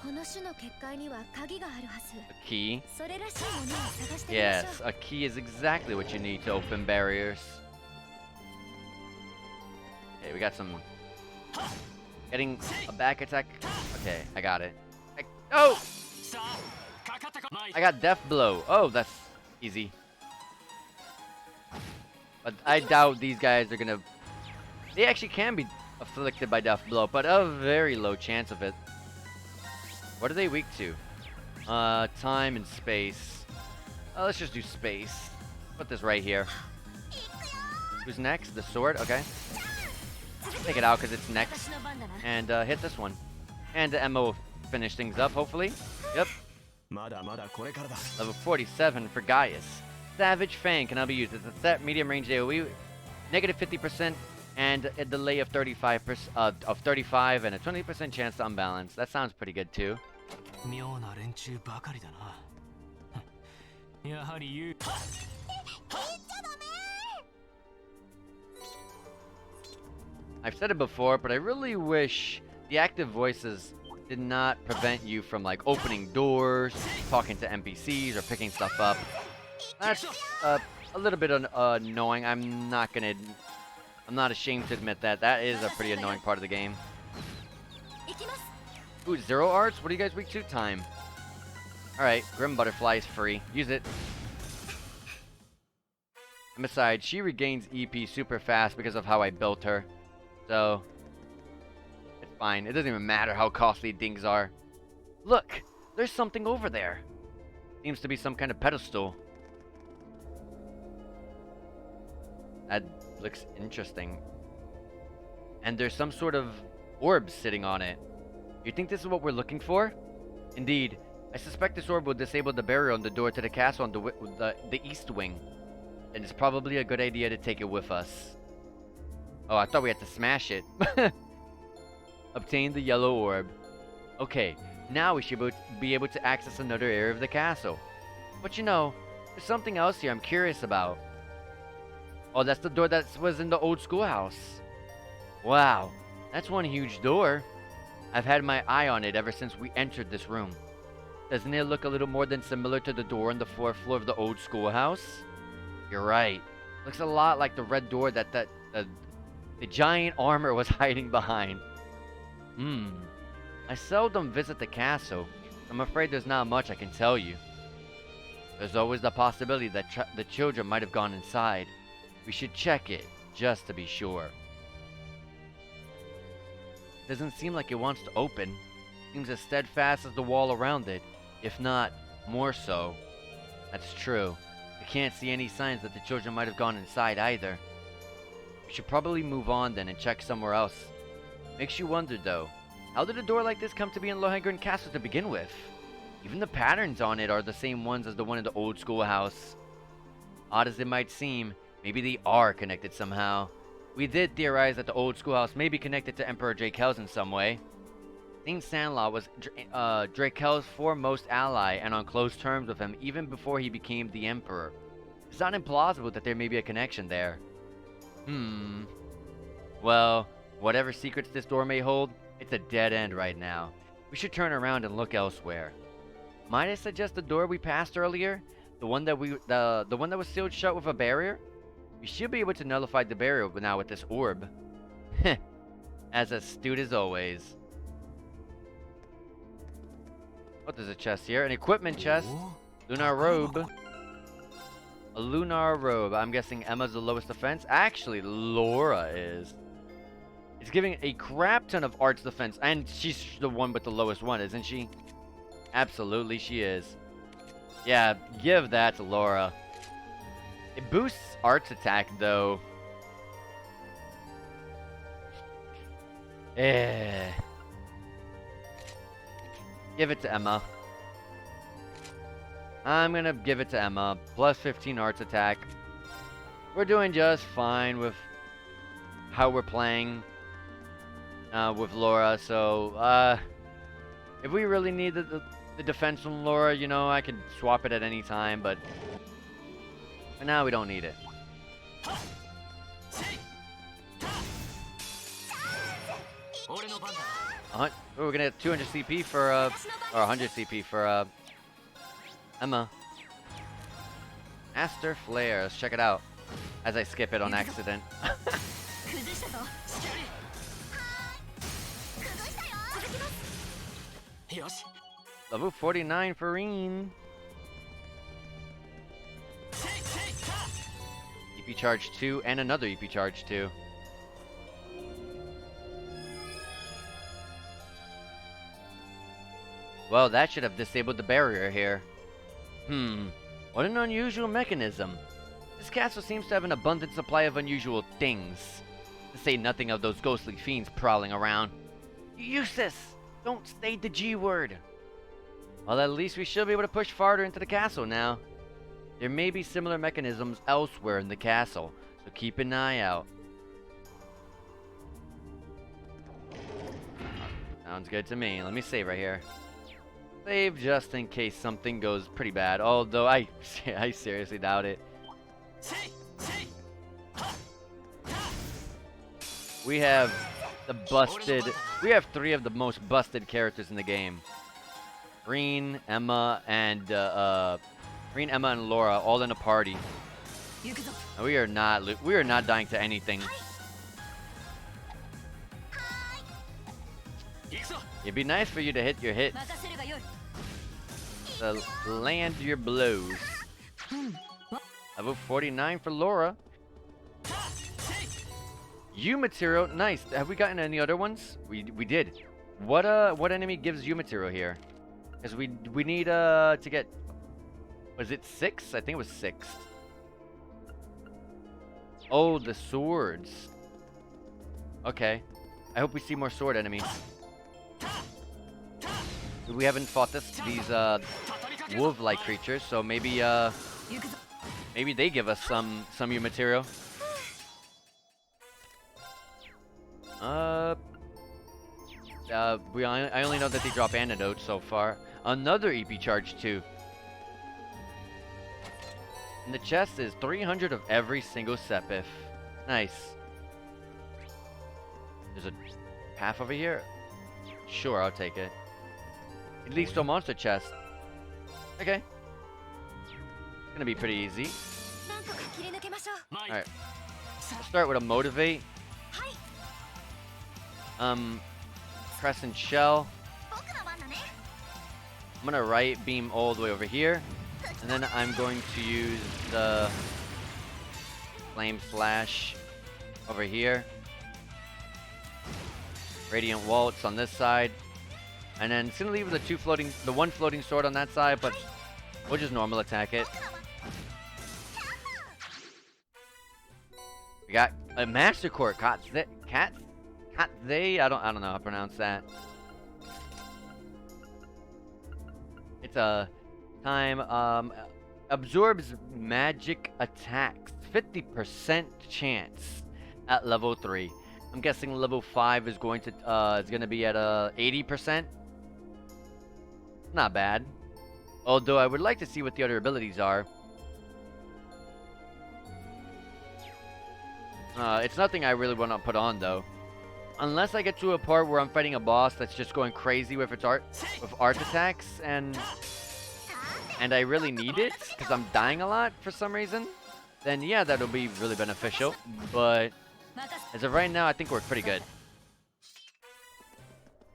この種の結界には鍵があるはず。 A key. それらしいものを探してみまし Yes, ょう。 a key is exactly what you need to open barriers. Okay, we got some... Getting a back attack. Okay, I got it. Oh! さあ、かかったか。参る。 I got Death Blow. Oh, that's easy. But I doubt these guys are gonna... They actually can be afflicted by Death Blow, but a very low chance of it. What are they weak to? Time and space. Let's just do space. Put this right here. Who's next? The sword? Okay. Take it out because it's next. 私の番だな。 And hit this one. And Emma will finish things up, hopefully. Yep. まだまだこれからだ。 Level 47 for Gaius. Savage Fang can now be used. It's a set medium range AoE. Negative 50% and a delay of 35 and a 20% chance to unbalance. That sounds pretty good too. 妙な連中ばかりだな。やはり言う。 I've said it before, but I really wish the active voices did not prevent you from like opening doors, talking to NPCs, or picking stuff up. That's a little bit annoying. I'm not ashamed to admit that. That is a pretty annoying part of the game. 行きます。 Ooh, 0 arts? What are you guys weak to? Time. Alright, Grim Butterfly is free. Use it. And besides, she regains EP super fast because of how I built her. So, it's fine. It doesn't even matter how costly things are. Look! There's something over there. Seems to be some kind of pedestal. That looks interesting. And there's some sort of orb sitting on it. You think this is what we're looking for? Indeed. I suspect this orb will disable the barrier on the door to the castle on the east wing. And it's probably a good idea to take it with us. Oh, I thought we had to smash it. Obtain the yellow orb. Okay, now we should be able to access another area of the castle. But you know, there's something else here I'm curious about. Oh, that's the door that was in the old schoolhouse. Wow, that's one huge door. I've had my eye on it ever since we entered this room. Doesn't it look a little more than similar to the door on the 4th floor of the old schoolhouse? You're right. Looks a lot like the red door that the giant armor was hiding behind. I seldom visit the castle. I'm afraid there's not much I can tell you. There's always the possibility that the children might have gone inside. We should check it, just to be sure. Doesn't seem like it wants to open. Seems as steadfast as the wall around it, if not more so. That's true. I can't see any signs that the children might have gone inside either. We should probably move on then and check somewhere else. Makes you wonder though, how did a door like this come to be in Lohangren Castle to begin with? Even the patterns on it are the same ones as the one in the old schoolhouse. Odd as it might seem, maybe they are connected somehow. We did theorize that the old schoolhouse may be connected to Emperor Drakel's in some way. Saint Sandlaw was Drakel's foremost ally and on close terms with him even before he became the Emperor. It's not implausible that there may be a connection there. Well, whatever secrets this door may hold, it's a dead end right now. We should turn around and look elsewhere. Might I suggest the door we passed earlier? The one that the one that was sealed shut with a barrier? We should be able to nullify the barrier now with this orb. Heh. As astute as always. Oh, there's a chest here. An equipment chest. Lunar robe. A lunar robe. I'm guessing Emma's the lowest defense. Actually, Laura is. It's giving a crap ton of arts defense. And she's the one with the lowest one, isn't she? Absolutely, she is. Yeah, give that to Laura. It boosts arts attack, though. Give it to Emma. I'm gonna give it to Emma. Plus 15 arts attack. We're doing just fine with how we're playing with Laura. So, if we really need the defense from Laura, you know, I could swap it at any time, but for now we don't need it. We're gonna get 200 CP for or 100 CP for Emma. Aster Flare. Let's check it out. As I skip it on accident. Level 49 for Reen. EP charge 2 and another EP charge 2. Well, that should have disabled the barrier here. What an unusual mechanism. This castle seems to have an abundant supply of unusual things. To say nothing of those ghostly fiends prowling around. Useless! Don't say the G word! Well, at least we should be able to push farther into the castle now. There may be similar mechanisms elsewhere in the castle, so keep an eye out. Sounds good to me. Let me save right here. Save just in case something goes pretty bad, although I seriously doubt it. We have we have 3 of the most busted characters in the game. Reen, Emma, and Laura all in a party. And we are not dying to anything. It'd be nice for you to hit your hits. To land your blows. Level 49 for Laura. U material, nice. Have we gotten any other ones? We did. What enemy gives U material here? Because we need to get, was it 6? I think it was 6. Oh, the swords. Okay. I hope we see more sword enemies. We haven't fought these wolf-like creatures, so maybe they give us some U material. I only know that they drop antidotes so far. Another EP charge 2. And the chest is 300 of every single sepith. Nice. There's a path over here. Sure, I'll take it. It leads to a monster chest. Okay. It's gonna be pretty easy. Alright. Start with a motivate. Crescent shell. I'm gonna right beam all the way over here. And then I'm going to use the flame slash over here. Radiant waltz on this side. And then it's gonna leave the one floating sword on that side, but we'll just normal attack it. We got a master court, Katze. I don't know how to pronounce that. It's a time Absorbs magic attacks. 50% chance at level 3. I'm guessing level 5 is going to be at 80%. Not bad. Although I would like to see what the other abilities are. It's nothing I really want to put on though. Unless I get to a part where I'm fighting a boss that's just going crazy with its art attacks and I really need it because I'm dying a lot for some reason, then yeah, that'll be really beneficial. But as of right now, I think we're pretty good.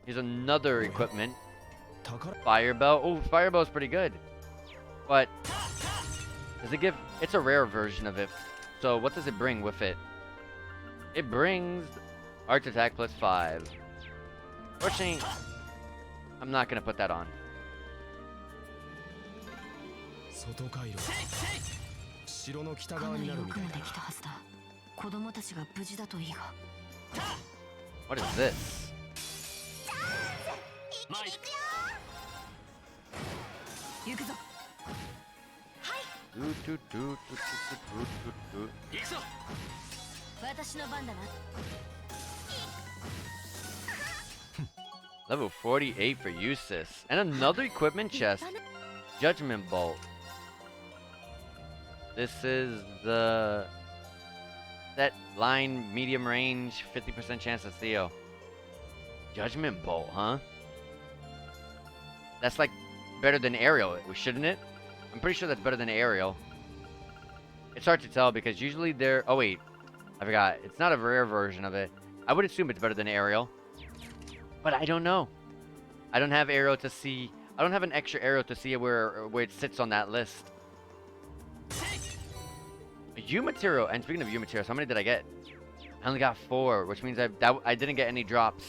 Here's another equipment. Fire Bell. Oh, Fire Bell is pretty good. But does it give... It's a rare version of it. So what does it bring with it? It brings Arch Attack plus 5. Fortunately, I'm not going to put that on. What is this? Level 48 for Eustace. And another equipment chest. Judgment Bolt. This is the... Set line, medium range, 50% chance to steal. Judgment Bolt, huh? That's like better than Aerial, shouldn't it? I'm pretty sure that's better than Aerial. It's hard to tell because usually they're... Oh wait, I forgot. It's not a rare version of it. I would assume it's better than Aerial. But I don't know. I don't have Aerial to see... I don't have an extra Aerial to see where it sits on that list. U material, and speaking of U materials, how many did I get? I only got 4, which means I didn't get any drops.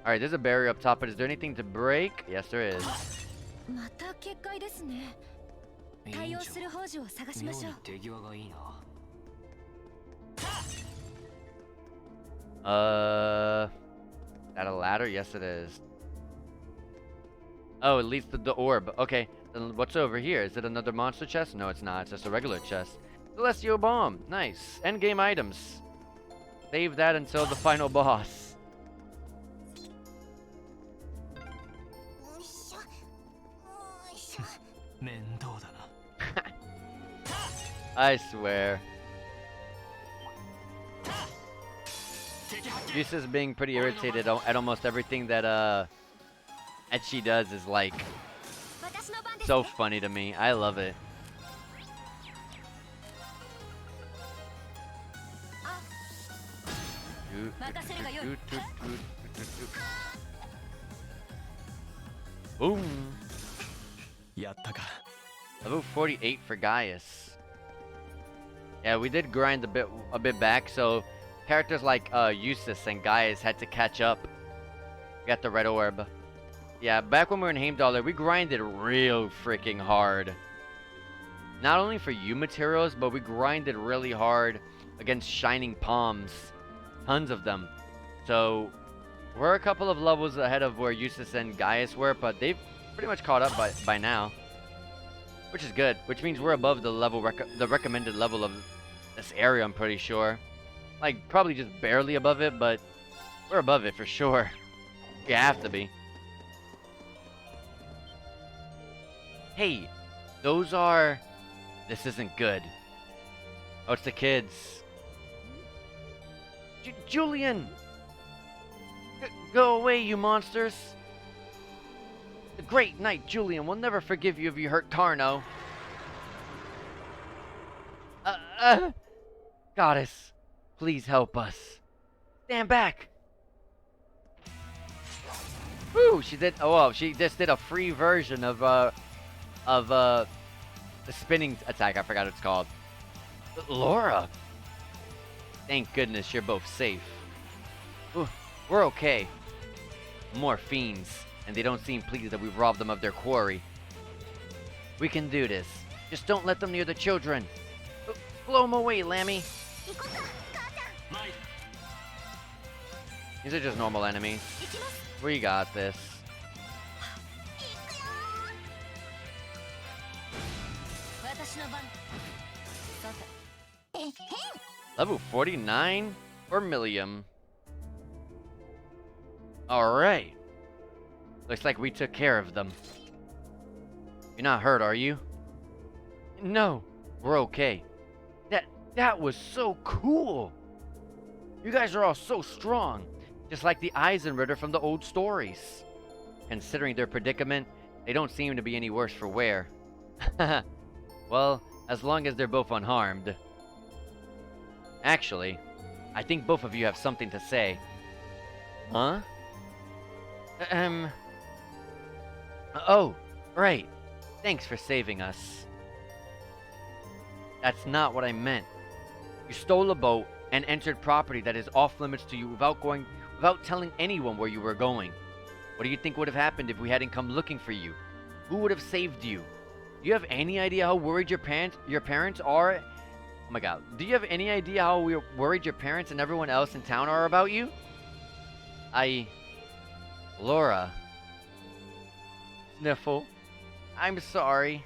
Alright, there's a barrier up top, but is there anything to break? Yes, there is. That a ladder? Yes, it is. Oh, it leads to the orb. Okay, then what's over here? Is it another monster chest? No, it's not. It's just a regular chest. Celestial Bomb. Nice. Endgame items. Save that until the final boss. I swear. Yusa's being pretty irritated at almost everything that she does is like so funny to me. I love it. Boom. Level 48 for Gaius. Yeah, we did grind a bit back, so characters like Eustace and Gaius had to catch up. We got the red orb. Yeah, back when we were in Heimdall, we grinded real freaking hard. Not only for U materials, but we grinded really hard against Shining Palms. Tons of them. So, we're a couple of levels ahead of where Eustace and Gaius were, but they've pretty much caught up by now. Which is good. Which means we're above the level the recommended level of this area, I'm pretty sure. Like, probably just barely above it, but we're above it for sure. You have to be. Hey, those are... This isn't good. Oh, it's the kids. Julian! Go away, you monsters! The great knight Julian will never forgive you if you hurt Tarno. Goddess, please help us. Stand back! Woo! She did... Oh, well, she just did a free version of the spinning attack. I forgot what it's called. Laura! Thank goodness you're both safe. Ooh, we're okay. More fiends, and they don't seem pleased that we've robbed them of their quarry. We can do this. Just don't let them near the children. Blow them away, Lammy. These are just normal enemies. We got this. 私の番。さて。Level 49 for Millium. Alright. Looks like we took care of them. You're not hurt, are you? No, we're okay. That was so cool. You guys are all so strong, just like the Eisenritter from the old stories. Considering their predicament, they don't seem to be any worse for wear. Well, as long as they're both unharmed. Actually, I think both of you have something to say. Huh? Oh, right. Thanks for saving us. That's not what I meant. You stole a boat and entered property that is off limits to you without telling anyone where you were going. What do you think would have happened if we hadn't come looking for you? Who would have saved you? Do you have any idea how worried your parents are? Oh my god. Do you have any idea how worried your parents and everyone else in town are about you? Laura. Sniffle. I'm sorry.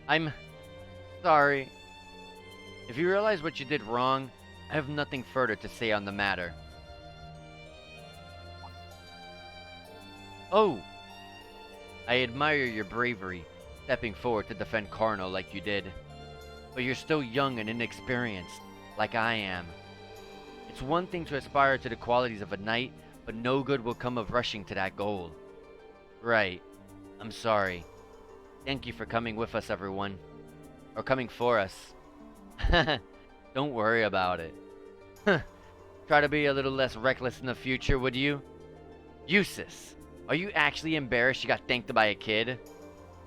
I'm sorry. If you realize what you did wrong, I have nothing further to say on the matter. Oh! I admire your bravery, stepping forward to defend Carno like you did. But you're still young and inexperienced, like I am. It's one thing to aspire to the qualities of a knight, but no good will come of rushing to that goal. Right. I'm sorry. Thank you for coming with us, everyone. Or coming for us. Don't worry about it. Try to be a little less reckless in the future, would you? Eustace, are you actually embarrassed you got thanked by a kid?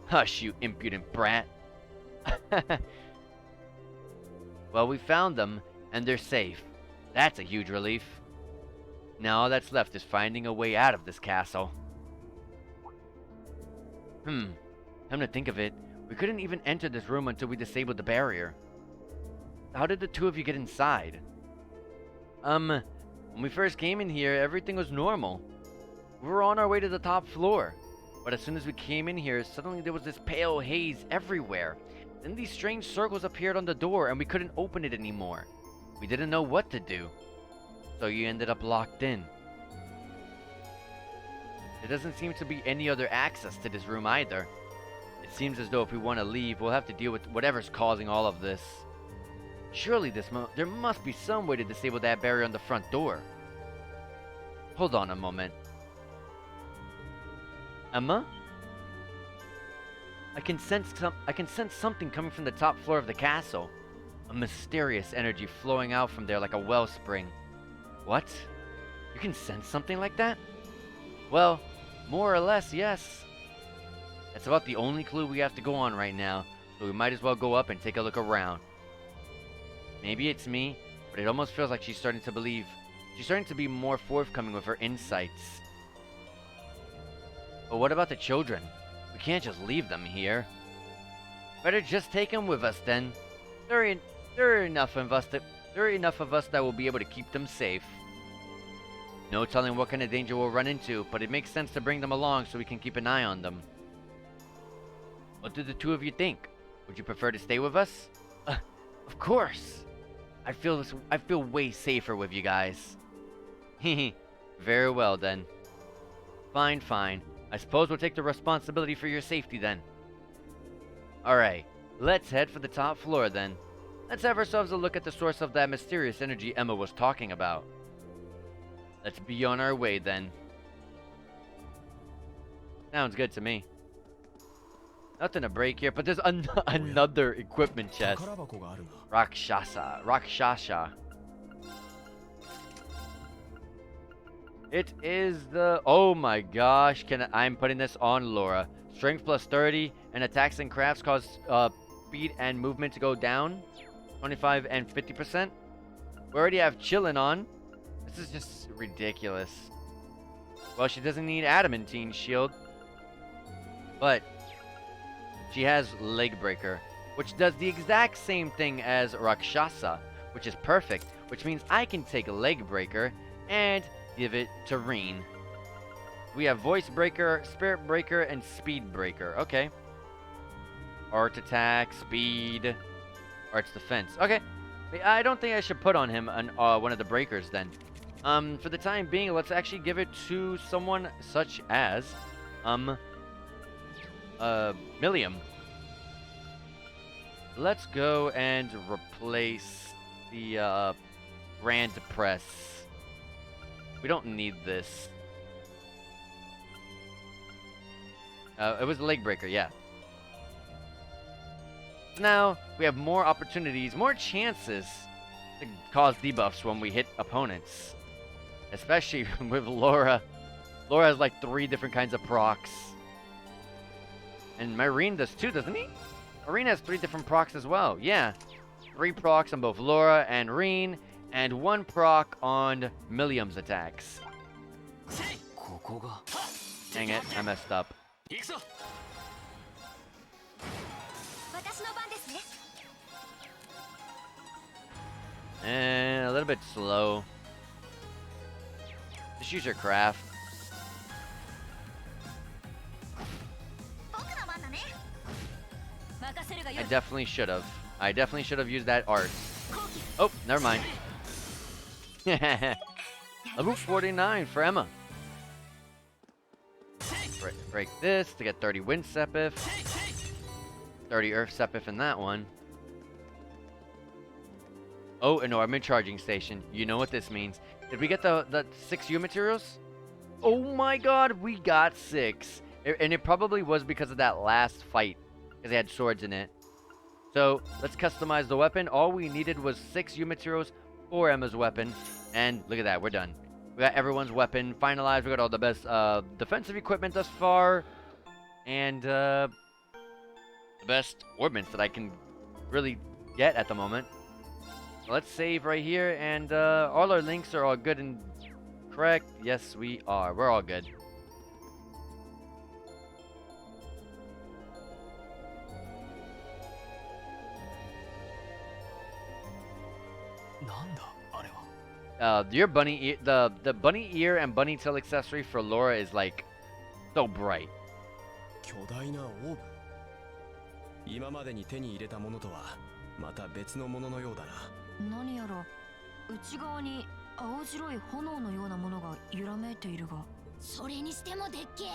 Hush, you impudent brat. Well, we found them, and they're safe. That's a huge relief. Now all that's left is finding a way out of this castle. Come to think of it, we couldn't even enter this room until we disabled the barrier. How did the two of you get inside? When we first came in here, everything was normal. We were on our way to the top floor. But as soon as we came in here, suddenly there was this pale haze everywhere. Then these strange circles appeared on the door and we couldn't open it anymore. We didn't know what to do. So you ended up locked in. There doesn't seem to be any other access to this room either. It seems as though if we want to leave, we'll have to deal with whatever's causing all of this. Surely there must be some way to disable that barrier on the front door. Hold on a moment. Emma? I can sense something coming from the top floor of the castle. A mysterious energy flowing out from there like a wellspring. What? You can sense something like that? Well, more or less, yes. That's about the only clue we have to go on right now, so we might as well go up and take a look around. Maybe it's me, but it almost feels like she's starting to be more forthcoming with her insights. But what about the children? We can't just leave them here. Better just take them with us then. There are enough of us that will be able to keep them safe. No telling what kind of danger we'll run into, but it makes sense to bring them along so we can keep an eye on them. What do the two of you think? Would you prefer to stay with us? Of course. I feel way safer with you guys. Hehe. Very well then. Fine. I suppose we'll take the responsibility for your safety then. Alright, let's head for the top floor then. Let's have ourselves a look at the source of that mysterious energy Emma was talking about. Let's be on our way then. Sounds good to me. Nothing to break here, but there's another equipment chest. Rakshasa. It is the... Oh my gosh, I'm putting this on Laura. Strength plus 30, and attacks and crafts cause speed and movement to go down. 25 and 50%. We already have chillin' on. This is just ridiculous. Well, she doesn't need adamantine shield. But she has leg breaker, which does the exact same thing as Rakshasa, which is perfect, which means I can take leg breaker and give it to Reen. We have voice breaker, spirit breaker, and speed breaker. Okay. art attack, speed, arts defense. Okay, I don't think I should put on him one of the breakers then. For the time being, let's actually give it to someone such as, Milliam. Let's go and replace the, Grand Press. We don't need this. It was a leg breaker, yeah. Now, we have more opportunities, more chances to cause debuffs when we hit opponents. Especially with Laura. Laura has like 3 different kinds of procs. And Marine does too, doesn't he? Marine has 3 different procs as well, yeah. 3 procs on both Laura and Reen, and 1 proc on Milliam's attacks. Dang it, I messed up. And a little bit slow. Just use your craft. I definitely should have. I definitely should have used that art. Oh, never mind. Level 49 for Emma. Break this to get 30 Wind Sepith. 30 Earth Sepith in that one. Oh, an Ornament Charging Station. You know what this means. Did we get the 6 U materials? Oh my god, we got 6. And it probably was because of that last fight. Because they had swords in it. So, let's customize the weapon. All we needed was 6 U materials for Emma's weapon. And look at that, we're done. We got everyone's weapon finalized. We got all the best defensive equipment thus far. And the best orbments that I can really get at the moment. So let's save right here. And all our links are all good and correct. Yes, we are. We're all good. Your bunny ear, the bunny ear and bunny tail accessory for Laura is like so bright. 巨大なオーブ。今までに手に入れたものとはまた別のもののようだな。何やら内側に青白い炎のようなものが揺らめいているが。それにしてもでっけえ。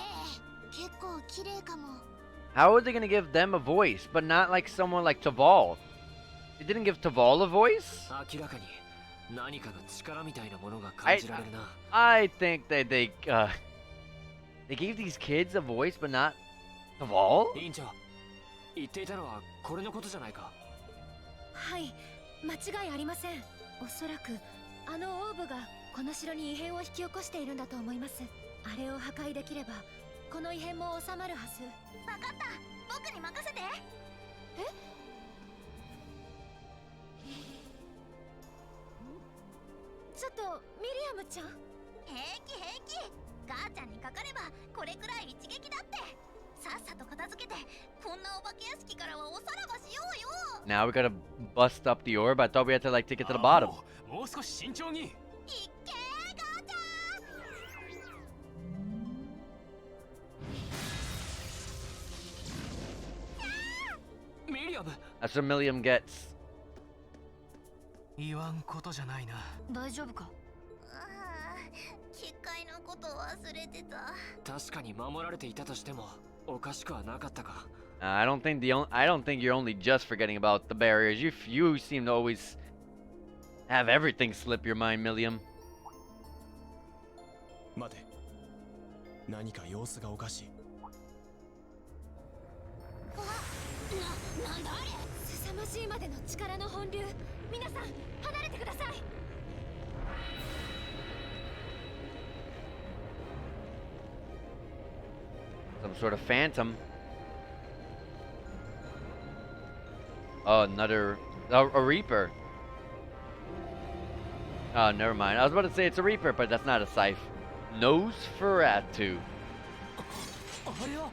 結構綺麗かも。How are they gonna give them a voice, but not like someone like Taval? They didn't give Taval a voice? 明らかに何かの力みたいなものが感じられるな。I think that they gave these kids a voice, but not Taval? 委員長、言っていたのはこれのことじゃないか。はい、間違いありません。おそらくあのオーブがこの城に異変を引き起こしているんだと思います。あれを破壊できればこの異変も収まるはず。わかった、僕に任せて。え？ちょっとミリアムちゃん。平気平気。母ちゃんにかかればこれくらい一撃だって。さっさと片付けて、こんなお化け屋敷からはおさらばしようよ。Now we gotta bust up the orb. I thought we had to like take it to the bottom. もう少し慎重に。いっけー、母ちゃん。ミリアム。That's what Milliam gets. 言わんことじゃないな。大丈夫か？結界のこと忘れてた。確かに守られていたとしてもおかしくはなかったか。I don't think you're only just forgetting about the barriers. You seem to always have everything slip your mind, Milliam. 待て。何か様子がおかしい。なんだあれ。凄まじいまでの力の本流。皆さん離れてください。Some sort of phantom. Oh, another... a Reaper. Oh, never mind. I was about to say it's a Reaper, but that's not a Scythe. Nosferatu. あれは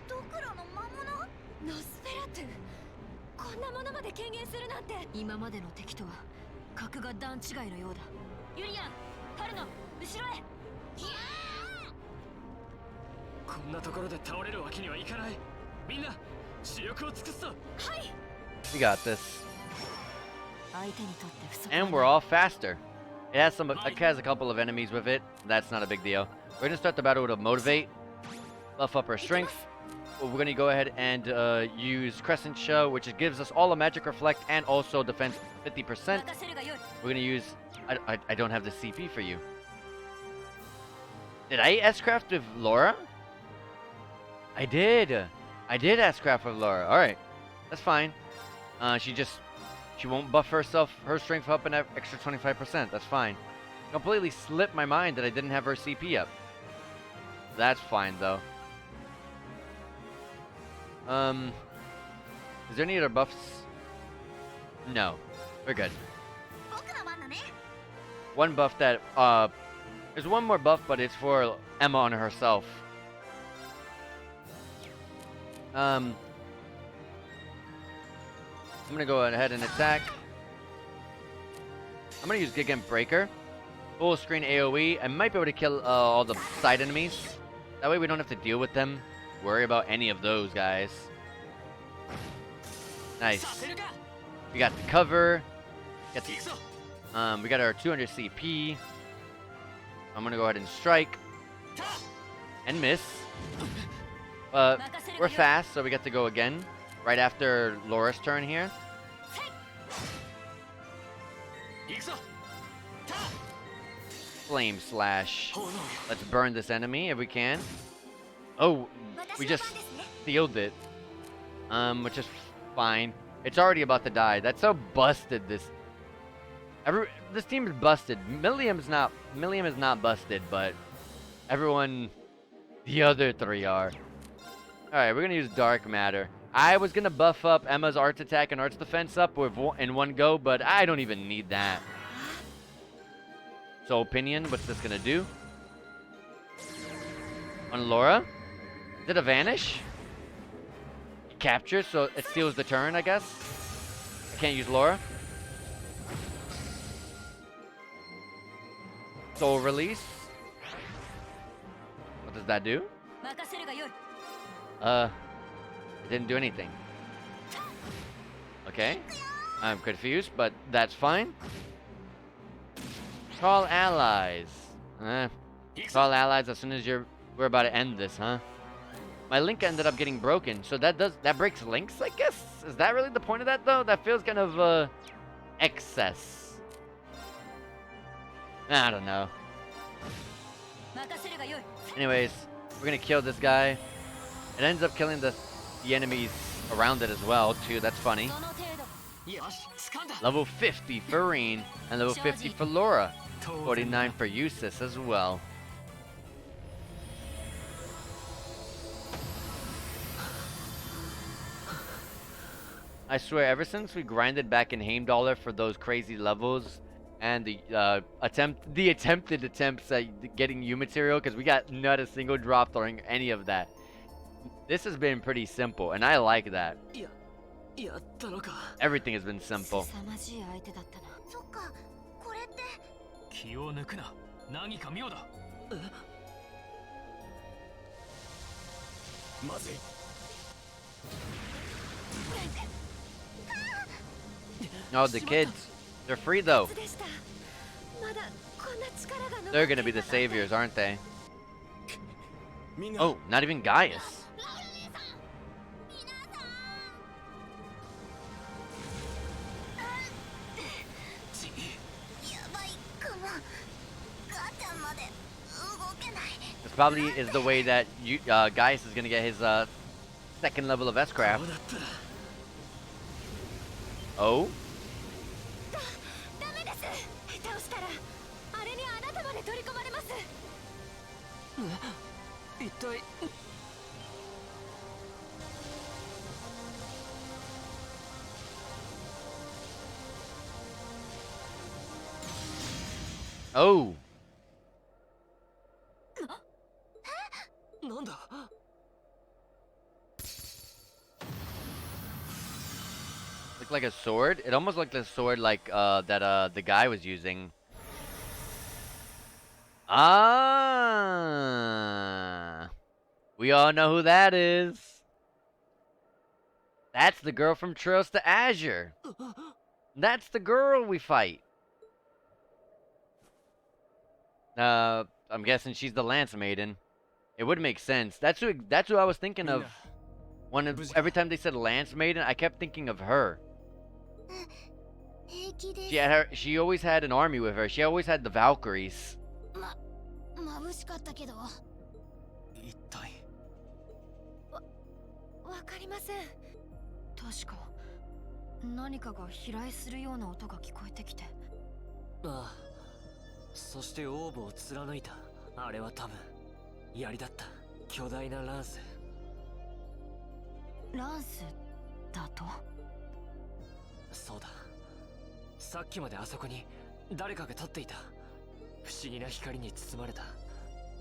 ドクロの魔物。ノスフェラトゥ。こんなものまで権限するなんて。今までの敵とは格が段違いのようだ。ユリアン、春野、後ろへ。こんなところで倒れるわけにはいかない。みんな We got this. 相手にとって不足 And we're all faster. It has a couple of enemies with it. That's not a big deal. We're gonna start the battle with a motivate, buff up our strength. We're gonna go ahead and use Crescent Shell, which gives us all a magic reflect and also defense 50%. We're gonna use. I don't have the CP for you. Did I S-craft with Laura? I did. I did S-craft with Laura. All right, that's fine. She won't buff her strength up an extra 25%. That's fine. Completely slipped my mind that I didn't have her CP up. That's fine though. Is there any other buffs? No, we're good. One buff that there's one more buff, but it's for Emma on herself. I'm gonna go ahead and attack. I'm gonna use Gigant Breaker. Full screen AoE. I might be able to kill all the side enemies. That way we don't have to deal with them. Worry about any of those guys. Nice. We got the cover. We got our 200 CP. I'm gonna go ahead and strike. And miss. But we're fast, so we get to go again. Right after Laura's turn here. Flame Slash. Let's burn this enemy if we can. Oh, we just sealed it. Which is fine. It's already about to die. That's how busted this team is busted. Millium is not busted, but everyone, the other three are. Alright, we're gonna use Dark Matter. I was gonna buff up Emma's Arts Attack and Arts Defense up in one go, but I don't even need that. So, Opinion, what's this gonna do? On Laura? Did it vanish? Capture, so it steals the turn, I guess. I can't use Laura. Soul Release. What does that do? It didn't do anything. Okay. I'm confused, but that's fine. Call allies. Call allies as soon as we're about to end this, huh? My link ended up getting broken, so that breaks links, I guess? Is that really the point of that, though? That feels kind of, excess. I don't know. Anyways, we're gonna kill this guy. It ends up killing the enemies around it as well, too. That's funny. Level 50 for Reen, and level 50 for Laura. 49 for Eustace as well. I swear, ever since we grinded back in Heimdallr for those crazy levels, and the attempted attempts at getting U material, because we got not a single drop during any of that. This has been pretty simple, and I like that. Everything has been simple. 気を抜くな。何か妙だ。まずい。No, the kids. They're free though. They're gonna be the saviors, aren't they? Oh, not even Gaius. This probably is the way that Gaius is gonna get his second level of S-Craft. Oh? Oh. Looked like a sword. It almost looked like a sword like that the guy was using. Ah. We all know who that is. That's the girl from Trails to Azure. That's the girl we fight. I'm guessing she's the Lance Maiden. It would make sense. That's who I was thinking of. Every time they said Lance Maiden, I kept thinking of her. 平気です。 She always had an army with her. She always had the Valkyries. 眩しかったけど。一体わかりません。確か何かが飛来するような音が聞こえてきて。ああ、そしてオーブを貫いた。あれは多分槍だった。巨大なランス。ランスだと？そうだ。さっきまであそこに誰かが立っていた。不思議な光に包まれた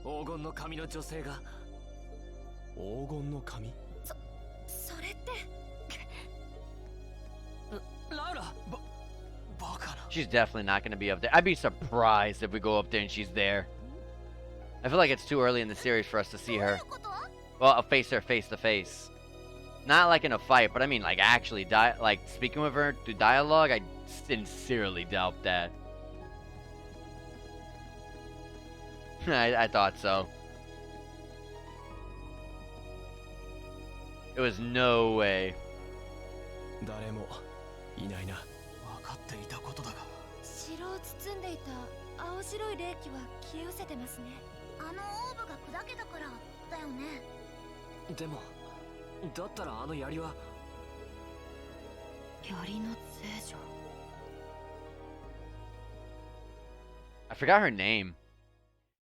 黄金の髪の女性が。黄金の髪？それって。ラウラ、バカな。 She's definitely not going to be up there. I'd be surprised if we go up there and she's there. I feel like it's too early in the series for us to see her. Well, I'll face her face to face. Not like in a fight, but I mean like actually like speaking with her through dialogue. I sincerely doubt that. I thought so. It was no way. 誰もいないな。分かっていたことだが。城を包んでいた青白い霊気は消え失せてますね。あのオーブが砕けたからだよね。でもだったらあの槍は。槍の聖女。 I forgot her name.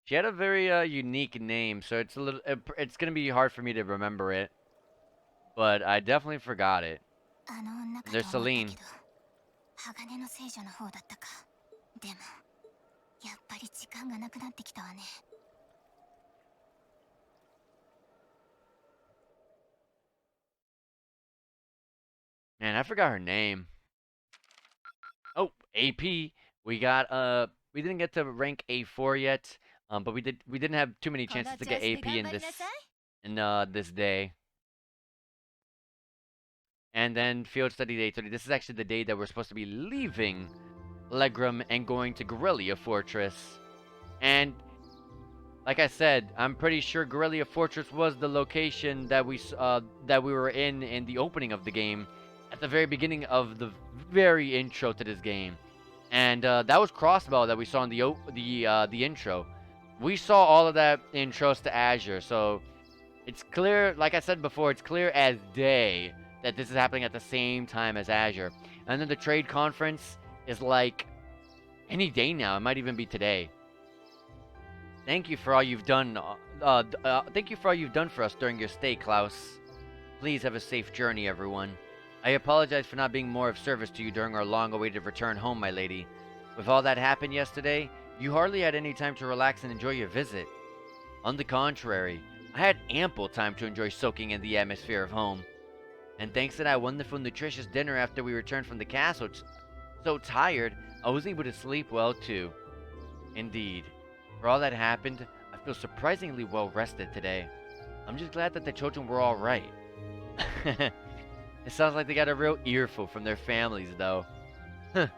She had a very unique name, so it's it's gonna be hard for me to remember it. But I definitely forgot it. あの女かと There's 思った Celine. けど、鋼の聖女の方だったか。でもやっぱり時間がなくなってきたわね。 Man, I forgot her name. Oh, AP. We got we didn't get to rank A4 yet. But we didn't have too many chances to get AP in this day. And then Field Study Day 30. This is actually the day that we're supposed to be leaving Legram and going to Garrelia Fortress. And like I said, I'm pretty sure Garrelia Fortress was the location that we were in the opening of the game, at the very beginning of the very intro to this game. And that was Crossbow that we saw in the intro. We saw all of that in Trails to Azure, so it's clear, like I said before, it's clear as day that this is happening at the same time as Azure. And then the trade conference is like any day now. It might even be today. Thank you for all you've done. Thank you for all you've done for us during your stay, Klaus. Please have a safe journey, everyone. I apologize for not being more of service to you during our long-awaited return home, my lady. With all that happened yesterday, you hardly had any time to relax and enjoy your visit. On the contrary, I had ample time to enjoy soaking in the atmosphere of home. And thanks to that wonderful nutritious dinner after we returned from the castle, so tired, I was able to sleep well too. Indeed. For all that happened, I feel surprisingly well rested today. I'm just glad that the children were alright. It sounds like they got a real earful from their families, though. They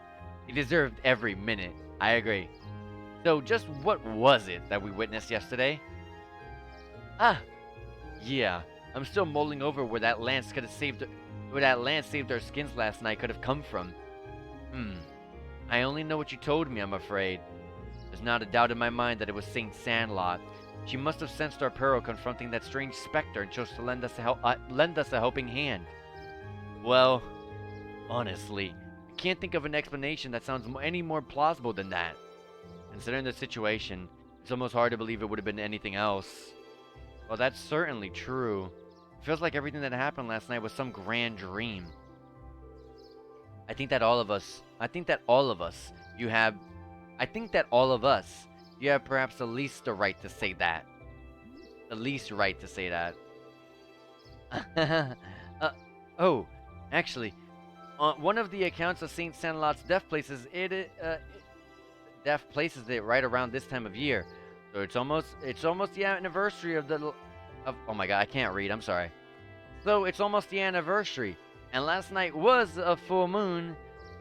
deserved every minute. I agree. So, just what was it that we witnessed yesterday? Yeah. I'm still mulling over where that lance saved our skins last night could have come from. I only know what you told me, I'm afraid. There's not a doubt in my mind that it was Saint Sandlot. She must have sensed our peril confronting that strange specter and chose to lend us a helping hand. Well, honestly, I can't think of an explanation that sounds any more plausible than that. Considering the situation, it's almost hard to believe it would have been anything else. Well, that's certainly true. It feels like everything that happened last night was some grand dream. I think that all of us, you have perhaps the least the right to say that. The least right to say that. Oh, actually, one of the accounts of Saint Sandlot's death places it right around this time of year. So it's almost the anniversary of oh my god, I can't read, I'm sorry. So it's almost the anniversary And last night was a full moon,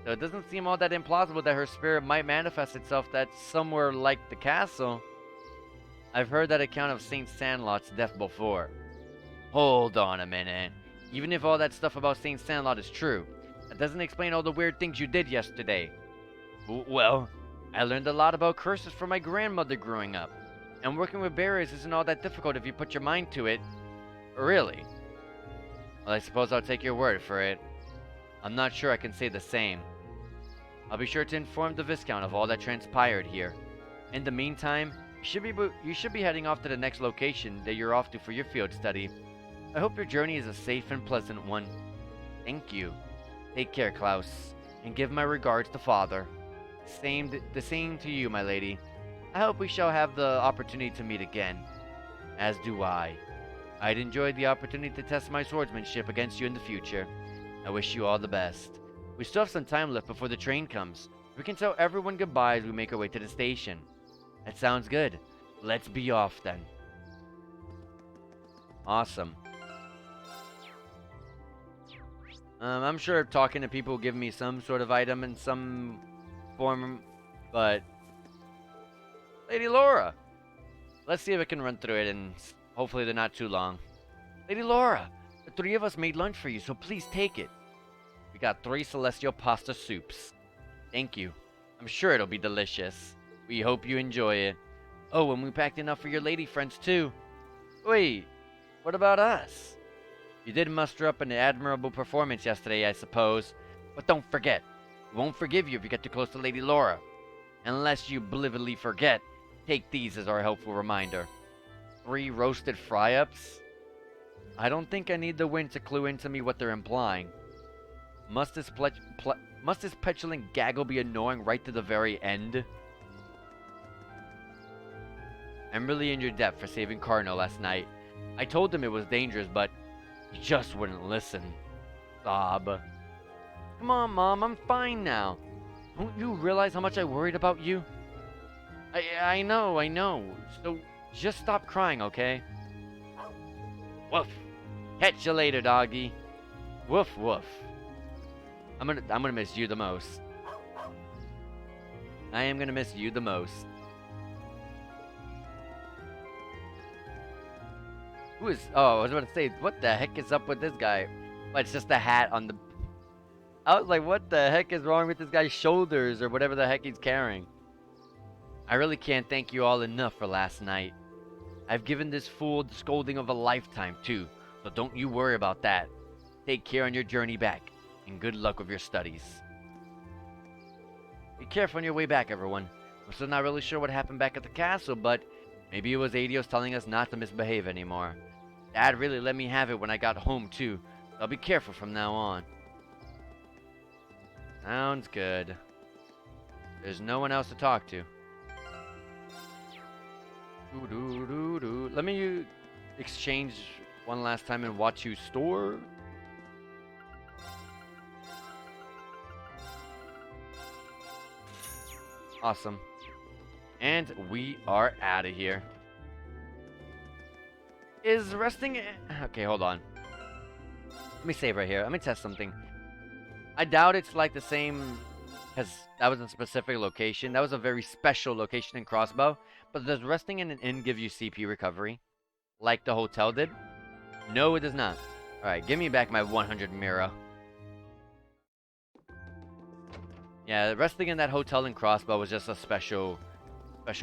so it doesn't seem all that implausible that her spirit might manifest itself that somewhere like the castle. I've heard that account of Saint Sandlot's death before. Hold on a minute. Even if all that stuff about Saint Sandlot is true, that doesn't explain all the weird things you did yesterday. Well, I learned a lot about curses from my grandmother growing up, and working with barriers isn't all that difficult if you put your mind to it. Really? Well, I suppose I'll take your word for it. I'm not sure I can say the same. I'll be sure to inform the Viscount of all that transpired here. In the meantime, you should be heading off to the next location that you're off to for your field study. I hope your journey is a safe and pleasant one. Thank you. Take care, Klaus, and give my regards to Father. The same to you, my lady. I hope we shall have the opportunity to meet again. As do I. I'd enjoy the opportunity to test my swordsmanship against you in the future. I wish you all the best. We still have some time left before the train comes. We can tell everyone goodbye as we make our way to the station. That sounds good. Let's be off then. Awesome. I'm sure talking to people will give me some sort of item in some form, but Lady Laura. Let's see if I can run through it, and hopefully they're not too long. Lady Laura, the three of us made lunch for you, so please take it. We got 3 celestial pasta soups. Thank you. I'm sure it'll be delicious. We hope you enjoy it. Oh, and we packed enough for your lady friends too. Wait, what about us? You did muster up an admirable performance yesterday, I suppose. But don't forget, we won't forgive you if you get too close to Lady Laura. Unless you blithely forget, take these as our helpful reminder. 3 roasted fry-ups? I don't think I need the wind to clue into me what they're implying. Must this petulant gaggle be annoying right to the very end? I'm really in your debt for saving Cardinal last night. I told him it was dangerous, but he just wouldn't listen. Sob. Come on, Mom, I'm fine now. Don't you realize how much I worried about you? I know. So just stop crying, okay? Woof. Catch you later, doggy. Woof, woof. I'm gonna miss you the most. I am gonna miss you the most. Who is... Oh, I was about to say, what the heck is up with this guy? But it's just a hat on the... I was like, what the heck is wrong with this guy's shoulders or whatever the heck he's carrying? I really can't thank you all enough for last night. I've given this fool the scolding of a lifetime too, so don't you worry about that. Take care on your journey back, and good luck with your studies. Be careful on your way back, everyone. I'm still not really sure what happened back at the castle, but maybe it was Adios telling us not to misbehave anymore. Dad really let me have it when I got home too, so I'll be careful from now on. Sounds good. There's no one else to talk to. Let me exchange one last time in Wachu store. Awesome. And we are out of here. Is resting... Okay, hold on. Let me save right here. Let me test something. I doubt it's like the same... Because that was a specific location. That was a very special location in Crossbow. But does resting in an inn give you CP recovery? Like the hotel did? No, it does not. Alright, give me back my 100 Mira. Yeah, resting in that hotel in Crossbow was just a special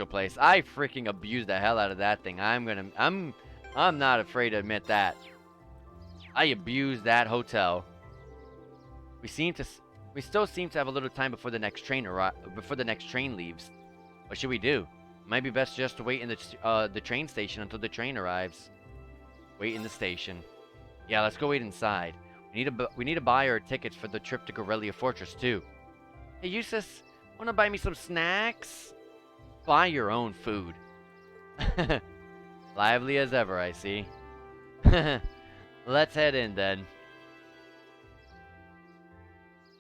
place. I freaking abused the hell out of that thing. I'm not afraid to admit that. I abused that hotel. We still seem to have a little time before the next train leaves. What should we do? It might be best just to wait in the train station until the train arrives. Wait in the station. Yeah, let's go wait inside. We need to buy our tickets for the trip to Garrelia Fortress too. Hey, Eustace, wanna buy me some snacks? Buy your own food. Lively as ever, I see. Let's head in then.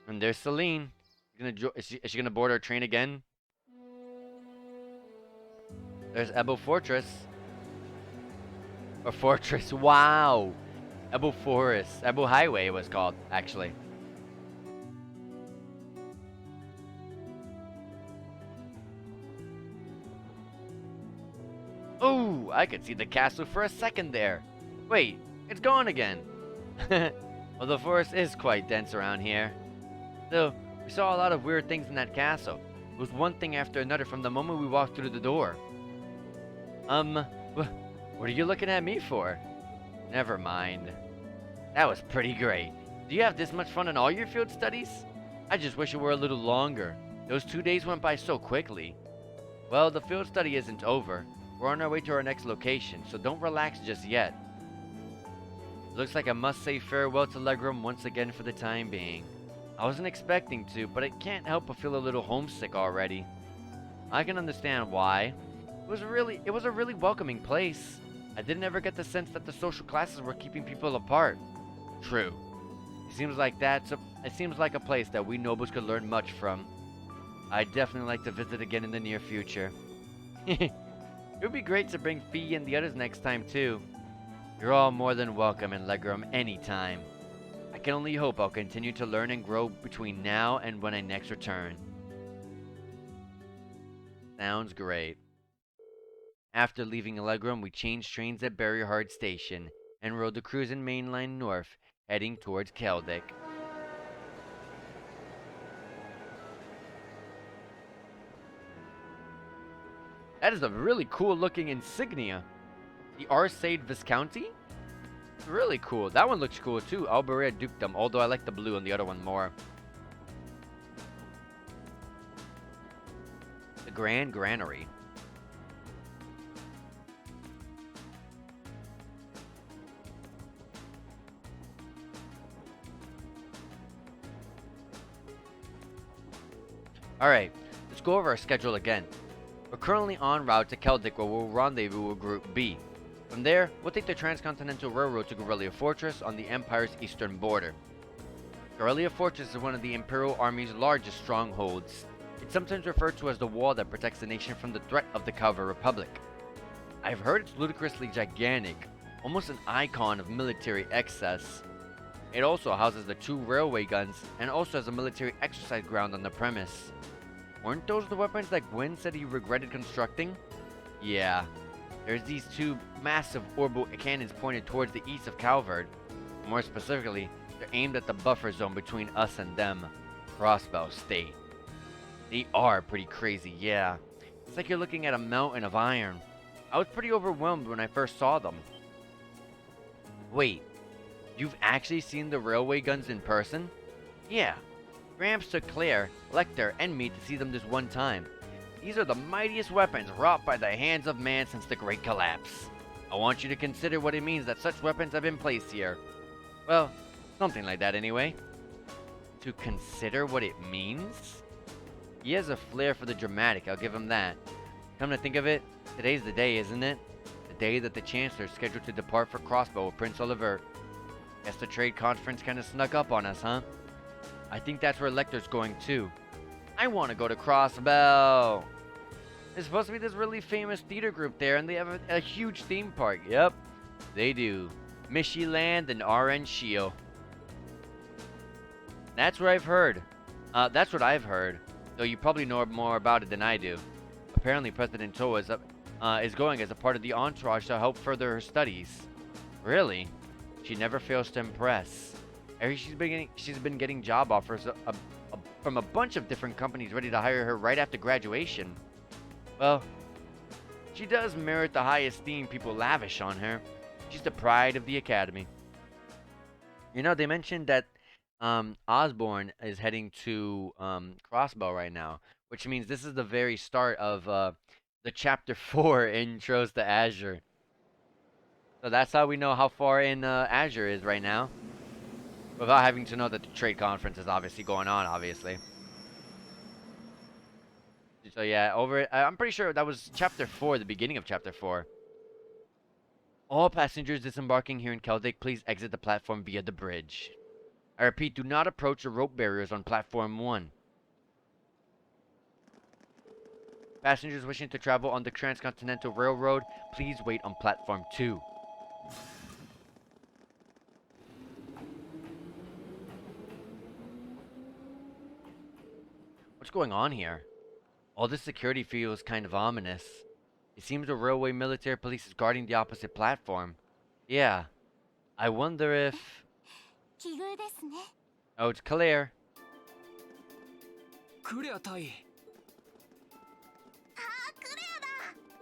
And there's Celine. Is she gonna board our train again? There's Ebbo Fortress. Or Fortress. Wow. Ebu Forest. Ebu Highway it was called, actually. Oh, I could see the castle for a second there. Wait, it's gone again. Well, the forest is quite dense around here. Still, we saw a lot of weird things in that castle. It was one thing after another from the moment we walked through the door. What are you looking at me for? Never mind. That was pretty great. Do you have this much fun in all your field studies? I just wish it were a little longer. Those 2 days went by so quickly. Well, the field study isn't over. We're on our way to our next location, so don't relax just yet. Looks like I must say farewell to Legram once again for the time being. I wasn't expecting to, but I can't help but feel a little homesick already. I can understand why. It was a really welcoming place. I didn't ever get the sense that the social classes were keeping people apart. True. It seems like a place that we nobles could learn much from. I'd definitely like to visit again in the near future. It would be great to bring Fee and the others next time too. You're all more than welcome in Legram anytime. I can only hope I'll continue to learn and grow between now and when I next return. Sounds great. After leaving Legram, we changed trains at Berryhard Station and rode the cruising main line north, heading towards Keldic. That is a really cool looking insignia. The Arcade Viscounty? Really cool. That one looks cool too. Alberia Dukedom, although I like the blue on the other one more. The Grand Granary. Alright, let's go over our schedule again. We're currently en route to Keldic where we'll rendezvous with Group B. From there, we'll take the Transcontinental Railroad to Garrelia Fortress on the Empire's eastern border. Garrelia Fortress is one of the Imperial Army's largest strongholds. It's sometimes referred to as the wall that protects the nation from the threat of the Calva Republic. I've heard it's ludicrously gigantic, almost an icon of military excess. It also houses the 2 railway guns and also has a military exercise ground on the premise. Weren't those the weapons that Gwyn said he regretted constructing? Yeah. There's these 2 massive orbital cannons pointed towards the east of Calvard. More specifically, they're aimed at the buffer zone between us and them, Crossbow State. They are pretty crazy, yeah. It's like you're looking at a mountain of iron. I was pretty overwhelmed when I first saw them. Wait, you've actually seen the railway guns in person? Yeah. Gramps took Claire, Lecter, and me to see them this one time. These are the mightiest weapons wrought by the hands of man since the Great Collapse. I want you to consider what it means that such weapons have been placed here. Well, something like that anyway. To consider what it means? He has a flair for the dramatic, I'll give him that. Come to think of it, today's the day, isn't it? The day that the Chancellor is scheduled to depart for Crossbow with Prince Oliver. Guess the trade conference kinda snuck up on us, huh? I think that's where Lecter's going too. I want to go to Crossbow. There's supposed to be this really famous theater group there, and they have a huge theme park. Yep, they do. Mishyland and RN Shio. That's what I've heard. That's what I've heard. Though you probably know more about it than I do. Apparently, President Toa is going as a part of the entourage to help further her studies. Really? She never fails to impress. She's been getting job offers from a bunch of different companies ready to hire her right after graduation. Well, she does merit the high esteem people lavish on her. She's the pride of the academy. You know, they mentioned that Osborne is heading to Crossbow right now, which means this is the very start of the Chapter 4 intros to Azure. So that's how we know how far in Azure is right now. Without having to know that the trade conference is obviously going on, obviously. So yeah, I'm pretty sure that was Chapter 4, the beginning of Chapter 4. All passengers disembarking here in Keldic, please exit the platform via the bridge. I repeat, do not approach the rope barriers on Platform 1. Passengers wishing to travel on the Transcontinental Railroad, please wait on Platform 2. going on here? All this security feels kind of ominous. It seems the railway military police is guarding the opposite platform. Yeah. I wonder if... 奇遇ですね。 Oh, it's Claire. クレア隊。ああ、クレアだ。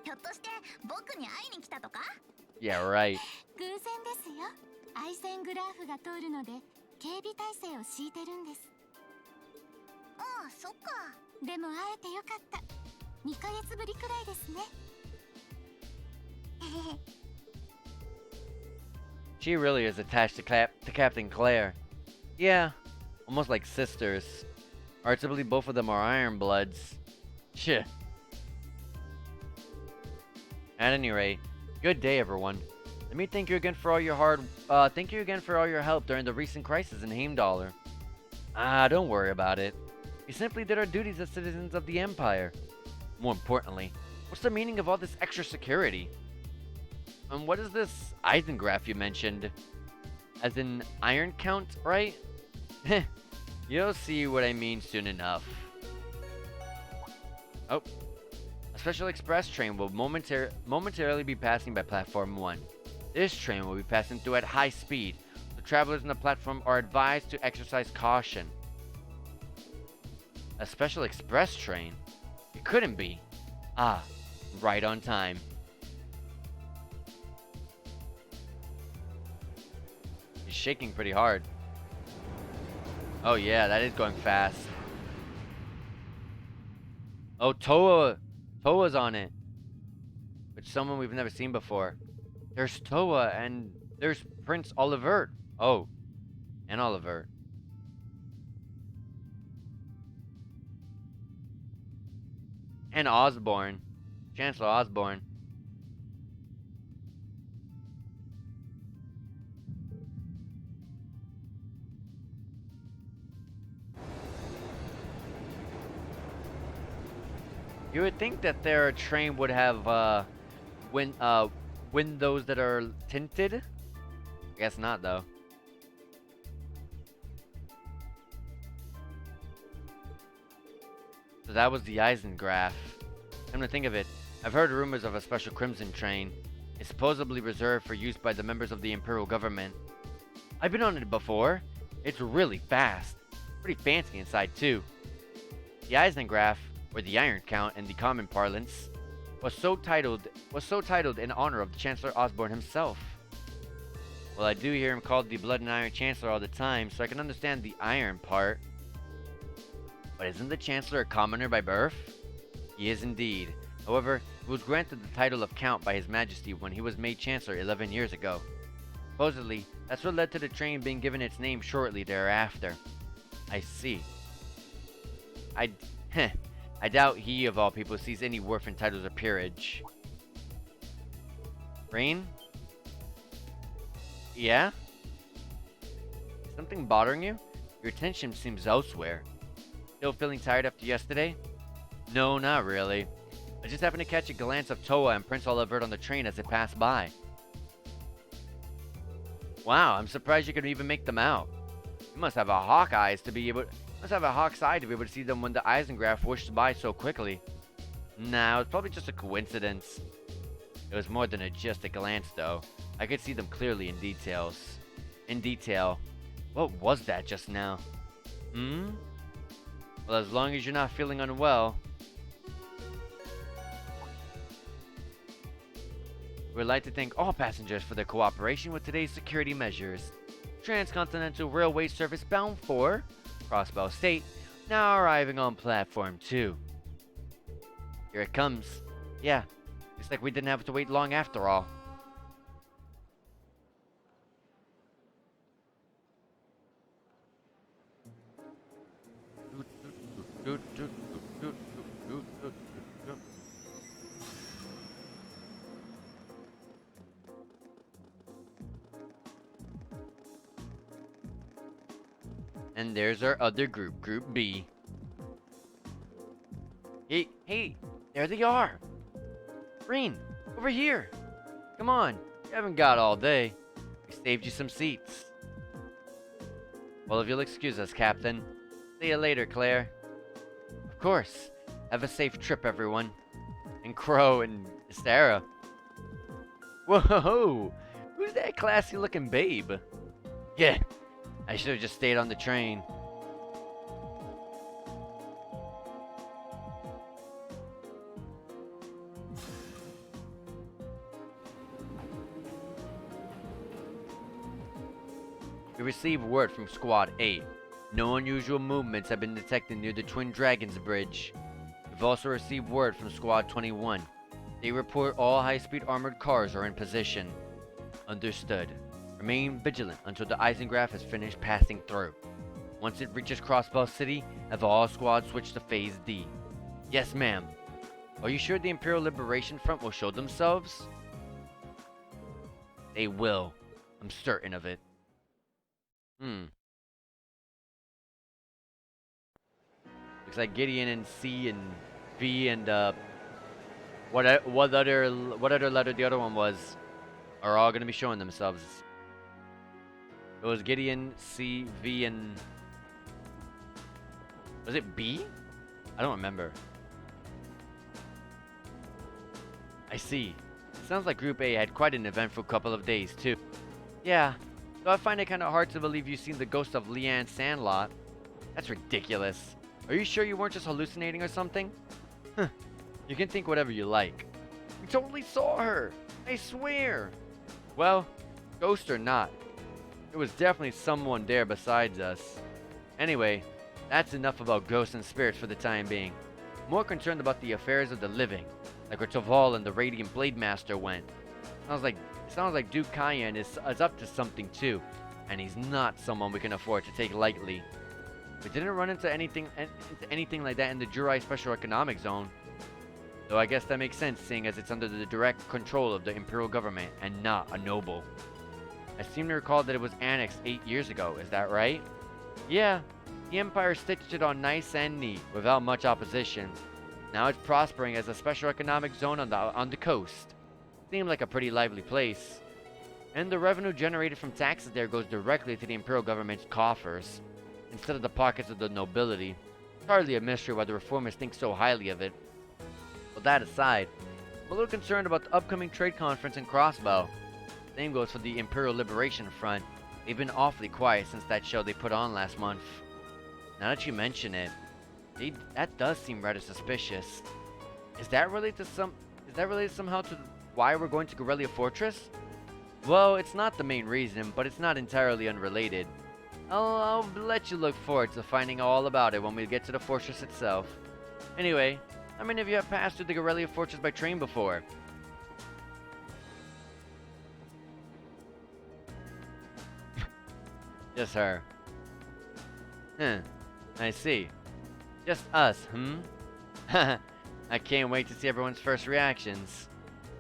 ひょっとして僕に会いに来たとか？ Yeah, right. 偶然ですよ。アイセングラーフが通るので警備態勢を敷いてるんです。ああ、そっか。でも会えてよかった。2ヶ月ぶりくらいですね。She really is attached to Captain Claire. Yeah, almost like sisters. Arguably, both of them are Iron Bloods. Shit. At any rate, good day, everyone. Let me thank you again for all your help during the recent crisis in Heimdallr. Don't worry about it. We simply did our duties as citizens of the Empire. More importantly, what's the meaning of all this extra security? And what is this Eisengraph you mentioned? As in Iron Count, right? You'll see what I mean soon enough. Oh. A special express train will momentarily be passing by Platform 1. This train will be passing through at high speed. The travelers on the platform are advised to exercise caution. A special express train? It couldn't be. Ah, right on time. He's shaking pretty hard. Oh yeah, that is going fast. Oh, Toa's on it. Which someone we've never seen before. There's Toa and there's Prince Olivert. Oh, and Olivert. And Osborne. Chancellor Osborne. You would think that their train would have windows that are tinted. I guess not, though. So that was the Eisengraph. Come to think of it, I've heard rumors of a special Crimson train. It's supposedly reserved for use by the members of the Imperial government. I've been on it before. It's really fast. Pretty fancy inside, too. The Eisengraph, or the Iron Count in the common parlance, was so titled in honor of the Chancellor Osborne himself. Well, I do hear him called the Blood and Iron Chancellor all the time, so I can understand the iron part. But isn't the Chancellor a commoner by birth? He is indeed. However, he was granted the title of Count by His Majesty when he was made Chancellor 11 years ago. Supposedly, that's what led to the train being given its name shortly thereafter. I see. I doubt he, of all people, sees any worth in titles or peerage. Rain? Yeah? Something bothering you? Your attention seems elsewhere. Still feeling tired after yesterday? No, not really. I just happened to catch a glance of Toa and Prince Olivert on the train as it passed by. Wow, I'm surprised you could even make them out. You must have a hawk's eye to be able to see them when the Eisengraph whooshed by so quickly. Nah, it's probably just a coincidence. It was more than just a glance, though. I could see them clearly in detail. What was that just now? Well, as long as you're not feeling unwell. We'd like to thank all passengers for their cooperation with today's security measures. Transcontinental Railway service bound for Crossbow State, now arriving on Platform 2. Here it comes. Yeah, looks like we didn't have to wait long after all. And there's our other group, Group B. Hey, there they are. Green, over here. Come on, you haven't got all day. We saved you some seats. Well, if you'll excuse us, Captain. See you later, Claire. Of course. Have a safe trip, everyone. And Crow and Sarah. Whoa! Who's that classy looking babe? Yeah, I should have just stayed on the train. We received word from Squad 8. No unusual movements have been detected near the Twin Dragons Bridge. We've also received word from Squad 21. They report all high-speed armored cars are in position. Understood. Remain vigilant until the Eisengraph is finished passing through. Once it reaches Crossbow City, have all squads switch to Phase D. Yes, ma'am. Are you sure the Imperial Liberation Front will show themselves? They will. I'm certain of it. Looks like Gideon and C and V and what other letter the other one was are all gonna be showing themselves. It was Gideon, C, V, and was it B? I don't remember. I see. Sounds like Group A had quite an eventful couple of days too. Yeah, though I find it kind of hard to believe you've seen the ghost of Leanne Sandlot. That's ridiculous. Are you sure you weren't just hallucinating or something? Huh. You can think whatever you like. We totally saw her. I swear. Well, ghost or not, there was definitely someone there besides us. Anyway, that's enough about ghosts and spirits for the time being. More concerned about the affairs of the living, like where Taval and the Radiant Blade Master went. Sounds like Duke Cayenne is up to something too, and he's not someone we can afford to take lightly. We didn't run into anything like that in the Jurai Special Economic Zone. Though I guess that makes sense, seeing as it's under the direct control of the Imperial government and not a noble. I seem to recall that it was annexed 8 years ago, is that right? Yeah, the Empire stitched it on nice and neat, without much opposition. Now it's prospering as a special economic zone on the coast. Seemed like a pretty lively place. And the revenue generated from taxes there goes directly to the Imperial government's coffers, instead of the pockets of the nobility. It's hardly a mystery why the reformers think so highly of it. But that aside, I'm a little concerned about the upcoming trade conference in Crossbow. Same goes for the Imperial Liberation Front. They've been awfully quiet since that show they put on last month. Now that you mention it, that does seem rather suspicious. Is that related somehow to why we're going to Garrelia Fortress? Well, it's not the main reason, but it's not entirely unrelated. I'll let you look forward to finding all about it when we get to the fortress itself. Anyway, how many of you have passed through the Garrelia Fortress by train before? Just her. I see. Just us, I can't wait to see everyone's first reactions.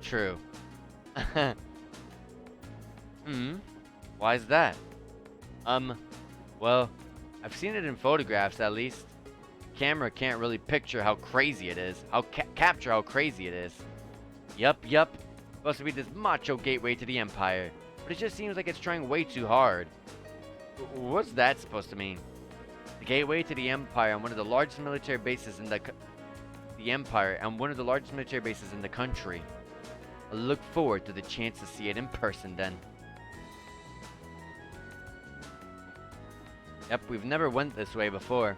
True. Why's that? Well, I've seen it in photographs at least. Camera can't really picture how crazy it is. Capture how crazy it is. Yup. Supposed to be this macho gateway to the Empire, but it just seems like it's trying way too hard. What's that supposed to mean? The gateway to the Empire and one of the largest military bases in the country. I look forward to the chance to see it in person then. Yep, we've never went this way before.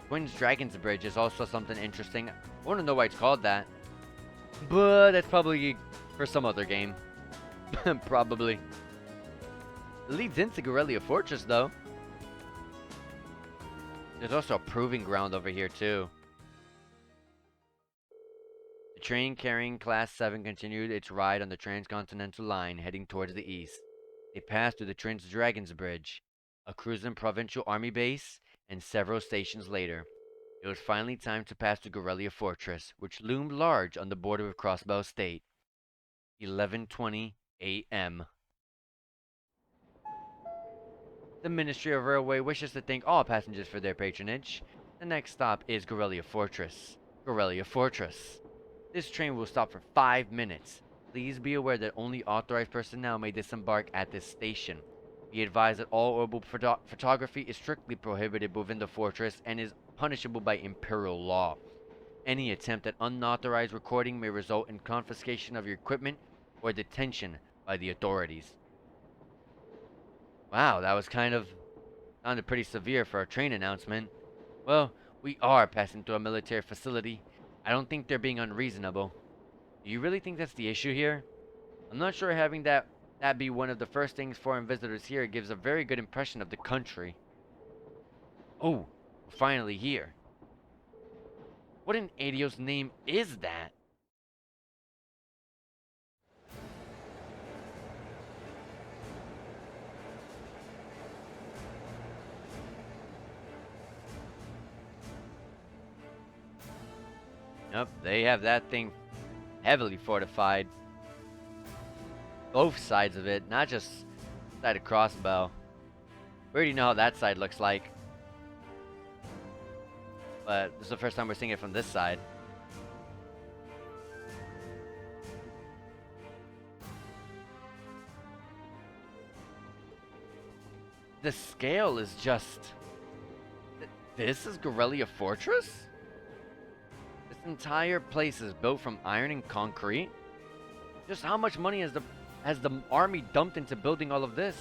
Twin Dragons Bridge is also something interesting. I want to know why it's called that. But that's probably for some other game. Probably. It leads into Garrelia Fortress though. There's also a proving ground over here too. The train carrying Class 7 continued its ride on the transcontinental line heading towards the east. They passed through the Twin Dragons Bridge, a cruising provincial army base, and several stations later, it was finally time to pass through Garrelia Fortress, which loomed large on the border of Crossbow State. 11:20 a.m. The Ministry of Railway wishes to thank all passengers for their patronage. The next stop is Garrelia Fortress. Garrelia Fortress. This train will stop for 5 minutes. Please be aware that only authorized personnel may disembark at this station. Be advised that all orbital photography is strictly prohibited within the fortress and is punishable by imperial law. Any attempt at unauthorized recording may result in confiscation of your equipment or detention by the authorities. Wow, that was sounded pretty severe for a train announcement. Well, we are passing through a military facility. I don't think they're being unreasonable. Do you really think that's the issue here? I'm not sure having that be one of the first things foreign visitors here gives a very good impression of the country. Oh, we're finally here. What in Adio's name is that? Yep, they have that thing heavily fortified. Both sides of it, not just side of crossbow. We already know how that side looks like. But this is the first time we're seeing it from this side. The scale is just... This is Garrelia Fortress? This entire place is built from iron and concrete? Just how much money has the army dumped into building all of this?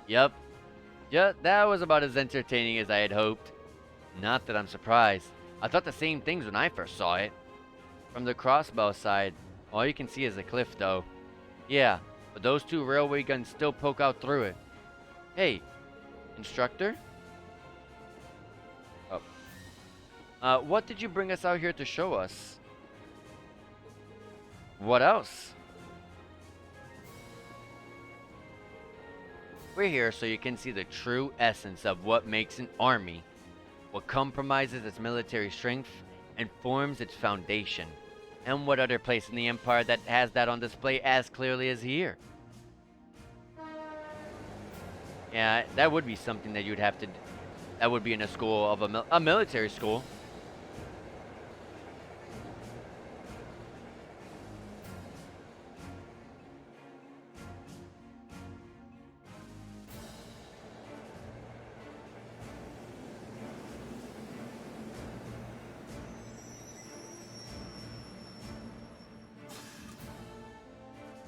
Yep. Yeah, that was about as entertaining as I had hoped. Not that I'm surprised. I thought the same things when I first saw it. From the crossbow side, all you can see is a cliff though. Yeah, but those two railway guns still poke out through it. Hey, instructor? Oh. What did you bring us out here to show us? What else? We're here so you can see the true essence of what makes an army, what compromises its military strength and forms its foundation, and what other place in the Empire that has that on display as clearly as here. Yeah, that would be something that you'd have to... That would be in a school of a military school.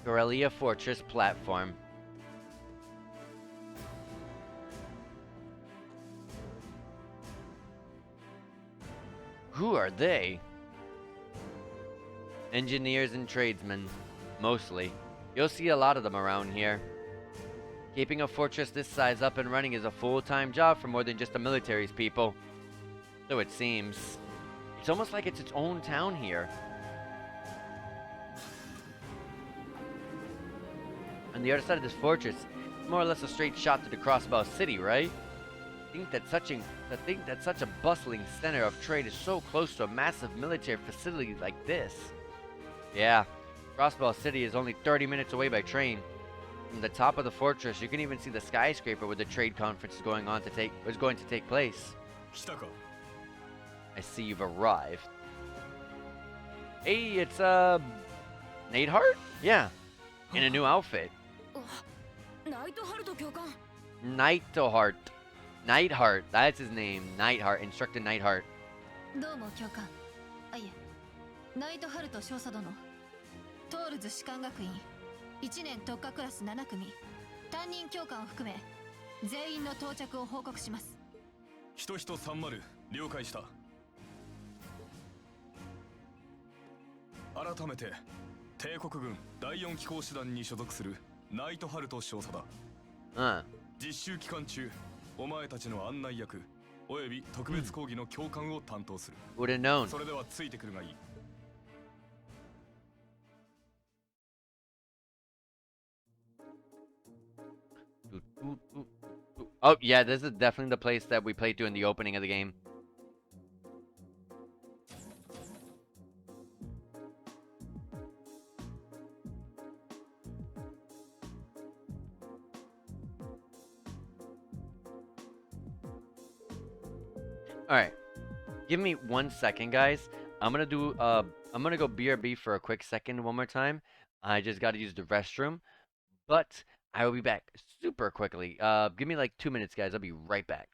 Garrelia Fortress platform. Who are they? Engineers and tradesmen, mostly. You'll see a lot of them around here. Keeping a fortress this size up and running is a full-time job for more than just the military's people. So it seems. It's almost like it's its own town here. On the other side of this fortress, it's more or less a straight shot to the Crossbow City, right? To think that such a bustling center of trade is so close to a massive military facility like this. Yeah, Crossbow City is only 30 minutes away by train. From the top of the fortress, you can even see the skyscraper where the trade conference is going to take place. I see you've arrived. Hey, it's Neidhart? Yeah, in a new outfit. Neidhart. Neidhart, that's his name. Neidhart, Instructor Neidhart. どうも教官。あ、いえ。ナイトハルト少佐殿。トールズ士官学院1年特化クラス7組担任教官を含め全員の到着を報告します。人人30了解した。改めて帝国軍第4機構師団に所属するナイトハルト少佐だ。実習期間中、お前たちの案内役および特別講義の教官を担当する。Would have known. それではついてくるがいい。Oh, yeah, this is definitely the place that we played to in the opening of the game. Alright. Give me 1 second, guys. I'm gonna go BRB for a quick second one more time. I just gotta use the restroom. But I will be back super quickly. Give me like 2 minutes, guys. I'll be right back.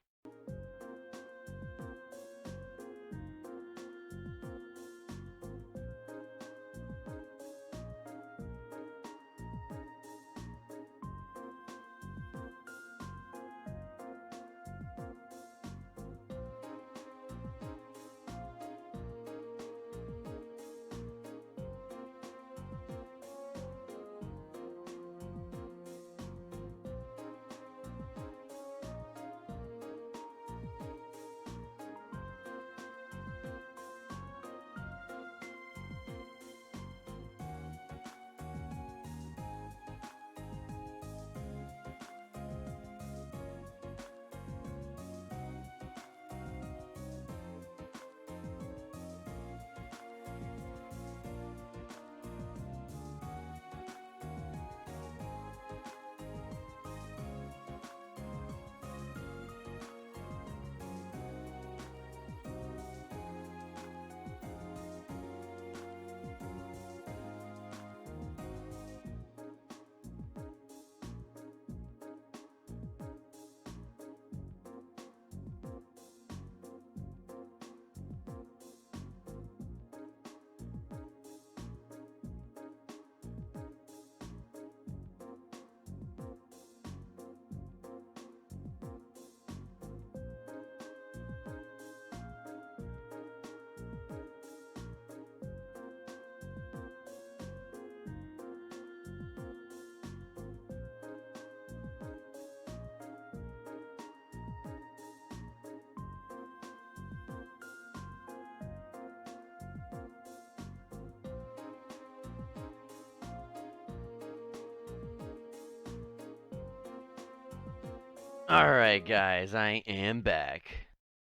Alright, guys, I am back.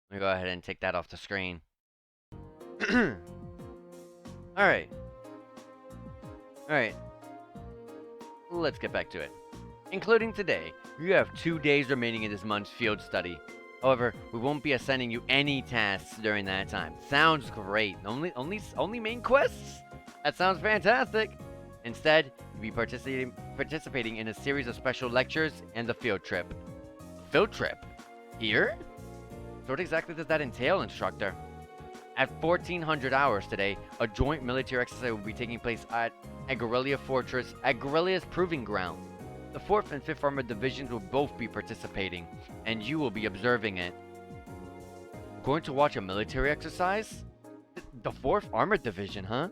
Let me go ahead and take that off the screen. Alright. Alright. Let's get back to it. Including today, you have 2 days remaining in this month's field study. However, we won't be assigning you any tasks during that time. Sounds great. Only main quests? That sounds fantastic. Instead, you'll be participating in a series of special lectures and a field trip. Field trip? Here? So what exactly does that entail, instructor? At 1400 hours today, a joint military exercise will be taking place at Garrelia Fortress at Garrelia's Proving Ground. The 4th and 5th Armored Divisions will both be participating, and you will be observing it. Going to watch a military exercise? The 4th Armored Division, huh?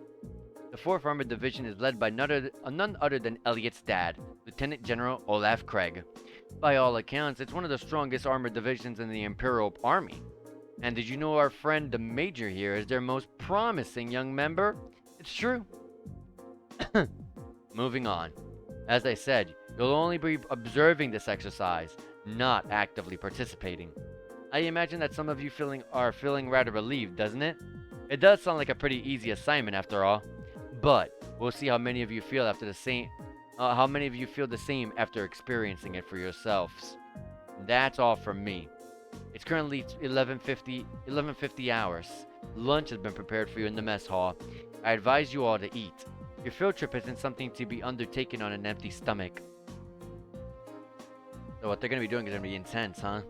The 4th Armored Division is led by none other than Elliot's dad, Lieutenant General Olaf Craig. By all accounts, it's one of the strongest armored divisions in the Imperial Army. And did you know our friend the Major here is their most promising young member? It's true. Moving on. As I said, you'll only be observing this exercise, not actively participating. I imagine that some of you are feeling rather relieved, doesn't it? It does sound like a pretty easy assignment after all. But we'll see how many of you feel the same after experiencing it for yourselves. That's all from me. It's currently 11:50 hours. Lunch has been prepared for you in the mess hall. I advise you all to eat. Your field trip isn't something to be undertaken on an empty stomach. So what they're going to be doing is going to be intense, huh?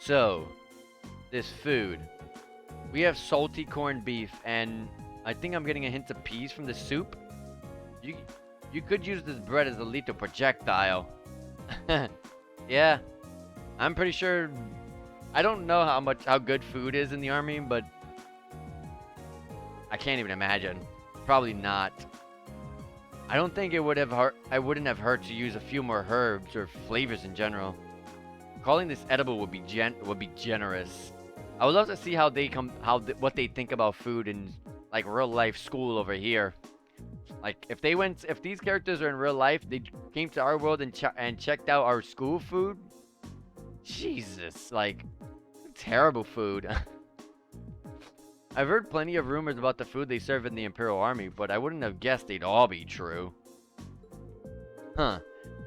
So, this food. We have salty corned beef, and I think I'm getting a hint of peas from the soup. You could use this bread as a lethal projectile. Yeah, I'm pretty sure. I don't know how good food is in the army, but I can't even imagine. Probably not. I don't think it would have hurt. I wouldn't have hurt to use a few more herbs or flavors in general. Calling this edible would be generous. I would love to see what they think about food in like real life school over here. Like if these characters are in real life, they came to our world and checked out our school food. Jesus, like terrible food. I've heard plenty of rumors about the food they serve in the Imperial Army, but I wouldn't have guessed they'd all be true. Huh.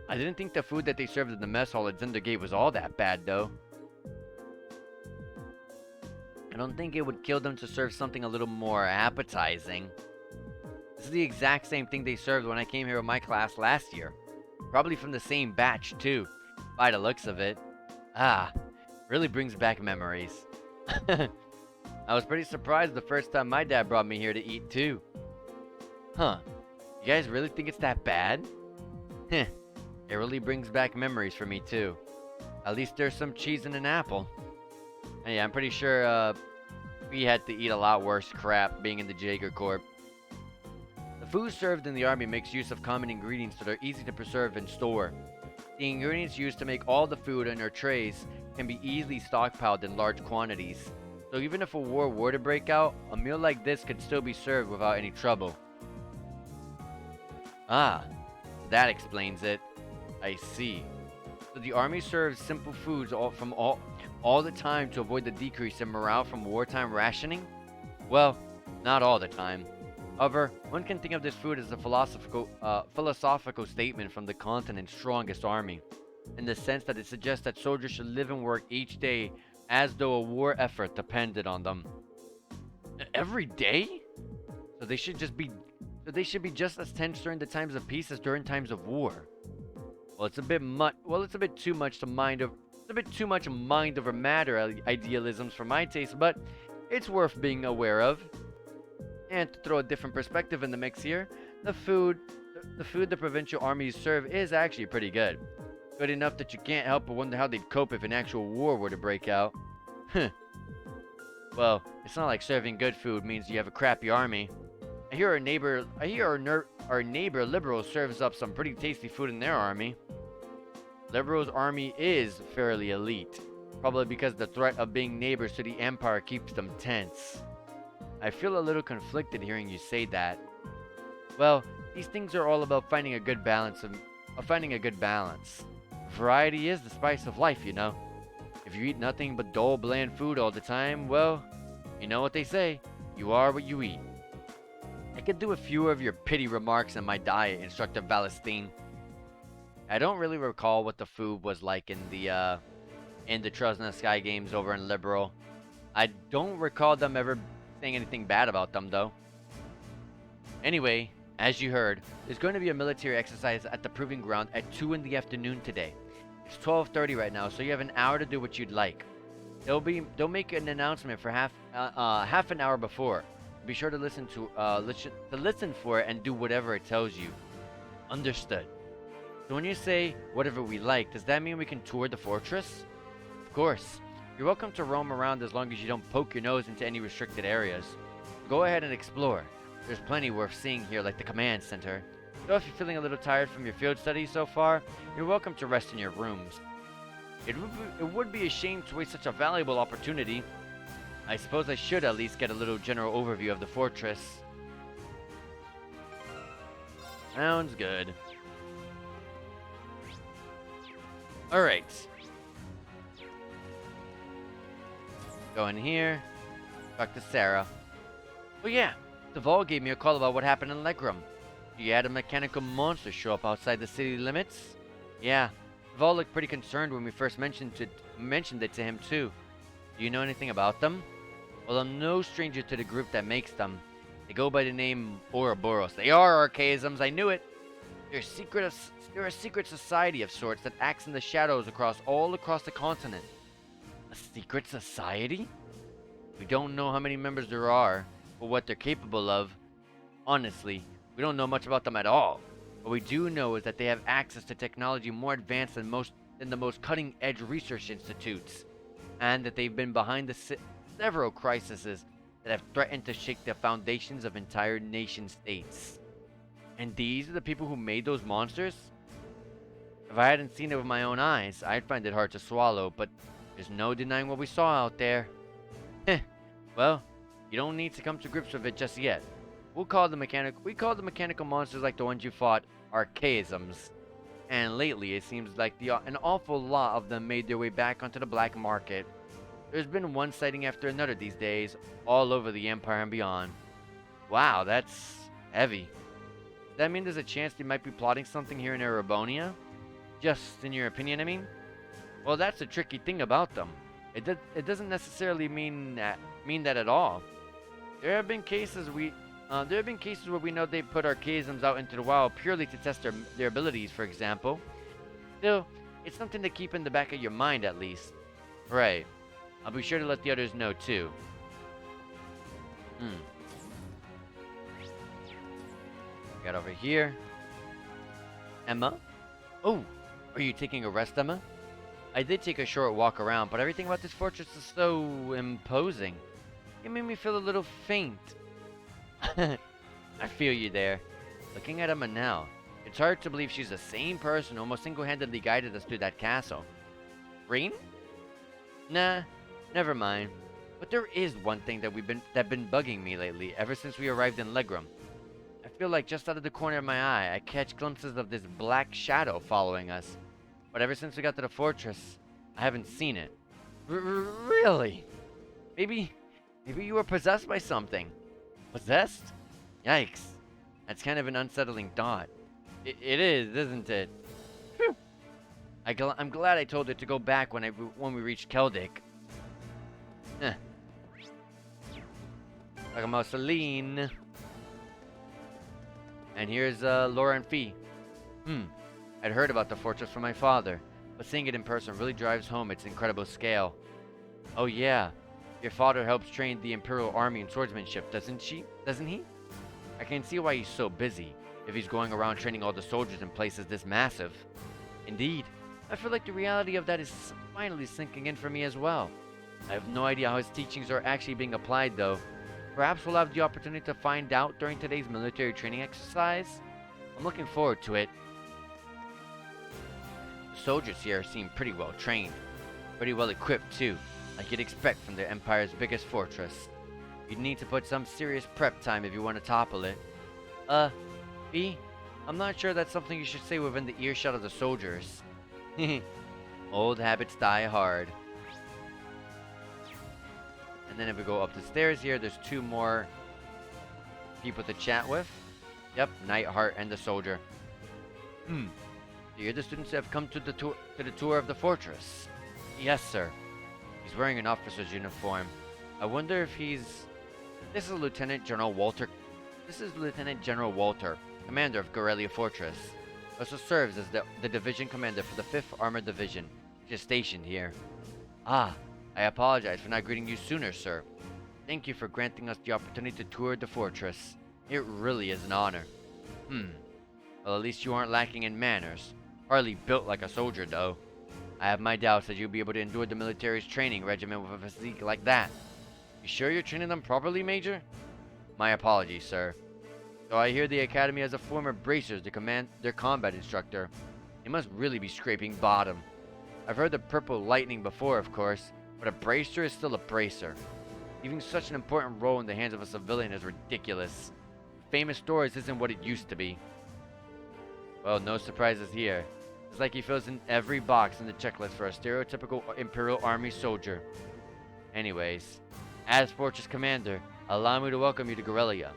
I didn't think the food that they served in the mess hall at Zendergate was all that bad, though. I don't think it would kill them to serve something a little more appetizing. This is the exact same thing they served when I came here with my class last year. Probably from the same batch, too, by the looks of it. Ah, really brings back memories. I was pretty surprised the first time my dad brought me here to eat, too. Huh. You guys really think it's that bad? Heh. It really brings back memories for me, too. At least there's some cheese and an apple. And yeah, I'm pretty sure we had to eat a lot worse crap being in the Jaeger Corps. The food served in the army makes use of common ingredients that are easy to preserve and store. The ingredients used to make all the food in our trays can be easily stockpiled in large quantities. So even if a war were to break out, a meal like this could still be served without any trouble. Ah, that explains it. I see. So the army serves simple foods all the time to avoid the decrease in morale from wartime rationing? Well, not all the time. However, one can think of this food as a philosophical statement from the continent's strongest army, in the sense that it suggests that soldiers should live and work each day as though a war effort depended on them. Every day? So they should be just as tense during the times of peace as during times of war. Well, it's a bit too much mind over matter idealisms for my taste, but it's worth being aware of. And to throw a different perspective in the mix here, the food the provincial armies serve is actually pretty good. Good enough that you can't help but wonder how they'd cope if an actual war were to break out. Well, it's not like serving good food means you have a crappy army. I hear our neighbor Liberal serves up some pretty tasty food in their army. Liberal's army is fairly elite, probably because the threat of being neighbors to the Empire keeps them tense. I feel a little conflicted hearing you say that. Well, These things are all about finding a good balance finding a good balance. Variety is the spice of life, you know. If you eat nothing but dull, bland food all the time, well, you know what they say, you are what you eat. I could do a few of your pity remarks on my diet, Instructor Valestine. I don't really recall what the food was like in the Trust in the Sky games over in Liberal. I don't recall them ever saying anything bad about them, though. Anyway, as you heard, there's going to be a military exercise at the Proving Ground at 2 in the afternoon today. It's 12:30 right now, so you have an hour to do what you'd like. They'll make an announcement for half an hour before. Be sure to listen for it and do whatever it tells you. Understood. So when you say whatever we like, does that mean we can tour the fortress? Of course. You're welcome to roam around as long as you don't poke your nose into any restricted areas. Go ahead and explore. There's plenty worth seeing here, like the command center. So if you're feeling a little tired from your field studies so far, you're welcome to rest in your rooms. It would be a shame to waste such a valuable opportunity. I suppose I should at least get a little general overview of the fortress. Sounds good. Alright. Go in here. Talk to Sarah. Oh yeah, Duval gave me a call about what happened in Legram. You had a mechanical monster show up outside the city limits? Yeah, Duval looked pretty concerned when we first mentioned it to him too. Do you know anything about them? Well, I'm no stranger to the group that makes them. They go by the name Ouroboros. They are archaisms, I knew it! They're a secret society of sorts that acts in the shadows all across the continent. A secret society? We don't know how many members there are, or what they're capable of. Honestly, we don't know much about them at all. What we do know is that they have access to technology more advanced than the most cutting-edge research institutes, and that they've been behind several crises that have threatened to shake the foundations of entire nation-states. And these are the people who made those monsters? If I hadn't seen it with my own eyes, I'd find it hard to swallow, but there's no denying what we saw out there. Heh. Well, you don't need to come to grips with it just yet. We call the mechanical monsters like the ones you fought archaisms. And lately, it seems like an awful lot of them made their way back onto the black market. There's been one sighting after another these days, all over the Empire and beyond. Wow, that's heavy. Does that mean there's a chance they might be plotting something here in Erebonia? Just in your opinion, I mean? Well, that's the tricky thing about them. It doesn't necessarily mean that at all. There have been cases where we know they put archaisms out into the wild purely to test their abilities, for example. Still, it's something to keep in the back of your mind at least. Right. I'll be sure to let the others know too. Got over here. Emma? Oh, are you taking a rest, Emma? I did take a short walk around, but everything about this fortress is so imposing. It made me feel a little faint. I feel you there. Looking at Emma now, it's hard to believe she's the same person who almost single-handedly guided us through that castle. Green? Nah, never mind. But there is one thing that's been bugging me lately, ever since we arrived in Legram. I feel like just out of the corner of my eye, I catch glimpses of this black shadow following us. But ever since we got to the fortress, I haven't seen it. Really? Maybe you were possessed by something. Possessed? Yikes. That's kind of an unsettling thought. It is, isn't it? Whew. I'm glad I told her to go back when we reached Keldic. Talking about Celine. And here's Laura and Fee. I'd heard about the fortress from my father, but seeing it in person really drives home its incredible scale. Oh yeah, your father helps train the Imperial Army in swordsmanship, doesn't he? I can see why he's so busy, if he's going around training all the soldiers in places this massive. Indeed, I feel like the reality of that is finally sinking in for me as well. I have no idea how his teachings are actually being applied though. Perhaps we'll have the opportunity to find out during today's military training exercise. I'm looking forward to it. The soldiers here seem pretty well trained. Pretty well equipped too, like you'd expect from the Empire's biggest fortress. You'd need to put some serious prep time if you want to topple it. Fee, I'm not sure that's something you should say within the earshot of the soldiers. Old habits die hard. And then if we go up the stairs here, there's 2 more people to chat with. Yep, Nightheart and the soldier. You're the students who have come to the tour of the fortress. Yes, sir. He's wearing an officer's uniform. I wonder if he's... This is Lieutenant General Walter. This is Lieutenant General Walter, commander of Garrelia Fortress. Also serves as the division commander for the 5th Armored Division, which is stationed here. Ah, I apologize for not greeting you sooner, sir. Thank you for granting us the opportunity to tour the fortress. It really is an honor. Well, at least you aren't lacking in manners. Hardly built like a soldier, though. I have my doubts that you'll be able to endure the military's training regimen with a physique like that. You sure you're training them properly, Major? My apologies, sir. So I hear the Academy has a former Bracers to command their combat instructor. He must really be scraping bottom. I've heard the Purple Lightning before, of course, but a Bracer is still a Bracer. Leaving such an important role in the hands of a civilian is ridiculous. Famous stories isn't what it used to be. Well, no surprises here. It's like he fills in every box in the checklist for a stereotypical Imperial Army soldier. Anyways, as Fortress Commander, allow me to welcome you to Garrelia.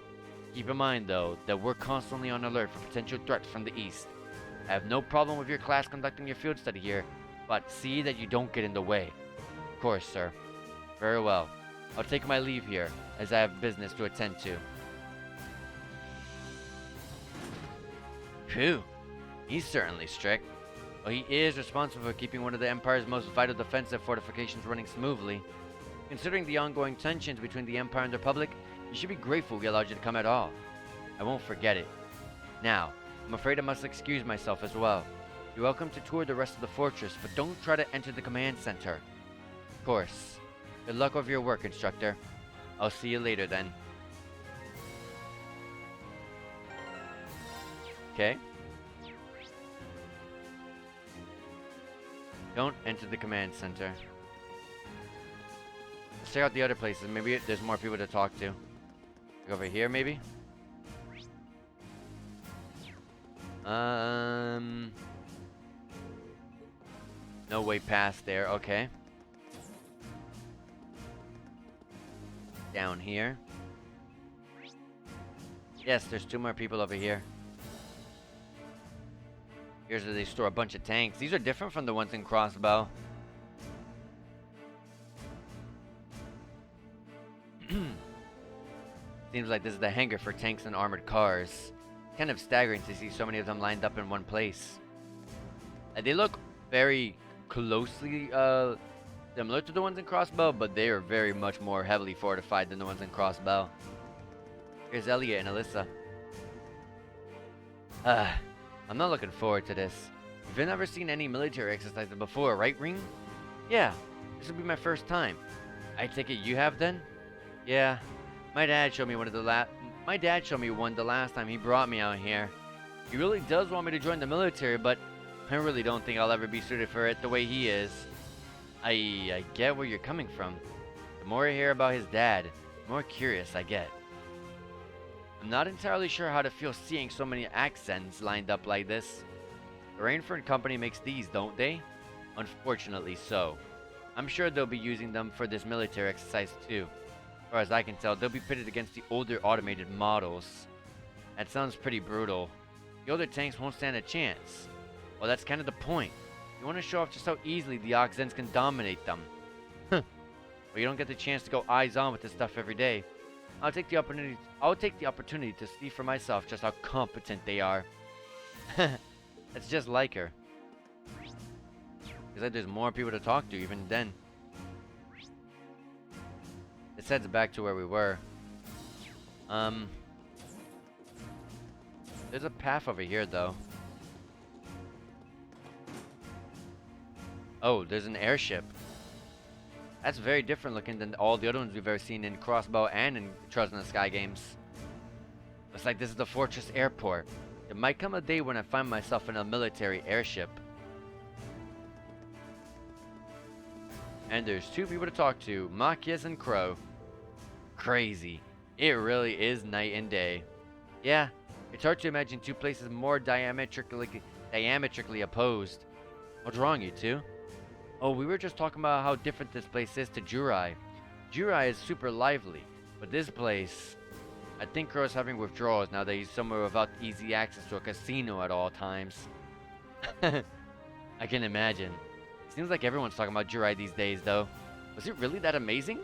Keep in mind, though, that we're constantly on alert for potential threats from the east. I have no problem with your class conducting your field study here, but see that you don't get in the way. Of course, sir. Very well. I'll take my leave here, as I have business to attend to. Phew. He's certainly strict. Well, he is responsible for keeping one of the Empire's most vital defensive fortifications running smoothly. Considering the ongoing tensions between the Empire and the Republic, you should be grateful we allowed you to come at all. I won't forget it. Now, I'm afraid I must excuse myself as well. You're welcome to tour the rest of the fortress, but don't try to enter the command center. Of course. Good luck with your work, instructor. I'll see you later then. Okay. Don't enter the command center. Let's check out the other places. Maybe there's more people to talk to. Go over here, maybe? No way past there. Okay. Down here. Yes, there's 2 more people over here. Here's where they store a bunch of tanks. These are different from the ones in Crossbow. Seems like this is the hangar for tanks and armored cars. Kind of staggering to see so many of them lined up in one place. They look very closely similar to the ones in Crossbow, but they are very much more heavily fortified than the ones in Crossbow. Here's Elliot and Alyssa. I'm not looking forward to this. You've never seen any military exercises before, right, Ring? Yeah, this will be my first time. I take it you have then? Yeah, my dad showed me one the last time he brought me out here. He really does want me to join the military, but I really don't think I'll ever be suited for it the way he is. I get where you're coming from. The more I hear about his dad, the more curious I get. I'm not entirely sure how to feel seeing so many accents lined up like this. The Rainford Company makes these, don't they? Unfortunately so. I'm sure they'll be using them for this military exercise too. As far as I can tell, they'll be pitted against the older automated models. That sounds pretty brutal. The older tanks won't stand a chance. Well, that's kind of the point. You want to show off just how easily the Oxens can dominate them. Well, you don't get the chance to go eyes on with this stuff every day. I'll take the opportunity to see for myself just how competent they are. That's just like her. Because there's more people to talk to even then. This heads back to where we were. There's a path over here though. Oh, there's an airship. That's very different looking than all the other ones we've ever seen in Crossbow and in Trails in the Sky games. Looks like this is the Fortress Airport. It might come a day when I find myself in a military airship. And there's 2 people to talk to, Machias and Crow. Crazy. It really is night and day. Yeah, It's hard to imagine two places more diametrically opposed. What's wrong, you two? Oh, we were just talking about how different this place is to Jurai. Jurai is super lively, but this place, I think Kuro's having withdrawals now that he's somewhere without easy access to a casino at all times. I can imagine. Seems like everyone's talking about Jurai these days, though. Was it really that amazing?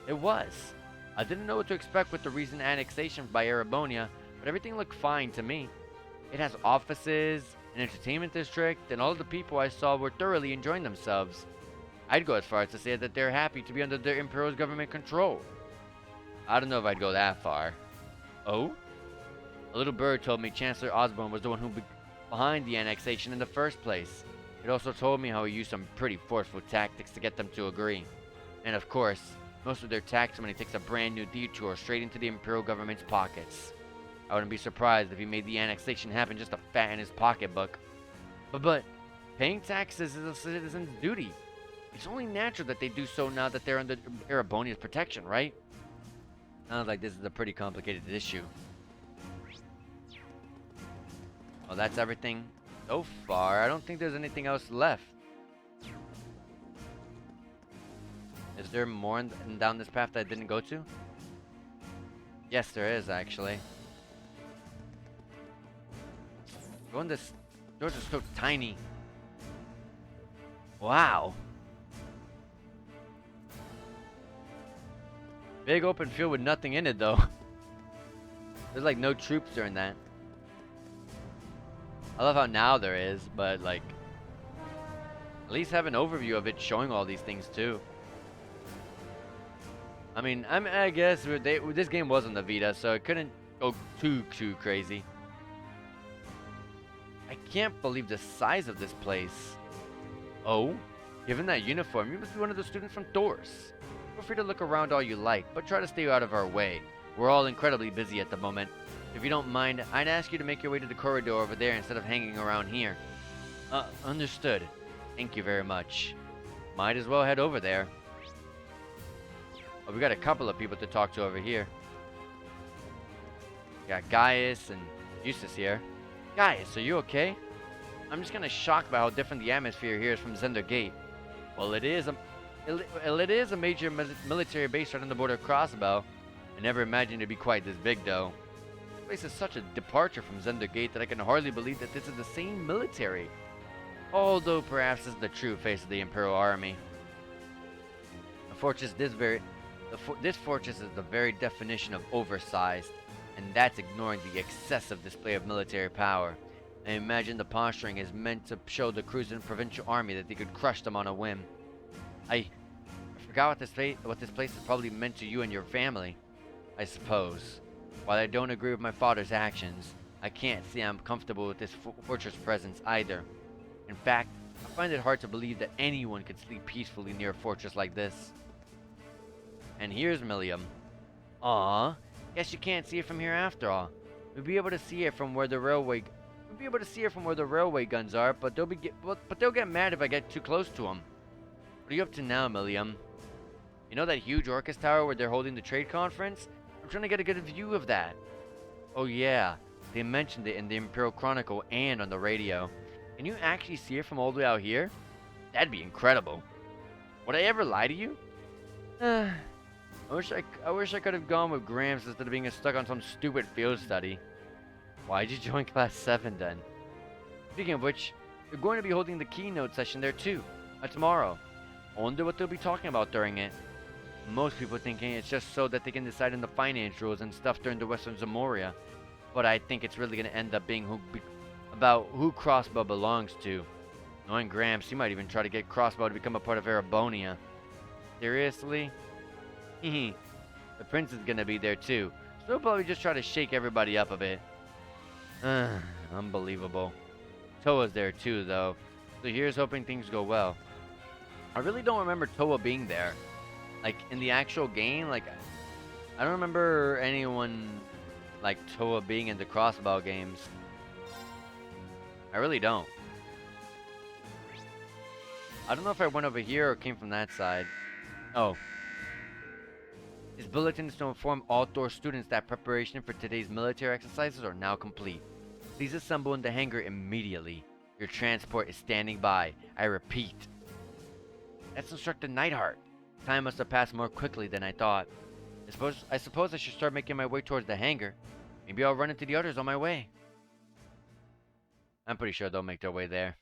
It was. I didn't know what to expect with the recent annexation by Erebonia, but everything looked fine to me. It has offices, an entertainment district, and all of the people I saw were thoroughly enjoying themselves. I'd go as far as to say that they're happy to be under their Imperial's government control. I don't know if I'd go that far. Oh? A little bird told me Chancellor Osborne was the one who behind the annexation in the first place. It also told me how he used some pretty forceful tactics to get them to agree. And of course, most of their tactics when he takes a brand new detour straight into the Imperial government's pockets. I wouldn't be surprised if he made the annexation happen just to fatten his pocketbook. But paying taxes is a citizen's duty. It's only natural that they do so now that they're under Erebonia's protection, right? Sounds like this is a pretty complicated issue. Well, that's everything so far. I don't think there's anything else left. Is there more down this path that I didn't go to? Yes, there is, actually. Going this doors are so tiny. Wow. Big open field with nothing in it, though. There's like no troops during that. I love how now there is, but like, at least have an overview of it showing all these things too. I mean, I guess this game was on the Vita, so it couldn't go too crazy. I can't believe the size of this place. Oh, given that uniform, you must be one of the students from Thor's. Feel free to look around all you like, but try to stay out of our way. We're all incredibly busy at the moment. If you don't mind, I'd ask you to make your way to the corridor over there instead of hanging around here. Understood. Thank you very much. Might as well head over there. Oh, we got a couple of people to talk to over here. We got Gaius and Eustace here. Gaius, are you okay? I'm just kind of shocked by how different the atmosphere here is from Zender Gate. Well, it is a major military base right on the border of Crossbow. I never imagined it'd be quite this big, though. This place is such a departure from Zender Gate that I can hardly believe that this is the same military. Although perhaps this is the true face of the Imperial Army. This fortress is the very definition of oversized, and that's ignoring the excessive display of military power. I imagine the posturing is meant to show the cruising provincial army that they could crush them on a whim. I forgot what this place is probably meant to you and your family, I suppose. While I don't agree with my father's actions, I can't say I'm comfortable with this fortress presence either. In fact, I find it hard to believe that anyone could sleep peacefully near a fortress like this. And here's Millium. Aw, guess you can't see it from here after all. We'll be able to see it from where the railway guns are, but they'll get mad if I get too close to them. What are you up to now, Millium? You know that huge Orcus tower where they're holding the trade conference? I'm trying to get a good view of that. Oh yeah, they mentioned it in the Imperial Chronicle and on the radio. Can you actually see it from all the way out here? That'd be incredible. Would I ever lie to you? I wish I could have gone with Gramps instead of being stuck on some stupid field study. Why'd you join Class 7 then? Speaking of which, they're going to be holding the keynote session there too, tomorrow. I wonder what they'll be talking about during it. Most people thinking it's just so that they can decide on the finance rules and stuff during the Western Zamoria, but I think it's really going to end up being about who Crossbow belongs to. Knowing Gramps, he might even try to get Crossbow to become a part of Erebonia. Seriously? The prince is going to be there too, so he'll probably just try to shake everybody up a bit. Unbelievable. Toa's there too, though, so here's hoping things go well. I really don't remember Toa being there. Like, in the actual game, like, I don't remember anyone like Toa being in the Crossbow games. I really don't. I don't know if I went over here or came from that side. Oh. His bulletins to inform all Thor students that preparation for today's military exercises are now complete. Please assemble in the hangar immediately. Your transport is standing by. I repeat. That's Instructor Neidhart. Time must have passed more quickly than I thought. I suppose I should start making my way towards the hangar. Maybe I'll run into the others on my way. I'm pretty sure they'll make their way there.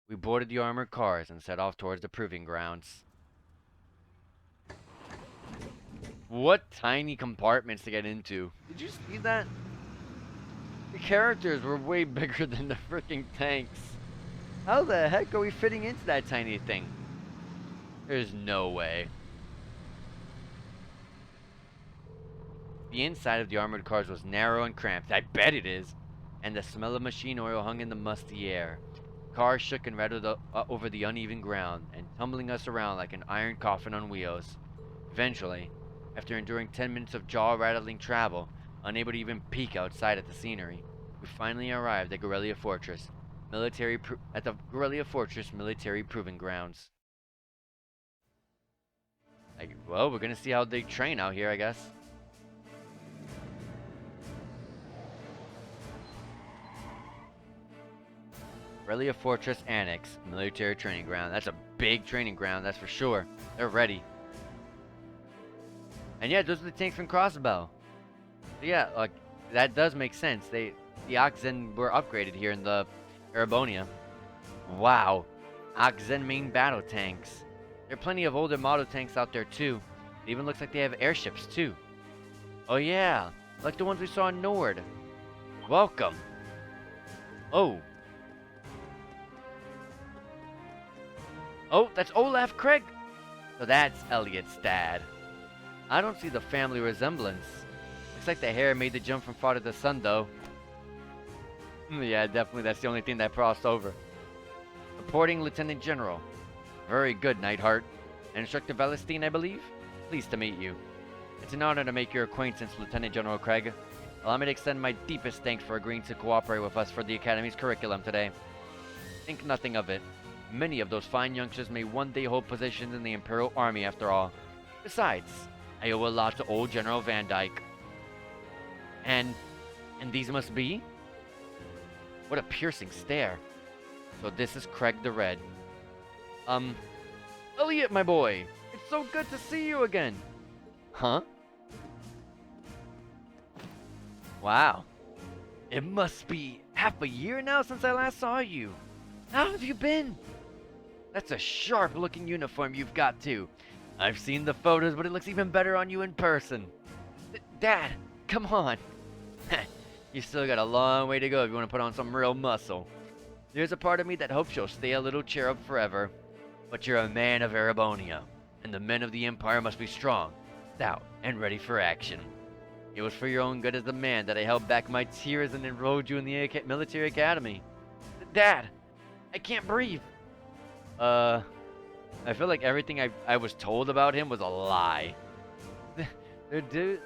We boarded the armored cars and set off towards the proving grounds. What tiny compartments to get into. Did you see that? The characters were way bigger than the freaking tanks. How the heck are we fitting into that tiny thing? There's no way. The inside of the armored cars was narrow and cramped. I bet it is. And the smell of machine oil hung in the musty air. Cars shook and rattled over the uneven ground, and tumbling us around like an iron coffin on wheels. Eventually, after enduring 10 minutes of jaw-rattling travel, unable to even peek outside at the scenery, we finally arrived at Garrelia Fortress, at the Garrelia Fortress military proving grounds. Well, we're gonna see how they train out here, I guess. Garrelia Fortress Annex, military training ground. That's a big training ground, that's for sure. They're ready. And yeah, those are the tanks from Crossbow. So yeah, like, that does make sense. The Oxen were upgraded here in the Erebonia. Wow. Oxen main battle tanks. There are plenty of older model tanks out there too. It even looks like they have airships too. Oh yeah, like the ones we saw in Nord. Welcome. Oh. Oh, that's Olaf Craig. So that's Elliot's dad. I don't see the family resemblance. Looks like the hair made the jump from father to son though. Yeah, definitely that's the only thing that crossed over. Reporting Lieutenant General. Very good, Neidhart. And Instructor Valestine, I believe? Pleased to meet you. It's an honor to make your acquaintance, Lieutenant General Craig. Allow me to extend my deepest thanks for agreeing to cooperate with us for the Academy's curriculum today. Think nothing of it. Many of those fine youngsters may one day hold positions in the Imperial Army after all. Besides, I owe a lot to old General Van Dyke. And these must be? What a piercing stare. So this is Craig the Red. Elliot, my boy! It's so good to see you again! Huh? Wow. It must be half a year now since I last saw you. How have you been? That's a sharp-looking uniform you've got, too. I've seen the photos, but it looks even better on you in person. Dad, come on. You still got a long way to go if you want to put on some real muscle. There's a part of me that hopes you'll stay a little cherub forever. But you're a man of Erebonia, and the men of the Empire must be strong, stout, and ready for action. It was for your own good as a man that I held back my tears and enrolled you in the military academy. Dad, I can't breathe. I feel like everything I was told about him was a lie. There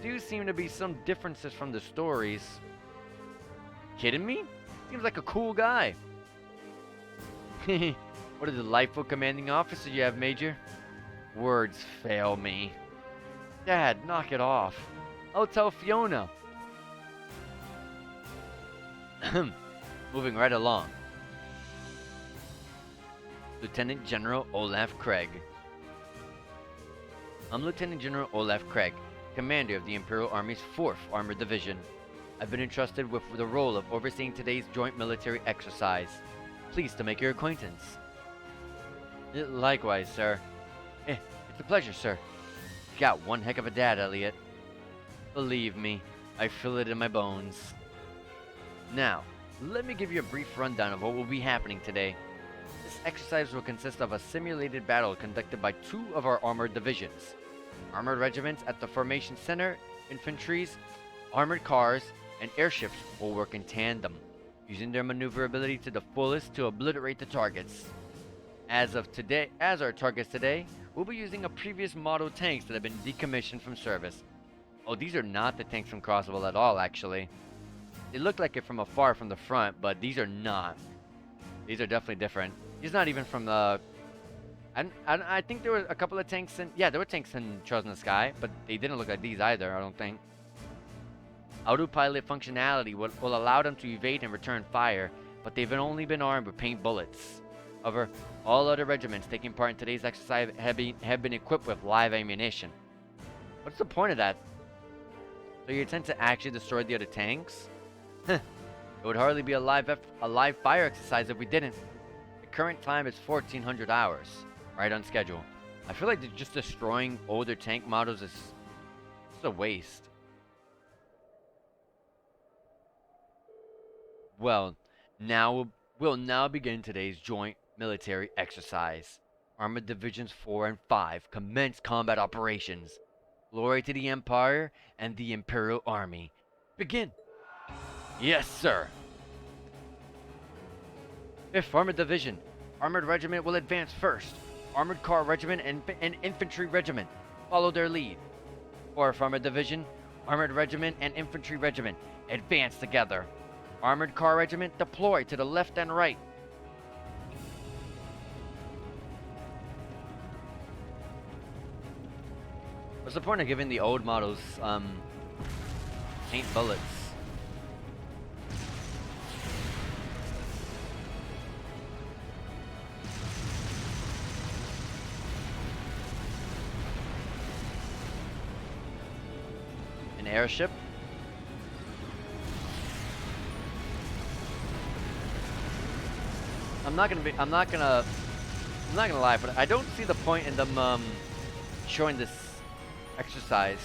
do seem to be some differences from the stories. Kidding me? Seems like a cool guy. What a delightful commanding officer you have, Major. Words fail me. Dad, knock it off. I'll tell Fiona. Moving right along. Lieutenant General Olaf Craig. I'm Lieutenant General Olaf Craig, commander of the Imperial Army's 4th Armored Division. I've been entrusted with the role of overseeing today's joint military exercise. Pleased to make your acquaintance. Likewise, sir. It's a pleasure, sir. You got one heck of a dad, Elliot. Believe me, I feel it in my bones. Now, let me give you a brief rundown of what will be happening today. This exercise will consist of a simulated battle conducted by 2 of our armored divisions. Armored regiments at the formation center, infantries, armored cars, and airships will work in tandem, using their maneuverability to the fullest to obliterate the targets. As our targets today, we'll be using a previous model tanks that have been decommissioned from service. Oh, these are not the tanks from Crossbow at all, actually. They look like it from afar from the front, but these are not. These are definitely different. These are not even from the I think there were a couple of tanks in... Yeah, there were tanks in Trails in the Sky, but they didn't look like these either, I don't think. Autopilot functionality will allow them to evade and return fire, but they've only been armed with paint bullets. However, all other regiments taking part in today's exercise have been equipped with live ammunition. What's the point of that? So you intend to actually destroy the other tanks? It would hardly be a live fire exercise if we didn't. The current time is 1400 hours, right on schedule. I feel like just destroying older tank models is just a waste. Well, we'll now begin today's joint military exercise. Armored Divisions 4 and 5 commence combat operations. Glory to the Empire and the Imperial Army. Begin! Yes, sir! 5th Armored Division. Armored Regiment will advance first. Armored Car Regiment and Infantry Regiment follow their lead. 4th Armored Division. Armored Regiment and Infantry Regiment advance together. Armored Car Regiment deploy to the left and right. What's the point of giving the old models paint bullets? An airship? I'm not gonna lie, but I don't see the point in them showing this exercise.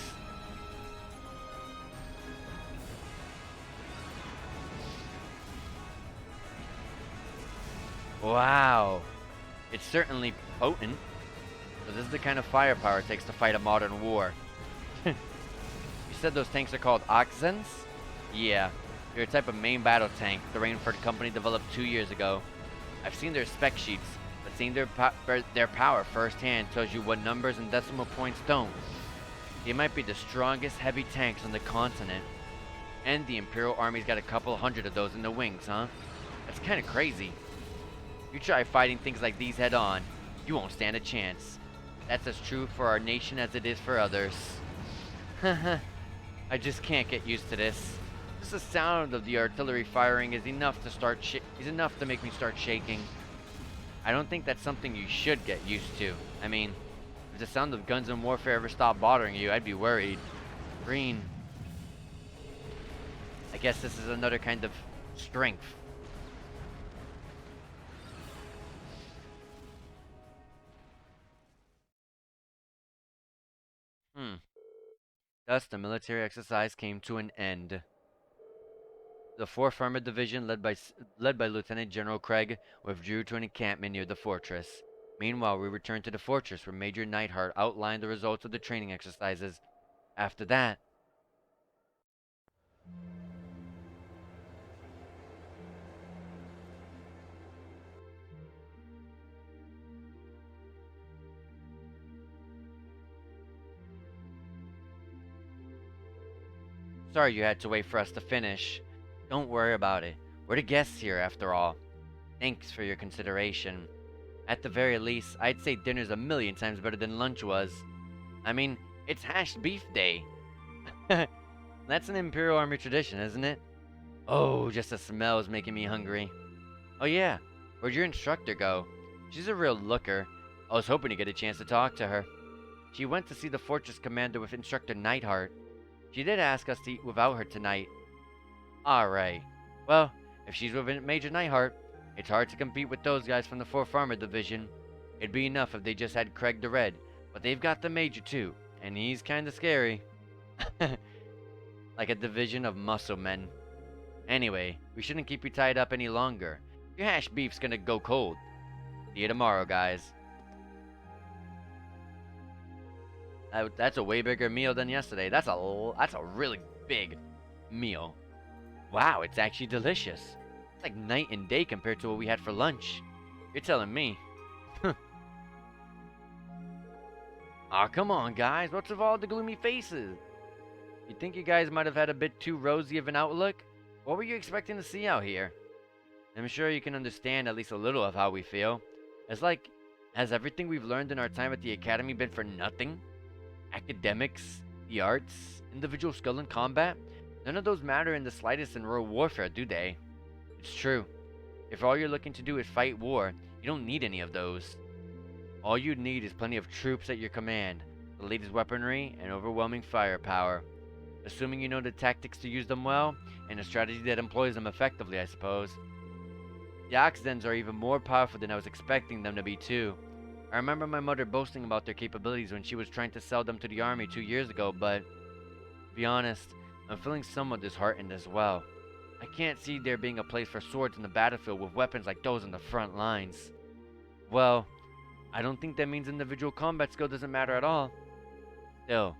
Wow, it's certainly potent. So this is the kind of firepower it takes to fight a modern war. You said those tanks are called Oxens? Yeah, they're a type of main battle tank the Rainford Company developed 2 years ago. I've seen their spec sheets, but seeing their power firsthand tells you what numbers and decimal points don't. They might be the strongest heavy tanks on the continent. And the Imperial Army's got a couple hundred of those in the wings, huh? That's kind of crazy. You try fighting things like these head on, you won't stand a chance. That's as true for our nation as it is for others. I just can't get used to this. Just the sound of the artillery firing is enough to make me start shaking. I don't think that's something you should get used to. I mean, if the sound of guns in warfare ever stopped bothering you, I'd be worried. Green. I guess this is another kind of strength. Thus, the military exercise came to an end. The 4th Armored Division, led by Lieutenant General Craig, withdrew to an encampment near the fortress. Meanwhile, we returned to the fortress where Major Neidhart outlined the results of the training exercises. After that... Sorry you had to wait for us to finish. Don't worry about it. We're the guests here, after all. Thanks for your consideration. At the very least, I'd say dinner's a million times better than lunch was. I mean, it's hashed beef day. That's an Imperial Army tradition, isn't it? Oh, just the smell is making me hungry. Oh yeah, where'd your instructor go? She's a real looker. I was hoping to get a chance to talk to her. She went to see the fortress commander with Instructor Neidhart. She did ask us to eat without her tonight. Alright. Well, if she's with Major Neidhart, it's hard to compete with those guys from the 4th Armored Division. It'd be enough if they just had Craig the Red, but they've got the Major too, and he's kinda scary. Like a division of muscle men. Anyway, we shouldn't keep you tied up any longer. Your hash beef's gonna go cold. See you tomorrow, guys. That's a way bigger meal than yesterday. That's a really big meal. Wow, it's actually delicious. It's like night and day compared to what we had for lunch. You're telling me. Aw, come on, guys. What's with all the gloomy faces? You think you guys might have had a bit too rosy of an outlook? What were you expecting to see out here? I'm sure you can understand at least a little of how we feel. It's like Has everything we've learned in our time at the academy been for nothing? Academics, the arts, individual skill in combat? None of those matter in the slightest in real warfare, do they? It's true. If all you're looking to do is fight war, you don't need any of those. All you need is plenty of troops at your command, the latest weaponry, and overwhelming firepower. Assuming you know the tactics to use them well, and a strategy that employs them effectively, I suppose. The Oxdens are even more powerful than I was expecting them to be too. I remember my mother boasting about their capabilities when she was trying to sell them to the army 2 years ago, but to be honest, I'm feeling somewhat disheartened as well. I can't see there being a place for swords in the battlefield with weapons like those in the front lines. Well, I don't think that means individual combat skill doesn't matter at all. Still,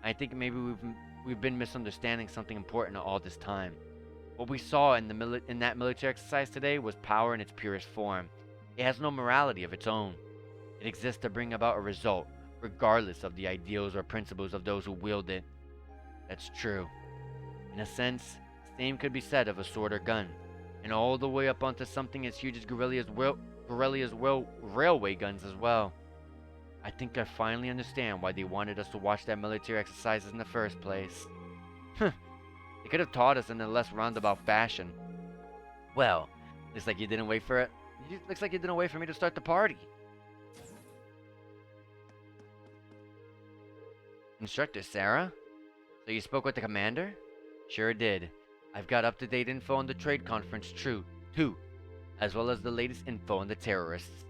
I think maybe we've been misunderstanding something important all this time. What we saw in that military exercise today was power in its purest form. It has no morality of its own. It exists to bring about a result, regardless of the ideals or principles of those who wield it. That's true. In a sense, the same could be said of a sword or gun, and all the way up onto something as huge as Garrelia's railway guns as well. I think I finally understand why they wanted us to watch that military exercises in the first place. They could have taught us in a less roundabout fashion. Well, looks like you didn't wait for it. Looks like you didn't wait for me to start the party. Instructor Sarah? So you spoke with the commander? Sure did. I've got up-to-date info on the trade conference too, as well as the latest info on the terrorists.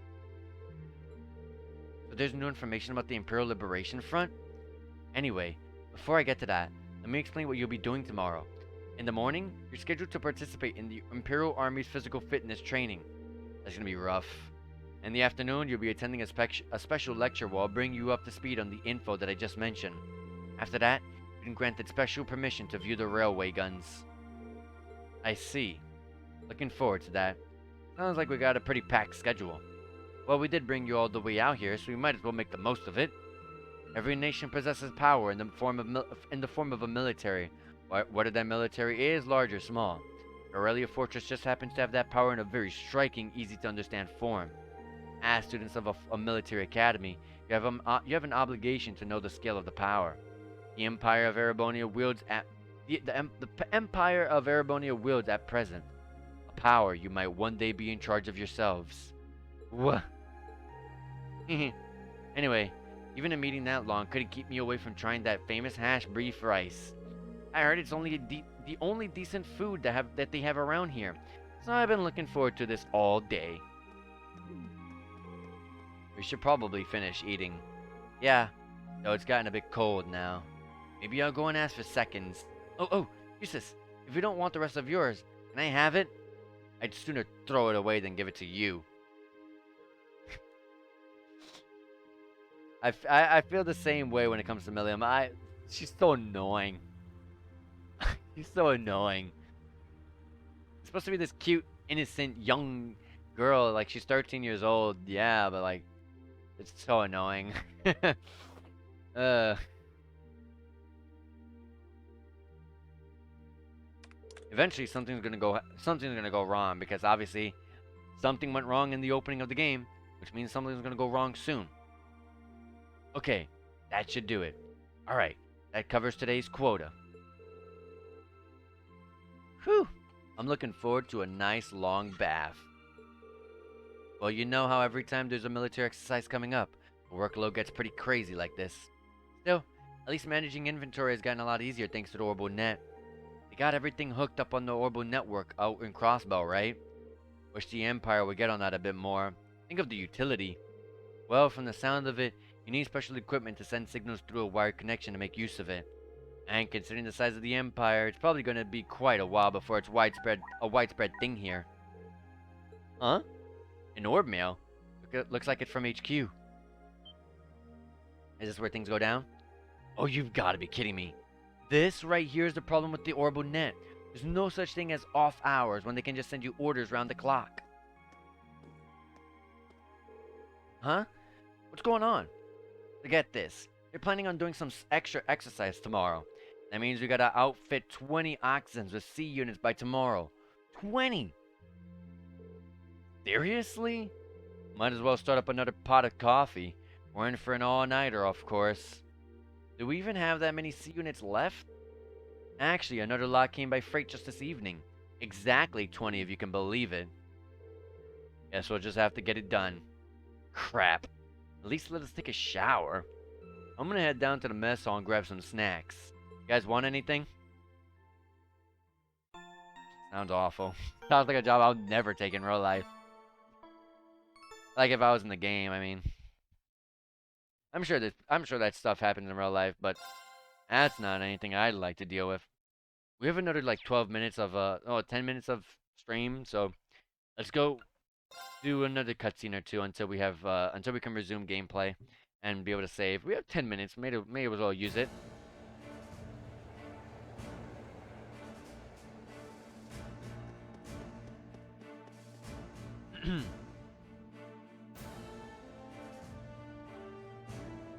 So there's new information about the Imperial Liberation Front? Anyway, before I get to that, let me explain what you'll be doing tomorrow. In the morning, you're scheduled to participate in the Imperial Army's physical fitness training. That's gonna be rough. In the afternoon, you'll be attending a special lecture where I'll bring you up to speed on the info that I just mentioned. After that, you've been granted special permission to view the railway guns. I see. Looking forward to that. Sounds like we got a pretty packed schedule. Well, we did bring you all the way out here, so we might as well make the most of it. Every nation possesses power in the form of a military. Whether that military is large or small. Garrelia Fortress just happens to have that power in a very striking, easy-to-understand form. As students of a military academy, you have an obligation to know the scale of the power. The Empire of Erebonia wields at Empire of Erebonia wields at present a power you might one day be in charge of yourselves. What? Anyway, even a meeting that long couldn't keep me away from trying that famous hash beef rice. I heard it's only the only decent food that they have around here, so I've been looking forward to this all day. We should probably finish eating. Yeah, though it's gotten a bit cold now. Maybe I'll go and ask for seconds. Oh, Eustace, if you don't want the rest of yours, can I have it? I'd sooner throw it away than give it to you. I feel the same way when it comes to Milliam. She's so annoying. She's so annoying. It's supposed to be this cute, innocent, young girl. Like, she's 13 years old. Yeah, but like, it's so annoying. Eventually, something's gonna go wrong, because obviously, something went wrong in the opening of the game, which means something's gonna go wrong soon. Okay, that should do it. Alright, that covers today's quota. Whew, I'm looking forward to a nice long bath. Well, you know how every time there's a military exercise coming up, the workload gets pretty crazy like this. Still, at least managing inventory has gotten a lot easier thanks to the Orbital Net. They got everything hooked up on the Orbital Network out in Crossbow, right? Wish the Empire would get on that a bit more. Think of the utility. Well, from the sound of it, you need special equipment to send signals through a wired connection to make use of it. And considering the size of the Empire, it's probably going to be quite a while before it's a widespread thing here. Huh? An orb mail? Looks like it's from HQ. Is this where things go down? Oh, you've got to be kidding me. This right here is the problem with the Orbital Net. There's no such thing as off hours when they can just send you orders round the clock. Huh? What's going on? Forget this. They're planning on doing some extra exercise tomorrow. That means we gotta outfit 20 Oxens with C units by tomorrow. 20! Seriously? Might as well start up another pot of coffee. We're in for an all-nighter, of course. Do we even have that many C units left? Actually, another lot came by freight just this evening. Exactly 20 if you can believe it. Guess we'll just have to get it done. Crap. At least let us take a shower. I'm gonna head down to the mess hall and grab some snacks. You guys want anything? Sounds awful. Sounds like a job I would never take in real life. Like if I was in the game, I mean. I'm sure that stuff happens in real life, but that's not anything I'd like to deal with. We have another like 12 minutes of 10 minutes of stream, so let's go do another cutscene or two until we can resume gameplay and be able to save. We have 10 minutes, may as well use it.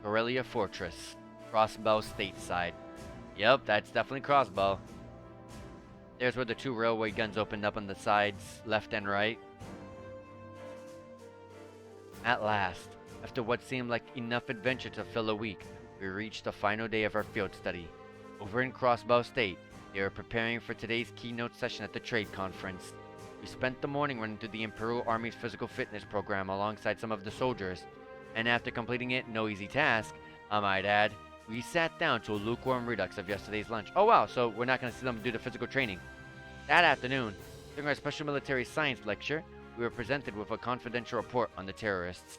Garrelia Fortress, Crossbow stateside. Yep, that's definitely Crossbow. There's where the two railway guns opened up on the sides, left and right. At last, after what seemed like enough adventure to fill a week, we reached the final day of our field study. Over in Crossbow State, they were preparing for today's keynote session at the trade conference. We spent the morning running through the Imperial Army's physical fitness program alongside some of the soldiers, and after completing it, no easy task, I might add, we sat down to a lukewarm redux of yesterday's lunch. Oh wow, so we're not going to see them do the physical training. That afternoon, during our special military science lecture, we were presented with a confidential report on the terrorists.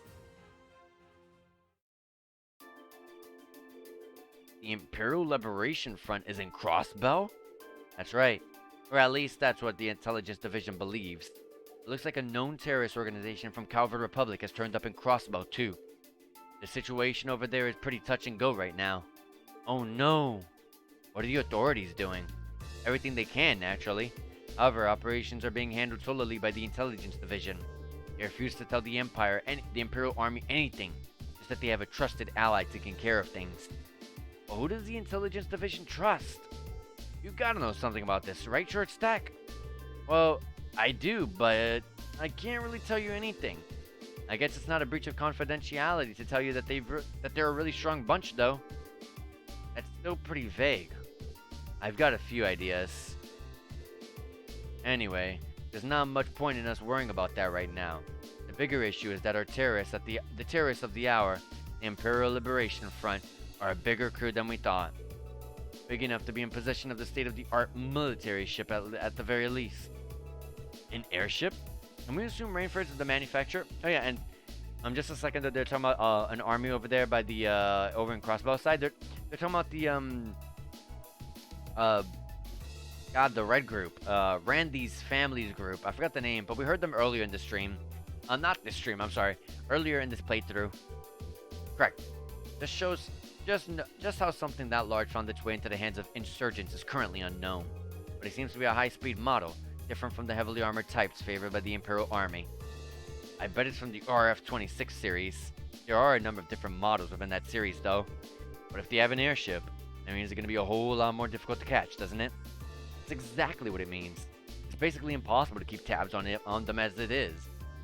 The Imperial Liberation Front is in Crossbow? That's right. Or at least that's what the Intelligence Division believes. It looks like a known terrorist organization from Calvert Republic has turned up in Crossbow too. The situation over there is pretty touch and go right now. Oh no! What are the authorities doing? Everything they can, naturally. However, operations are being handled solely by the Intelligence Division. They refuse to tell the Empire and the Imperial Army anything, just that they have a trusted ally taking care of things. But who does the Intelligence Division trust? You gotta know something about this, right, Short Stack? Well, I do, but I can't really tell you anything. I guess it's not a breach of confidentiality to tell you that they're a really strong bunch, though. That's still pretty vague. I've got a few ideas. Anyway, there's not much point in us worrying about that right now. The bigger issue is that our terrorists the terrorists of the hour, the Imperial Liberation Front, are a bigger crew than we thought. Big enough to be in possession of the state-of-the-art military ship at the very least. An airship? Can we assume Rainforest is the manufacturer? Oh yeah, and just a second that they're talking about an army over there by the over in Crossbow side. They're talking about the the Red Group, Randy's family's group. I forgot the name, but we heard them earlier in the stream. Not this stream, I'm sorry. Earlier in this playthrough. Correct. This shows just how something that large found its way into the hands of insurgents is currently unknown. But it seems to be a high-speed model, different from the heavily armored types favored by the Imperial Army. I bet it's from the RF-26 series. There are a number of different models within that series, though. But if they have an airship, that means it's going to be a whole lot more difficult to catch, doesn't it? That's exactly what it means. It's basically impossible to keep tabs on them as it is.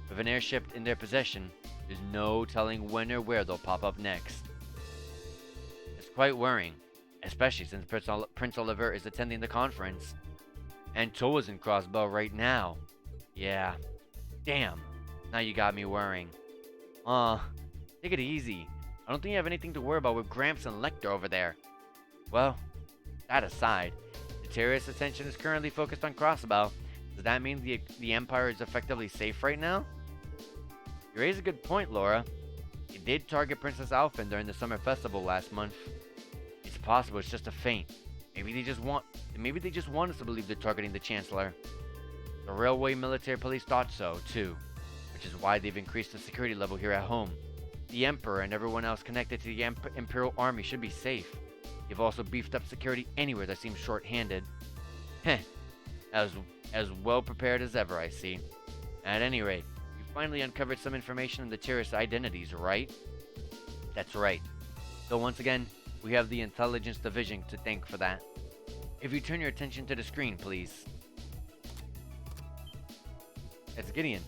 With an airship in their possession, there's no telling when or where they'll pop up next. It's quite worrying, especially since Prince Oliver is attending the conference. And Toa's in Crossbow right now. Yeah. Damn. Now you got me worrying. Take it easy. I don't think you have anything to worry about with Gramps and Lecter over there. Well, that aside, the terrorist attention is currently focused on Crossbow. Does that mean the Empire is effectively safe right now? You raise a good point, Laura. They did target Princess Alphen during the summer festival last month. It's possible it's just a feint. Maybe they just want us to believe they're targeting the Chancellor. The Railway Military Police thought so, too, which is why they've increased the security level here at home. The Emperor and everyone else connected to the Imperial Army should be safe. They've also beefed up security anywhere that seems short-handed. Heh, as well prepared as ever, I see. At any rate, you finally uncovered some information on the terrorist identities, right? That's right. So once again, we have the Intelligence Division to thank for that. If you turn your attention to the screen, please. It's Gideon.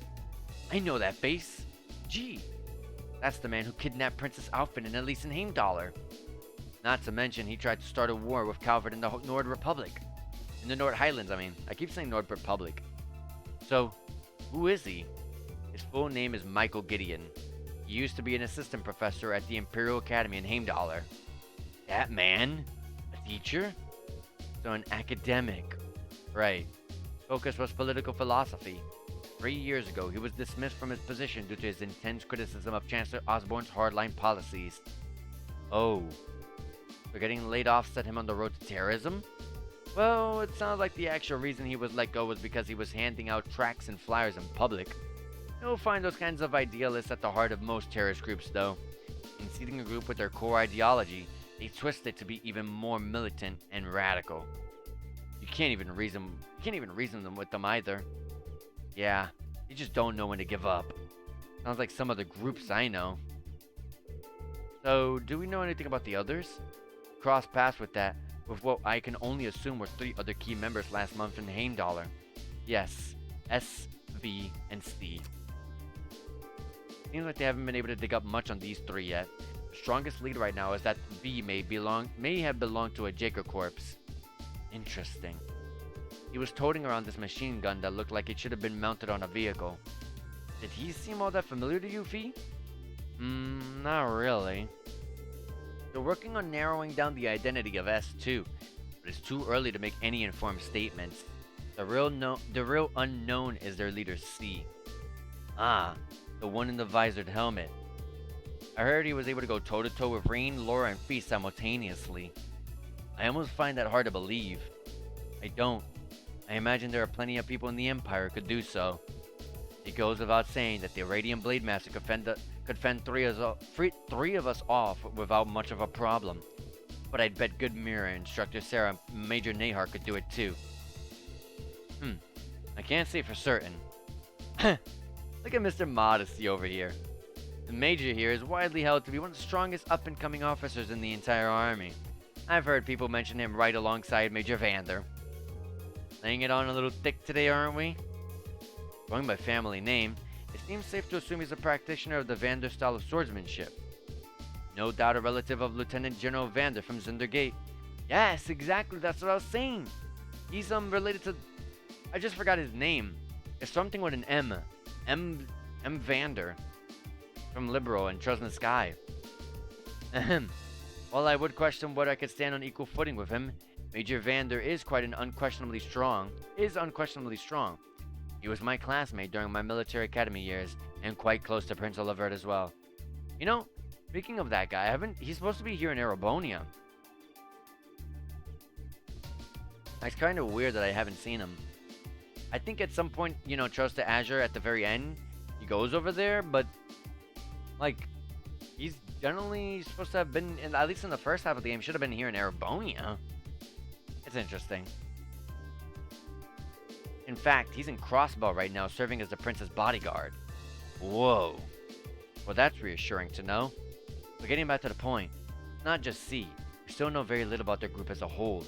I know that face. Gee, that's the man who kidnapped Princess Alfin and Elise in Heimdallr. Not to mention, he tried to start a war with Calvert in the Nord Republic. In the Nord Highlands, I mean. I keep saying Nord Republic. So, who is he? His full name is Michael Gideon. He used to be an assistant professor at the Imperial Academy in Heimdallr. That man? A teacher? So an academic. Right. Focus was political philosophy. 3 years ago, he was dismissed from his position due to his intense criticism of Chancellor Osborne's hardline policies. Oh. So getting laid off set him on the road to terrorism? Well, it sounds like the actual reason he was let go was because he was handing out tracts and flyers in public. You'll find those kinds of idealists at the heart of most terrorist groups, though. In seeding a group with their core ideology, they twist it to be even more militant and radical. You can't even reason them with them either. Yeah, you just don't know when to give up. Sounds like some of the groups I know. So, do we know anything about the others? Cross paths with what I can only assume were 3 other key members last month in Heimdallr. Yes, S, V, and C. Seems like they haven't been able to dig up much on these 3 yet. The strongest lead right now is that V may have belonged to a Jaeger corps. Interesting. He was toting around this machine gun that looked like it should have been mounted on a vehicle. Did he seem all that familiar to you, V? Not really. They're working on narrowing down the identity of S2, but it's too early to make any informed statements. The real unknown is their leader C. Ah, the one in the visored helmet. I heard he was able to go toe-to-toe with Rain, Laura, and Fee simultaneously. I almost find that hard to believe. I don't. I imagine there are plenty of people in the Empire who could do so. It goes without saying that the Irradiant Blade Master could fend 3 of us off without much of a problem. But I'd bet good Mira, Instructor Sarah, and Major Nahar could do it too. I can't say for certain. Look at Mr. Modesty over here. The Major here is widely held to be one of the strongest up-and-coming officers in the entire army. I've heard people mention him right alongside Major Vander. Laying it on a little thick today, aren't we? Going by family name, it seems safe to assume he's a practitioner of the Vander style of swordsmanship. No doubt a relative of Lieutenant General Vander from Zindergate. Yes, exactly, that's what I was saying. He's related to... I just forgot his name. It's something with an M. M. Vander. From Liberal and Trusna Sky. Ahem. While I would question whether I could stand on equal footing with him, Major Vander is unquestionably strong. He was my classmate during my military academy years, and quite close to Prince Olivert as well. You know, speaking of that guy, he's supposed to be here in Erebonia. It's kind of weird that I haven't seen him. I think at some point, Trust to Azure at the very end, he goes over there, but, like, he's generally supposed to have been, at least in the first half of the game, should have been here in Erebonia. It's interesting. In fact, he's in Crossbow right now, serving as the prince's bodyguard. Whoa. Well, that's reassuring to know. But getting back to the point, not just C, we still know very little about their group as a whole.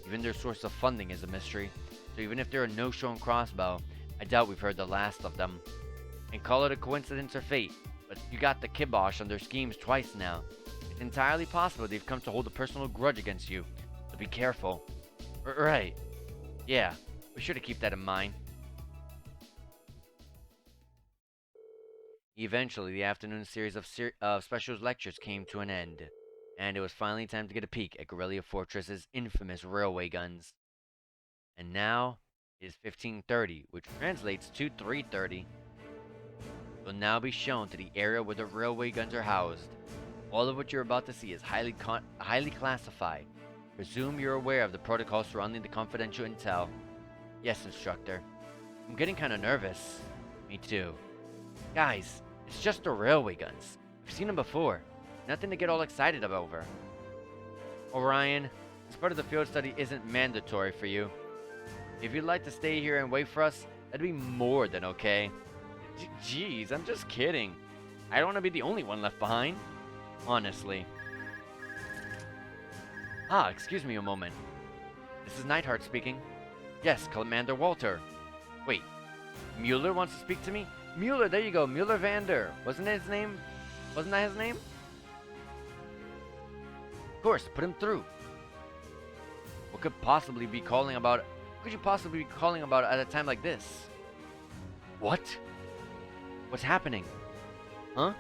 Even their source of funding is a mystery, so even if they're a no-show in Crossbow, I doubt we've heard the last of them. And call it a coincidence or fate, but you got the kibosh on their schemes twice now. It's entirely possible they've come to hold a personal grudge against you, so be careful. Right. Yeah, be sure to keep that in mind. Eventually, the afternoon series of special lectures came to an end, and it was finally time to get a peek at Garrelia Fortress's infamous railway guns. And now, it is 15:30, which translates to 3:30. Will now be shown to the area where the railway guns are housed. All of what you're about to see is highly classified. Presume you're aware of the protocol surrounding the confidential intel. Yes, Instructor. I'm getting kind of nervous. Me too. Guys, it's just the railway guns. We've seen them before. Nothing to get all excited over. Orion, this part of the field study isn't mandatory for you. If you'd like to stay here and wait for us, that'd be more than okay. Jeez, I'm just kidding. I don't want to be the only one left behind. Honestly. Ah, excuse me a moment. This is Neidhart speaking. Yes, Commander Walter. Wait, Mueller wants to speak to me? Mueller, there you go. Mueller Vander. Wasn't that his name? Wasn't that his name? Of course, put him through. What could possibly be calling about? What could you possibly be calling about at a time like this? What? What's happening? Huh?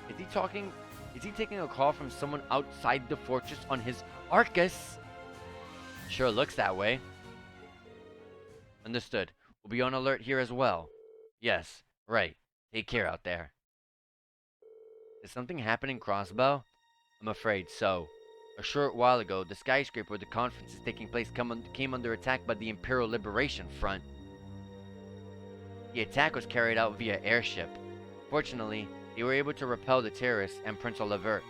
Is he talking? Is he taking a call from someone outside the fortress on his Arcus? Sure looks that way. Understood. We'll be on alert here as well. Yes, right. Take care out there. Is something happening, Crossbow? I'm afraid so. A short while ago, the skyscraper where the conference is taking place came under attack by the Imperial Liberation Front. The attack was carried out via airship. Fortunately, they were able to repel the terrorists and Prince Olivert,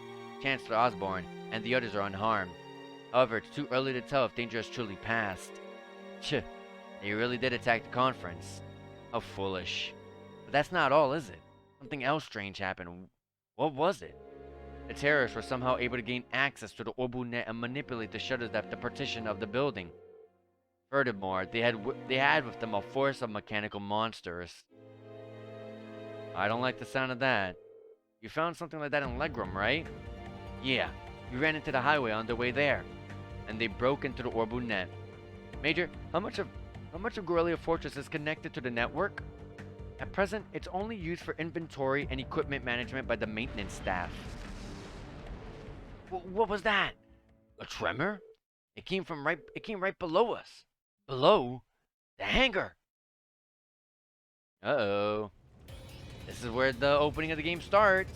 Chancellor Osborne, and the others are unharmed. However, it's too early to tell if danger has truly passed. They really did attack the conference. How foolish. But that's not all, is it? Something else strange happened. What was it? The terrorists were somehow able to gain access to the Orbu net and manipulate the shutters that the partition of the building. Furthermore, they had with them a force of mechanical monsters. I don't like the sound of that. You found something like that in Legram, right? Yeah, we ran into the highway on the way there, and they broke into the Orbu net. Major, how much of Garrelia Fortress is connected to the network? At present, it's only used for inventory and equipment management by the maintenance staff. What was that? A tremor? It came right below us. Below? The hangar. Uh-oh. This is where the opening of the game starts.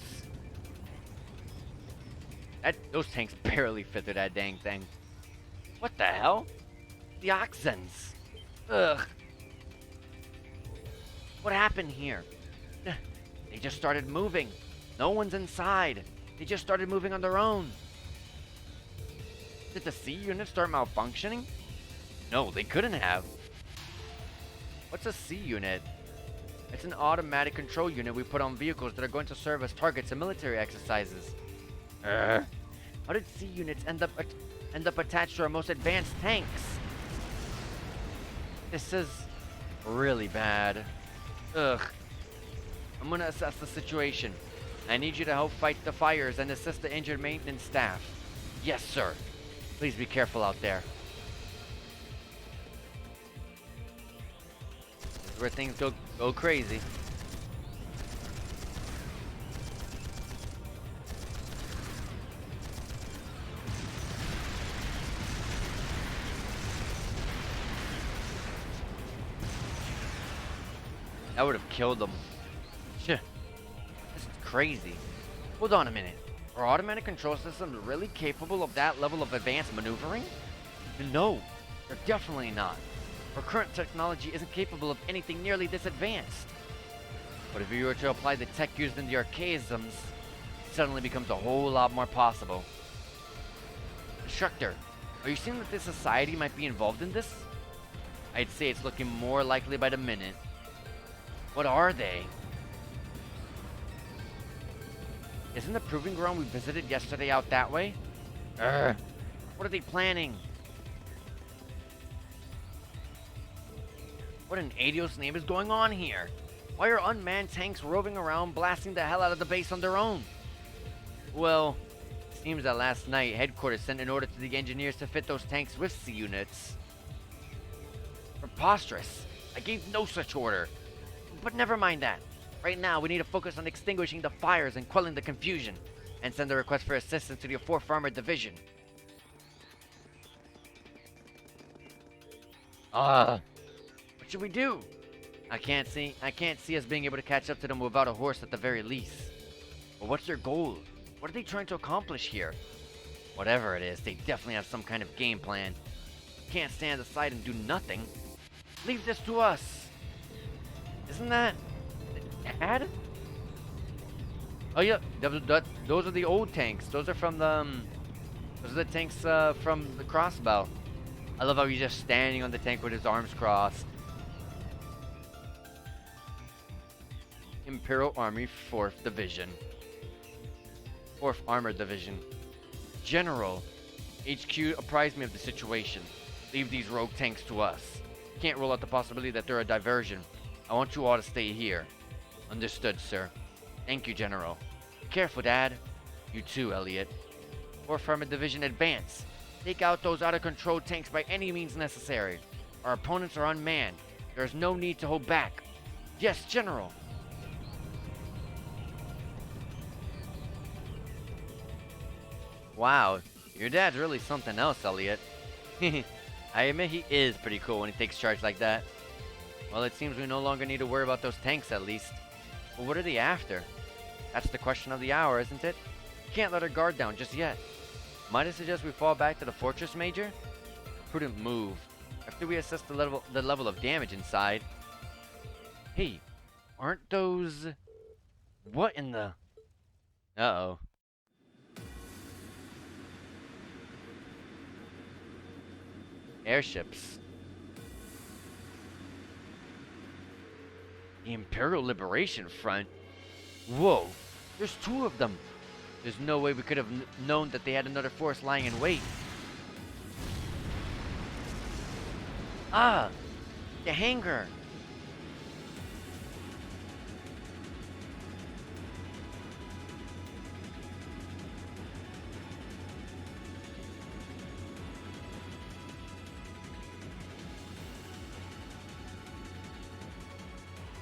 Those tanks barely fit through that dang thing. What the hell? The Oxens. Ugh. What happened here? They just started moving. No one's inside. They just started moving on their own. Did the C unit start malfunctioning? No, they couldn't have. What's a C unit? It's an automatic control unit we put on vehicles that are going to serve as targets in military exercises. How did C units end up attached to our most advanced tanks? This is really bad. Ugh. I'm gonna assess the situation. I need you to help fight the fires and assist the injured maintenance staff. Yes, sir. Please be careful out there. This is where things go crazy. That would have killed them. This is crazy. Hold on a minute. Are automatic control systems really capable of that level of advanced maneuvering? No, they're definitely not. Our current technology isn't capable of anything nearly this advanced. But if you were to apply the tech used in the archaisms, it suddenly becomes a whole lot more possible. Instructor, are you seeing that this society might be involved in this? I'd say it's looking more likely by the minute. What are they? Isn't the proving ground we visited yesterday out that way? What are they planning? What in Adios name is going on here? Why are unmanned tanks roving around blasting the hell out of the base on their own? Well, it seems that last night headquarters sent an order to the engineers to fit those tanks with C units. Preposterous. I gave no such order. But never mind that. Right now, we need to focus on extinguishing the fires and quelling the confusion, and send a request for assistance to the 4th Armored Division. What should we do? I can't see us being able to catch up to them without a horse at the very least. But what's their goal? What are they trying to accomplish here? Whatever it is, they definitely have some kind of game plan. Can't stand aside and do nothing. Leave this to us. Isn't that Dad? Oh yeah, those are the old tanks. Those are from the those are the tanks from the crossbow. I love how he's just standing on the tank with his arms crossed. Imperial Army 4th Division. 4th Armored Division. General, HQ apprised me of the situation. Leave these rogue tanks to us. Can't rule out the possibility that they're a diversion. I want you all to stay here. Understood, sir. Thank you, General. Be careful, Dad. You too, Elliot. 4th Armored Division advance. Take out those out-of-control tanks by any means necessary. Our opponents are unmanned. There is no need to hold back. Yes, General. Wow, your dad's really something else, Elliot. I admit he is pretty cool when he takes charge like that. Well, it seems we no longer need to worry about those tanks, at least. But what are they after? That's the question of the hour, isn't it? We can't let our guard down just yet. Might I suggest we fall back to the fortress, Major? Prudent move. After we assess the level of damage inside. Hey, aren't those... What in the... Uh-oh. Airships. The Imperial Liberation Front? Whoa, there's 2 of them. There's no way we could have known that they had another force lying in wait. Ah, the hangar.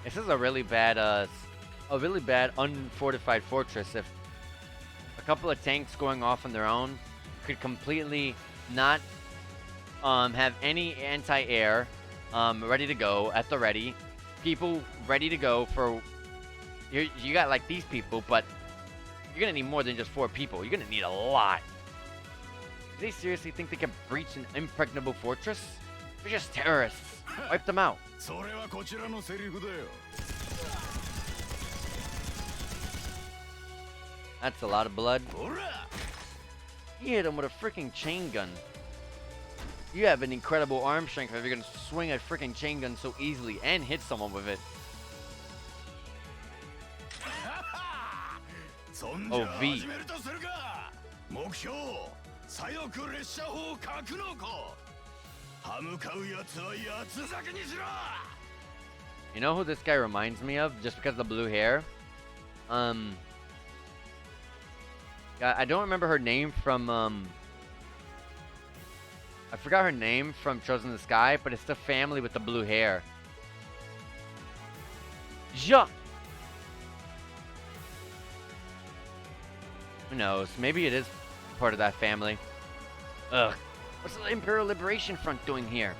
This is a really bad unfortified fortress. If a couple of tanks going off on their own could completely not have any anti-air ready to go at the ready, people ready to go for you got like these people, but you're gonna need more than just 4 people. You're gonna need a lot. Do they seriously think they can breach an impregnable fortress? They're just terrorists. Wipe them out. That's a lot of blood. He hit him with a freaking chain gun. You have an incredible arm strength if you're gonna swing a freaking chain gun so easily and hit someone with it. Oh, V. You know who this guy reminds me of, just because of the blue hair? I don't remember her name from, I forgot her name from Chosen in the Sky, but it's the family with the blue hair. Ja! Who knows? Maybe it is part of that family. Ugh. What's the Imperial Liberation Front doing here?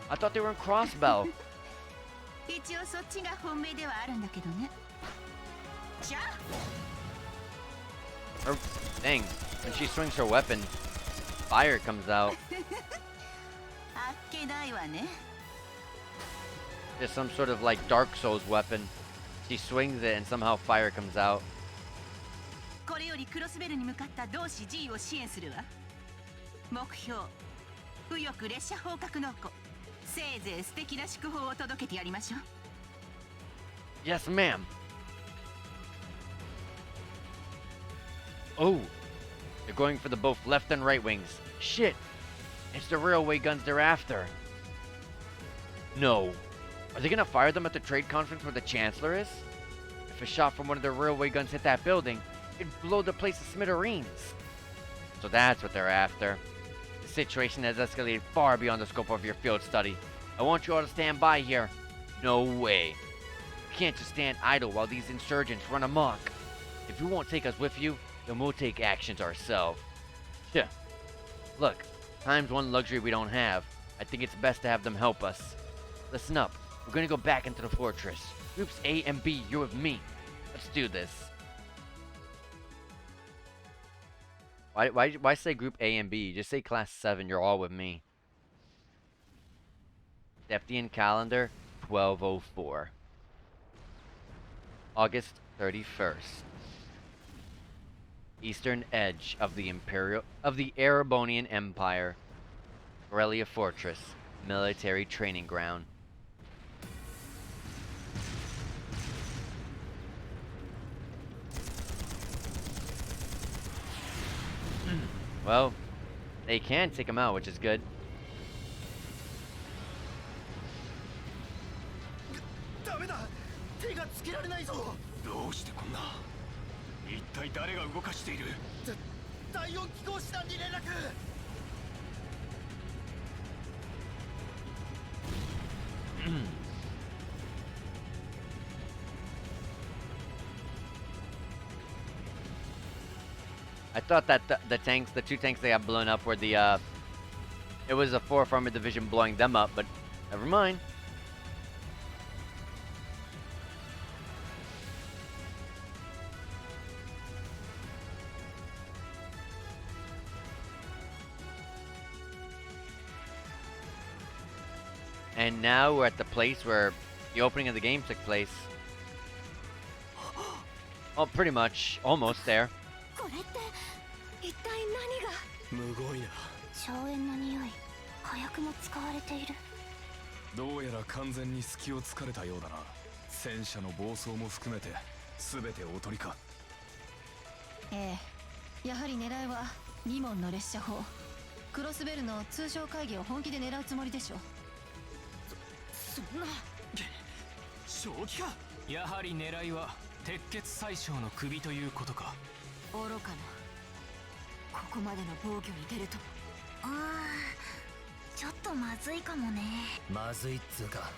I thought they were in Crossbell. Her thing, when she swings her weapon, fire comes out. There's some sort of like Dark Souls weapon. She swings it and somehow fire comes out. Yes, ma'am. Oh, they're going for the both left and right wings. Shit, it's the railway guns they're after. No. Are they gonna fire them at the trade conference where the Chancellor is? If a shot from one of their railway guns hit that building, it'd blow the place to smithereens. So that's what they're after. The situation has escalated far beyond the scope of your field study. I want you all to stand by here. No way. You can't just stand idle while these insurgents run amok. If you won't take us with you, then we'll take actions ourselves. Yeah. Look, time's one luxury we don't have. I think it's best to have them help us. Listen up. We're gonna go back into the fortress. Groups A and B, you're with me. Let's do this. Why say Group A and B? Just say Class 7, you're all with me. Septian calendar, 1204. August 31st. Eastern edge of the Erebonian Empire. Garrelia Fortress, military training ground. Well, they can take him out, which is good. つけられないぞ。どうしてこんな。一体誰が動かしている。第4機構師団に連絡。I thought that the tanks, the two tanks they got blown up were the, it was a 4th Armored Division blowing them up, but never mind. And now we're at the place where the opening of the game took place. Oh, pretty much. Almost there. これって一体何が。むごいな。硝煙の匂い、火薬も使われている。どうやら完全に隙を突かれたようだな。戦車の暴走も含めて全ておとりか。ええ、やはり狙いはリモンの列車砲。クロスベルの通常会議を本気で狙うつもりでしょ。そんな。正気か。やはり狙いは鉄血宰相の首ということか。愚かな。ここまでの防御に出ると。ああ、ちょっとまずいかもね。まずいっつうか。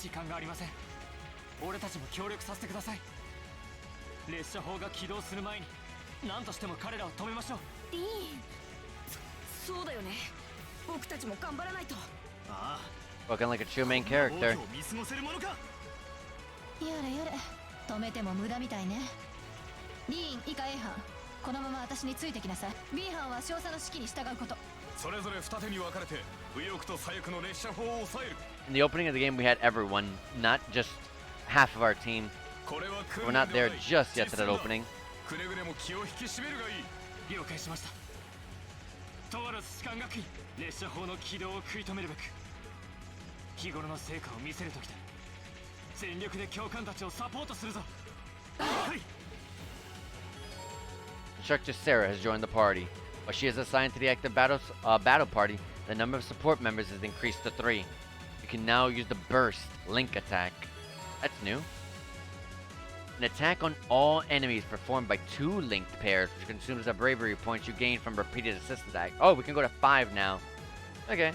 時間がありません。俺たちも協力させてください。列車砲が起動する前に何としても彼らを止めましょう。リーン、そうだよね。僕たちも頑張らないと。ああ。 Looking like a true main character. 見過ごせるものか。やれやれ、止めても無駄みたいね。リーン以下 A 班、このまま私についてきなさい。 B 班は少佐の指揮に従うこと。それぞれ二手に分かれて右翼と左翼の列車砲を抑える。 In the opening of the game, we had everyone, not just half of our team. これは We're not there just yet to that opening. くれぐれも気を引き締めるがいい。了解しました。とある士官学院、列車砲の起動を食い止めるべく日頃の成果を見せるときだ。全力で教官たちをサポートするぞ。はい。 Instructor Sarah has joined the party. While she is assigned to the active battle party, the number of support members is increased to 3. You can now use the burst link attack. That's new. An attack on all enemies performed by 2 linked pairs, which consumes the bravery points you gain from repeated assist attack. Oh, we can go to 5 now. Okay.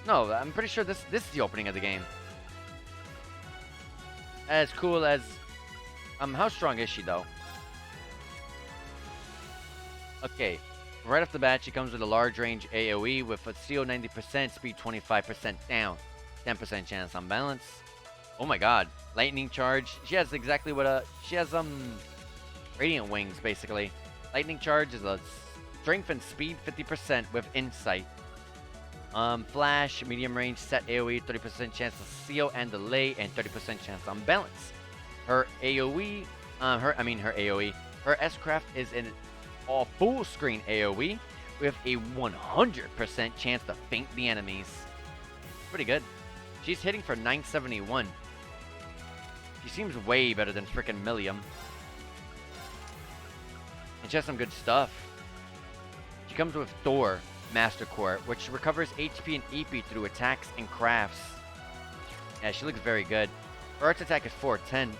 No, I'm pretty sure this is the opening of the game. As cool as... how strong is she, though? Okay. Right off the bat, she comes with a large range AoE with a CO 90%, speed 25% down. 10% chance on balance. Oh my god. Lightning charge. She has exactly what she has, radiant wings, basically. Lightning charge is a strength and speed 50% with insight. Flash, medium range, set AoE, 30% chance of seal and delay, and 30% chance on balance. Her AoE, her AoE, her S-Craft is an all full screen AoE with a 100% chance to feint the enemies. Pretty good. She's hitting for 971. She seems way better than frickin' Millium. And she has some good stuff. She comes with Thor Master Core, which recovers HP and EP through attacks and crafts. Yeah, she looks very good. Her arts attack is 410,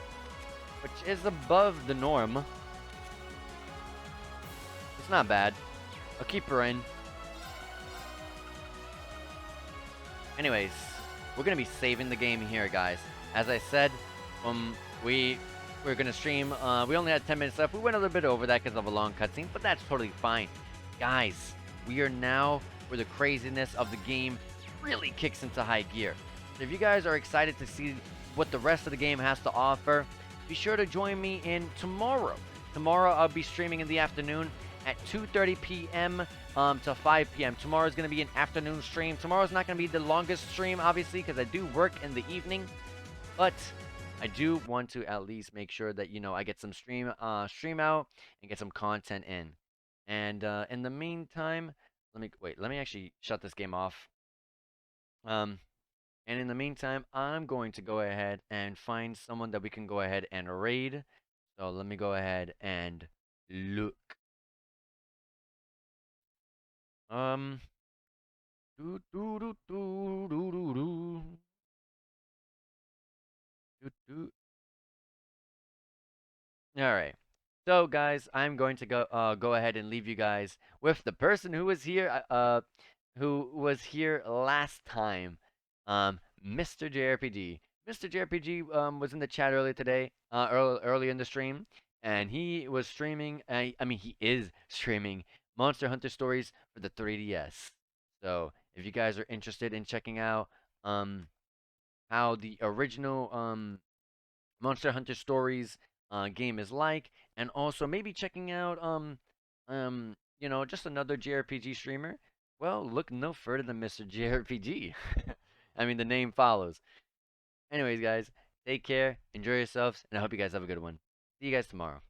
which is above the norm. It's not bad. I'll keep her in. Anyways, we're gonna be saving the game here, guys. As I said, we're gonna stream. We only had 10 minutes left. We went a little bit over that because of a long cutscene, but that's totally fine, guys. We are now where the craziness of the game really kicks into high gear. So if you guys are excited to see what the rest of the game has to offer, be sure to join me in tomorrow. Tomorrow I'll be streaming in the afternoon at 2:30 p.m. To 5 p.m. Tomorrow is going to be an afternoon stream. Tomorrow's not going to be the longest stream, obviously, because I do work in the evening. But I do want to at least make sure that, you know, I get some stream out and get some content in. And in the meantime, let me actually shut this game off. And in the meantime, I'm going to go ahead and find someone that we can go ahead and raid. So let me go ahead and look. Do, do, do, do, do, do, do. Do, do. All right. So, guys, I'm going to go ahead and leave you guys with the person who was here last time, Mr. JRPG. Mr. JRPG was in the chat earlier today, early in the stream, and he was streaming. I mean, he is streaming Monster Hunter Stories for the 3DS. So, if you guys are interested in checking out how the original Monster Hunter Stories game is like, and also maybe checking out just another JRPG streamer. Well, look no further than Mr. JRPG. I mean, the name follows. Anyways, guys, take care, enjoy yourselves, and I hope you guys have a good one. See you guys tomorrow.